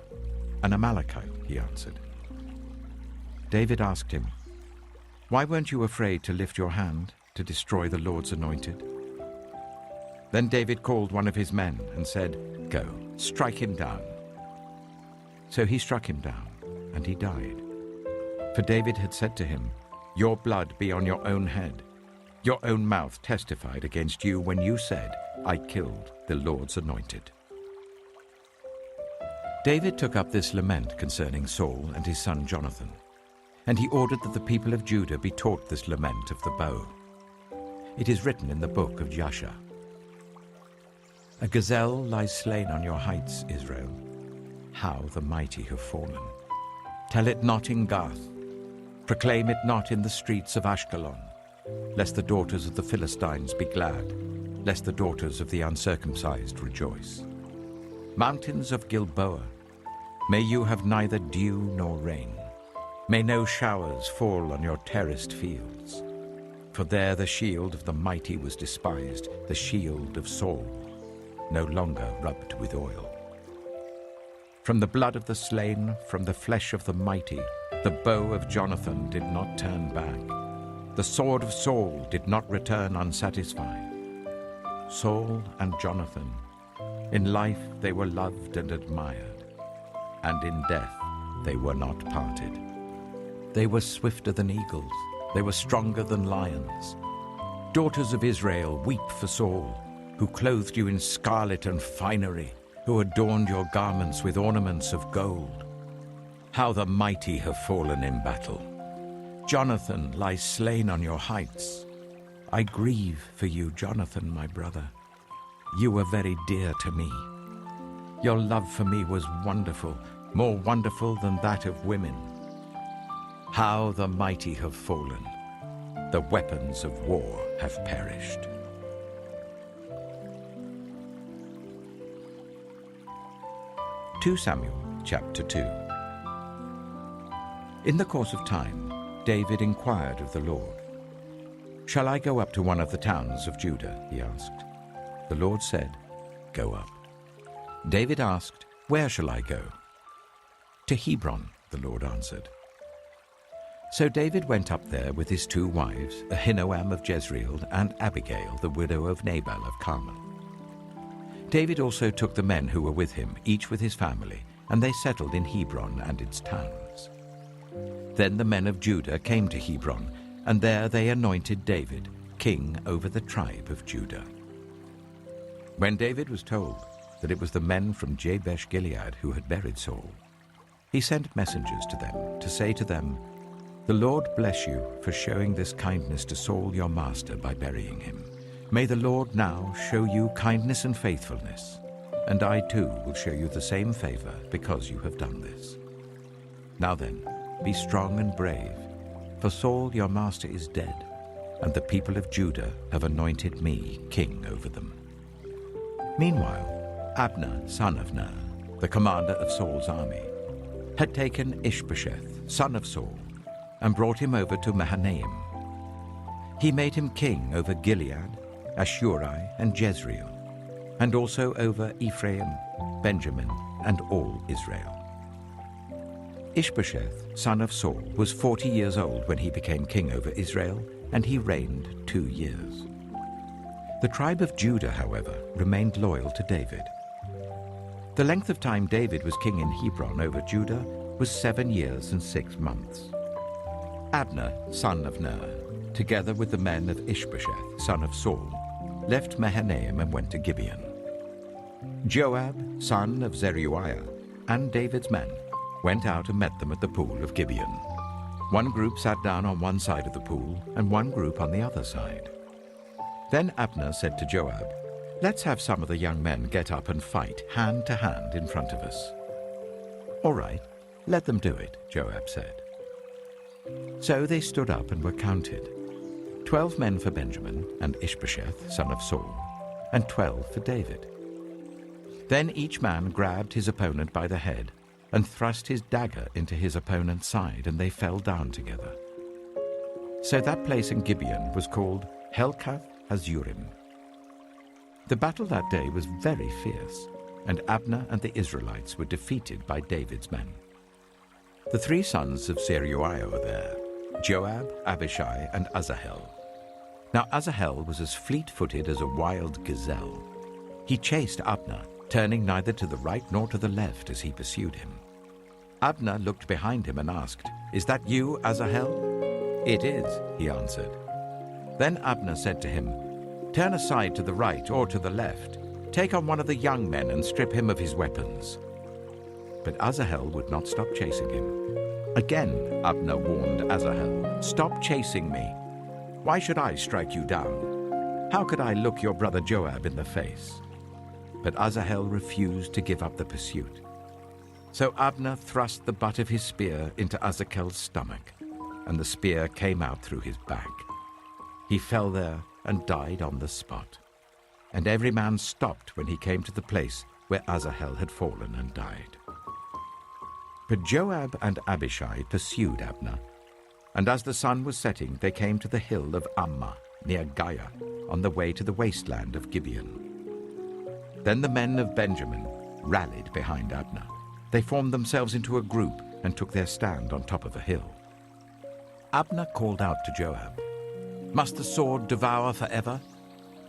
[SPEAKER 12] an Amalekite," he answered. David asked him, "Why weren't you afraid to lift your hand to destroy the Lord's anointed?" Then David called one of his men and said, "Go, strike him down." So he struck him down, and he died. For David had said to him, "Your blood be on your own head. Your own mouth testified against you when you said, I killed the Lord's anointed. David took up this lament concerning Saul and his son Jonathan, and he ordered that the people of Judah be taught this lament of the bow. It is written in the book of Jasher. A gazelle lies slain on your heights, Israel. How the mighty have fallen. Tell it not in Gath. Proclaim it not in the streets of Ashkelon, lest the daughters of the Philistines be glad, lest the daughters of the uncircumcised rejoice. Mountains of Gilboa, may you have neither dew nor rain. May no showers fall on your terraced fields. For there the shield of the mighty was despised, the shield of Saul, no longer rubbed with oil. From the blood of the slain, from the flesh of the mighty, the bow of Jonathan did not turn back. The sword of Saul did not return unsatisfied. Saul and Jonathan, in life they were loved and admired, and in death they were not parted. They were swifter than eagles, they were stronger than lions. Daughters of Israel, weep for Saul, who clothed you in scarlet and finery, who adorned your garments with ornaments of gold. How the mighty have fallen in battle. Jonathan lies slain on your heights. I grieve for you, Jonathan, my brother. You were very dear to me. Your love for me was wonderful, more wonderful than that of women. How the mighty have fallen. The weapons of war have perished. 2 Samuel chapter 2. In the course of time, David inquired of the Lord. Shall I go up to one of the towns of Judah? He asked. The Lord said, Go up. David asked, Where shall I go? To Hebron, the Lord answered. So David went up there with his 2 wives, Ahinoam of Jezreel and Abigail, the widow of Nabal of Carmel. David also took the men who were with him, each with his family, and they settled in Hebron and its towns. Then the men of Judah came to Hebron, and there they anointed David king over the tribe of Judah. When David was told that it was the men from Jabesh Gilead who had buried Saul, he sent messengers to them to say to them, The Lord bless you for showing this kindness to Saul your master by burying him. May the Lord now show you kindness and faithfulness, and I too will show you the same favor because you have done this. Now then, be strong and brave, for Saul your master is dead, and the people of Judah have anointed me king over them. Meanwhile, Abner, son of Ner, the commander of Saul's army, had taken Ishbosheth, son of Saul, and brought him over to Mahanaim. He made him king over Gilead, Ashuri, and Jezreel, and also over Ephraim, Benjamin, and all Israel. Ishbosheth, son of Saul, was 40 years old when he became king over Israel, and he reigned 2 years. The tribe of Judah, however, remained loyal to David. The length of time David was king in Hebron over Judah was 7 years and 6 months. Abner, son of Ner, together with the men of Ishbosheth, son of Saul, left Mahanaim and went to Gibeon. Joab, son of Zeruiah, and David's men went out and met them at the pool of Gibeon. One group sat down on one side of the pool, and one group on the other side. Then Abner said to Joab, Let's have some of the young men get up and fight hand to hand in front of us. All right, let them do it, Joab said. So they stood up and were counted. 12 men for Benjamin and Ishbosheth, son of Saul, and 12 for David. Then each man grabbed his opponent by the head and thrust his dagger into his opponent's side, and they fell down together. So that place in Gibeon was called Helkath Hazurim. The battle that day was very fierce, and Abner and the Israelites were defeated by David's men. The 3 sons of Zeruiah were there, Joab, Abishai, and Asahel. Now Asahel was as fleet-footed as a wild gazelle. He chased Abner, turning neither to the right nor to the left as he pursued him. Abner looked behind him and asked, Is that you, Asahel? It is, he answered. Then Abner said to him, "Turn aside to the right or to the left. Take on one of the young men and strip him of his weapons." But Asahel would not stop chasing him. Again, Abner warned Asahel, "Stop chasing me. Why should I strike you down? How could I look your brother Joab in the face?" But Asahel refused to give up the pursuit. So Abner thrust the butt of his spear into Asahel's stomach, and the spear came out through his back. He fell there and died on the spot. And every man stopped when he came to the place where Asahel had fallen and died. But Joab and Abishai pursued Abner, and as the sun was setting, they came to the hill of Ammah, near Giah, on the way to the wasteland of Gibeon. Then the men of Benjamin rallied behind Abner. They formed themselves into a group and took their stand on top of a hill. Abner called out to Joab, "Must the sword devour forever?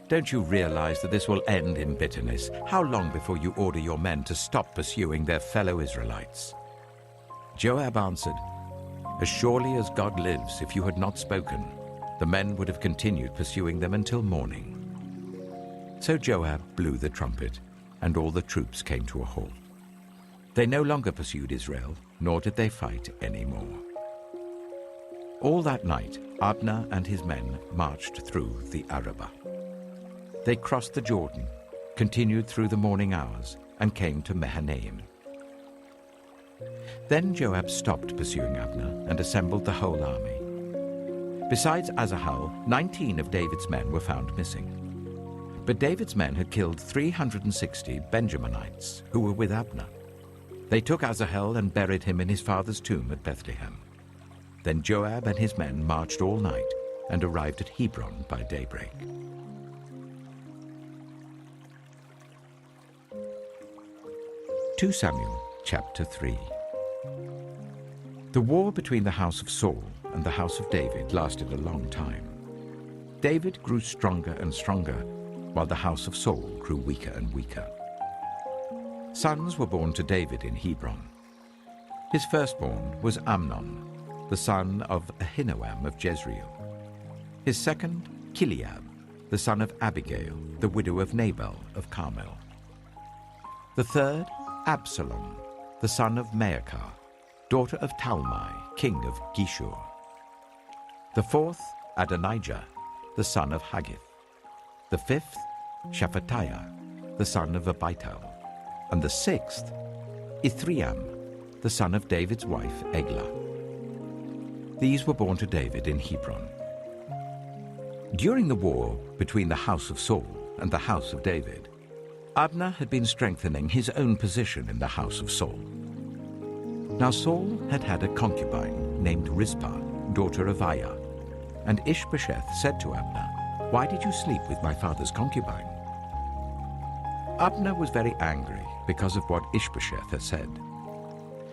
[SPEAKER 12] Don't you realize that this will end in bitterness? How long before you order your men to stop pursuing their fellow Israelites?" Joab answered, "As surely as God lives, if you had not spoken, the men would have continued pursuing them until morning." So Joab blew the trumpet, and all the troops came to a halt. They no longer pursued Israel, nor did they fight any more. All that night, Abner and his men marched through the Arabah. They crossed the Jordan, continued through the morning hours, and came to Mahanaim. Then Joab stopped pursuing Abner and assembled the whole army. Besides Asahel, 19 of David's men were found missing. But David's men had killed 360 Benjaminites who were with Abner. They took Asahel and buried him in his father's tomb at Bethlehem. Then Joab and his men marched all night and arrived at Hebron by daybreak. Samuel chapter 3. The war between the house of Saul and the house of David lasted a long time. David grew stronger and stronger, while the house of Saul grew weaker and weaker. Sons were born to David in Hebron. His firstborn was Amnon, the son of Ahinoam of Jezreel. His second, Chileab, the son of Abigail, the widow of Nabal of Carmel. The third, Absalom, the son of Maacah, daughter of Talmai, king of Geshur. The fourth, Adonijah, the son of Haggith. The fifth, Shephatiah, the son of Abital. And the sixth, Ithream, the son of David's wife Eglah. These were born to David in Hebron. During the war between the house of Saul and the house of David, Abner had been strengthening his own position in the house of Saul. Now Saul had had a concubine named Rizpah, daughter of Aiah, and Ishbosheth said to Abner, "Why did you sleep with my father's concubine?" Abner was very angry because of what Ishbosheth had said.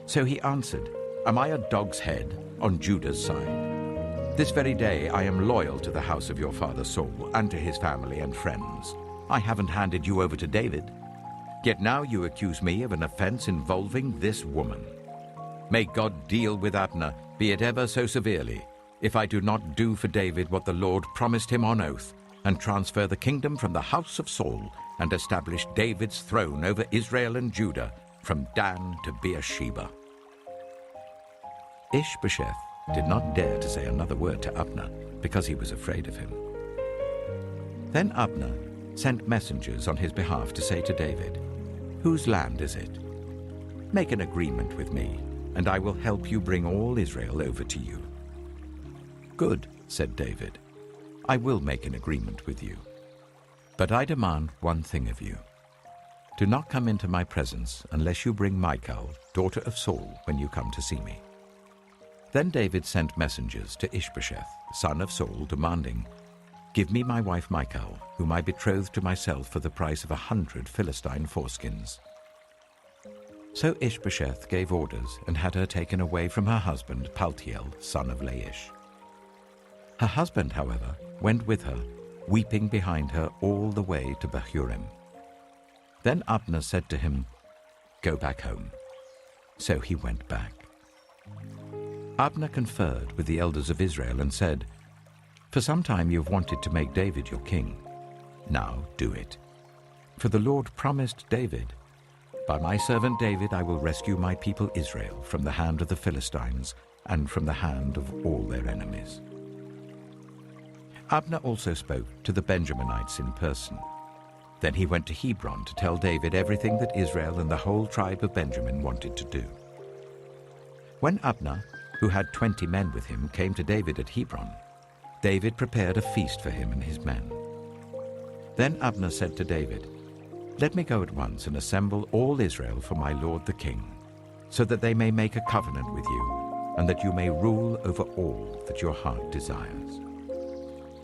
[SPEAKER 12] So he answered, "Am I a dog's head on Judah's side? This very day I am loyal to the house of your father Saul and to his family and friends. I haven't handed you over to David. Yet now you accuse me of an offense involving this woman. May God deal with Abner, be it ever so severely, if I do not do for David what the Lord promised him on oath, and transfer the kingdom from the house of Saul, and establish David's throne over Israel and Judah, from Dan to Beersheba." Ishbosheth did not dare to say another word to Abner, because he was afraid of him. Then Abner sent messengers on his behalf to say to David, "Whose land is it? Make an agreement with me, and I will help you bring all Israel over to you." "Good," said David, "I will make an agreement with you. But I demand one thing of you. Do not come into my presence unless you bring Michal, daughter of Saul, when you come to see me." Then David sent messengers to Ishbosheth, son of Saul, demanding, "Give me my wife Michal, whom I betrothed to myself for the price of 100 Philistine foreskins." So Ishbosheth gave orders and had her taken away from her husband Paltiel, son of Laish. Her husband, however, went with her, weeping behind her all the way to Bahurim. Then Abner said to him, "Go back home." So he went back. Abner conferred with the elders of Israel and said, For some time you have wanted to make David your king. Now do it. For the Lord promised David, by my servant David I will rescue my people Israel from the hand of the Philistines and from the hand of all their enemies. Abner also spoke to the Benjaminites in person. Then he went to Hebron to tell David everything that Israel and the whole tribe of Benjamin wanted to do. When Abner, who had 20 men with him, came to David at Hebron, David prepared a feast for him and his men. Then Abner said to David, "Let me go at once and assemble all Israel for my lord the king, so that they may make a covenant with you, and that you may rule over all that your heart desires."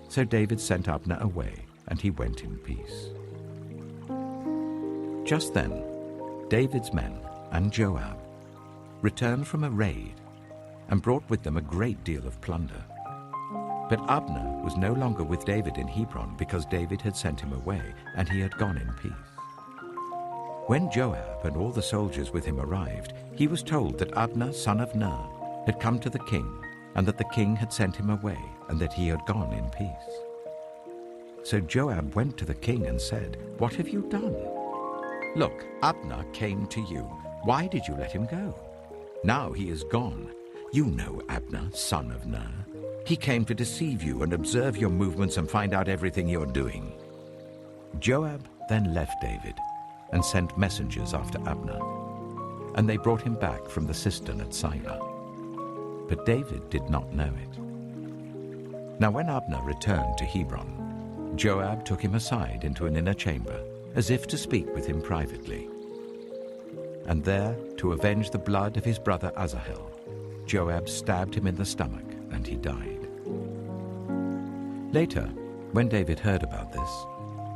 [SPEAKER 12] So David sent Abner away, and he went in peace. Just then, David's men and Joab returned from a raid and brought with them a great deal of plunder. But Abner was no longer with David in Hebron because David had sent him away, and he had gone in peace. When Joab and all the soldiers with him arrived, he was told that Abner, son of Ner, had come to the king, and that the king had sent him away, and that he had gone in peace. So Joab went to the king and said, "What have you done? Look, Abner came to you. Why did you let him go? Now he is gone. You know Abner, son of Ner. He came to deceive you and observe your movements and find out everything you're doing." Joab then left David and sent messengers after Abner, and they brought him back from the cistern at Sila. But David did not know it. Now when Abner returned to Hebron, Joab took him aside into an inner chamber, as if to speak with him privately. And there, to avenge the blood of his brother Asahel, Joab stabbed him in the stomach, and he died. Later, when David heard about this,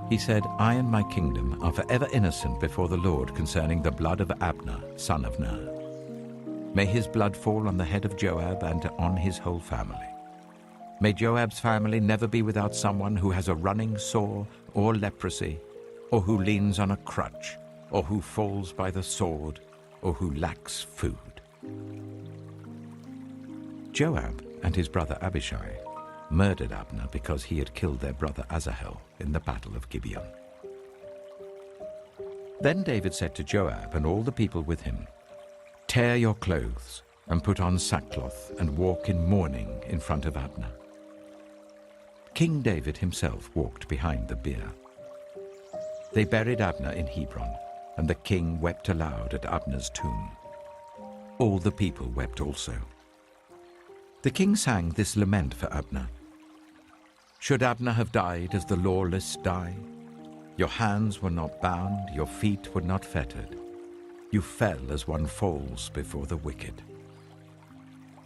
[SPEAKER 12] he said, "I and my kingdom are forever innocent before the Lord concerning the blood of Abner, son of Ner. May his blood fall on the head of Joab and on his whole family. May Joab's family never be without someone who has a running sore or leprosy, or who leans on a crutch, or who falls by the sword, or who lacks food." Joab and his brother Abishai murdered Abner because he had killed their brother Asahel in the battle of Gibeon. Then David said to Joab and all the people with him, "Tear your clothes and put on sackcloth and walk in mourning in front of Abner." King David himself walked behind the bier. They buried Abner in Hebron, and the king wept aloud at Abner's tomb. All the people wept also. The king sang this lament for Abner. "Should Abner have died as the lawless die? Your hands were not bound, your feet were not fettered. You fell as one falls before the wicked."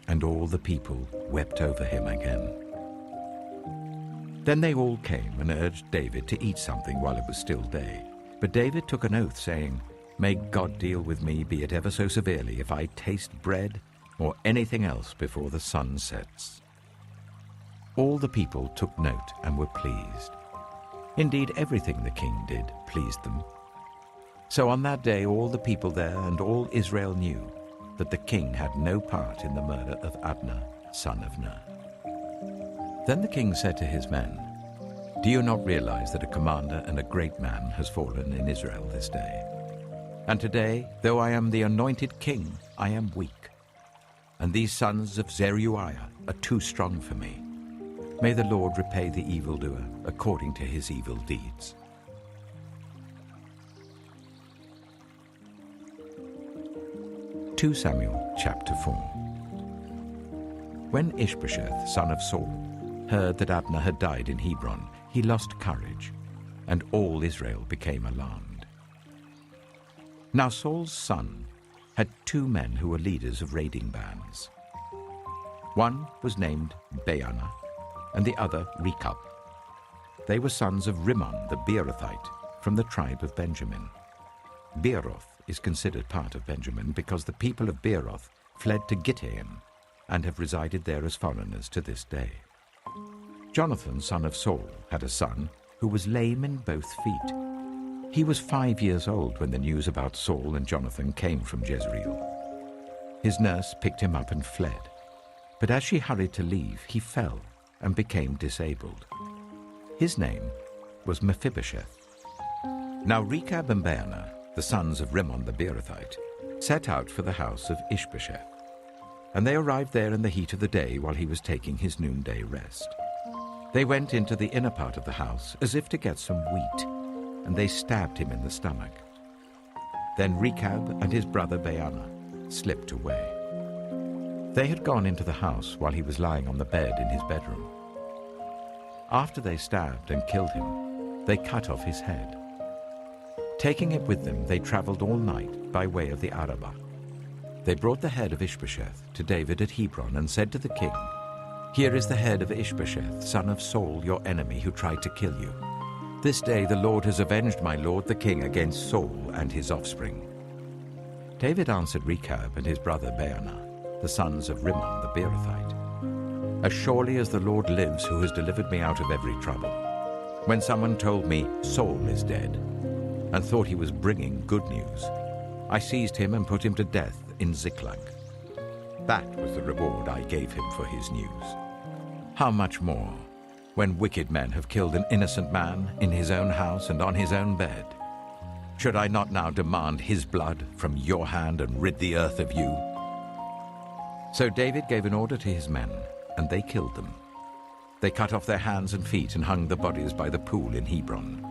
[SPEAKER 12] And all the people wept over him again. Then they all came and urged David to eat something while it was still day. But David took an oath, saying, "May God deal with me, be it ever so severely, if I taste bread or anything else before the sun sets." All the people took note and were pleased. Indeed, everything the king did pleased them. So on that day all the people there and all Israel knew that the king had no part in the murder of Abner, son of Ner. Then the king said to his men, "Do you not realize that a commander and a great man has fallen in Israel this day? And today, though I am the anointed king, I am weak. And these sons of Zeruiah are too strong for me. May the Lord repay the evildoer according to his evil deeds." 2 Samuel chapter 4. When Ishbosheth, son of Saul, heard that Abner had died in Hebron, he lost courage, and all Israel became alarmed. Now Saul's son had 2 men who were leaders of raiding bands. One was named Baanah, and the other Rechab. They were sons of Rimmon the Beerothite, from the tribe of Benjamin. Beeroth is considered part of Benjamin because the people of Beeroth fled to Gittaim and have resided there as foreigners to this day. Jonathan, son of Saul, had a son who was lame in both feet. He was 5 years old when the news about Saul and Jonathan came from Jezreel. His nurse picked him up and fled, but as she hurried to leave, he fell and became disabled. His name was Mephibosheth. Now Rechab and Baanah, the sons of Rimmon the Beerothite, set out for the house of Ishbosheth. And they arrived there in the heat of the day while he was taking his noonday rest. They went into the inner part of the house as if to get some wheat, and they stabbed him in the stomach. Then Rechab and his brother Baanah slipped away. They had gone into the house while he was lying on the bed in his bedroom. After they stabbed and killed him, they cut off his head. Taking it with them, they traveled all night by way of the Arabah. They brought the head of Ishbosheth to David at Hebron and said to the king, "Here is the head of Ishbosheth, son of Saul, your enemy, who tried to kill you. This day the Lord has avenged my lord the king against Saul and his offspring." David answered Rechab and his brother Baanah, the sons of Rimmon the Beerothite, "As surely as the Lord lives, who has delivered me out of every trouble, when someone told me Saul is dead, and thought he was bringing good news, I seized him and put him to death in Ziklag. That was the reward I gave him for his news. How much more, when wicked men have killed an innocent man in his own house and on his own bed? Should I not now demand his blood from your hand and rid the earth of you?" So David gave an order to his men, and they killed them. They cut off their hands and feet and hung the bodies by the pool in Hebron.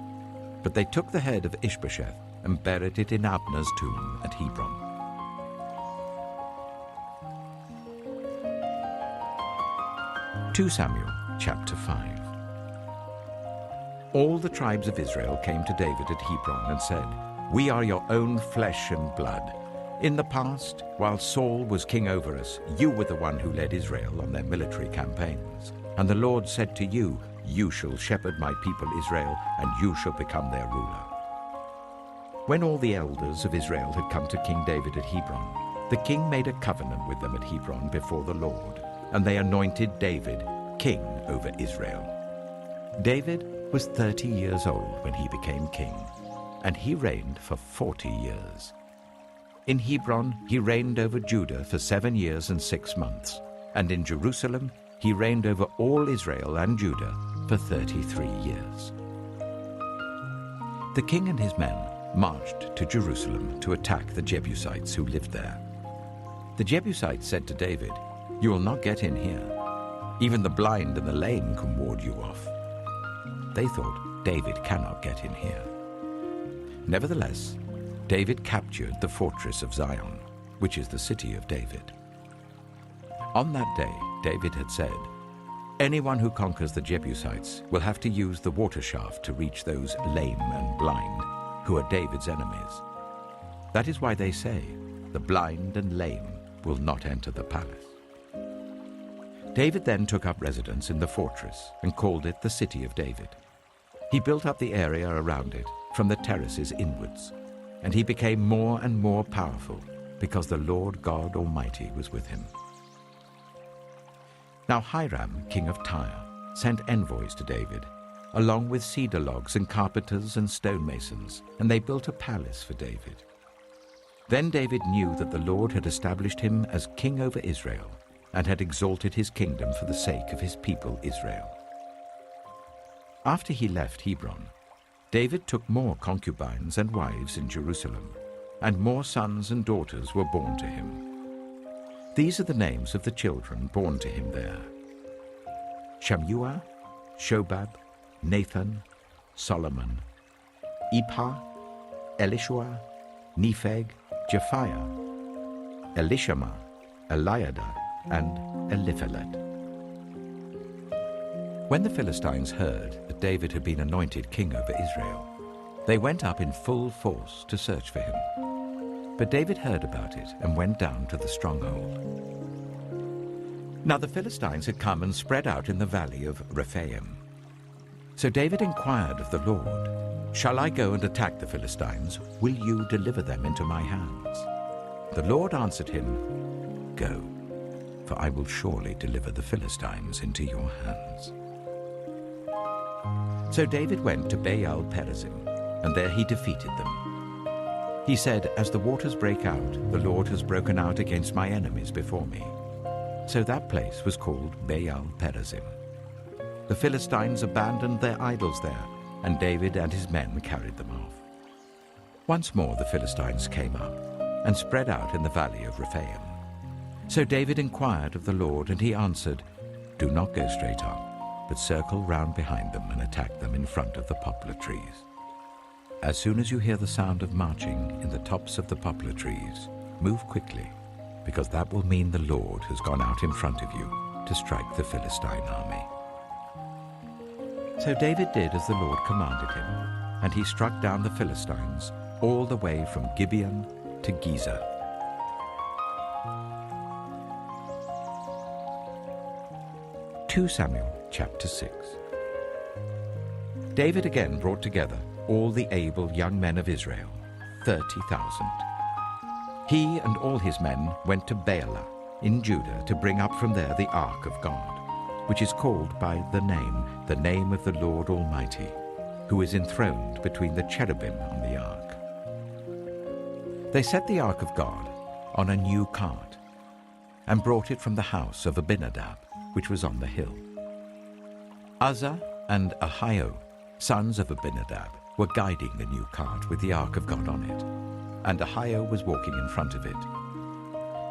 [SPEAKER 12] But they took the head of Ishbosheth and buried it in Abner's tomb at Hebron. (2 Samuel chapter 5). All the tribes of Israel came to David at Hebron and said, "We are your own flesh and blood. In the past, while Saul was king over us, you were the one who led Israel on their military campaigns. And the Lord said to you, 'You shall shepherd my people Israel, and you shall become their ruler.'" When all the elders of Israel had come to King David at Hebron, the king made a covenant with them at Hebron before the Lord, and they anointed David king over Israel. David was 30 years old when he became king, and he reigned for 40 years. In Hebron he reigned over Judah for 7 years and 6 months, and in Jerusalem he reigned over all Israel and Judah for 33 years. The king and his men marched to Jerusalem to attack the Jebusites who lived there. The Jebusites said to David, "You will not get in here. Even the blind and the lame can ward you off." They thought, "David cannot get in here." Nevertheless, David captured the fortress of Zion, which is the city of David. On that day, David had said, "Anyone who conquers the Jebusites will have to use the water shaft to reach those lame and blind, who are David's enemies. That is why they say, 'The blind and lame will not enter the palace.'" David then took up residence in the fortress and called it the City of David. He built up the area around it from the terraces inwards, and he became more and more powerful because the Lord God Almighty was with him. Now Hiram, king of Tyre, sent envoys to David, along with cedar logs and carpenters and stonemasons, and they built a palace for David. Then David knew that the Lord had established him as king over Israel, and had exalted his kingdom for the sake of his people Israel. After he left Hebron, David took more concubines and wives in Jerusalem, and more sons and daughters were born to him. These are the names of the children born to him there: Shammua, Shobab, Nathan, Solomon, Ibhar, Elishua, Nepheg, Japhiah, Elishama, Eliada, and Eliphelet. When the Philistines heard that David had been anointed king over Israel, they went up in full force to search for him. But David heard about it and went down to the stronghold. Now the Philistines had come and spread out in the valley of Rephaim. So David inquired of the Lord, "Shall I go and attack the Philistines? Will you deliver them into my hands?" The Lord answered him, "Go, for I will surely deliver the Philistines into your hands." So David went to Baal Perazim, and there he defeated them. He said, "As the waters break out, the Lord has broken out against my enemies before me." So that place was called Baal Perazim. The Philistines abandoned their idols there, and David and his men carried them off. Once more the Philistines came up and spread out in the valley of Rephaim. So David inquired of the Lord, and he answered, "Do not go straight on, but circle round behind them and attack them in front of the poplar trees. As soon as you hear the sound of marching in the tops of the poplar trees, move quickly, because that will mean the Lord has gone out in front of you to strike the Philistine army." So David did as the Lord commanded him, and he struck down the Philistines all the way from Gibeon to Gezer. Samuel chapter 6. David again brought together all the able young men of Israel, 30,000. He and all his men went to Baalah in Judah to bring up from there the ark of God, which is called by the name of the Lord Almighty, who is enthroned between the cherubim on the ark. They set the ark of God on a new cart and brought it from the house of Abinadab, which was on the hill. Uzzah and Ahio, sons of Abinadab, were guiding the new cart with the ark of God on it, and Ahio was walking in front of it.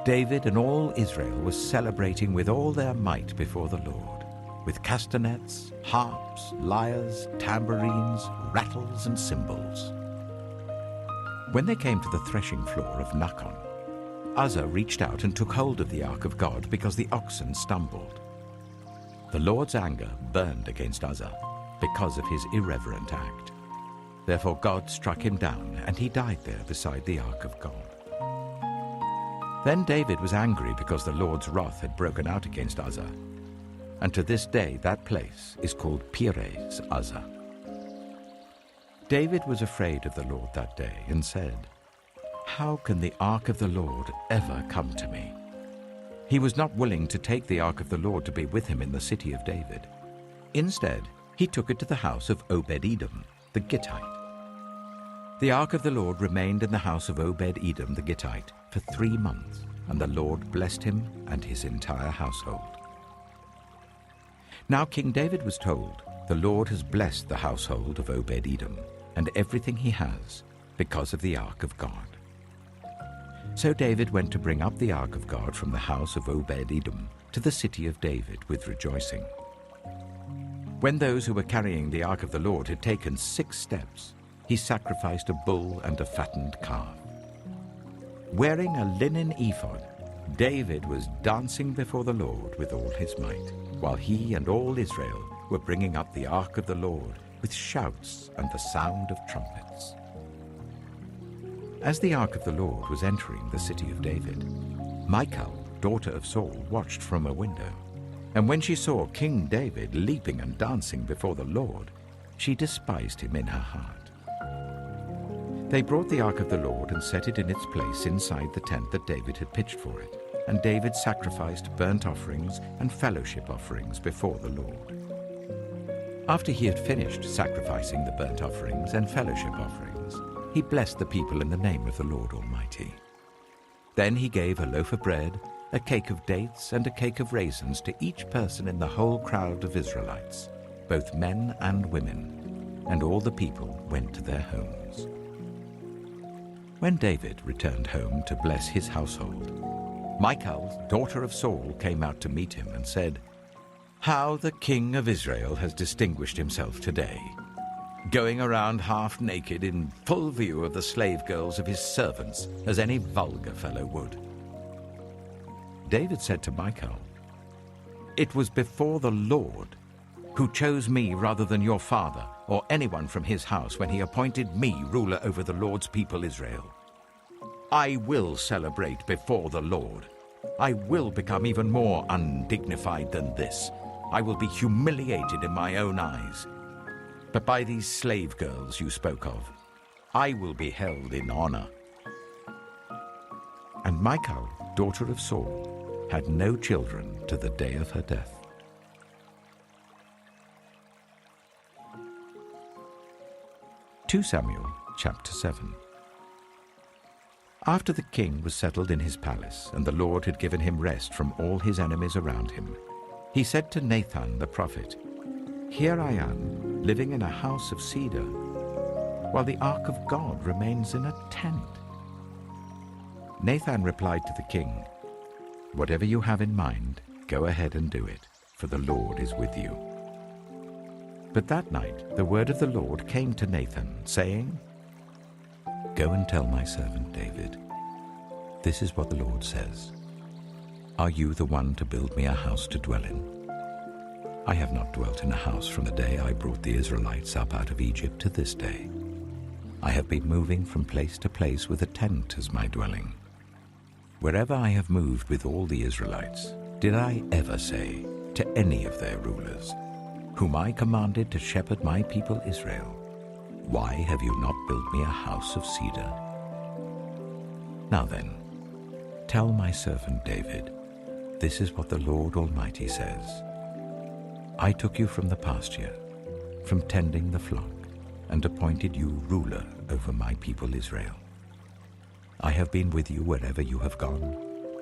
[SPEAKER 12] David and all Israel was celebrating with all their might before the Lord, with castanets, harps, lyres, tambourines, rattles, and cymbals. When they came to the threshing floor of Nakon, Uzzah reached out and took hold of the ark of God because the oxen stumbled. The Lord's anger burned against Uzzah because of his irreverent act. Therefore God struck him down, and he died there beside the ark of God. Then David was angry because the Lord's wrath had broken out against Uzzah, and to this day that place is called Perez Uzzah. David was afraid of the Lord that day and said, "How can the ark of the Lord ever come to me?" He was not willing to take the ark of the Lord to be with him in the city of David. Instead, he took it to the house of Obed-Edom, the Gittite. The ark of the Lord remained in the house of Obed-Edom the Gittite for 3 months, and the Lord blessed him and his entire household. Now King David was told, "The Lord has blessed the household of Obed-Edom and everything he has because of the ark of God." So David went to bring up the ark of God from the house of Obed-Edom to the city of David with rejoicing. When those who were carrying the ark of the Lord had taken 6 steps, he sacrificed a bull and a fattened calf. Wearing a linen ephod, David was dancing before the Lord with all his might, while he and all Israel were bringing up the ark of the Lord with shouts and the sound of trumpets. As the ark of the Lord was entering the city of David, Michal, daughter of Saul, watched from a window. And when she saw King David leaping and dancing before the Lord, she despised him in her heart. They brought the ark of the Lord and set it in its place inside the tent that David had pitched for it, and David sacrificed burnt offerings and fellowship offerings before the Lord. After he had finished sacrificing the burnt offerings and fellowship offerings, he blessed the people in the name of the Lord Almighty. Then he gave a loaf of bread, a cake of dates, and a cake of raisins to each person in the whole crowd of Israelites, both men and women, and all the people went to their homes. When David returned home to bless his household, Michal, daughter of Saul, came out to meet him and said, "How the king of Israel has distinguished himself today, going around half naked in full view of the slave girls of his servants, as any vulgar fellow would." David said to Michal, "It was before the Lord, who chose me rather than your father or anyone from his house when he appointed me ruler over the Lord's people Israel. I will celebrate before the Lord. I will become even more undignified than this. I will be humiliated in my own eyes. But by these slave girls you spoke of, I will be held in honor." And Michal, daughter of Saul, had no children to the day of her death. Samuel chapter 7. After the king was settled in his palace, and the Lord had given him rest from all his enemies around him, he said to Nathan the prophet, Here I am, living in a house of cedar, while the ark of God remains in a tent." Nathan replied to the king, "Whatever you have in mind, go ahead and do it, for the Lord is with you." But that night the word of the Lord came to Nathan, saying, "Go and tell my servant David, this is what the Lord says. Are you the one to build me a house to dwell in? I have not dwelt in a house from the day I brought the Israelites up out of Egypt to this day. I have been moving from place to place with a tent as my dwelling. Wherever I have moved with all the Israelites, did I ever say to any of their rulers, whom I commanded to shepherd my people Israel, 'Why have you not built me a house of cedar?' Now then, tell my servant David, this is what the Lord Almighty says. I took you from the pasture, from tending the flock, and appointed you ruler over my people Israel. I have been with you wherever you have gone,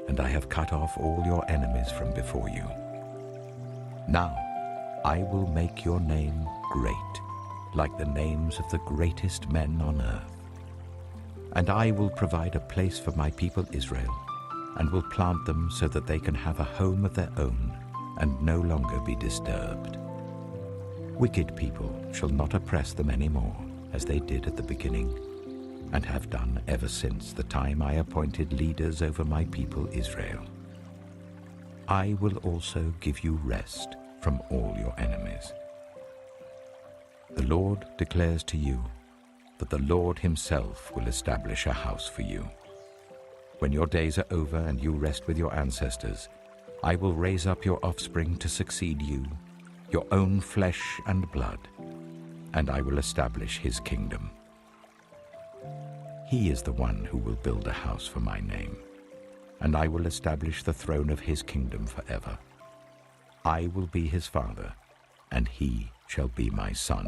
[SPEAKER 12] and I have cut off all your enemies from before you. Now I will make your name great, like the names of the greatest men on earth. And I will provide a place for my people Israel, and will plant them so that they can have a home of their own and no longer be disturbed. Wicked people shall not oppress them any more, as they did at the beginning, and have done ever since the time I appointed leaders over my people Israel. I will also give you rest from all your enemies. The Lord declares to you that the Lord himself will establish a house for you. When your days are over and you rest with your ancestors, I will raise up your offspring to succeed you, your own flesh and blood, and I will establish his kingdom. He is the one who will build a house for my name, and I will establish the throne of his kingdom forever. I will be his father, and he shall be my son.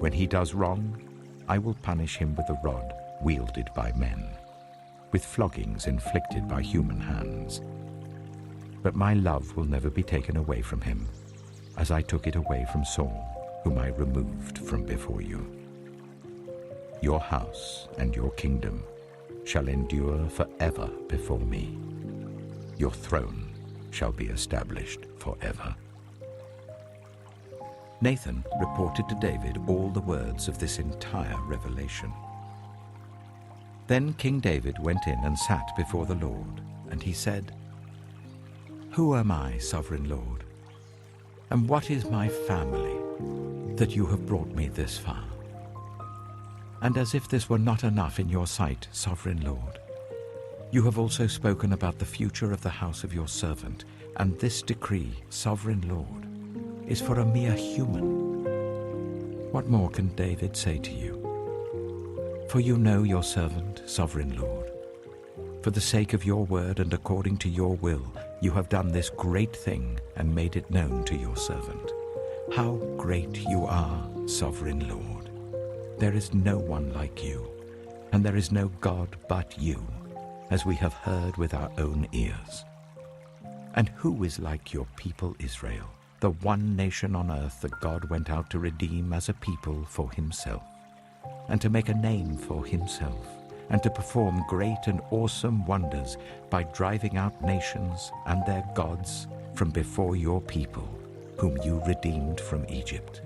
[SPEAKER 12] When he does wrong, I will punish him with a rod wielded by men, with floggings inflicted by human hands. But my love will never be taken away from him, as I took it away from Saul, whom I removed from before you. Your house and your kingdom shall endure forever before me. Your throne shall be established forever." Nathan reported to David all the words of this entire revelation. Then King David went in and sat before the Lord, and he said, "Who am I, sovereign Lord? And what is my family, that you have brought me this far? And as if this were not enough in your sight, sovereign Lord, you have also spoken about the future of the house of your servant, and this decree, sovereign Lord, is for a mere human. What more can David say to you? For you know your servant, sovereign Lord. For the sake of your word and according to your will, you have done this great thing and made it known to your servant. How great you are, sovereign Lord. There is no one like you, and there is no God but you, as we have heard with our own ears. And who is like your people Israel, the one nation on earth that God went out to redeem as a people for himself, and to make a name for himself, and to perform great and awesome wonders by driving out nations and their gods from before your people, whom you redeemed from Egypt?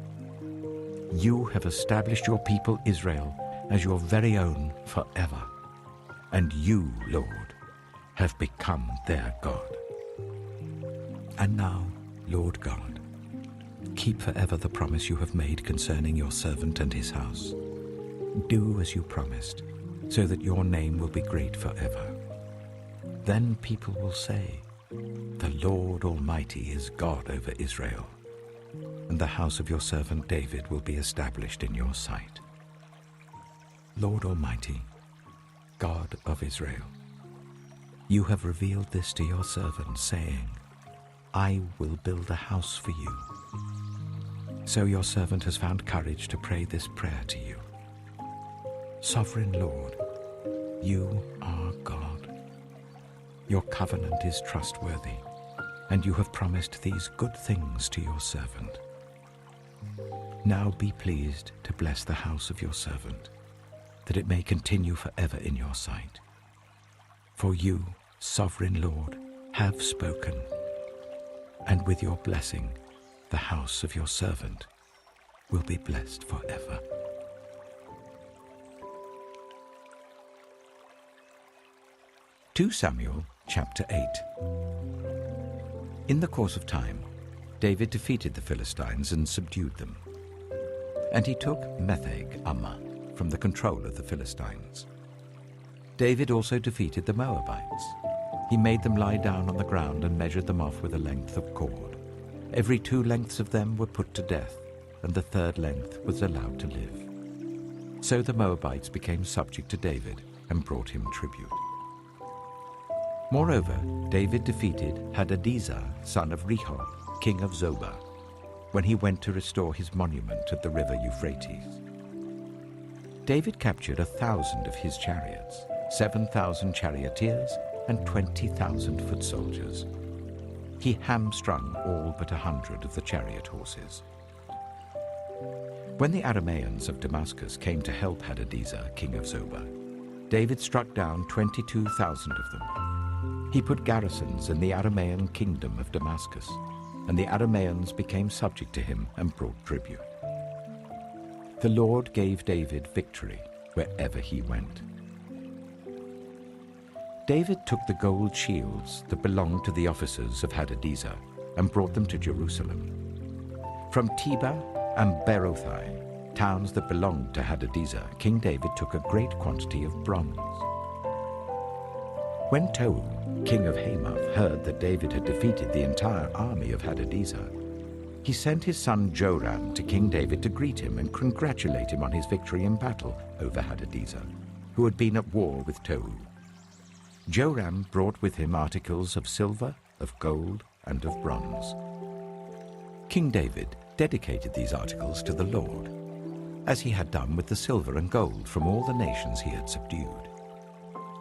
[SPEAKER 12] You have established your people Israel as your very own forever, and you, Lord, have become their God. And now, Lord God, keep forever the promise you have made concerning your servant and his house. Do as you promised, so that your name will be great forever. Then people will say, the Lord Almighty is God over Israel, and the house of your servant David will be established in your sight. Lord Almighty, God of Israel, you have revealed this to your servant, saying, I will build a house for you. So your servant has found courage to pray this prayer to you. Sovereign Lord, you are God. Your covenant is trustworthy, and you have promised these good things to your servant. Now be pleased to bless the house of your servant, that it may continue forever in your sight. For you, sovereign Lord, have spoken, and with your blessing, the house of your servant will be blessed forever. Samuel chapter 8. In the course of time, David defeated the Philistines and subdued them. And he took Metheg-Ammah from the control of the Philistines. David also defeated the Moabites. He made them lie down on the ground and measured them off with a length of cord. Every 2 lengths of them were put to death, and the 3rd length was allowed to live. So the Moabites became subject to David and brought him tribute. Moreover, David defeated Hadadezer, son of Rehob, king of Zobah, when he went to restore his monument at the river Euphrates. David captured 1,000 of his chariots, 7,000 charioteers, and 20,000 foot soldiers. He hamstrung all but 100 of the chariot horses. When the Arameans of Damascus came to help Hadadezer, king of Zobah, David struck down 22,000 of them. He put garrisons in the Aramean kingdom of Damascus, and the Arameans became subject to him and brought tribute. The Lord gave David victory wherever he went. David took the gold shields that belonged to the officers of Hadadezer and brought them to Jerusalem. From Tebah and Berothai, towns that belonged to Hadadezer, King David took a great quantity of bronze. When Tou, king of Hamath, heard that David had defeated the entire army of Hadadezer, he sent his son Joram to King David to greet him and congratulate him on his victory in battle over Hadadezer, who had been at war with Tou. Joram brought with him articles of silver, of gold, and of bronze. King David dedicated these articles to the Lord, as he had done with the silver and gold from all the nations he had subdued: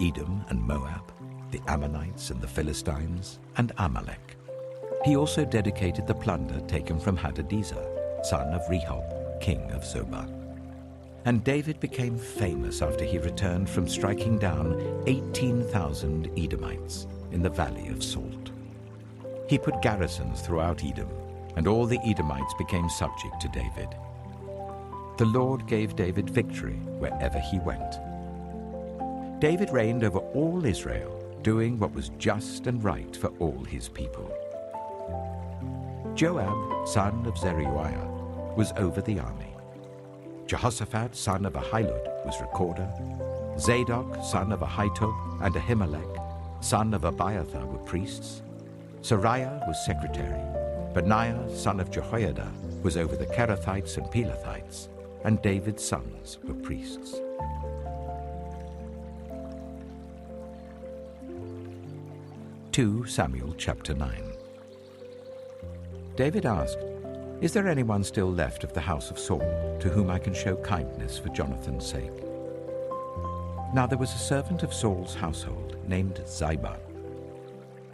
[SPEAKER 12] Edom and Moab, the Ammonites and the Philistines, and Amalek. He also dedicated the plunder taken from Hadadezer, son of Rehob, king of Zobah. And David became famous after he returned from striking down 18,000 Edomites in the Valley of Salt. He put garrisons throughout Edom, and all the Edomites became subject to David. The Lord gave David victory wherever he went. David reigned over all Israel, doing what was just and right for all his people. Joab, son of Zeruiah, was over the army. Jehoshaphat, son of Ahilud, was recorder. Zadok, son of Ahitub, and Ahimelech, son of Abiathar, were priests. Sariah was secretary. Benaiah, son of Jehoiada, was over the Kerethites and Pelethites, and David's sons were priests. Samuel chapter 9. David asked, "Is there anyone still left of the house of Saul to whom I can show kindness for Jonathan's sake?" Now there was a servant of Saul's household named Ziba.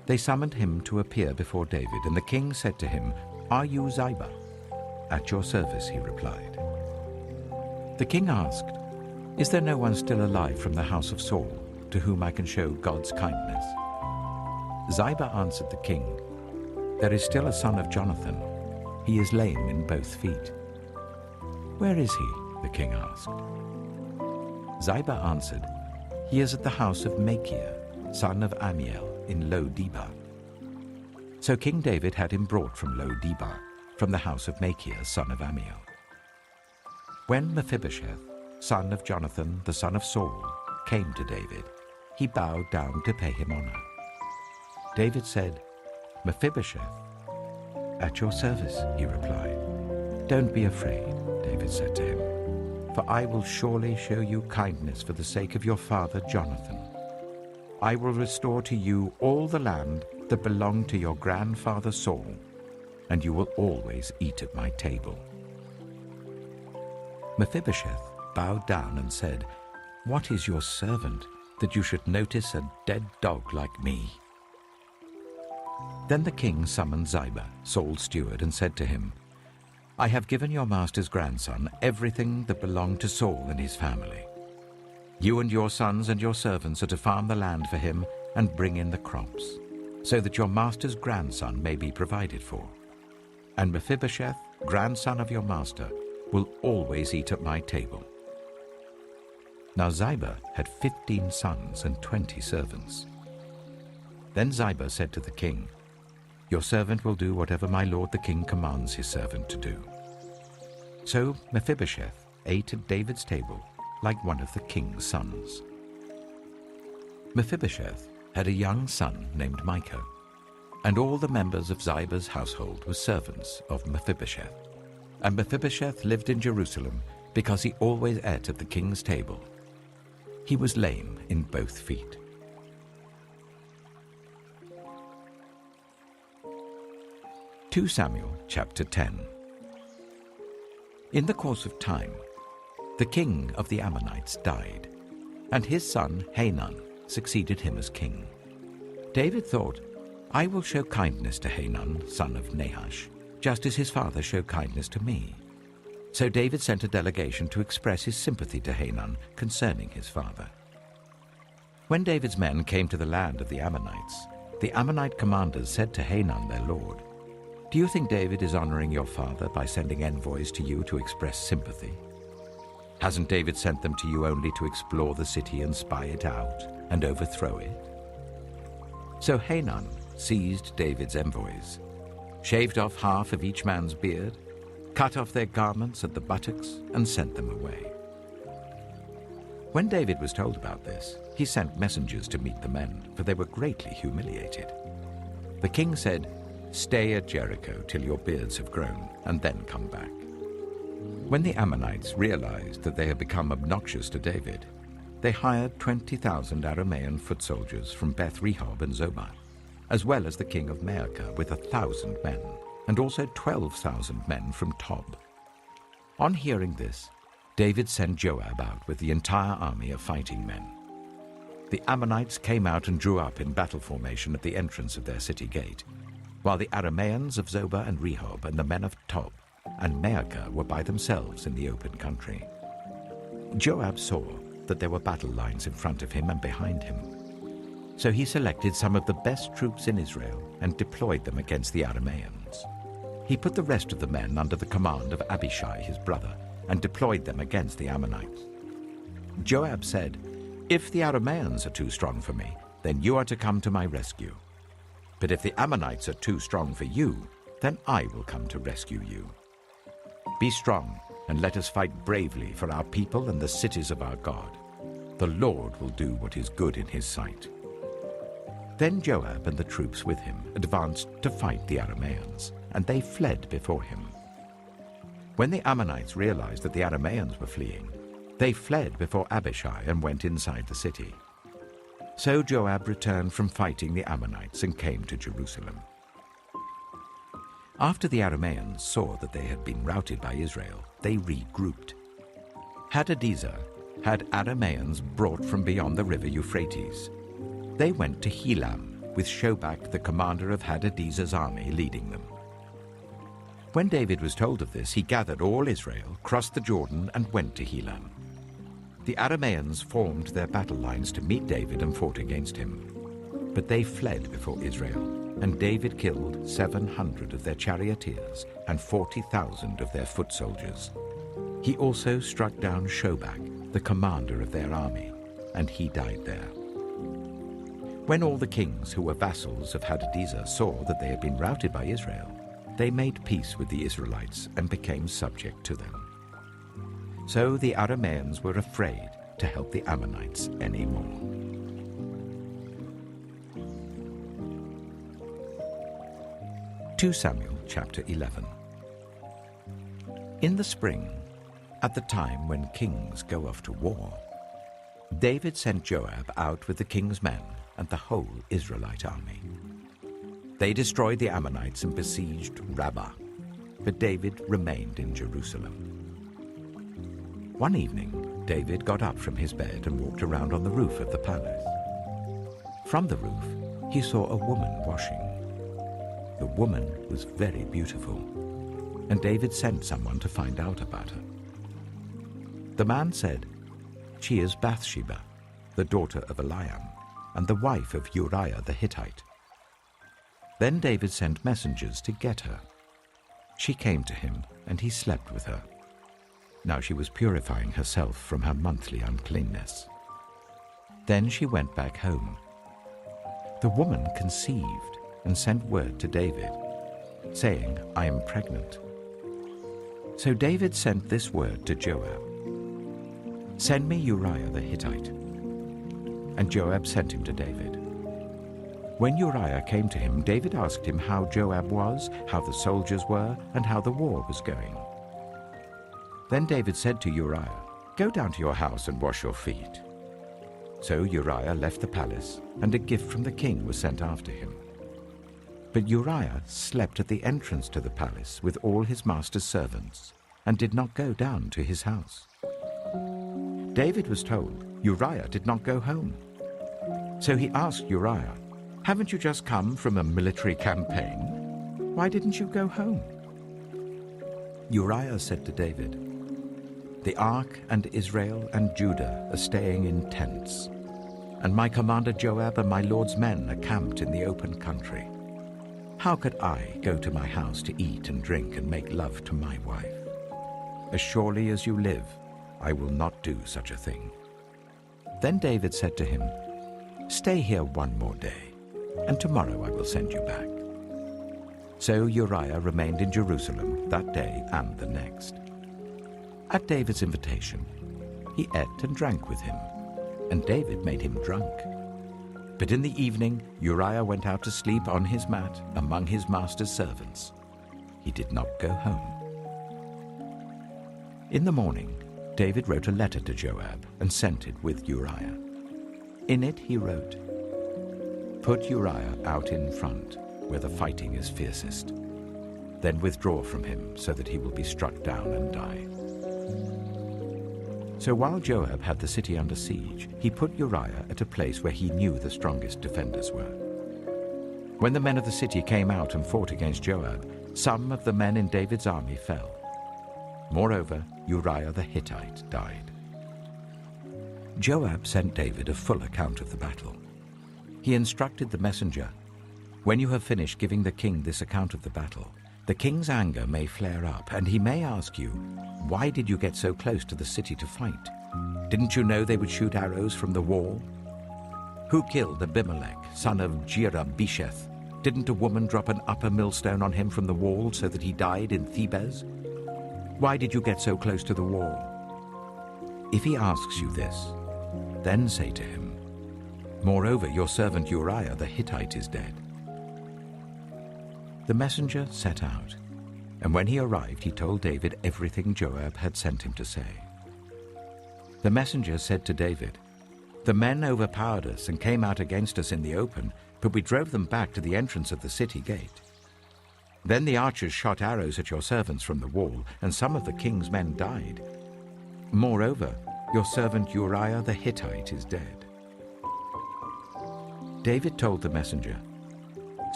[SPEAKER 12] They summoned him to appear before David, and the king said to him, "Are you Ziba?" "At your service," he replied. The king asked, "Is there no one still alive from the house of Saul to whom I can show God's kindness?" Ziba answered the king, "There is still a son of Jonathan. He is lame in both feet." "Where is he?" the king asked. Ziba answered, "He is at the house of Machir, son of Amiel, in Lo-Debar." So King David had him brought from Lo-Debar, from the house of Machir, son of Amiel. When Mephibosheth, son of Jonathan, the son of Saul, came to David, he bowed down to pay him honor. David said, "Mephibosheth." "At your service," he replied. "Don't be afraid," David said to him, "for I will surely show you kindness for the sake of your father Jonathan. I will restore to you all the land that belonged to your grandfather Saul, and you will always eat at my table." Mephibosheth bowed down and said, "What is your servant that you should notice a dead dog like me?" Then the king summoned Ziba, Saul's steward, and said to him, I have given your master's grandson everything that belonged to Saul and his family. You and your sons and your servants are to farm the land for him and bring in the crops, so that your master's grandson may be provided for. And Mephibosheth, grandson of your master, will always eat at my table." Now Ziba had 15 sons and 20 servants. Then Ziba said to the king, "Your servant will do whatever my lord the king commands his servant to do." So Mephibosheth ate at David's table like one of the king's sons. Mephibosheth had a young son named Micah, and all the members of Ziba's household were servants of Mephibosheth. And Mephibosheth lived in Jerusalem because he always ate at the king's table. He was lame in both feet. (2 Samuel chapter 10). In the course of time, the king of the Ammonites died, and his son Hanun succeeded him as king. David thought, "I will show kindness to Hanun, son of Nahash, just as his father showed kindness to me." So David sent a delegation to express his sympathy to Hanun concerning his father. When David's men came to the land of the Ammonites, the Ammonite commanders said to Hanun their lord, "Do you think David is honoring your father by sending envoys to you to express sympathy? Hasn't David sent them to you only to explore the city and spy it out and overthrow it?" So Hanun seized David's envoys, shaved off half of each man's beard, cut off their garments at the buttocks, and sent them away. When David was told about this, he sent messengers to meet the men, for they were greatly humiliated. The king said, "Stay at Jericho till your beards have grown, and then come back." When the Ammonites realized that they had become obnoxious to David, they hired 20,000 Aramean foot soldiers from Beth Rehob and Zobah, as well as the king of Maacah with 1,000 men, and also 12,000 men from Tob. On hearing this, David sent Joab out with the entire army of fighting men. The Ammonites came out and drew up in battle formation at the entrance of their city gate, while the Arameans of Zobah and Rehob and the men of Tob and Maacah were by themselves in the open country. Joab saw that there were battle lines in front of him and behind him. So he selected some of the best troops in Israel and deployed them against the Arameans. He put the rest of the men under the command of Abishai, his brother, and deployed them against the Ammonites. Joab said, "If the Arameans are too strong for me, then you are to come to my rescue. But if the Ammonites are too strong for you, then I will come to rescue you. Be strong, and let us fight bravely for our people and the cities of our God. The Lord will do what is good in his sight." Then Joab and the troops with him advanced to fight the Arameans, and they fled before him. When the Ammonites realized that the Arameans were fleeing, they fled before Abishai and went inside the city. So Joab returned from fighting the Ammonites and came to Jerusalem. After the Arameans saw that they had been routed by Israel, they regrouped. Hadadezer had Arameans brought from beyond the river Euphrates. They went to Helam, with Shobak, the commander of Hadadezer's army, leading them. When David was told of this, he gathered all Israel, crossed the Jordan, and went to Helam. The Arameans formed their battle lines to meet David and fought against him. But they fled before Israel, and David killed 700 of their charioteers and 40,000 of their foot soldiers. He also struck down Shobak, the commander of their army, and he died there. When all the kings who were vassals of Hadadezer saw that they had been routed by Israel, they made peace with the Israelites and became subject to them. So the Arameans were afraid to help the Ammonites anymore. (2 Samuel chapter 11). In the spring, at the time when kings go off to war, David sent Joab out with the king's men and the whole Israelite army. They destroyed the Ammonites and besieged Rabbah, but David remained in Jerusalem. One evening, David got up from his bed and walked around on the roof of the palace. From the roof, he saw a woman washing. The woman was very beautiful. and David sent someone to find out about her. The man said, "She is Bathsheba, the daughter of Eliam, and the wife of Uriah the Hittite." Then David sent messengers to get her. She came to him, and he slept with her. Now she was purifying herself from her monthly uncleanness. Then she went back home. The woman conceived and sent word to David, saying, "I am pregnant." So David sent this word to Joab, "Send me Uriah the Hittite." And Joab sent him to David. When Uriah came to him, David asked him how Joab was, how the soldiers were, and how the war was going. Then David said to Uriah, "Go down to your house and wash your feet." So Uriah left the palace, and a gift from the king was sent after him. But Uriah slept at the entrance to the palace with all his master's servants, and did not go down to his house. David was told Uriah did not go home. So he asked Uriah, "Haven't you just come from a military campaign? Why didn't you go home?" Uriah said to David, "The ark and Israel and Judah are staying in tents, and my commander Joab and my lord's men are camped in the open country. How could I go to my house to eat and drink and make love to my wife? As surely as you live, I will not do such a thing." Then David said to him, "Stay here one more day, and tomorrow I will send you back." So Uriah remained in Jerusalem that day and the next. At David's invitation, he ate and drank with him, and David made him drunk. But in the evening, Uriah went out to sleep on his mat among his master's servants. He did not go home. In the morning, David wrote a letter to Joab and sent it with Uriah. In it he wrote, "Put Uriah out in front, where the fighting is fiercest. Then withdraw from him, so that he will be struck down and die." So while Joab had the city under siege, he put Uriah at a place where he knew the strongest defenders were. When the men of the city came out and fought against Joab, some of the men in David's army fell. Moreover, Uriah the Hittite died. Joab sent David a full account of the battle. He instructed the messenger, "When you have finished giving the king this account of the battle, the king's anger may flare up, and he may ask you, 'Why did you get so close to the city to fight? Didn't you know they would shoot arrows from the wall? Who killed Abimelech, son of Jerubesheth? Didn't a woman drop an upper millstone on him from the wall so that he died in Thebez? Why did you get so close to the wall?' If he asks you this, then say to him, 'Moreover, your servant Uriah the Hittite is dead.'" The messenger set out, and when he arrived, he told David everything Joab had sent him to say. The messenger said to David, "The men overpowered us and came out against us in the open, but we drove them back to the entrance of the city gate. Then the archers shot arrows at your servants from the wall, and some of the king's men died. Moreover, your servant Uriah the Hittite is dead." David told the messenger,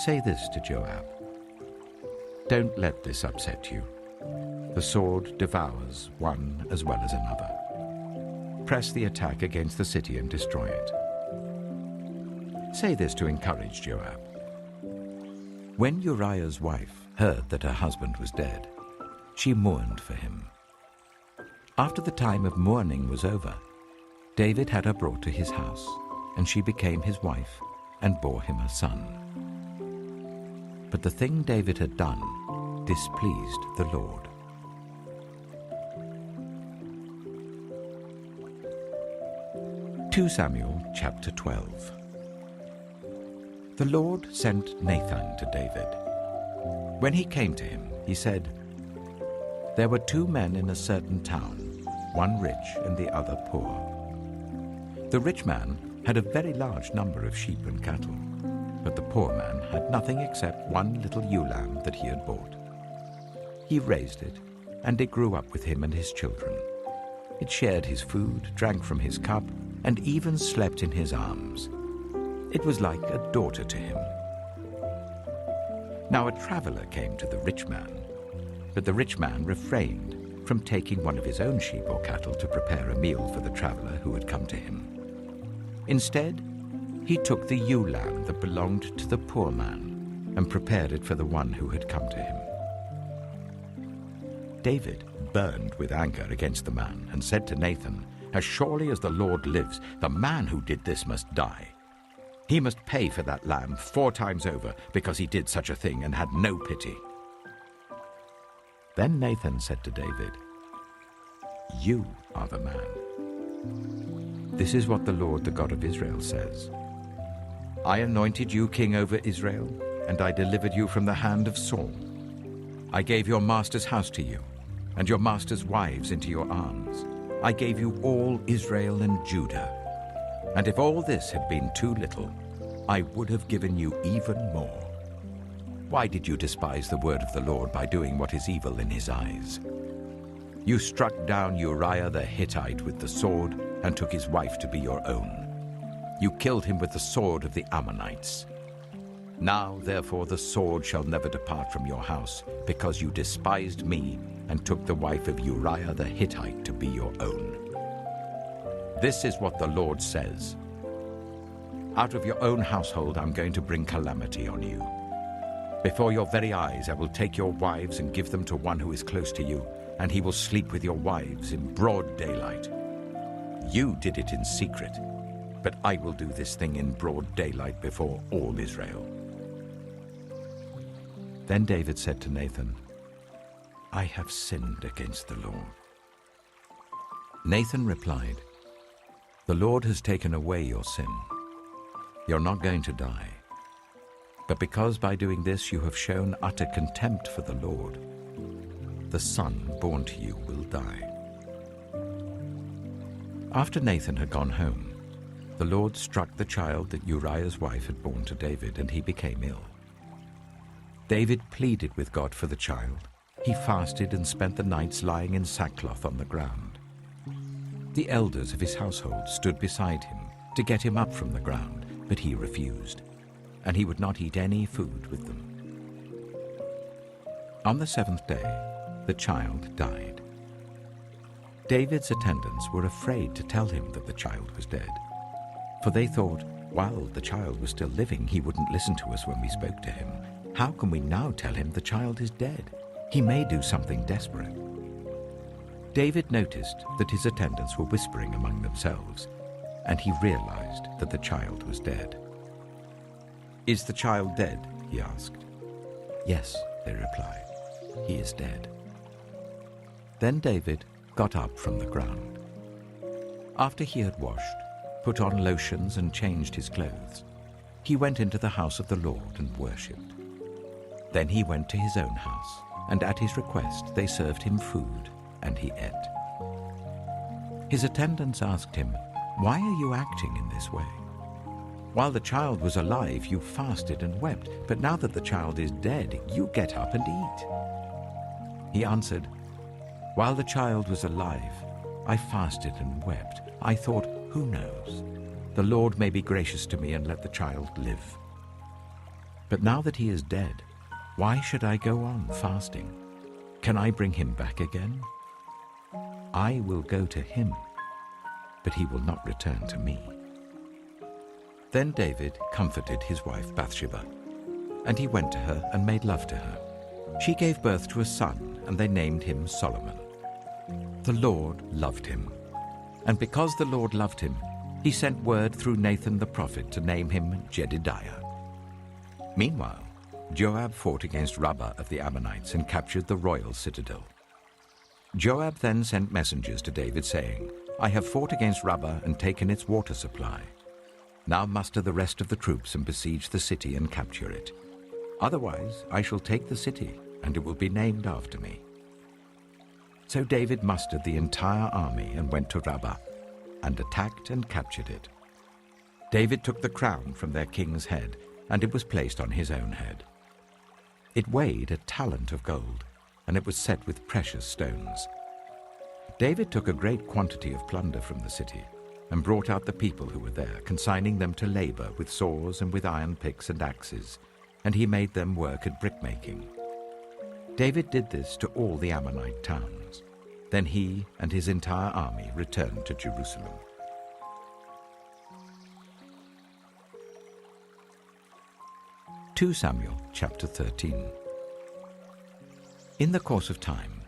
[SPEAKER 12] "Say this to Joab. Don't let this upset you. The sword devours one as well as another. Press the attack against the city and destroy it." Say this to encourage Joab. When Uriah's wife heard that her husband was dead, she mourned for him. After the time of mourning was over, David had her brought to his house, and she became his wife and bore him a son. But the thing David had done displeased the Lord. Samuel chapter 12. The Lord sent Nathan to David. When he came to him, he said, "There were 2 men in a certain town, one rich and the other poor. The rich man had a very large number of sheep and cattle, but the poor man had nothing except one little ewe lamb that he had bought. He raised it, and it grew up with him and his children. It shared his food, drank from his cup, and even slept in his arms. It was like a daughter to him. Now a traveler came to the rich man. But the rich man refrained from taking one of his own sheep or cattle to prepare a meal for the traveler who had come to him. Instead, he took the ewe lamb that belonged to the poor man and prepared it for the one who had come to him. David burned with anger against the man and said to Nathan, "As surely as the Lord lives, the man who did this must die. He must pay for that lamb 4 times over because he did such a thing and had no pity." Then Nathan said to David, "You are the man. This is what the Lord, the God of Israel, says. I anointed you king over Israel, and I delivered you from the hand of Saul. I gave your master's house to you, and your master's wives into your arms. I gave you all Israel and Judah. And if all this had been too little, I would have given you even more. Why did you despise the word of the Lord by doing what is evil in his eyes? You struck down Uriah the Hittite with the sword and took his wife to be your own. You killed him with the sword of the Ammonites. Now, therefore, the sword shall never depart from your house, because you despised me and took the wife of Uriah the Hittite to be your own. This is what the Lord says. Out of your own household I'm going to bring calamity on you. Before your very eyes I will take your wives and give them to one who is close to you, and he will sleep with your wives in broad daylight. You did it in secret, but I will do this thing in broad daylight before all Israel." Then David said to Nathan, "I have sinned against the Lord." Nathan replied, "The Lord has taken away your sin. You're not going to die. But because by doing this you have shown utter contempt for the Lord, the son born to you will die." After Nathan had gone home, the Lord struck the child that Uriah's wife had borne to David, and he became ill. David pleaded with God for the child. He fasted and spent the nights lying in sackcloth on the ground. The elders of his household stood beside him to get him up from the ground, but he refused, and he would not eat any food with them. On the 7th day, the child died. David's attendants were afraid to tell him that the child was dead, for they thought, while the child was still living, he wouldn't listen to us when we spoke to him. How can we now tell him the child is dead? He may do something desperate. David noticed that his attendants were whispering among themselves, and he realized that the child was dead. "Is the child dead?" he asked. "Yes," they replied. "He is dead." Then David got up from the ground. After he had washed, put on lotions and changed his clothes, he went into the house of the Lord and worshipped. Then he went to his own house, and at his request they served him food, and he ate. His attendants asked him, "Why are you acting in this way? While the child was alive, you fasted and wept, but now that the child is dead, you get up and eat." He answered, "While the child was alive, I fasted and wept. I thought, who knows? The Lord may be gracious to me and let the child live. But now that he is dead, why should I go on fasting? Can I bring him back again? I will go to him, but he will not return to me." Then David comforted his wife Bathsheba, and he went to her and made love to her. She gave birth to a son, and they named him Solomon. The Lord loved him, and because the Lord loved him, he sent word through Nathan the prophet to name him Jedidiah. Meanwhile, Joab fought against Rabbah of the Ammonites and captured the royal citadel. Joab then sent messengers to David saying, "I have fought against Rabbah and taken its water supply. Now muster the rest of the troops and besiege the city and capture it. Otherwise I shall take the city, and it will be named after me." So David mustered the entire army and went to Rabbah, and attacked and captured it. David took the crown from their king's head, and it was placed on his own head. It weighed a talent of gold, and it was set with precious stones. David took a great quantity of plunder from the city, and brought out the people who were there, consigning them to labor with saws and with iron picks and axes, and he made them work at brickmaking. David did this to all the Ammonite towns. Then he and his entire army returned to Jerusalem. Samuel chapter 13. In the course of time,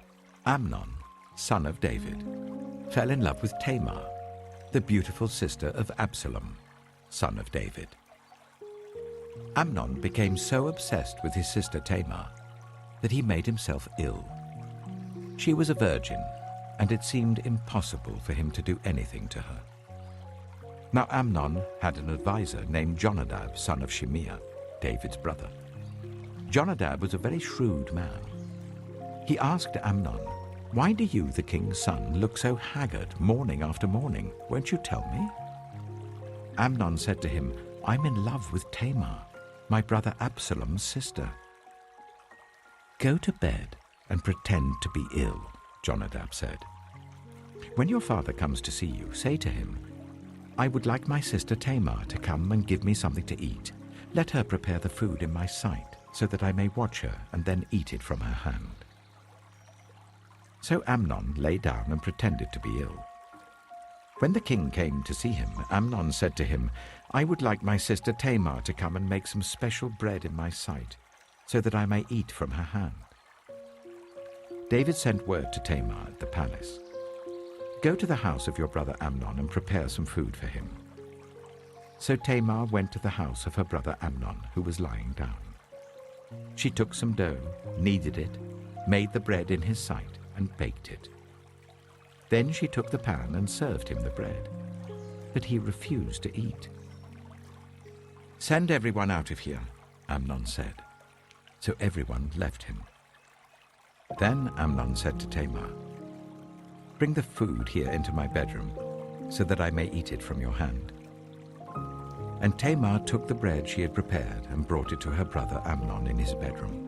[SPEAKER 12] Amnon, son of David, fell in love with Tamar, the beautiful sister of Absalom, son of David. Amnon became so obsessed with his sister Tamar that he made himself ill. She was a virgin, and it seemed impossible for him to do anything to her. Now Amnon had an advisor named Jonadab, son of Shimeah, David's brother. Jonadab was a very shrewd man. He asked Amnon, "Why do you, the king's son, look so haggard morning after morning? Won't you tell me?" Amnon said to him, "I'm in love with Tamar, my brother Absalom's sister." "Go to bed and pretend to be ill," Jonadab said. "When your father comes to see you, say to him, 'I would like my sister Tamar to come and give me something to eat. Let her prepare the food in my sight, so that I may watch her and then eat it from her hand.'" So Amnon lay down and pretended to be ill. When the king came to see him, Amnon said to him, "I would like my sister Tamar to come and make some special bread in my sight, so that I may eat from her hand." David sent word to Tamar at the palace, "Go to the house of your brother Amnon and prepare some food for him." So Tamar went to the house of her brother Amnon, who was lying down. She took some dough, kneaded it, made the bread in his sight, and baked it. Then she took the pan and served him the bread, but he refused to eat. "Send everyone out of here," Amnon said. So everyone left him. Then Amnon said to Tamar, "Bring the food here into my bedroom, so that I may eat it from your hand." And Tamar took the bread she had prepared and brought it to her brother Amnon in his bedroom.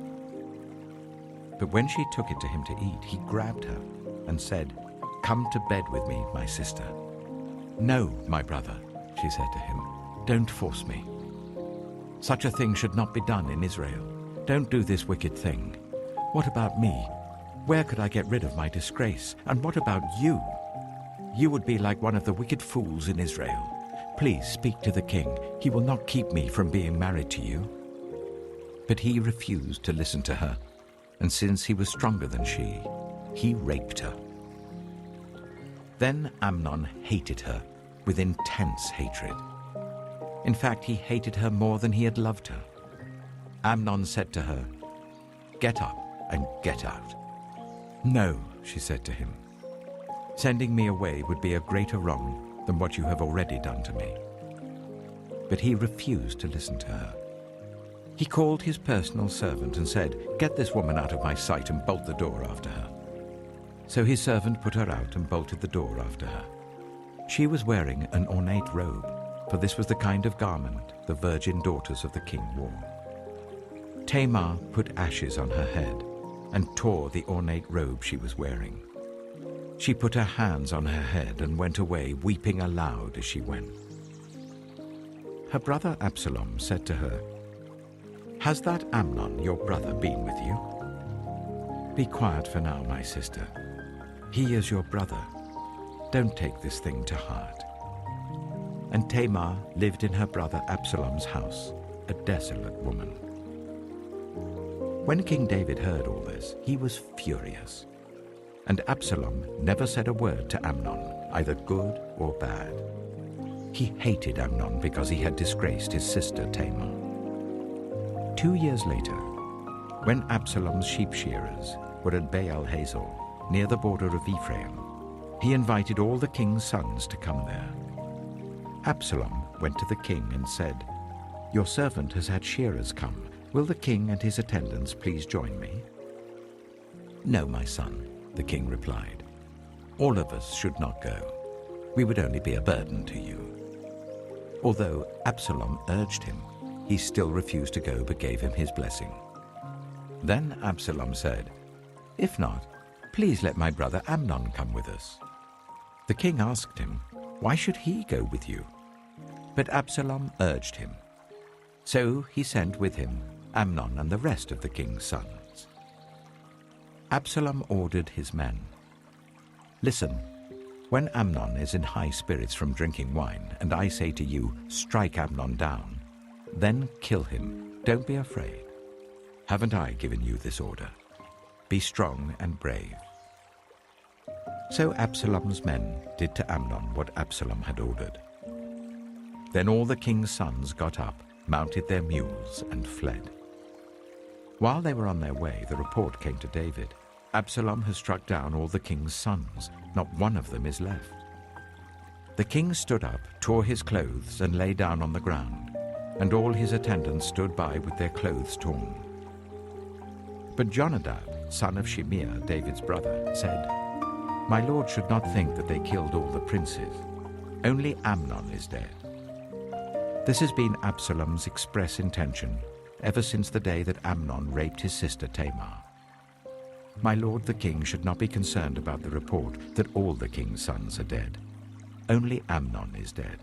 [SPEAKER 12] But when she took it to him to eat, he grabbed her and said, "Come to bed with me, my sister." "No, my brother," she said to him, "don't force me. Such a thing should not be done in Israel. Don't do this wicked thing. What about me? Where could I get rid of my disgrace? And what about you? You would be like one of the wicked fools in Israel. Please speak to the king. He will not keep me from being married to you." But he refused to listen to her, and since he was stronger than she, he raped her. Then Amnon hated her with intense hatred. In fact, he hated her more than he had loved her. Amnon said to her, "Get up and get out." "No," she said to him. "Sending me away would be a greater wrong than what you have already done to me." But he refused to listen to her. He called his personal servant and said, "Get this woman out of my sight and bolt the door after her." So his servant put her out and bolted the door after her. She was wearing an ornate robe, for this was the kind of garment the virgin daughters of the king wore. Tamar put ashes on her head and tore the ornate robe she was wearing. She put her hands on her head and went away, weeping aloud as she went. Her brother Absalom said to her, "Has that Amnon, your brother, been with you?" "Be quiet for now, my sister. He is your brother. Don't take this thing to heart." And Tamar lived in her brother Absalom's house, a desolate woman. When King David heard all this, he was furious. And Absalom never said a word to Amnon, either good or bad. He hated Amnon because he had disgraced his sister Tamar. 2 years later, when Absalom's sheep shearers were at Baal Hazor, near the border of Ephraim, he invited all the king's sons to come there. Absalom went to the king and said, "Your servant has had shearers come. Will the king and his attendants please join me?" "No, my son," the king replied. "All of us should not go. We would only be a burden to you." Although Absalom urged him, he still refused to go but gave him his blessing. Then Absalom said, "If not, please let my brother Amnon come with us." The king asked him, "Why should he go with you?" But Absalom urged him. So he sent with him Amnon and the rest of the king's sons. Absalom ordered his men, "Listen, when Amnon is in high spirits from drinking wine, and I say to you, 'Strike Amnon down,' then kill him. Don't be afraid. Haven't I given you this order? Be strong and brave." So Absalom's men did to Amnon what Absalom had ordered. Then all the king's sons got up, mounted their mules, and fled. While they were on their way, the report came to David, "Absalom has struck down all the king's sons. Not one of them is left." The king stood up, tore his clothes, and lay down on the ground, and all his attendants stood by with their clothes torn. But Jonadab, son of Shimeah, David's brother, said, "My lord should not think that they killed all the princes. Only Amnon is dead." This has been Absalom's express intention ever since the day that Amnon raped his sister Tamar. My lord the king should not be concerned about the report that all the king's sons are dead. Only Amnon is dead.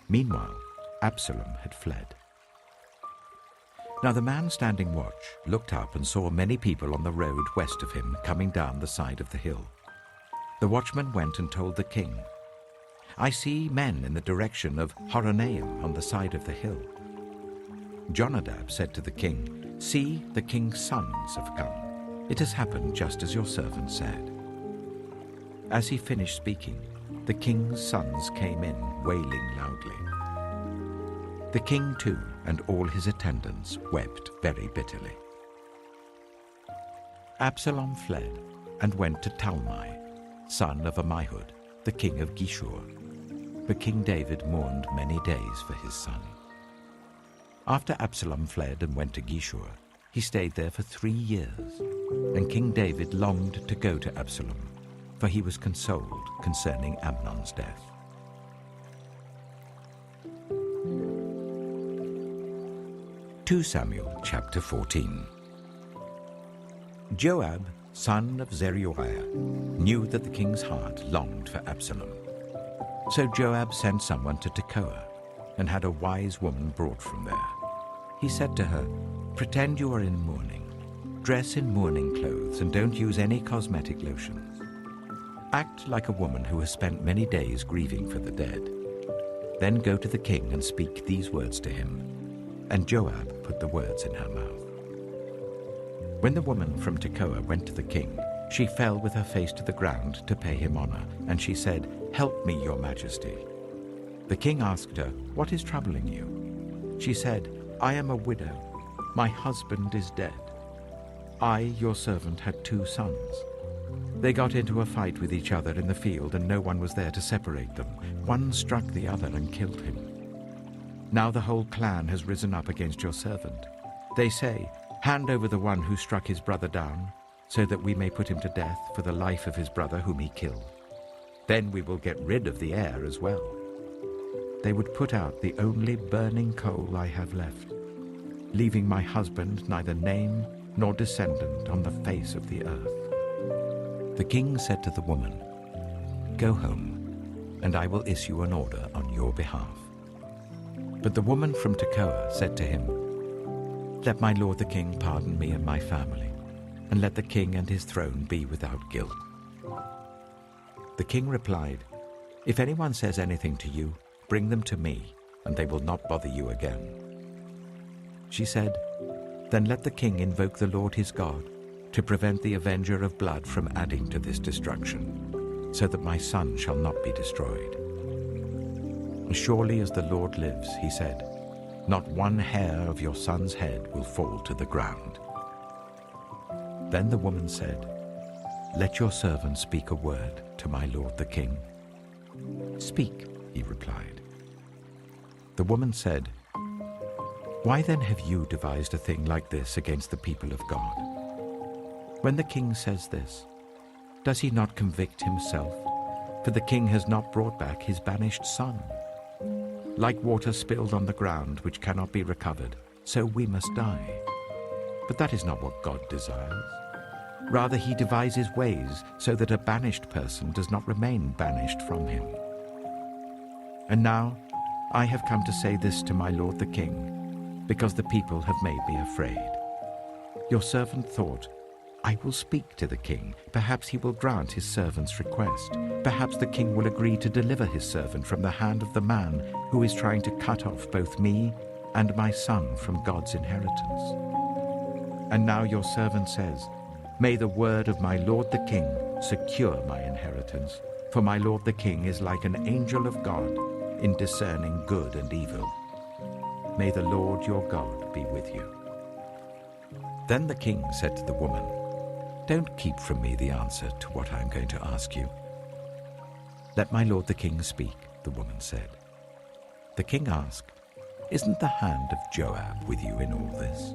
[SPEAKER 12] Meanwhile, Absalom had fled. Now the man standing watch looked up and saw many people on the road west of him coming down the side of the hill. The watchman went and told the king, "I see men in the direction of Horonaim on the side of the hill." Jonadab said to the king, "See, the king's sons have come. It has happened just as your servant said." As he finished speaking, the king's sons came in, wailing loudly. The king too, and all his attendants, wept very bitterly. Absalom fled and went to Talmai, son of Ammihud, the king of Geshur. But King David mourned many days for his son. After Absalom fled and went to Geshur, he stayed there for 3 years, and King David longed to go to Absalom, for he was consoled concerning Amnon's death. (2 Samuel chapter 14). Joab, son of Zeruiah, knew that the king's heart longed for Absalom. So Joab sent someone to Tekoa and had a wise woman brought from there. He said to her, "Pretend you are in mourning. Dress in mourning clothes and don't use any cosmetic lotions. Act like a woman who has spent many days grieving for the dead. Then go to the king and speak these words to him." And Joab put the words in her mouth. When the woman from Tekoa went to the king, she fell with her face to the ground to pay him honor, and she said, "Help me, your majesty." The king asked her, "What is troubling you?" She said, "I am a widow. My husband is dead. I, your servant, had 2 sons. They got into a fight with each other in the field, and no one was there to separate them. One struck the other and killed him. Now the whole clan has risen up against your servant. They say, 'Hand over the one who struck his brother down, so that we may put him to death for the life of his brother whom he killed. Then we will get rid of the heir as well.' They would put out the only burning coal I have left, leaving my husband neither name nor descendant on the face of the earth." The king said to the woman, "Go home, and I will issue an order on your behalf." But the woman from Tekoa said to him, "Let my lord the king pardon me and my family, and let the king and his throne be without guilt." The king replied, "If anyone says anything to you, bring them to me, and they will not bother you again." She said, "Then let the king invoke the Lord his God to prevent the avenger of blood from adding to this destruction, so that my son shall not be destroyed. As surely as the Lord lives," he said, "not one hair of your son's head will fall to the ground." Then the woman said, "Let your servant speak a word to my lord the king." "Speak," he replied. The woman said, "Why then have you devised a thing like this against the people of God? When the king says this, does he not convict himself? For the king has not brought back his banished son. Like water spilled on the ground which cannot be recovered, so we must die. But that is not what God desires. Rather, he devises ways so that a banished person does not remain banished from him. And now I have come to say this to my lord the king, because the people have made me afraid. Your servant thought, I will speak to the king. Perhaps he will grant his servant's request. Perhaps the king will agree to deliver his servant from the hand of the man who is trying to cut off both me and my son from God's inheritance. And now your servant says, may the word of my lord the king secure my inheritance, for my lord the king is like an angel of God in discerning good and evil. May the Lord your God be with you. Then the king said to the woman, don't keep from me the answer to what I am going to ask you. Let my lord the king speak, the woman said. The king asked, isn't the hand of Joab with you in all this?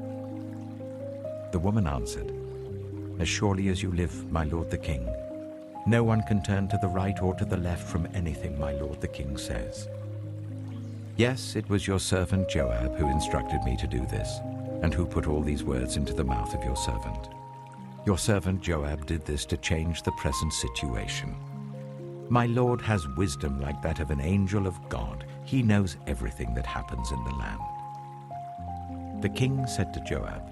[SPEAKER 12] The woman answered, as surely as you live, my lord the king, no one can turn to the right or to the left from anything my lord the king says. Yes, it was your servant Joab who instructed me to do this, and who put all these words into the mouth of your servant. Your servant Joab did this to change the present situation. My lord has wisdom like that of an angel of God. He knows everything that happens in the land. The king said to Joab,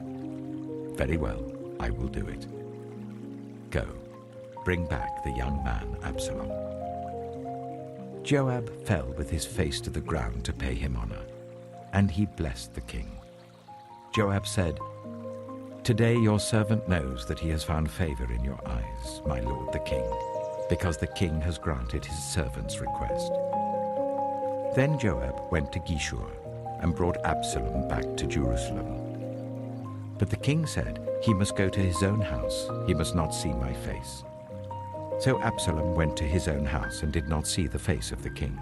[SPEAKER 12] very well, I will do it. Go, bring back the young man Absalom. Joab fell with his face to the ground to pay him honor, and he blessed the king. Joab said, today your servant knows that he has found favor in your eyes, my lord the king, because the king has granted his servant's request. Then Joab went to Geshur and brought Absalom back to Jerusalem. But the king said, he must go to his own house, he must not see my face. So Absalom went to his own house and did not see the face of the king.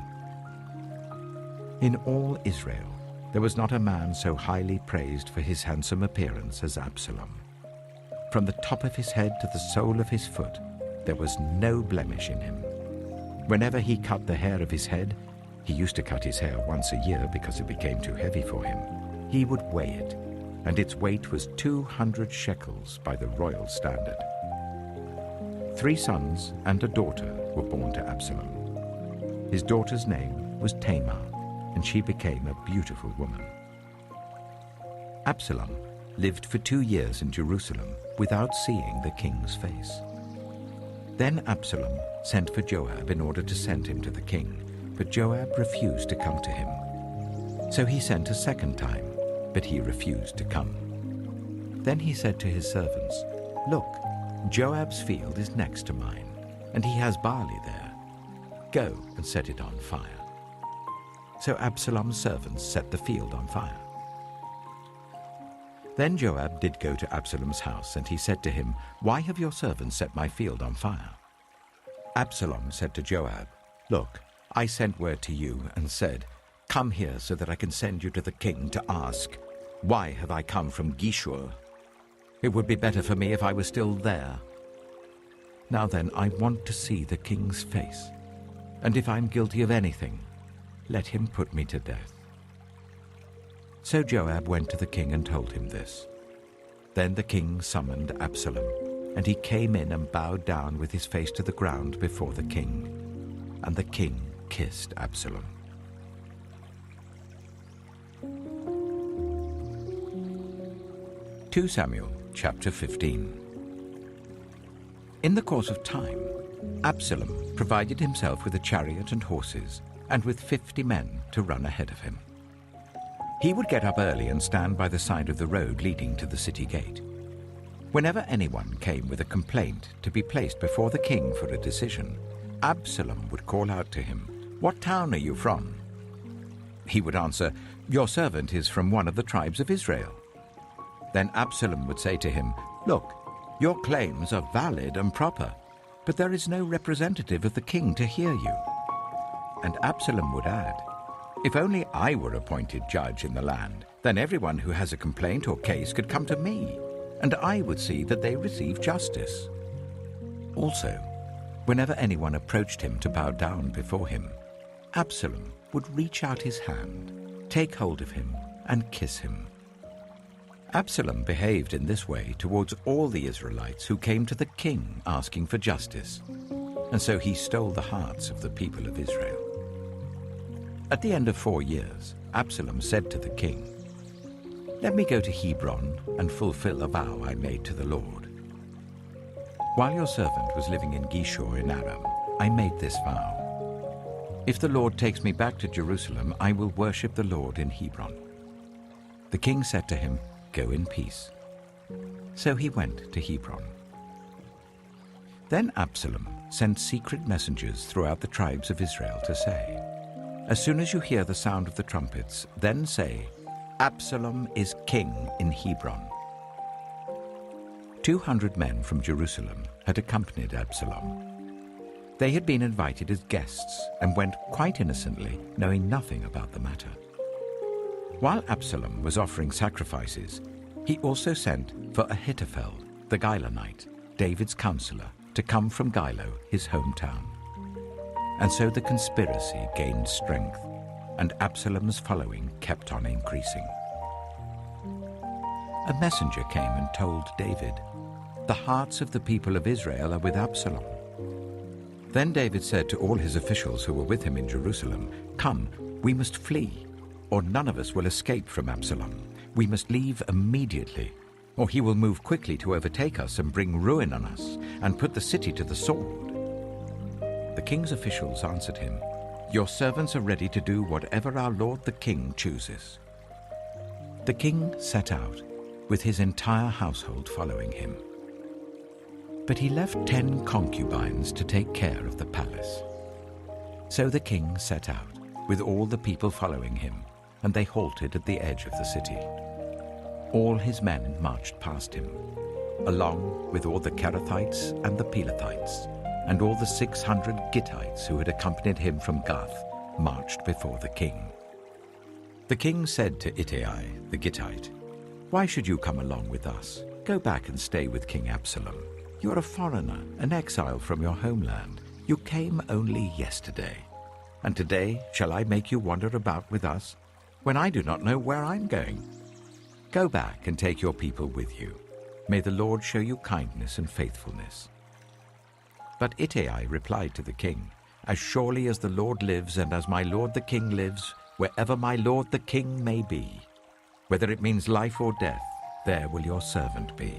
[SPEAKER 12] In all Israel, there was not a man so highly praised for his handsome appearance as Absalom. From the top of his head to the sole of his foot, there was no blemish in him. Whenever he cut the hair of his head, he used to cut his hair once a year because it became too heavy for him, he would weigh it, and its weight was 200 shekels by the royal standard. 3 sons and a daughter were born to Absalom. His daughter's name was Tamar, and she became a beautiful woman. Absalom lived for 2 years in Jerusalem without seeing the king's face. Then Absalom sent for Joab in order to send him to the king, but Joab refused to come to him. So he sent a second time, but he refused to come. Then he said to his servants, look, Joab's field is next to mine, and he has barley there. Go and set it on fire. So Absalom's servants set the field on fire. Then Joab did go to Absalom's house, and he said to him, why have your servants set my field on fire? Absalom said to Joab, look, I sent word to you and said, come here so that I can send you to the king to ask, why have I come from Geshur? It would be better for me if I was still there. Now then, I want to see the king's face, and if I'm guilty of anything, let him put me to death. So Joab went to the king and told him this. Then the king summoned Absalom, and he came in and bowed down with his face to the ground before the king. And the king kissed Absalom. (2 Samuel chapter 15). In the course of time, Absalom provided himself with a chariot and horses, and with 50 men to run ahead of him. He would get up early and stand by the side of the road leading to the city gate. Whenever anyone came with a complaint to be placed before the king for a decision, Absalom would call out to him, "What town are you from?" He would answer, "Your servant is from one of the tribes of Israel." Then Absalom would say to him, "Look, your claims are valid and proper, but there is no representative of the king to hear you." And Absalom would add, "If only I were appointed judge in the land, then everyone who has a complaint or case could come to me, and I would see that they receive justice." Also, whenever anyone approached him to bow down before him, Absalom would reach out his hand, take hold of him, and kiss him. Absalom behaved in this way towards all the Israelites who came to the king asking for justice, and so he stole the hearts of the people of Israel. At the end of 4 years, Absalom said to the king, "Let me go to Hebron and fulfill a vow I made to the Lord." While your servant was living in Geshur in Aram, I made this vow. If the Lord takes me back to Jerusalem, I will worship the Lord in Hebron. The king said to him, Go in peace. So he went to Hebron. Then Absalom sent secret messengers throughout the tribes of Israel to say, As soon as you hear the sound of the trumpets, then say, Absalom is king in Hebron. 200 men from Jerusalem had accompanied Absalom. They had been invited as guests and went quite innocently, knowing nothing about the matter. While Absalom was offering sacrifices, he also sent for Ahithophel, the Gilonite, David's counselor, to come from Gilo, his hometown. And so the conspiracy gained strength, and Absalom's following kept on increasing. A messenger came and told David, The hearts of the people of Israel are with Absalom. Then David said to all his officials who were with him in Jerusalem, Come, we must flee, or none of us will escape from Absalom. We must leave immediately, or he will move quickly to overtake us and bring ruin on us, and put the city to the sword. The king's officials answered him, Your servants are ready to do whatever our lord the king chooses. The king set out, with his entire household following him. But he left 10 concubines to take care of the palace. So the king set out, with all the people following him, and they halted at the edge of the city. All his men marched past him, along with all the Kerethites and the Pelethites, and all the 600 Gittites who had accompanied him from Gath marched before the king. The king said to Ittai the Gittite, Why should you come along with us? Go back and stay with King Absalom. You are a foreigner, an exile from your homeland. You came only yesterday. And today shall I make you wander about with us, when I do not know where I'm going? Go back and take your people with you. May the Lord show you kindness and faithfulness. But Ittai replied to the king, As surely as the Lord lives and as my lord the king lives, wherever my lord the king may be, whether it means life or death, there will your servant be.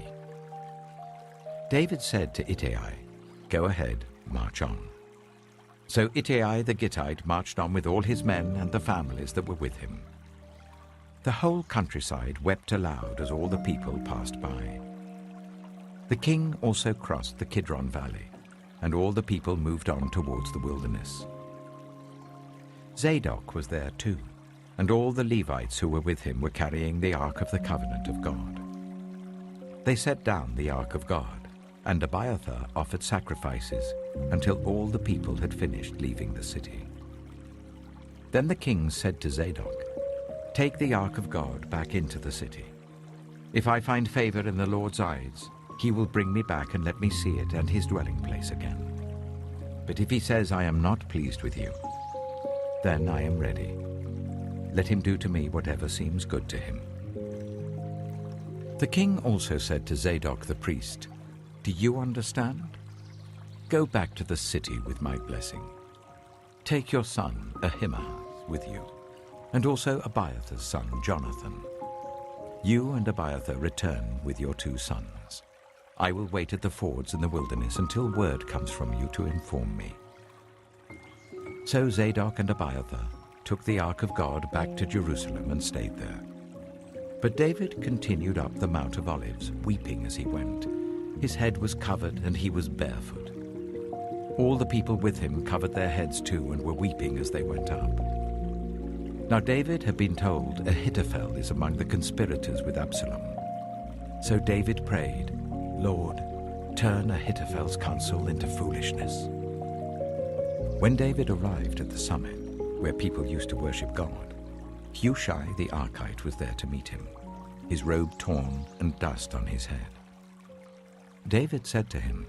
[SPEAKER 12] David said to Ittai, Go ahead, march on. So Ittai the Gittite marched on with all his men and the families that were with him. The whole countryside wept aloud as all the people passed by. The king also crossed the Kidron Valley, and all the people moved on towards the wilderness. Zadok was there too, and all the Levites who were with him were carrying the Ark of the Covenant of God. They set down the Ark of God, and Abiathar offered sacrifices until all the people had finished leaving the city. Then the king said to Zadok, Take the Ark of God back into the city. If I find favor in the Lord's eyes, he will bring me back and let me see it and his dwelling place again. But if he says, I am not pleased with you, then I am ready. Let him do to me whatever seems good to him. The king also said to Zadok the priest, Do you understand? Go back to the city with my blessing. Take your son Ahimaaz with you, and also Abiathar's son Jonathan. You and Abiathar return with your 2 sons. I will wait at the fords in the wilderness until word comes from you to inform me. So Zadok and Abiathar took the Ark of God back to Jerusalem and stayed there. But David continued up the Mount of Olives, weeping as he went. His head was covered and he was barefoot. All the people with him covered their heads too and were weeping as they went up. Now David had been told Ahithophel is among the conspirators with Absalom. So David prayed, Lord, turn Ahithophel's counsel into foolishness. When David arrived at the summit, where people used to worship God, Hushai the Archite was there to meet him, his robe torn and dust on his head. David said to him,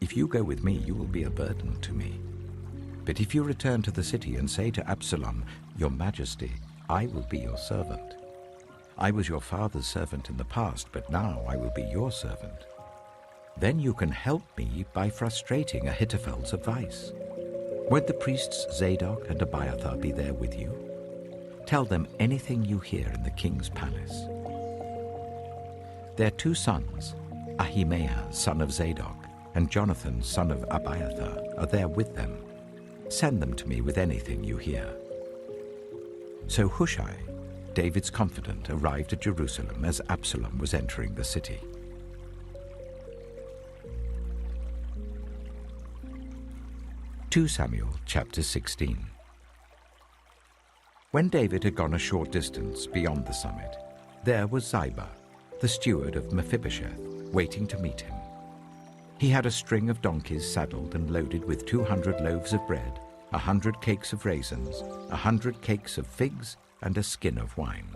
[SPEAKER 12] If you go with me, you will be a burden to me. But if you return to the city and say to Absalom, Your Majesty, I will be your servant. I was your father's servant in the past, but now I will be your servant. Then you can help me by frustrating Ahithophel's advice. Won't the priests Zadok and Abiathar be there with you? Tell them anything you hear in the king's palace. Their 2 sons, Ahimaaz, son of Zadok, and Jonathan, son of Abiathar, are there with them. Send them to me with anything you hear." So Hushai, David's confidant, arrived at Jerusalem as Absalom was entering the city. (2 Samuel chapter 16). When David had gone a short distance beyond the summit, there was Ziba, the steward of Mephibosheth, waiting to meet him. He had a string of donkeys saddled and loaded with 200 loaves of bread, 100 cakes of raisins, 100 cakes of figs, and a skin of wine.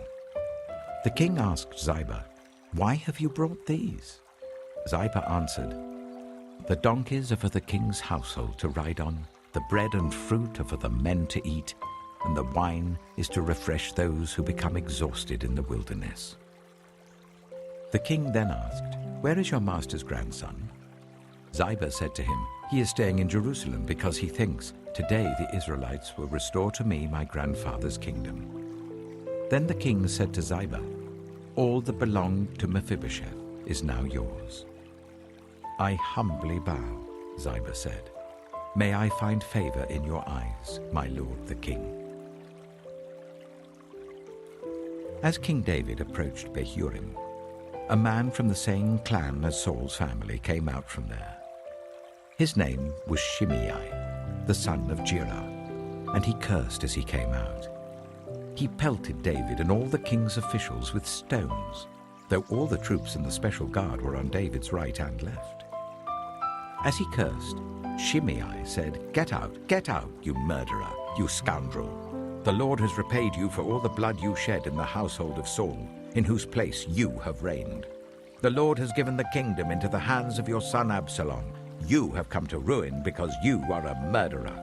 [SPEAKER 12] The king asked Ziba, "Why have you brought these?" Ziba answered, "The donkeys are for the king's household to ride on, the bread and fruit are for the men to eat, and the wine is to refresh those who become exhausted in the wilderness." The king then asked, "Where is your master's grandson?" Ziba said to him, "He is staying in Jerusalem because he thinks, 'Today the Israelites will restore to me my grandfather's kingdom.'" Then the king said to Ziba, "All that belonged to Mephibosheth is now yours." "I humbly bow," Ziba said. "May I find favor in your eyes, my lord the king." As King David approached Bahurim, a man from the same clan as Saul's family came out from there. His name was Shimei, the son of Gera, and he cursed as he came out. He pelted David and all the king's officials with stones, though all the troops in the special guard were on David's right and left. As he cursed, Shimei said, get out, you murderer, you scoundrel. The Lord has repaid you for all the blood you shed in the household of Saul, in whose place you have reigned. The Lord has given the kingdom into the hands of your son Absalom. You have come to ruin because you are a murderer."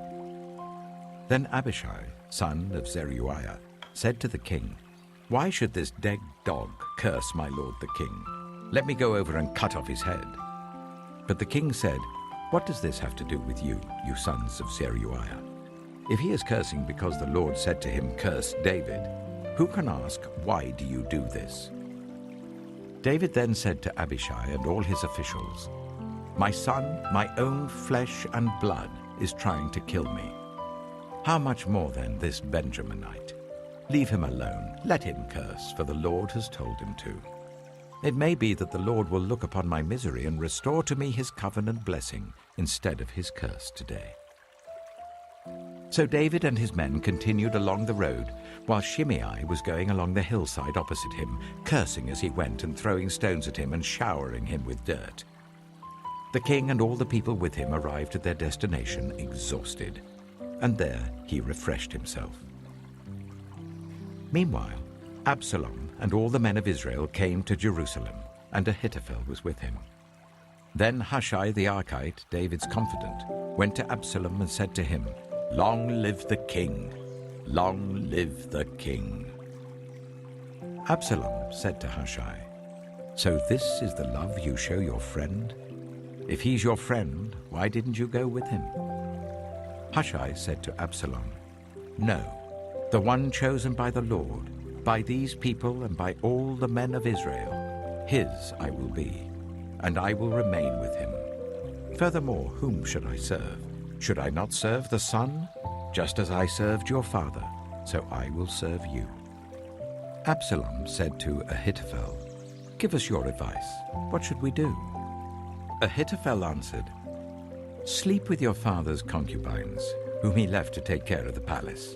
[SPEAKER 12] Then Abishai, son of Zeruiah, said to the king, "Why should this dead dog curse my lord the king? Let me go over and cut off his head." But the king said, "What does this have to do with you, you sons of Zeruiah? If he is cursing because the Lord said to him, 'Curse David,' who can ask, 'Why do you do this?'" David then said to Abishai and all his officials, "My son, my own flesh and blood, is trying to kill me. How much more then this Benjaminite? Leave him alone, let him curse, for the Lord has told him to. It may be that the Lord will look upon my misery and restore to me his covenant blessing instead of his curse today." So David and his men continued along the road, while Shimei was going along the hillside opposite him, cursing as he went and throwing stones at him and showering him with dirt. The king and all the people with him arrived at their destination exhausted, and there he refreshed himself. Meanwhile, Absalom and all the men of Israel came to Jerusalem, and Ahithophel was with him. Then Hushai the Archite, David's confidant, went to Absalom and said to him, "Long live the king! Long live the king!" Absalom said to Hushai, "So this is the love you show your friend? If he's your friend, why didn't you go with him?" Hushai said to Absalom, "No, the one chosen by the Lord, by these people and by all the men of Israel, his I will be, and I will remain with him. Furthermore, whom should I serve? Should I not serve the Son? Just as I served your father, so I will serve you." Absalom said to Ahithophel, "Give us your advice. What should we do?" Ahithophel answered, "Sleep with your father's concubines, whom he left to take care of the palace.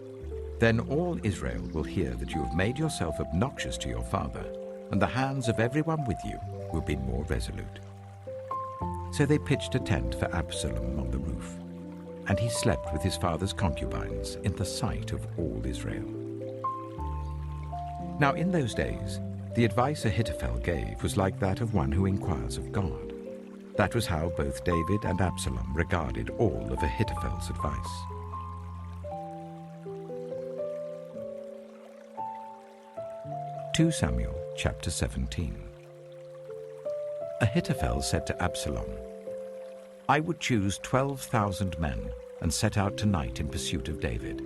[SPEAKER 12] Then all Israel will hear that you have made yourself obnoxious to your father, and the hands of everyone with you will be more resolute." So they pitched a tent for Absalom on the roof, and he slept with his father's concubines in the sight of all Israel. Now in those days, the advice Ahithophel gave was like that of one who inquires of God. That was how both David and Absalom regarded all of Ahithophel's advice. (2 Samuel chapter 17). Ahithophel said to Absalom, "I would choose 12,000 men and set out tonight in pursuit of David.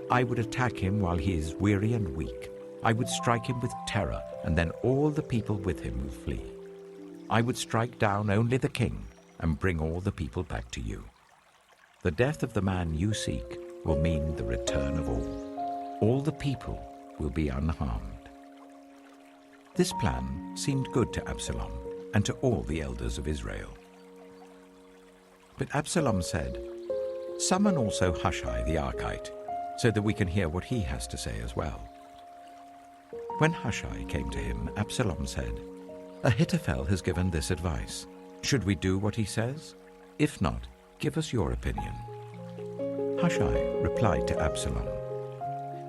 [SPEAKER 12] I would attack him while he is weary and weak. I would strike him with terror, and then all the people with him will flee. I would strike down only the king, and bring all the people back to you. The death of the man you seek will mean the return of all. All the people will be unharmed. This plan seemed good to Absalom and to all the elders of Israel. But Absalom said, "Summon also Hushai the Archite, so that we can hear what he has to say as well." When Hushai came to him, Absalom said, "Ahithophel has given this advice. Should we do what he says? If not, give us your opinion." Hushai replied to Absalom,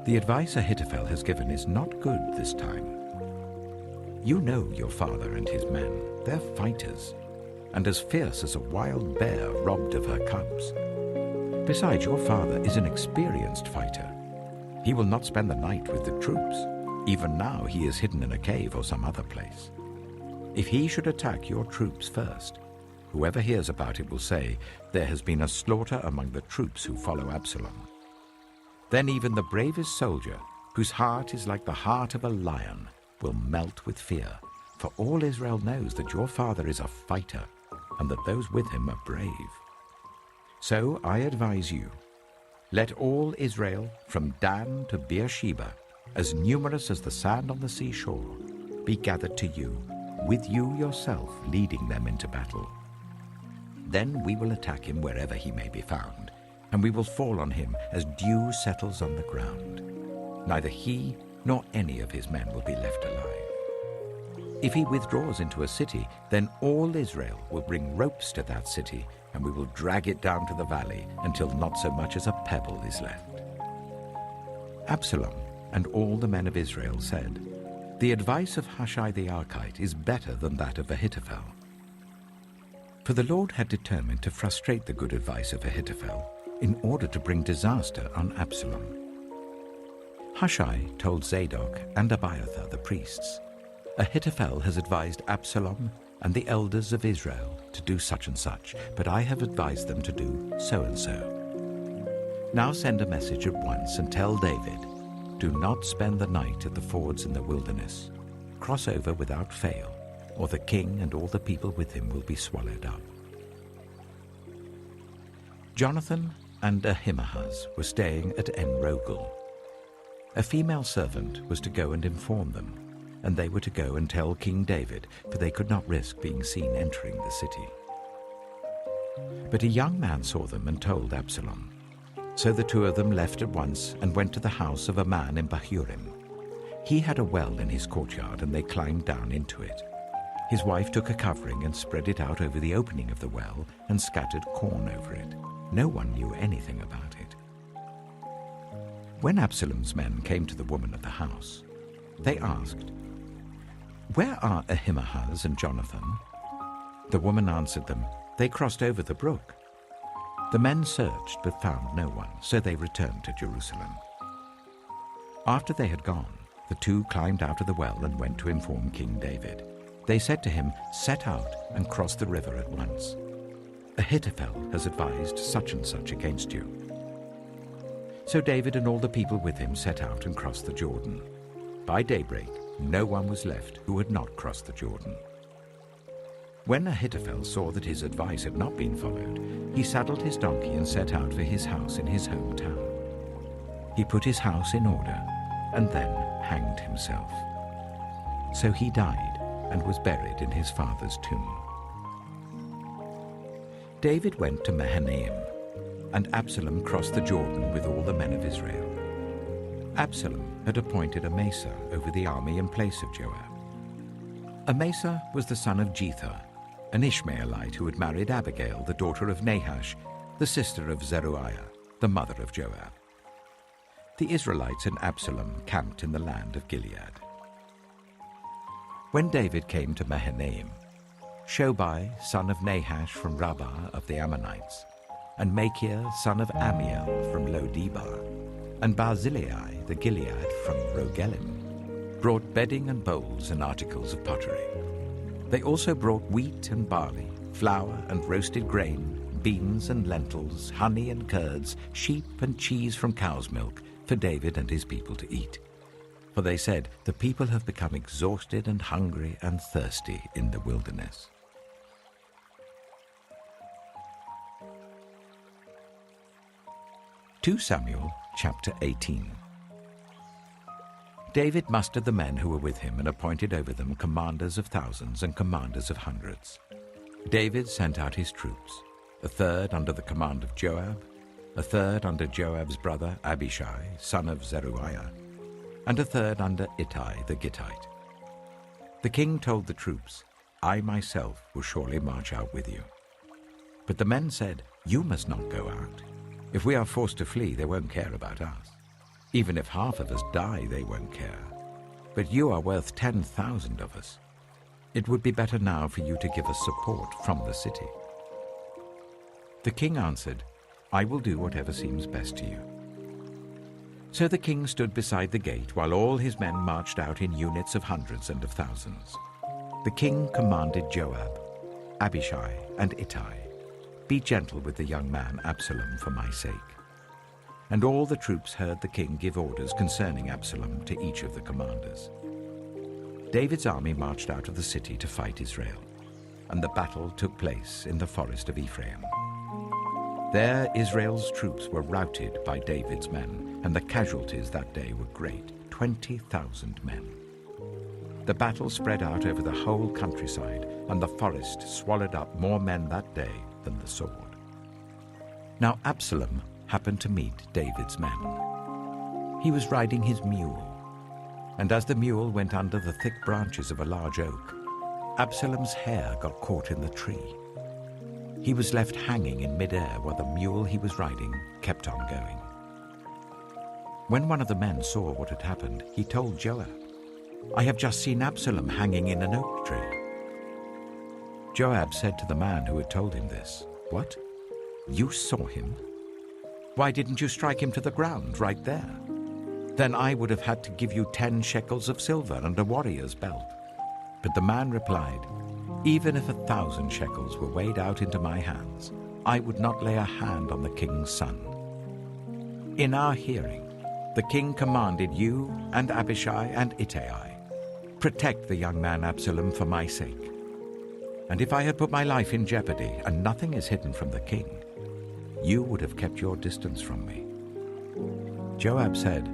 [SPEAKER 12] "The advice Ahithophel has given is not good this time. You know your father and his men. They're fighters, and as fierce as a wild bear robbed of her cubs. Besides, your father is an experienced fighter. He will not spend the night with the troops. Even now he is hidden in a cave or some other place. If he should attack your troops first, whoever hears about it will say, 'There has been a slaughter among the troops who follow Absalom.' Then even the bravest soldier, whose heart is like the heart of a lion, will melt with fear, for all Israel knows that your father is a fighter and that those with him are brave. So I advise you, let all Israel, from Dan to Beersheba, as numerous as the sand on the seashore, be gathered to you, with you yourself leading them into battle. Then we will attack him wherever he may be found, and we will fall on him as dew settles on the ground. Neither he nor any of his men will be left alive. If he withdraws into a city, then all Israel will bring ropes to that city, and we will drag it down to the valley until not so much as a pebble is left." Absalom and all the men of Israel said, "The advice of Hushai the Archite is better than that of Ahithophel." For the Lord had determined to frustrate the good advice of Ahithophel in order to bring disaster on Absalom. Hushai told Zadok and Abiathar the priests, "Ahithophel has advised Absalom and the elders of Israel to do such and such, but I have advised them to do so and so. Now send a message at once and tell David, 'Do not spend the night at the fords in the wilderness. Cross over without fail, or the king and all the people with him will be swallowed up.'" Jonathan and Ahimaaz were staying at En-Rogel. A female servant was to go and inform them, and they were to go and tell King David, for they could not risk being seen entering the city. But a young man saw them and told Absalom. So the two of them left at once and went to the house of a man in Bahurim. He had a well in his courtyard, and they climbed down into it. His wife took a covering and spread it out over the opening of the well and scattered corn over it. No one knew anything about it. When Absalom's men came to the woman of the house, they asked, "Where are Ahimaaz and Jonathan?" The woman answered them, "They crossed over the brook." The men searched but found no one, so they returned to Jerusalem. After they had gone, the two climbed out of the well and went to inform King David. They said to him, "Set out and cross the river at once. Ahithophel has advised such and such against you." So David and all the people with him set out and crossed the Jordan. By daybreak, no one was left who had not crossed the Jordan. When Ahithophel saw that his advice had not been followed, he saddled his donkey and set out for his house in his hometown. He put his house in order and then hanged himself. So he died and was buried in his father's tomb. David went to Mahanaim, and Absalom crossed the Jordan with all the men of Israel. Absalom had appointed Amasa over the army in place of Joab. Amasa was the son of Jether, an Ishmaelite who had married Abigail, the daughter of Nahash, the sister of Zeruiah, the mother of Joab. The Israelites and Absalom camped in the land of Gilead. When David came to Mahanaim, Shobai, son of Nahash from Rabbah of the Ammonites, and Machir, son of Ammiel from Lo-debar, and Barzillai the Gilead from Rogelim, brought bedding and bowls and articles of pottery. They also brought wheat and barley, flour and roasted grain, beans and lentils, honey and curds, sheep and cheese from cow's milk for David and his people to eat. For they said, "The people have become exhausted and hungry and thirsty in the wilderness." 2 Samuel chapter 18. David mustered the men who were with him and appointed over them commanders of thousands and commanders of hundreds. David sent out his troops, a third under the command of Joab, a third under Joab's brother Abishai, son of Zeruiah, and a third under Ittai the Gittite. The king told the troops, "I myself will surely march out with you." But the men said, "You must not go out. If we are forced to flee, they won't care about us. Even if half of us die, they won't care. But you are worth 10,000 of us. It would be better now for you to give us support from the city." The king answered, "I will do whatever seems best to you." So the king stood beside the gate while all his men marched out in units of hundreds and of thousands. The king commanded Joab, Abishai, and Ittai, "Be gentle with the young man Absalom for my sake." And all the troops heard the king give orders concerning Absalom to each of the commanders. David's army marched out of the city to fight Israel, and the battle took place in the forest of Ephraim. There Israel's troops were routed by David's men, and the casualties that day were great, 20,000 men. The battle spread out over the whole countryside, and the forest swallowed up more men that day than the sword. Now Absalom happened to meet David's men. He was riding his mule, and as the mule went under the thick branches of a large oak, Absalom's hair got caught in the tree. He was left hanging in midair while the mule he was riding kept on going. When one of the men saw what had happened, he told Joab, "I have just seen Absalom hanging in an oak tree." Joab said to the man who had told him this, "What? You saw him? Why didn't you strike him to the ground right there? Then I would have had to give you 10 shekels of silver and a warrior's belt." But the man replied, "Even if 1,000 shekels were weighed out into my hands, I would not lay a hand on the king's son. In our hearing, the king commanded you and Abishai and Ittai, protect the young man Absalom for my sake. And if I had put my life in jeopardy, and nothing is hidden from the king, you would have kept your distance from me." Joab said,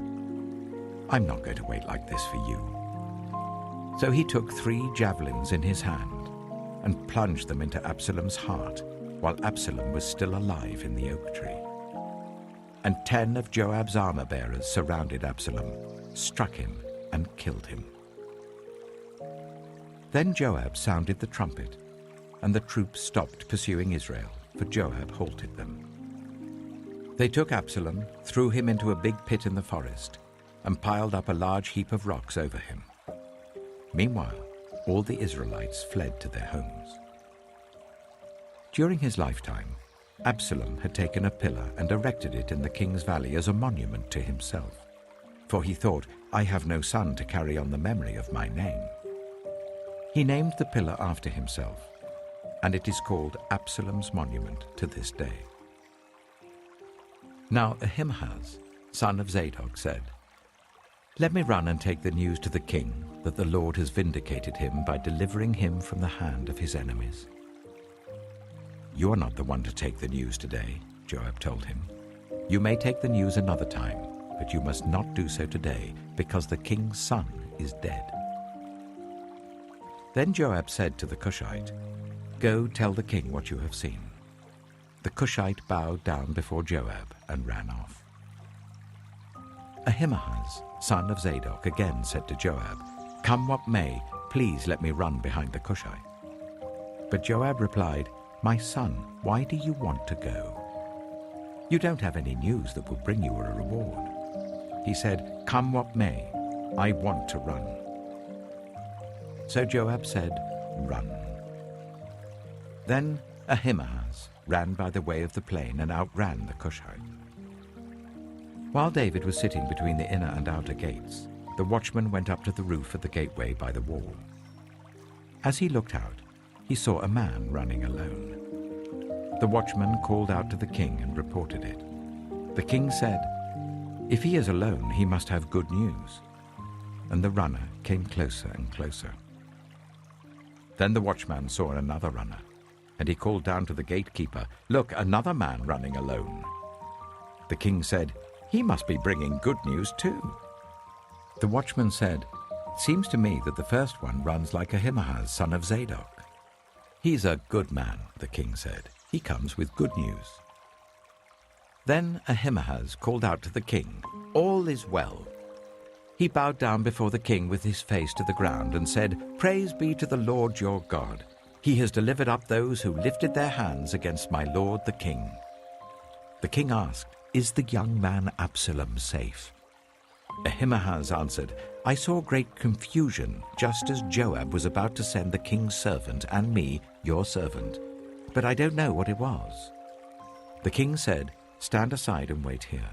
[SPEAKER 12] "I'm not going to wait like this for you." So he took 3 javelins in his hand and plunged them into Absalom's heart while Absalom was still alive in the oak tree. And 10 of Joab's armor-bearers surrounded Absalom, struck him, and killed him. Then Joab sounded the trumpet, and the troops stopped pursuing Israel, for Joab halted them. They took Absalom, threw him into a big pit in the forest, and piled up a large heap of rocks over him. Meanwhile, all the Israelites fled to their homes. During his lifetime, Absalom had taken a pillar and erected it in the king's valley as a monument to himself, for he thought, "I have no son to carry on the memory of my name." He named the pillar after himself, and it is called Absalom's monument to this day. Now Ahimaaz, son of Zadok, said, "Let me run and take the news to the king that the Lord has vindicated him by delivering him from the hand of his enemies." "You are not the one to take the news today," Joab told him. "You may take the news another time, but you must not do so today, because the king's son is dead." Then Joab said to the Cushite, "Go tell the king what you have seen." The Cushite bowed down before Joab and ran off. Ahimaaz, son of Zadok, again said to Joab, "Come what may, please let me run behind the Cushite." But Joab replied, "My son, why do you want to go? You don't have any news that will bring you a reward." He said, "Come what may, I want to run." So Joab said, "Run." Then Ahimaaz ran by the way of the plain and outran the Cushite. While David was sitting between the inner and outer gates, the watchman went up to the roof of the gateway by the wall. As he looked out, he saw a man running alone. The watchman called out to the king and reported it. The king said, "If he is alone, he must have good news." And the runner came closer and closer. Then the watchman saw another runner, and he called down to the gatekeeper, "Look, another man running alone." The king said, "He must be bringing good news too." The watchman said, "It seems to me that the first one runs like Ahimaaz, son of Zadok." "He's a good man," the king said. "He comes with good news." Then Ahimaaz called out to the king, "All is well." He bowed down before the king with his face to the ground and said, "Praise be to the Lord your God. He has delivered up those who lifted their hands against my lord the king." The king asked, "Is the young man Absalom safe?" Ahimaaz answered, "I saw great confusion just as Joab was about to send the king's servant and me, your servant, but I don't know what it was." The king said, "Stand aside and wait here."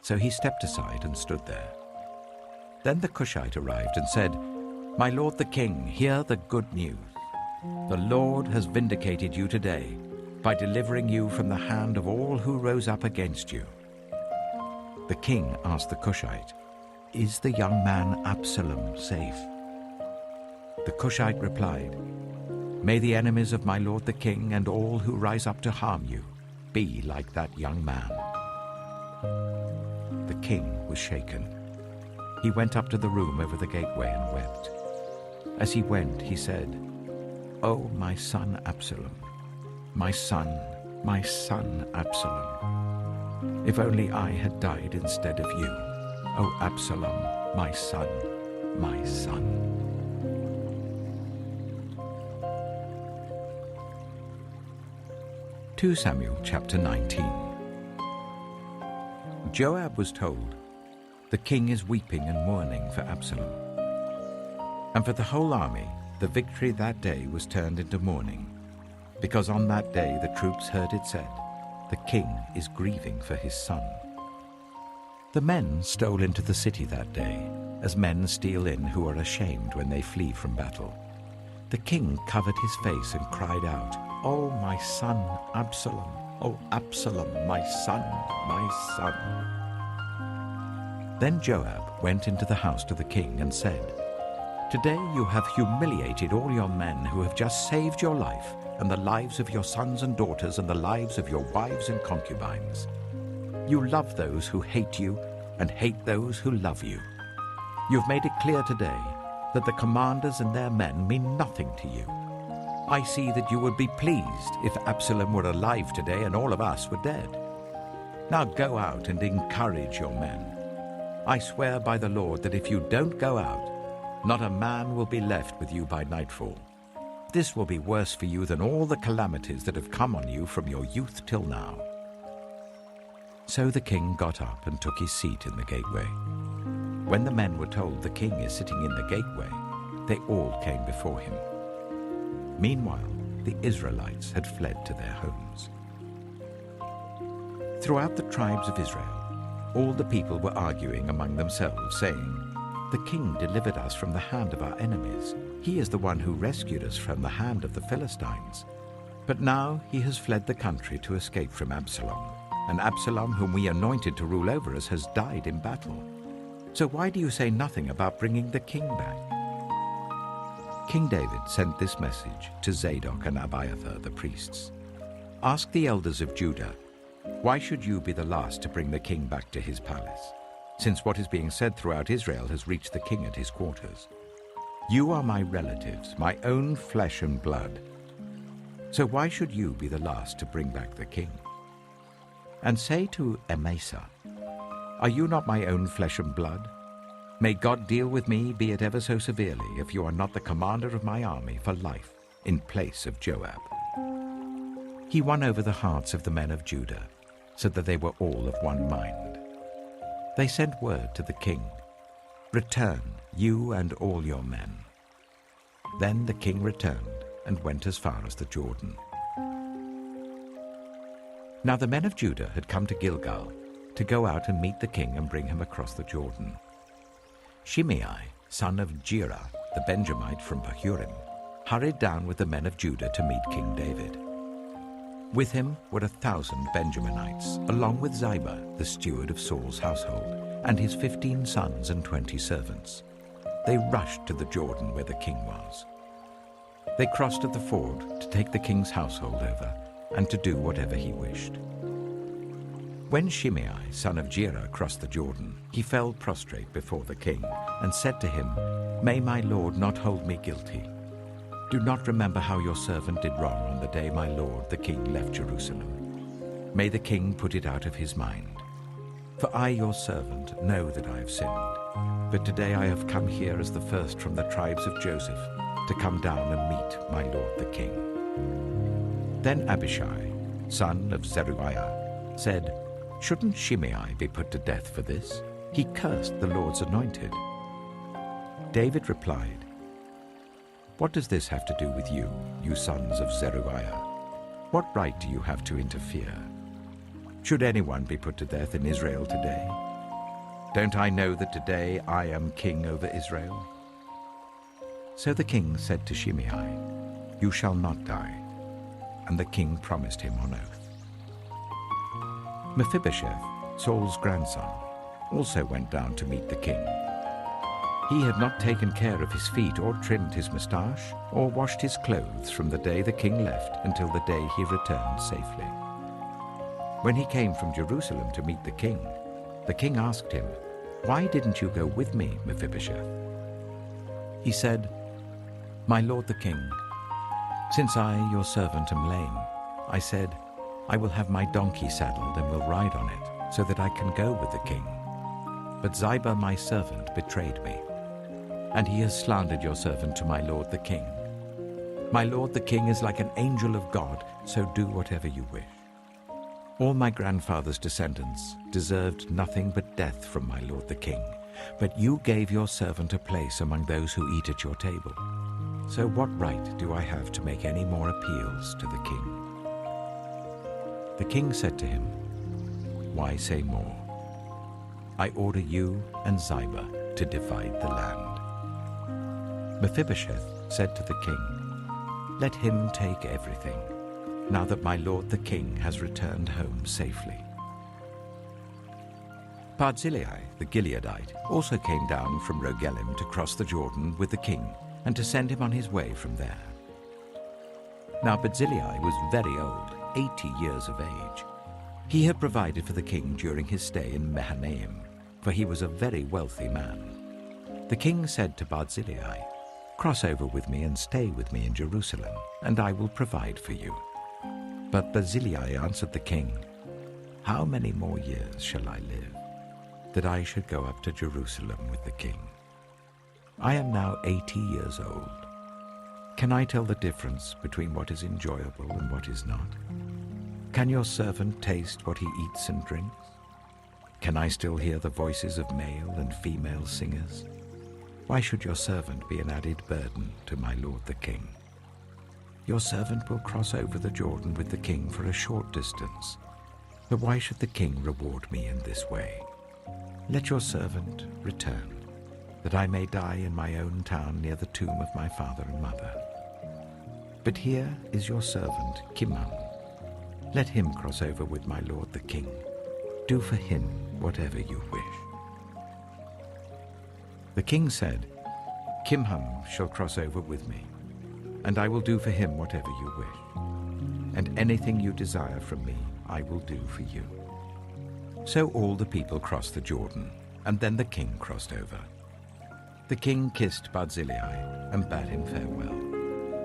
[SPEAKER 12] So he stepped aside and stood there. Then the Cushite arrived and said, "My lord the king, hear the good news. The Lord has vindicated you today by delivering you from the hand of all who rose up against you." The king asked the Cushite, "Is the young man Absalom safe?" The Cushite replied, "May the enemies of my lord the king and all who rise up to harm you be like that young man." The king was shaken. He went up to the room over the gateway and wept. As he went, he said, "Oh, my son Absalom, my son Absalom. If only I had died instead of you. Oh, Absalom, my son, my son." 2 Samuel chapter 19. Joab was told, "The king is weeping and mourning for Absalom." And for the whole army, the victory that day was turned into mourning, because on that day the troops heard it said, "The king is grieving for his son." The men stole into the city that day, as men steal in who are ashamed when they flee from battle. The king covered his face and cried out, "Oh, my son Absalom! Oh, Absalom, my son, my son!" Then Joab went into the house to the king and said, "Today you have humiliated all your men who have just saved your life and the lives of your sons and daughters and the lives of your wives and concubines. You love those who hate you and hate those who love you. You've made it clear today that the commanders and their men mean nothing to you. I see that you would be pleased if Absalom were alive today and all of us were dead. Now go out and encourage your men. I swear by the Lord that if you don't go out, not a man will be left with you by nightfall. This will be worse for you than all the calamities that have come on you from your youth till now." So the king got up and took his seat in the gateway. When the men were told the king is sitting in the gateway, they all came before him. Meanwhile, the Israelites had fled to their homes. Throughout the tribes of Israel, all the people were arguing among themselves, saying, "The king delivered us from the hand of our enemies. He is the one who rescued us from the hand of the Philistines. But now he has fled the country to escape from Absalom, and Absalom, whom we anointed to rule over us, has died in battle. So why do you say nothing about bringing the king back?" King David sent this message to Zadok and Abiathar, the priests. "Ask the elders of Judah, why should you be the last to bring the king back to his palace, since what is being said throughout Israel has reached the king at his quarters? You are my relatives, my own flesh and blood. So why should you be the last to bring back the king? And say to Amasa, are you not my own flesh and blood? May God deal with me, be it ever so severely, if you are not the commander of my army for life, in place of Joab." He won over the hearts of the men of Judah, so that they were all of one mind. They sent word to the king, "Return, you and all your men." Then the king returned and went as far as the Jordan. Now the men of Judah had come to Gilgal to go out and meet the king and bring him across the Jordan. Shimei, son of Gera, the Benjamite from Bahurim, hurried down with the men of Judah to meet King David. With him were 1,000 Benjaminites, along with Ziba, the steward of Saul's household, and his 15 sons and 20 servants. They rushed to the Jordan where the king was. They crossed at the ford to take the king's household over and to do whatever he wished. When Shimei, son of Gera, crossed the Jordan, he fell prostrate before the king and said to him, "May my lord not hold me guilty. Do not remember how your servant did wrong on the day my lord the king left Jerusalem. May the king put it out of his mind. For I, your servant, know that I have sinned. But today I have come here as the first from the tribes of Joseph to come down and meet my lord the king." Then Abishai, son of Zeruiah, said, "Shouldn't Shimei be put to death for this? He cursed the Lord's anointed." David replied, "What does this have to do with you, you sons of Zeruiah? What right do you have to interfere? Should anyone be put to death in Israel today? Don't I know that today I am king over Israel?" So the king said to Shimei, "You shall not die." And the king promised him on oath. Mephibosheth, Saul's grandson, also went down to meet the king. He had not taken care of his feet or trimmed his moustache or washed his clothes from the day the king left until the day he returned safely. When he came from Jerusalem to meet the king asked him, "Why didn't you go with me, Mephibosheth?" He said, "My lord the king, since I, your servant, am lame, I said, I will have my donkey saddled and will ride on it, so that I can go with the king. But Ziba, my servant, betrayed me, and he has slandered your servant to my lord the king. My lord the king is like an angel of God, so do whatever you wish. All my grandfather's descendants deserved nothing but death from my lord the king, but you gave your servant a place among those who eat at your table. So what right do I have to make any more appeals to the king?" The king said to him, "Why say more? I order you and Ziba to divide the land." Mephibosheth said to the king, "Let him take everything, now that my lord the king has returned home safely." Barzillai the Gileadite also came down from Rogelim to cross the Jordan with the king and to send him on his way from there. Now Barzillai was very old, 80 years of age. He had provided for the king during his stay in Mahanaim, for he was a very wealthy man. The king said to Barzillai, "Cross over with me and stay with me in Jerusalem, and I will provide for you." But Barzillai answered the king, "How many more years shall I live, that I should go up to Jerusalem with the king? I am now 80 years old. Can I tell the difference between what is enjoyable and what is not? Can your servant taste what he eats and drinks? Can I still hear the voices of male and female singers? Why should your servant be an added burden to my lord the king? Your servant will cross over the Jordan with the king for a short distance, but why should the king reward me in this way? Let your servant return, that I may die in my own town near the tomb of my father and mother. But here is your servant Kimham. Let him cross over with my lord the king. Do for him whatever you wish." The king said, "Kimham shall cross over with me, and I will do for him whatever you wish. And anything you desire from me, I will do for you." So all the people crossed the Jordan, and then the king crossed over. The king kissed Barzillai and bade him farewell,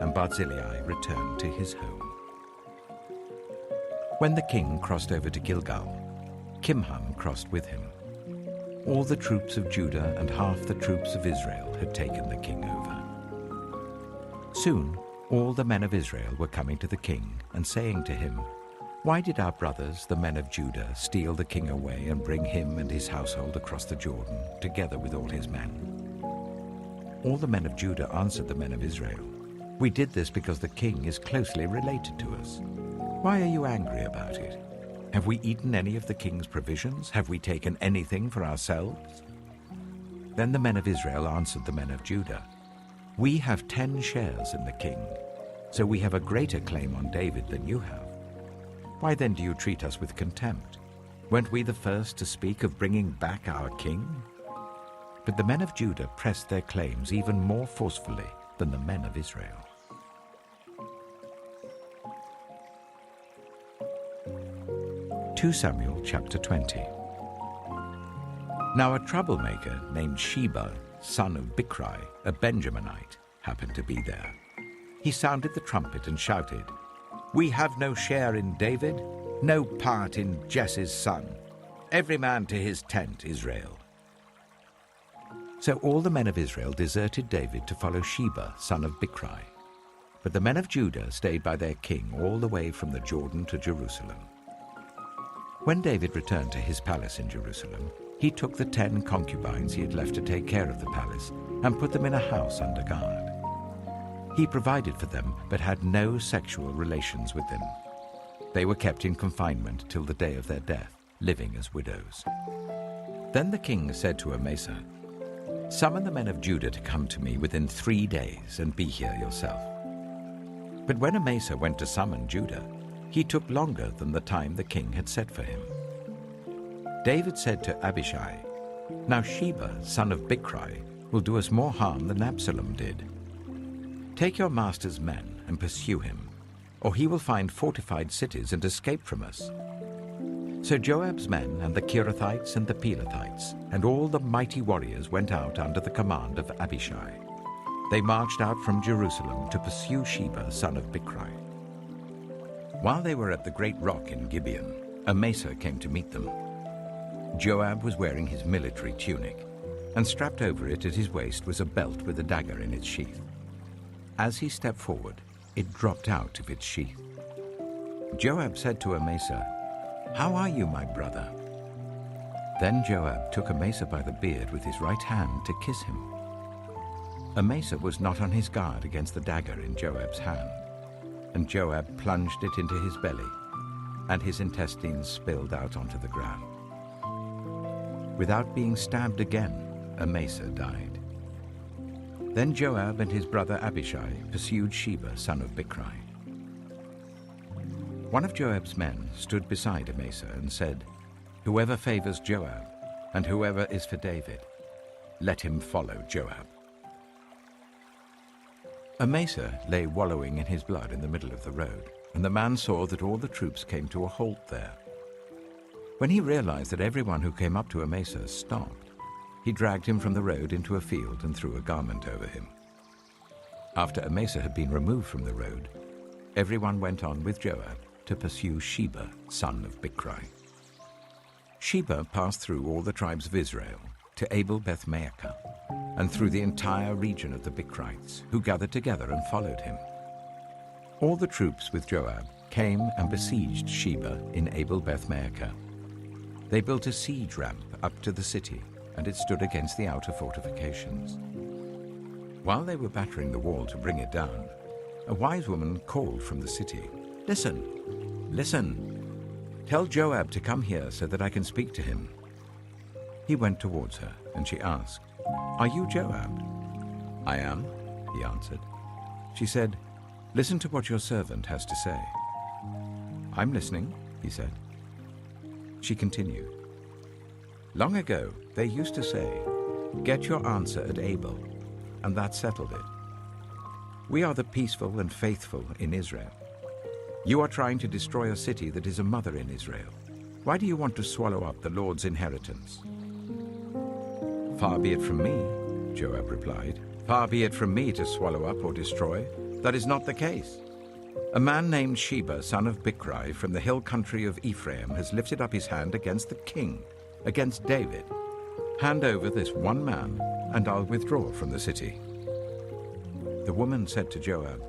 [SPEAKER 12] and Barzillai returned to his home. When the king crossed over to Gilgal, Kimham crossed with him. All the troops of Judah and half the troops of Israel had taken the king over. Soon all the men of Israel were coming to the king and saying to him, "Why did our brothers, the men of Judah, steal the king away and bring him and his household across the Jordan, together with all his men?" All the men of Judah answered the men of Israel, "We did this because the king is closely related to us. Why are you angry about it? Have we eaten any of the king's provisions? Have we taken anything for ourselves?" Then the men of Israel answered the men of Judah, "We have 10 shares in the king, so we have a greater claim on David than you have. Why then do you treat us with contempt? Weren't we the first to speak of bringing back our king?" But the men of Judah pressed their claims even more forcefully than the men of Israel. 2 Samuel chapter 20. Now a troublemaker named Sheba, son of Bichri, a Benjaminite, happened to be there. He sounded the trumpet and shouted, "We have no share in David, no part in Jesse's son. Every man to his tent, Israel." So all the men of Israel deserted David to follow Sheba, son of Bichri. But the men of Judah stayed by their king all the way from the Jordan to Jerusalem. When David returned to his palace in Jerusalem, he took the 10 concubines he had left to take care of the palace and put them in a house under guard. He provided for them but had no sexual relations with them. They were kept in confinement till the day of their death, living as widows. Then the king said to Amasa, "Summon the men of Judah to come to me within 3 days and be here yourself." But when Amasa went to summon Judah, he took longer than the time the king had set for him. David said to Abishai, "Now Sheba, son of Bichri, will do us more harm than Absalom did. Take your master's men and pursue him, or he will find fortified cities and escape from us." So Joab's men and the Kerethites and the Pelethites and all the mighty warriors went out under the command of Abishai. They marched out from Jerusalem to pursue Sheba, son of Bichri. While they were at the great rock in Gibeon, Amasa came to meet them. Joab was wearing his military tunic, and strapped over it at his waist was a belt with a dagger in its sheath. As he stepped forward, it dropped out of its sheath. Joab said to Amasa, "How are you, my brother?" Then Joab took Amasa by the beard with his right hand to kiss him. Amasa was not on his guard against the dagger in Joab's hand, and Joab plunged it into his belly, and his intestines spilled out onto the ground. Without being stabbed again, Amasa died. Then Joab and his brother Abishai pursued Sheba, son of Bichri. One of Joab's men stood beside Amasa and said, "Whoever favors Joab, and whoever is for David, let him follow Joab." Amasa lay wallowing in his blood in the middle of the road, and the man saw that all the troops came to a halt there. When he realized that everyone who came up to Amasa stopped, he dragged him from the road into a field and threw a garment over him. After Amasa had been removed from the road, everyone went on with Joab to pursue Sheba, son of Bichri. Sheba passed through all the tribes of Israel to Abel-Beth-Maachah, and through the entire region of the Bichrites, who gathered together and followed him. All the troops with Joab came and besieged Sheba in Abel-Beth-Maachah. They built a siege ramp up to the city, and it stood against the outer fortifications. While they were battering the wall to bring it down, a wise woman called from the city, "Listen, listen! Tell Joab to come here so that I can speak to him." He went towards her, and she asked, "Are you Joab?" "I am," he answered. She said, "Listen to what your servant has to say." "I'm listening," he said. She continued, "Long ago they used to say, 'Get your answer at Abel,' and that settled it. We are the peaceful and faithful in Israel. You are trying to destroy a city that is a mother in Israel. Why do you want to swallow up the Lord's inheritance?" "Far be it from me," Joab replied. "Far be it from me to swallow up or destroy. That is not the case. A man named Sheba, son of Bichri, from the hill country of Ephraim, has lifted up his hand against the king, against David. Hand over this one man, and I'll withdraw from the city." The woman said to Joab,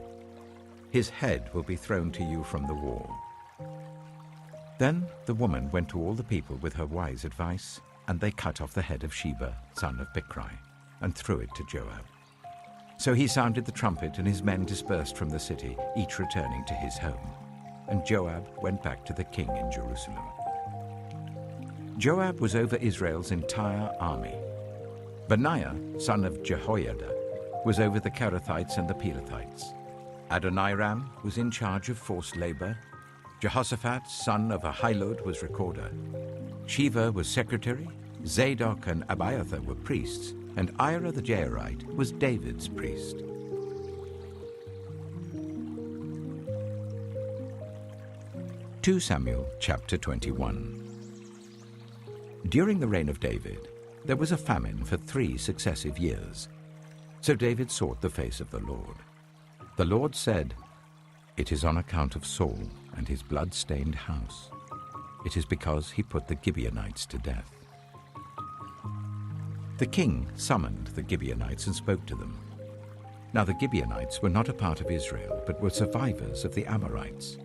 [SPEAKER 12] "His head will be thrown to you from the wall." Then the woman went to all the people with her wise advice, and they cut off the head of Sheba, son of Bichri, and threw it to Joab. So he sounded the trumpet, and his men dispersed from the city, each returning to his home. And Joab went back to the king in Jerusalem. Joab was over Israel's entire army. Benaiah, son of Jehoiada, was over the Kerethites and the Pelethites. Adoniram was in charge of forced labor. Jehoshaphat, son of Ahilud, was recorder. Sheva was secretary. Zadok and Abiathar were priests, and Ira the Jairite was David's priest. 2 Samuel chapter 21. During the reign of David, there was a famine for 3 successive years. So David sought the face of the Lord. The Lord said, "It is on account of Saul and his blood-stained house. It is because he put the Gibeonites to death." The king summoned the Gibeonites and spoke to them. Now the Gibeonites were not a part of Israel, but were survivors of the Amorites.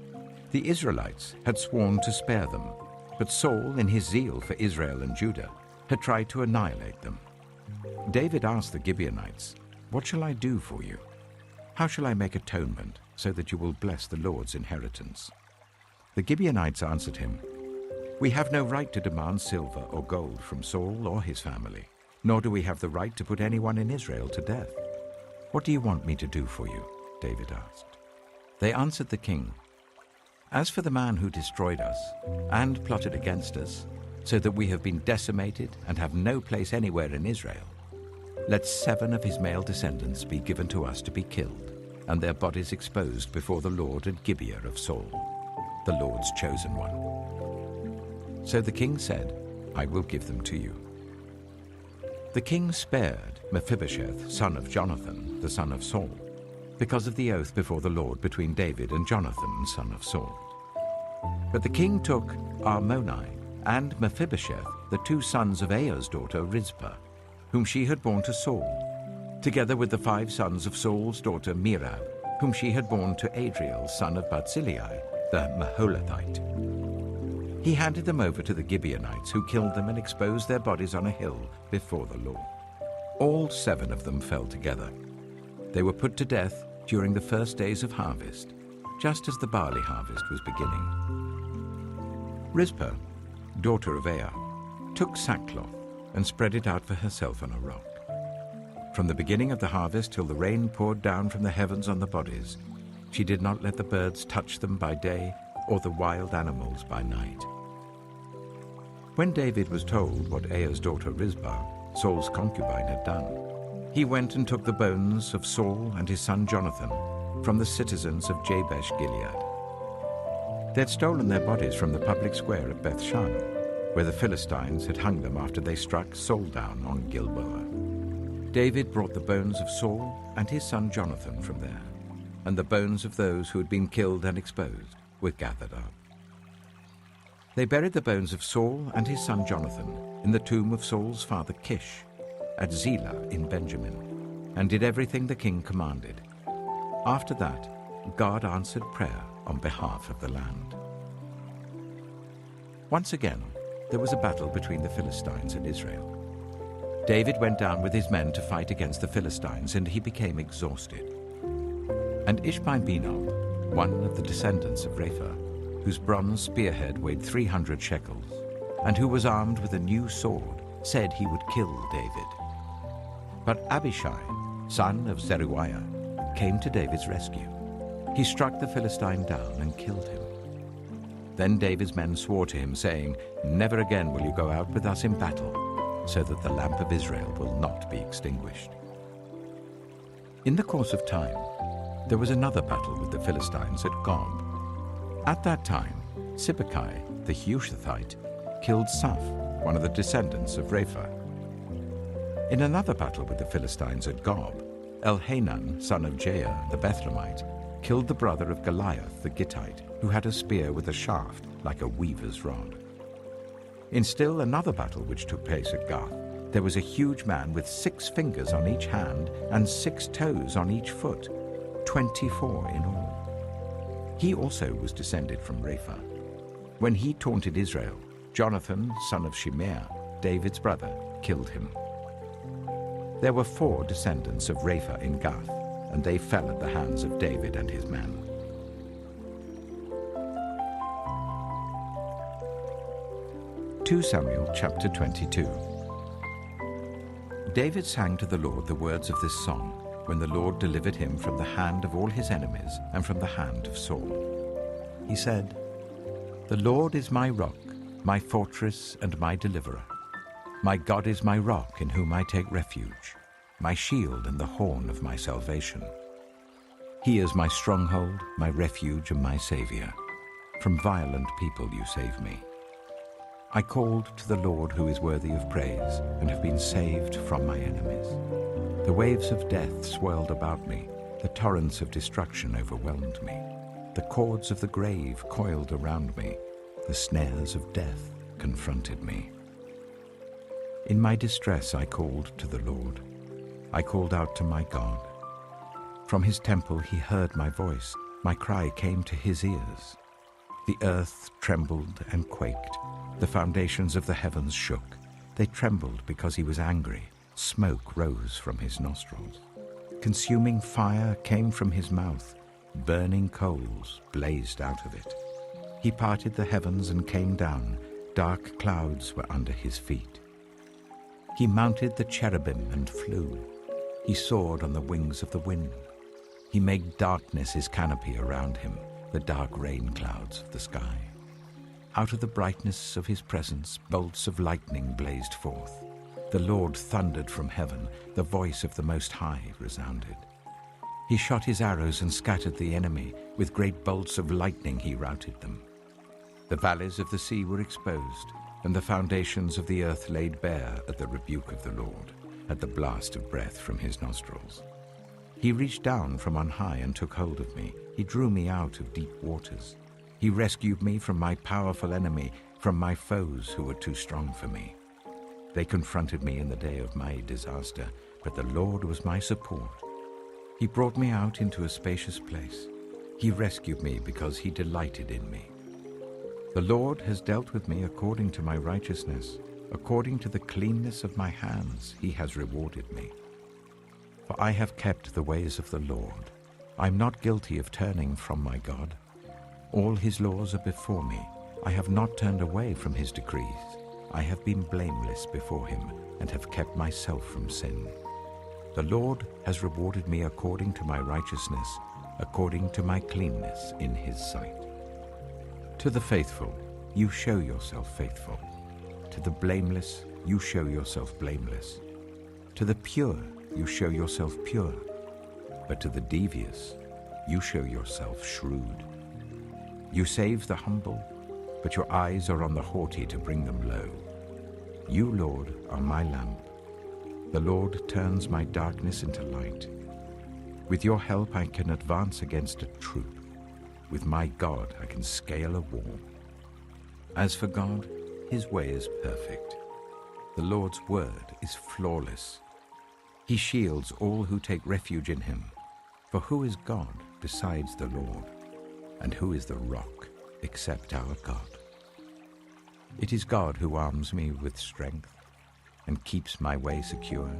[SPEAKER 12] The Israelites had sworn to spare them, but Saul, in his zeal for Israel and Judah, had tried to annihilate them. David asked the Gibeonites, "What shall I do for you? How shall I make atonement so that you will bless the Lord's inheritance?" The Gibeonites answered him, "We have no right to demand silver or gold from Saul or his family, nor do we have the right to put anyone in Israel to death. What do you want me to do for you?" David asked. They answered the king, "As for the man who destroyed us and plotted against us, so that we have been decimated and have no place anywhere in Israel, let 7 of his male descendants be given to us to be killed, and their bodies exposed before the Lord at Gibeah of Saul, the Lord's chosen one." So the king said, "I will give them to you." The king spared Mephibosheth, son of Jonathan, the son of Saul, because of the oath before the Lord between David and Jonathan, son of Saul. But the king took Armoni and Mephibosheth, the 2 sons of Aiah's daughter Rizpah, whom she had borne to Saul, together with the 5 sons of Saul's daughter Merab, whom she had borne to Adriel, son of Barzillai, the Maholathite. He handed them over to the Gibeonites, who killed them and exposed their bodies on a hill before the Lord. All 7 of them fell together. They were put to death during the first days of harvest, just as the barley harvest was beginning. Rizpah, daughter of Aiah, took sackcloth and spread it out for herself on a rock. From the beginning of the harvest till the rain poured down from the heavens on the bodies, she did not let the birds touch them by day or the wild animals by night. When David was told what Aiah's daughter Rizpah, Saul's concubine, had done, he went and took the bones of Saul and his son Jonathan from the citizens of Jabesh Gilead. They had stolen their bodies from the public square at Bethshan, where the Philistines had hung them after they struck Saul down on Gilboa. David brought the bones of Saul and his son Jonathan from there, and the bones of those who had been killed and exposed were gathered up. They buried the bones of Saul and his son Jonathan in the tomb of Saul's father Kish at Zelah in Benjamin, and did everything the king commanded. After that, God answered prayer on behalf of the land. Once again, there was a battle between the Philistines and Israel. David went down with his men to fight against the Philistines, and he became exhausted. And Ishbi-Benob, one of the descendants of Rapha, whose bronze spearhead weighed 300 shekels, and who was armed with a new sword, said he would kill David. But Abishai, son of Zeruiah, came to David's rescue. He struck the Philistine down and killed him. Then David's men swore to him, saying, "Never again will you go out with us in battle, so that the lamp of Israel will not be extinguished." In the course of time, there was another battle with the Philistines at Gob. At that time, Sibbecai, the Hushathite, killed Saph, one of the descendants of Rapha. In another battle with the Philistines at Gob, Elhanan, son of Jair, the Bethlehemite, killed the brother of Goliath, the Gittite, who had a spear with a shaft like a weaver's rod. In still another battle which took place at Gath, there was a huge man with 6 fingers on each hand and 6 toes on each foot, 24 in all. He also was descended from Rapha. When he taunted Israel, Jonathan, son of Shimeah, David's brother, killed him. There were 4 descendants of Rapha in Gath, and they fell at the hands of David and his men. (2 Samuel chapter 22). David sang to the Lord the words of this song when the Lord delivered him from the hand of all his enemies and from the hand of Saul. He said, "The Lord is my rock, my fortress and my deliverer. My God is my rock in whom I take refuge, my shield and the horn of my salvation. He is my stronghold, my refuge and my Savior. From violent people you save me. I called to the Lord who is worthy of praise, and have been saved from my enemies. The waves of death swirled about me, the torrents of destruction overwhelmed me. The cords of the grave coiled around me, the snares of death confronted me. In my distress I called to the Lord. I called out to my God. From his temple he heard my voice. My cry came to his ears. The earth trembled and quaked. The foundations of the heavens shook. They trembled because he was angry. Smoke rose from his nostrils. Consuming fire came from his mouth. Burning coals blazed out of it. He parted the heavens and came down. Dark clouds were under his feet. He mounted the cherubim and flew. He soared on the wings of the wind. He made darkness his canopy around him, the dark rain clouds of the sky. Out of the brightness of his presence, bolts of lightning blazed forth. The Lord thundered from heaven. The voice of the Most High resounded. He shot his arrows and scattered the enemy. With great bolts of lightning he routed them. The valleys of the sea were exposed, and the foundations of the earth laid bare at the rebuke of the Lord, at the blast of breath from his nostrils. He reached down from on high and took hold of me. He drew me out of deep waters. He rescued me from my powerful enemy, from my foes who were too strong for me. They confronted me in the day of my disaster, but the Lord was my support. He brought me out into a spacious place. He rescued me because he delighted in me. The Lord has dealt with me according to my righteousness. According to the cleanness of my hands, he has rewarded me. For I have kept the ways of the Lord. I am not guilty of turning from my God. All his laws are before me. I have not turned away from his decrees. I have been blameless before him and have kept myself from sin. The Lord has rewarded me according to my righteousness, according to my cleanness in his sight. To the faithful, you show yourself faithful. To the blameless, you show yourself blameless. To the pure, you show yourself pure. But to the devious, you show yourself shrewd. You save the humble, but your eyes are on the haughty to bring them low. You, Lord, are my lamp. The Lord turns my darkness into light. With your help I can advance against a troop. With my God I can scale a wall. As for God, his way is perfect. The Lord's word is flawless. He shields all who take refuge in him. For who is God besides the Lord? And who is the rock except our God? It is God who arms me with strength and keeps my way secure.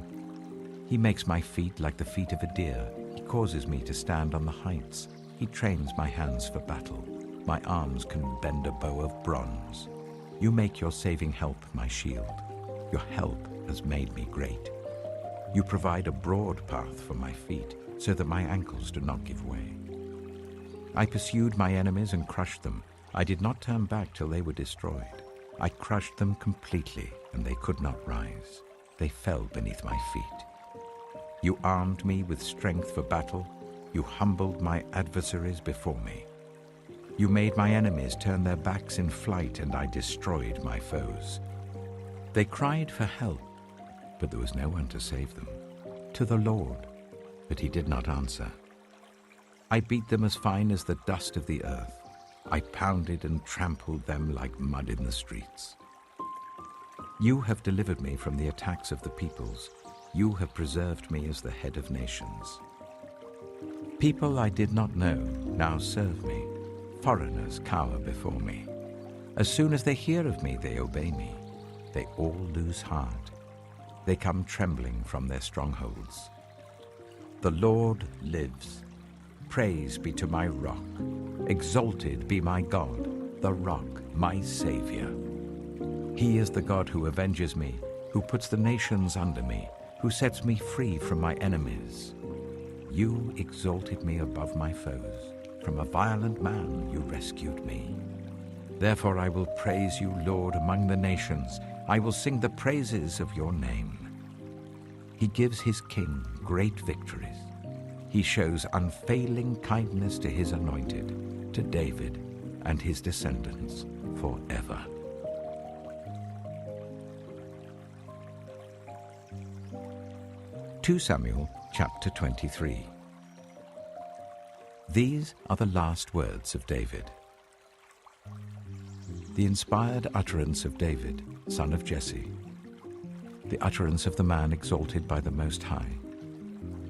[SPEAKER 12] He makes my feet like the feet of a deer. He causes me to stand on the heights. He trains my hands for battle. My arms can bend a bow of bronze. You make your saving help my shield. Your help has made me great. You provide a broad path for my feet, so that my ankles do not give way. I pursued my enemies and crushed them. I did not turn back till they were destroyed. I crushed them completely, and they could not rise. They fell beneath my feet. You armed me with strength for battle. You humbled my adversaries before me. You made my enemies turn their backs in flight, and I destroyed my foes. They cried for help, but there was no one to save them. To the Lord, but he did not answer. I beat them as fine as the dust of the earth. I pounded and trampled them like mud in the streets. You have delivered me from the attacks of the peoples. You have preserved me as the head of nations. People I did not know now serve me. Foreigners cower before me. As soon as they hear of me, they obey me. They all lose heart. They come trembling from their strongholds. The Lord lives. Praise be to my rock. Exalted be my God, the rock, my Savior. He is the God who avenges me, who puts the nations under me, who sets me free from my enemies. You exalted me above my foes. From a violent man you rescued me. Therefore I will praise you, Lord, among the nations. I will sing the praises of your name. He gives his king great victories. He shows unfailing kindness to his anointed, to David, and his descendants forever. (2 Samuel chapter 23). These are the last words of David. The inspired utterance of David, son of Jesse, the utterance of the man exalted by the Most High,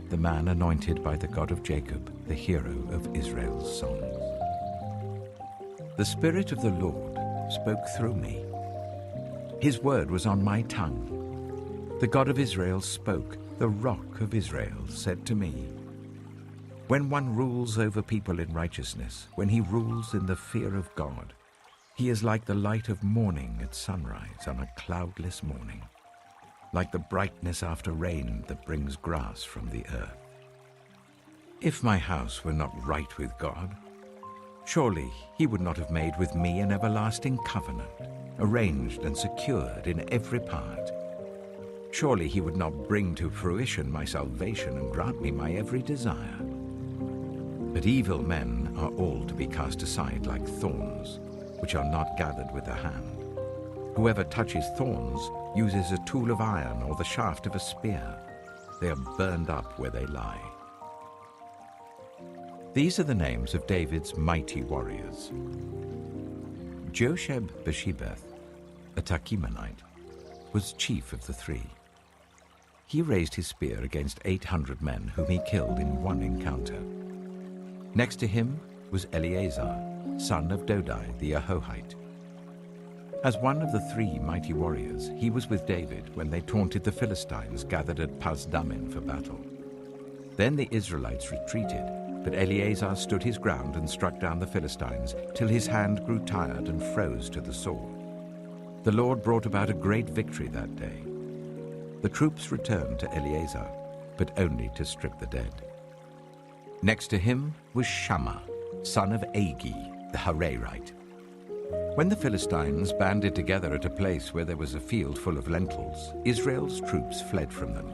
[SPEAKER 12] the man anointed by the God of Jacob, the hero of Israel's songs. The Spirit of the Lord spoke through me. His word was on my tongue. The God of Israel spoke. The Rock of Israel said to me, when one rules over people in righteousness, when he rules in the fear of God, he is like the light of morning at sunrise on a cloudless morning, like the brightness after rain that brings grass from the earth. If my house were not right with God, surely he would not have made with me an everlasting covenant, arranged and secured in every part. Surely he would not bring to fruition my salvation and grant me my every desire. But evil men are all to be cast aside like thorns, which are not gathered with the hand. Whoever touches thorns uses a tool of iron or the shaft of a spear. They are burned up where they lie. These are the names of David's mighty warriors. Josheb-Bashebeth, a Tachimonite, was chief of the three. He raised his spear against 800 men whom he killed in one encounter. Next to him was Eleazar, son of Dodai the Ahohite. As one of the three mighty warriors, he was with David when they taunted the Philistines gathered at Pasdammim for battle. Then the Israelites retreated, but Eleazar stood his ground and struck down the Philistines till his hand grew tired and froze to the sword. The Lord brought about a great victory that day. The troops returned to Eleazar, but only to strip the dead. Next to him was Shammah, son of Agi, the Hararite. When the Philistines banded together at a place where there was a field full of lentils, Israel's troops fled from them.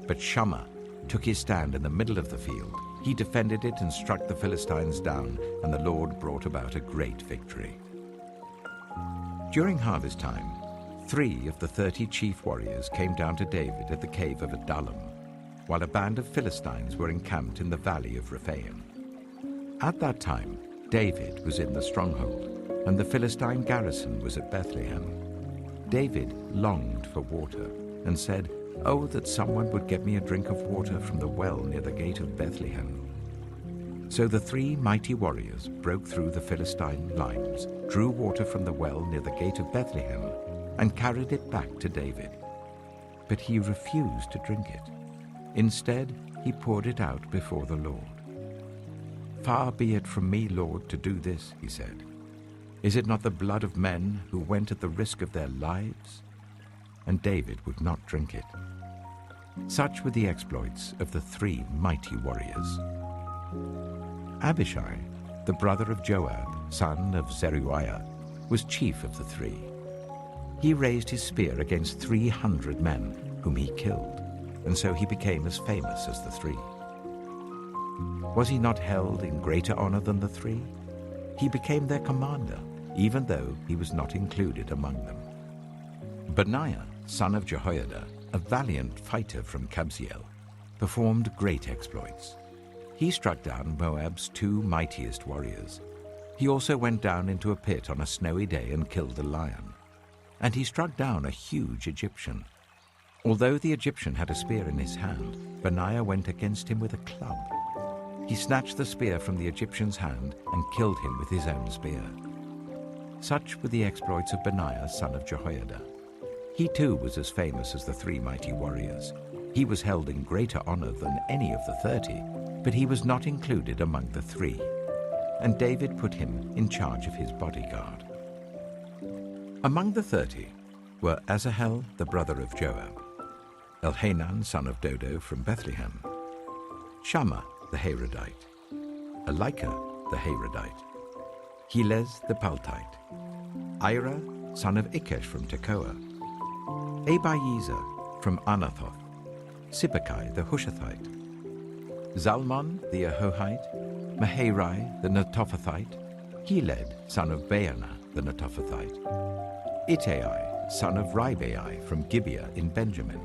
[SPEAKER 12] But Shammah took his stand in the middle of the field. He defended it and struck the Philistines down, and the Lord brought about a great victory. During harvest time, 3 of the 30 chief warriors came down to David at the cave of Adullam, while a band of Philistines were encamped in the valley of Rephaim. At that time, David was in the stronghold, and the Philistine garrison was at Bethlehem. David longed for water and said, "Oh, that someone would get me a drink of water from the well near the gate of Bethlehem." So the 3 mighty warriors broke through the Philistine lines, drew water from the well near the gate of Bethlehem, and carried it back to David. But he refused to drink it. Instead, he poured it out before the Lord. "Far be it from me, Lord, to do this," he said. "Is it not the blood of men who went at the risk of their lives?" And David would not drink it. Such were the exploits of the 3 mighty warriors. Abishai, the brother of Joab, son of Zeruiah, was chief of the 3. He raised his spear against 300 men, whom he killed, and so he became as famous as the 3. Was he not held in greater honor than the 3? He became their commander, even though he was not included among them. Benaiah, son of Jehoiada, a valiant fighter from Kabzeel, performed great exploits. He struck down Moab's 2 mightiest warriors. He also went down into a pit on a snowy day and killed a lion. And he struck down a huge Egyptian. Although the Egyptian had a spear in his hand, Benaiah went against him with a club. He snatched the spear from the Egyptian's hand and killed him with his own spear. Such were the exploits of Benaiah, son of Jehoiada. He too was as famous as the 3 mighty warriors. He was held in greater honor than any of the 30, but he was not included among the 3. And David put him in charge of his bodyguard. Among the 30 were Asahel, the brother of Joab, Elhanan, son of Dodo from Bethlehem, Shammah, the Harodite, Elika, the Harodite, Helez, the Paltite, Ira, son of Ikesh from Tekoa, Abiezer from Anathoth, Sibbecai, the Hushathite, Zalmon, the Ahohite, Maharai, the Netophathite, Heled, son of Baanah the Netophathite, Ittai, son of Ribai from Gibeah in Benjamin,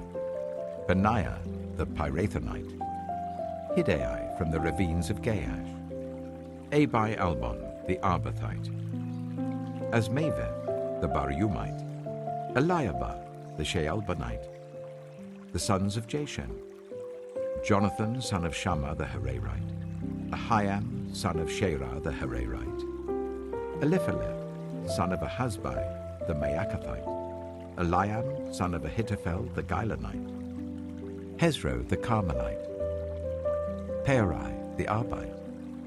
[SPEAKER 12] Benaiah the Pirathonite, Hiddai from the ravines of Gaash, Abi Albon the Arbathite, Azmaveth the Barumite, Eliabah the Shealbanite, the sons of Jashen, Jonathan son of Shammah the Hararite, Ahiam son of Sherah the Hararite, Eliphalet son of Ahasbai the Maacathite, Eliam son of Ahithophel the Gilonite, Hezro the Carmelite, Peorai the Arbite,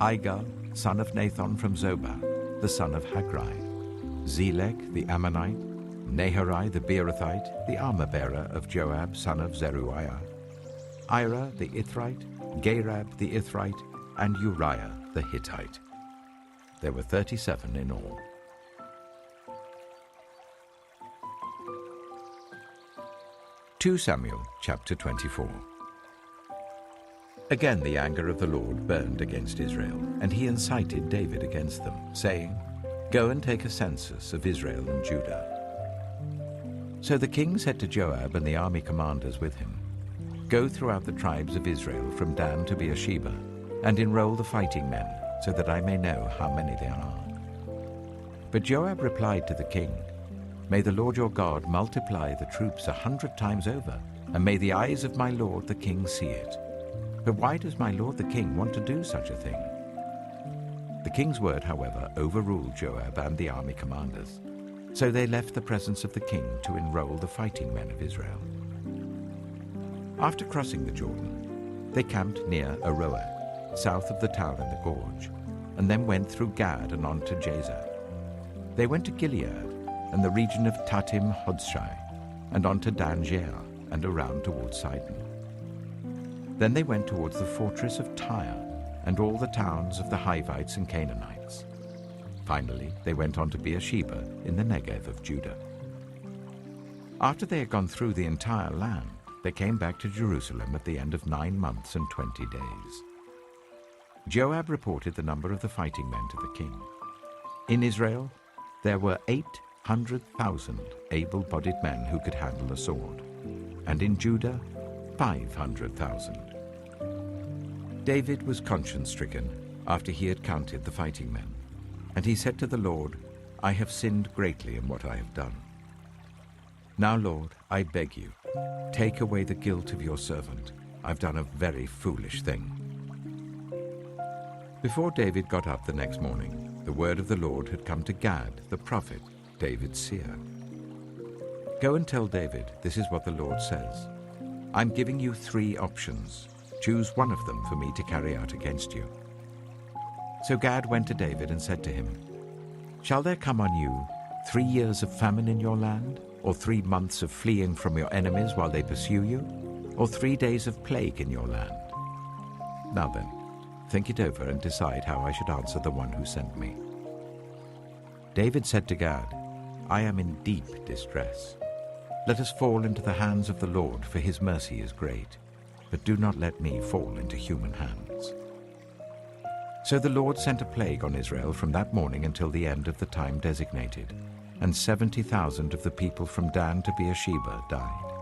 [SPEAKER 12] Igal son of Nathan from Zobah, the son of Hagrai, Zelek the Ammonite, Naharai the Beerothite, the armor-bearer of Joab son of Zeruiah, Ira the Ithrite, Gareb the Ithrite, and Uriah the Hittite. There were 37 in all. Samuel chapter 24. Again the anger of the Lord burned against Israel, and he incited David against them, saying, "Go and take a census of Israel and Judah." So the king said to Joab and the army commanders with him, "Go throughout the tribes of Israel from Dan to Beersheba, and enroll the fighting men, so that I may know how many there are." But Joab replied to the king, "May the Lord your God multiply the troops 100 times over, and may the eyes of my lord the king see it. But why does my lord the king want to do such a thing?" The king's word, however, overruled Joab and the army commanders. So they left the presence of the king to enroll the fighting men of Israel. After crossing the Jordan, they camped near Aroer, south of the town in the gorge, and then went through Gad and on to Jazer. They went to Gilead and the region of Tatim Hodshai, and on to Dan Jeah, and around towards Sidon. Then they went towards the fortress of Tyre, and all the towns of the Hivites and Canaanites. Finally, they went on to Beersheba in the Negev of Judah. After they had gone through the entire land, they came back to Jerusalem at the end of 9 months and 20 days. Joab reported the number of the fighting men to the king. In Israel, there were 800,000 able-bodied men who could handle a sword, and in Judah, 500,000. David was conscience-stricken after he had counted the fighting men, and he said to the Lord, "I have sinned greatly in what I have done. Now, Lord, I beg you, take away the guilt of your servant. I've done a very foolish thing." Before David got up the next morning, the word of the Lord had come to Gad, the prophet, David's seer. "Go and tell David, this is what the Lord says. I'm giving you 3 options. Choose one of them for me to carry out against you." So Gad went to David and said to him, "Shall there come on you 3 years of famine in your land, or 3 months of fleeing from your enemies while they pursue you, or 3 days of plague in your land? Now then, think it over and decide how I should answer the one who sent me." David said to Gad, "I am in deep distress. Let us fall into the hands of the Lord, for his mercy is great, but do not let me fall into human hands." So the Lord sent a plague on Israel from that morning until the end of the time designated, and 70,000 of the people from Dan to Beersheba died.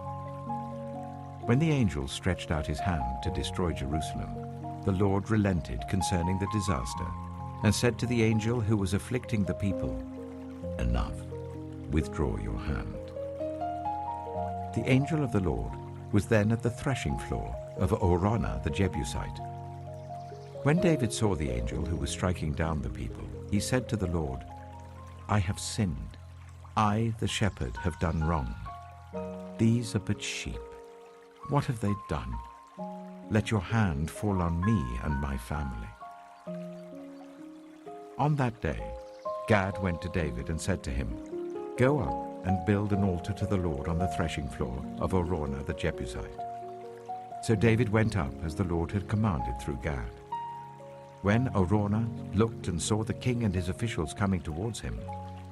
[SPEAKER 12] When the angel stretched out his hand to destroy Jerusalem, the Lord relented concerning the disaster, and said to the angel who was afflicting the people, "Enough, withdraw your hand." The angel of the Lord was then at the threshing floor of Araunah the Jebusite. When David saw the angel who was striking down the people, he said to the Lord, "I have sinned. I, the shepherd, have done wrong. These are but sheep. What have they done? Let your hand fall on me and my family." On that day, Gad went to David and said to him, "Go up and build an altar to the Lord on the threshing floor of Araunah the Jebusite." So David went up as the Lord had commanded through Gad. When Araunah looked and saw the king and his officials coming towards him,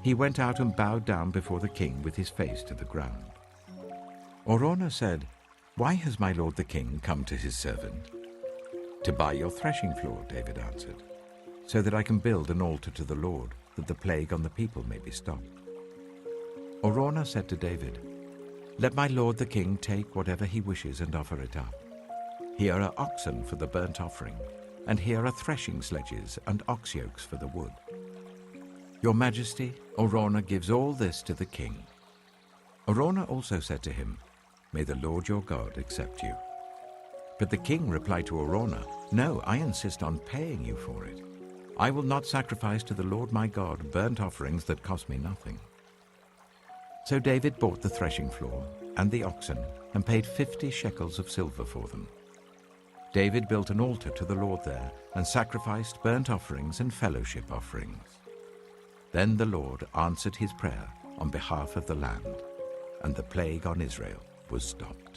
[SPEAKER 12] he went out and bowed down before the king with his face to the ground. Araunah said, "Why has my lord the king come to his servant?" "To buy your threshing floor," David answered. so that I can build an altar to the Lord, that the plague on the people may be stopped." Araunah said to David, "Let my lord the king take whatever he wishes and offer it up. Here are oxen for the burnt offering, and here are threshing sledges and ox yokes for the wood. Your Majesty, Araunah gives all this to the king." Araunah also said to him, "May the Lord your God accept you." But the king replied to Araunah, "No, I insist on paying you for it. I will not sacrifice to the Lord my God burnt offerings that cost me nothing." So David bought the threshing floor and the oxen and paid 50 shekels of silver for them. David built an altar to the Lord there and sacrificed burnt offerings and fellowship offerings. Then the Lord answered his prayer on behalf of the land, and the plague on Israel was stopped.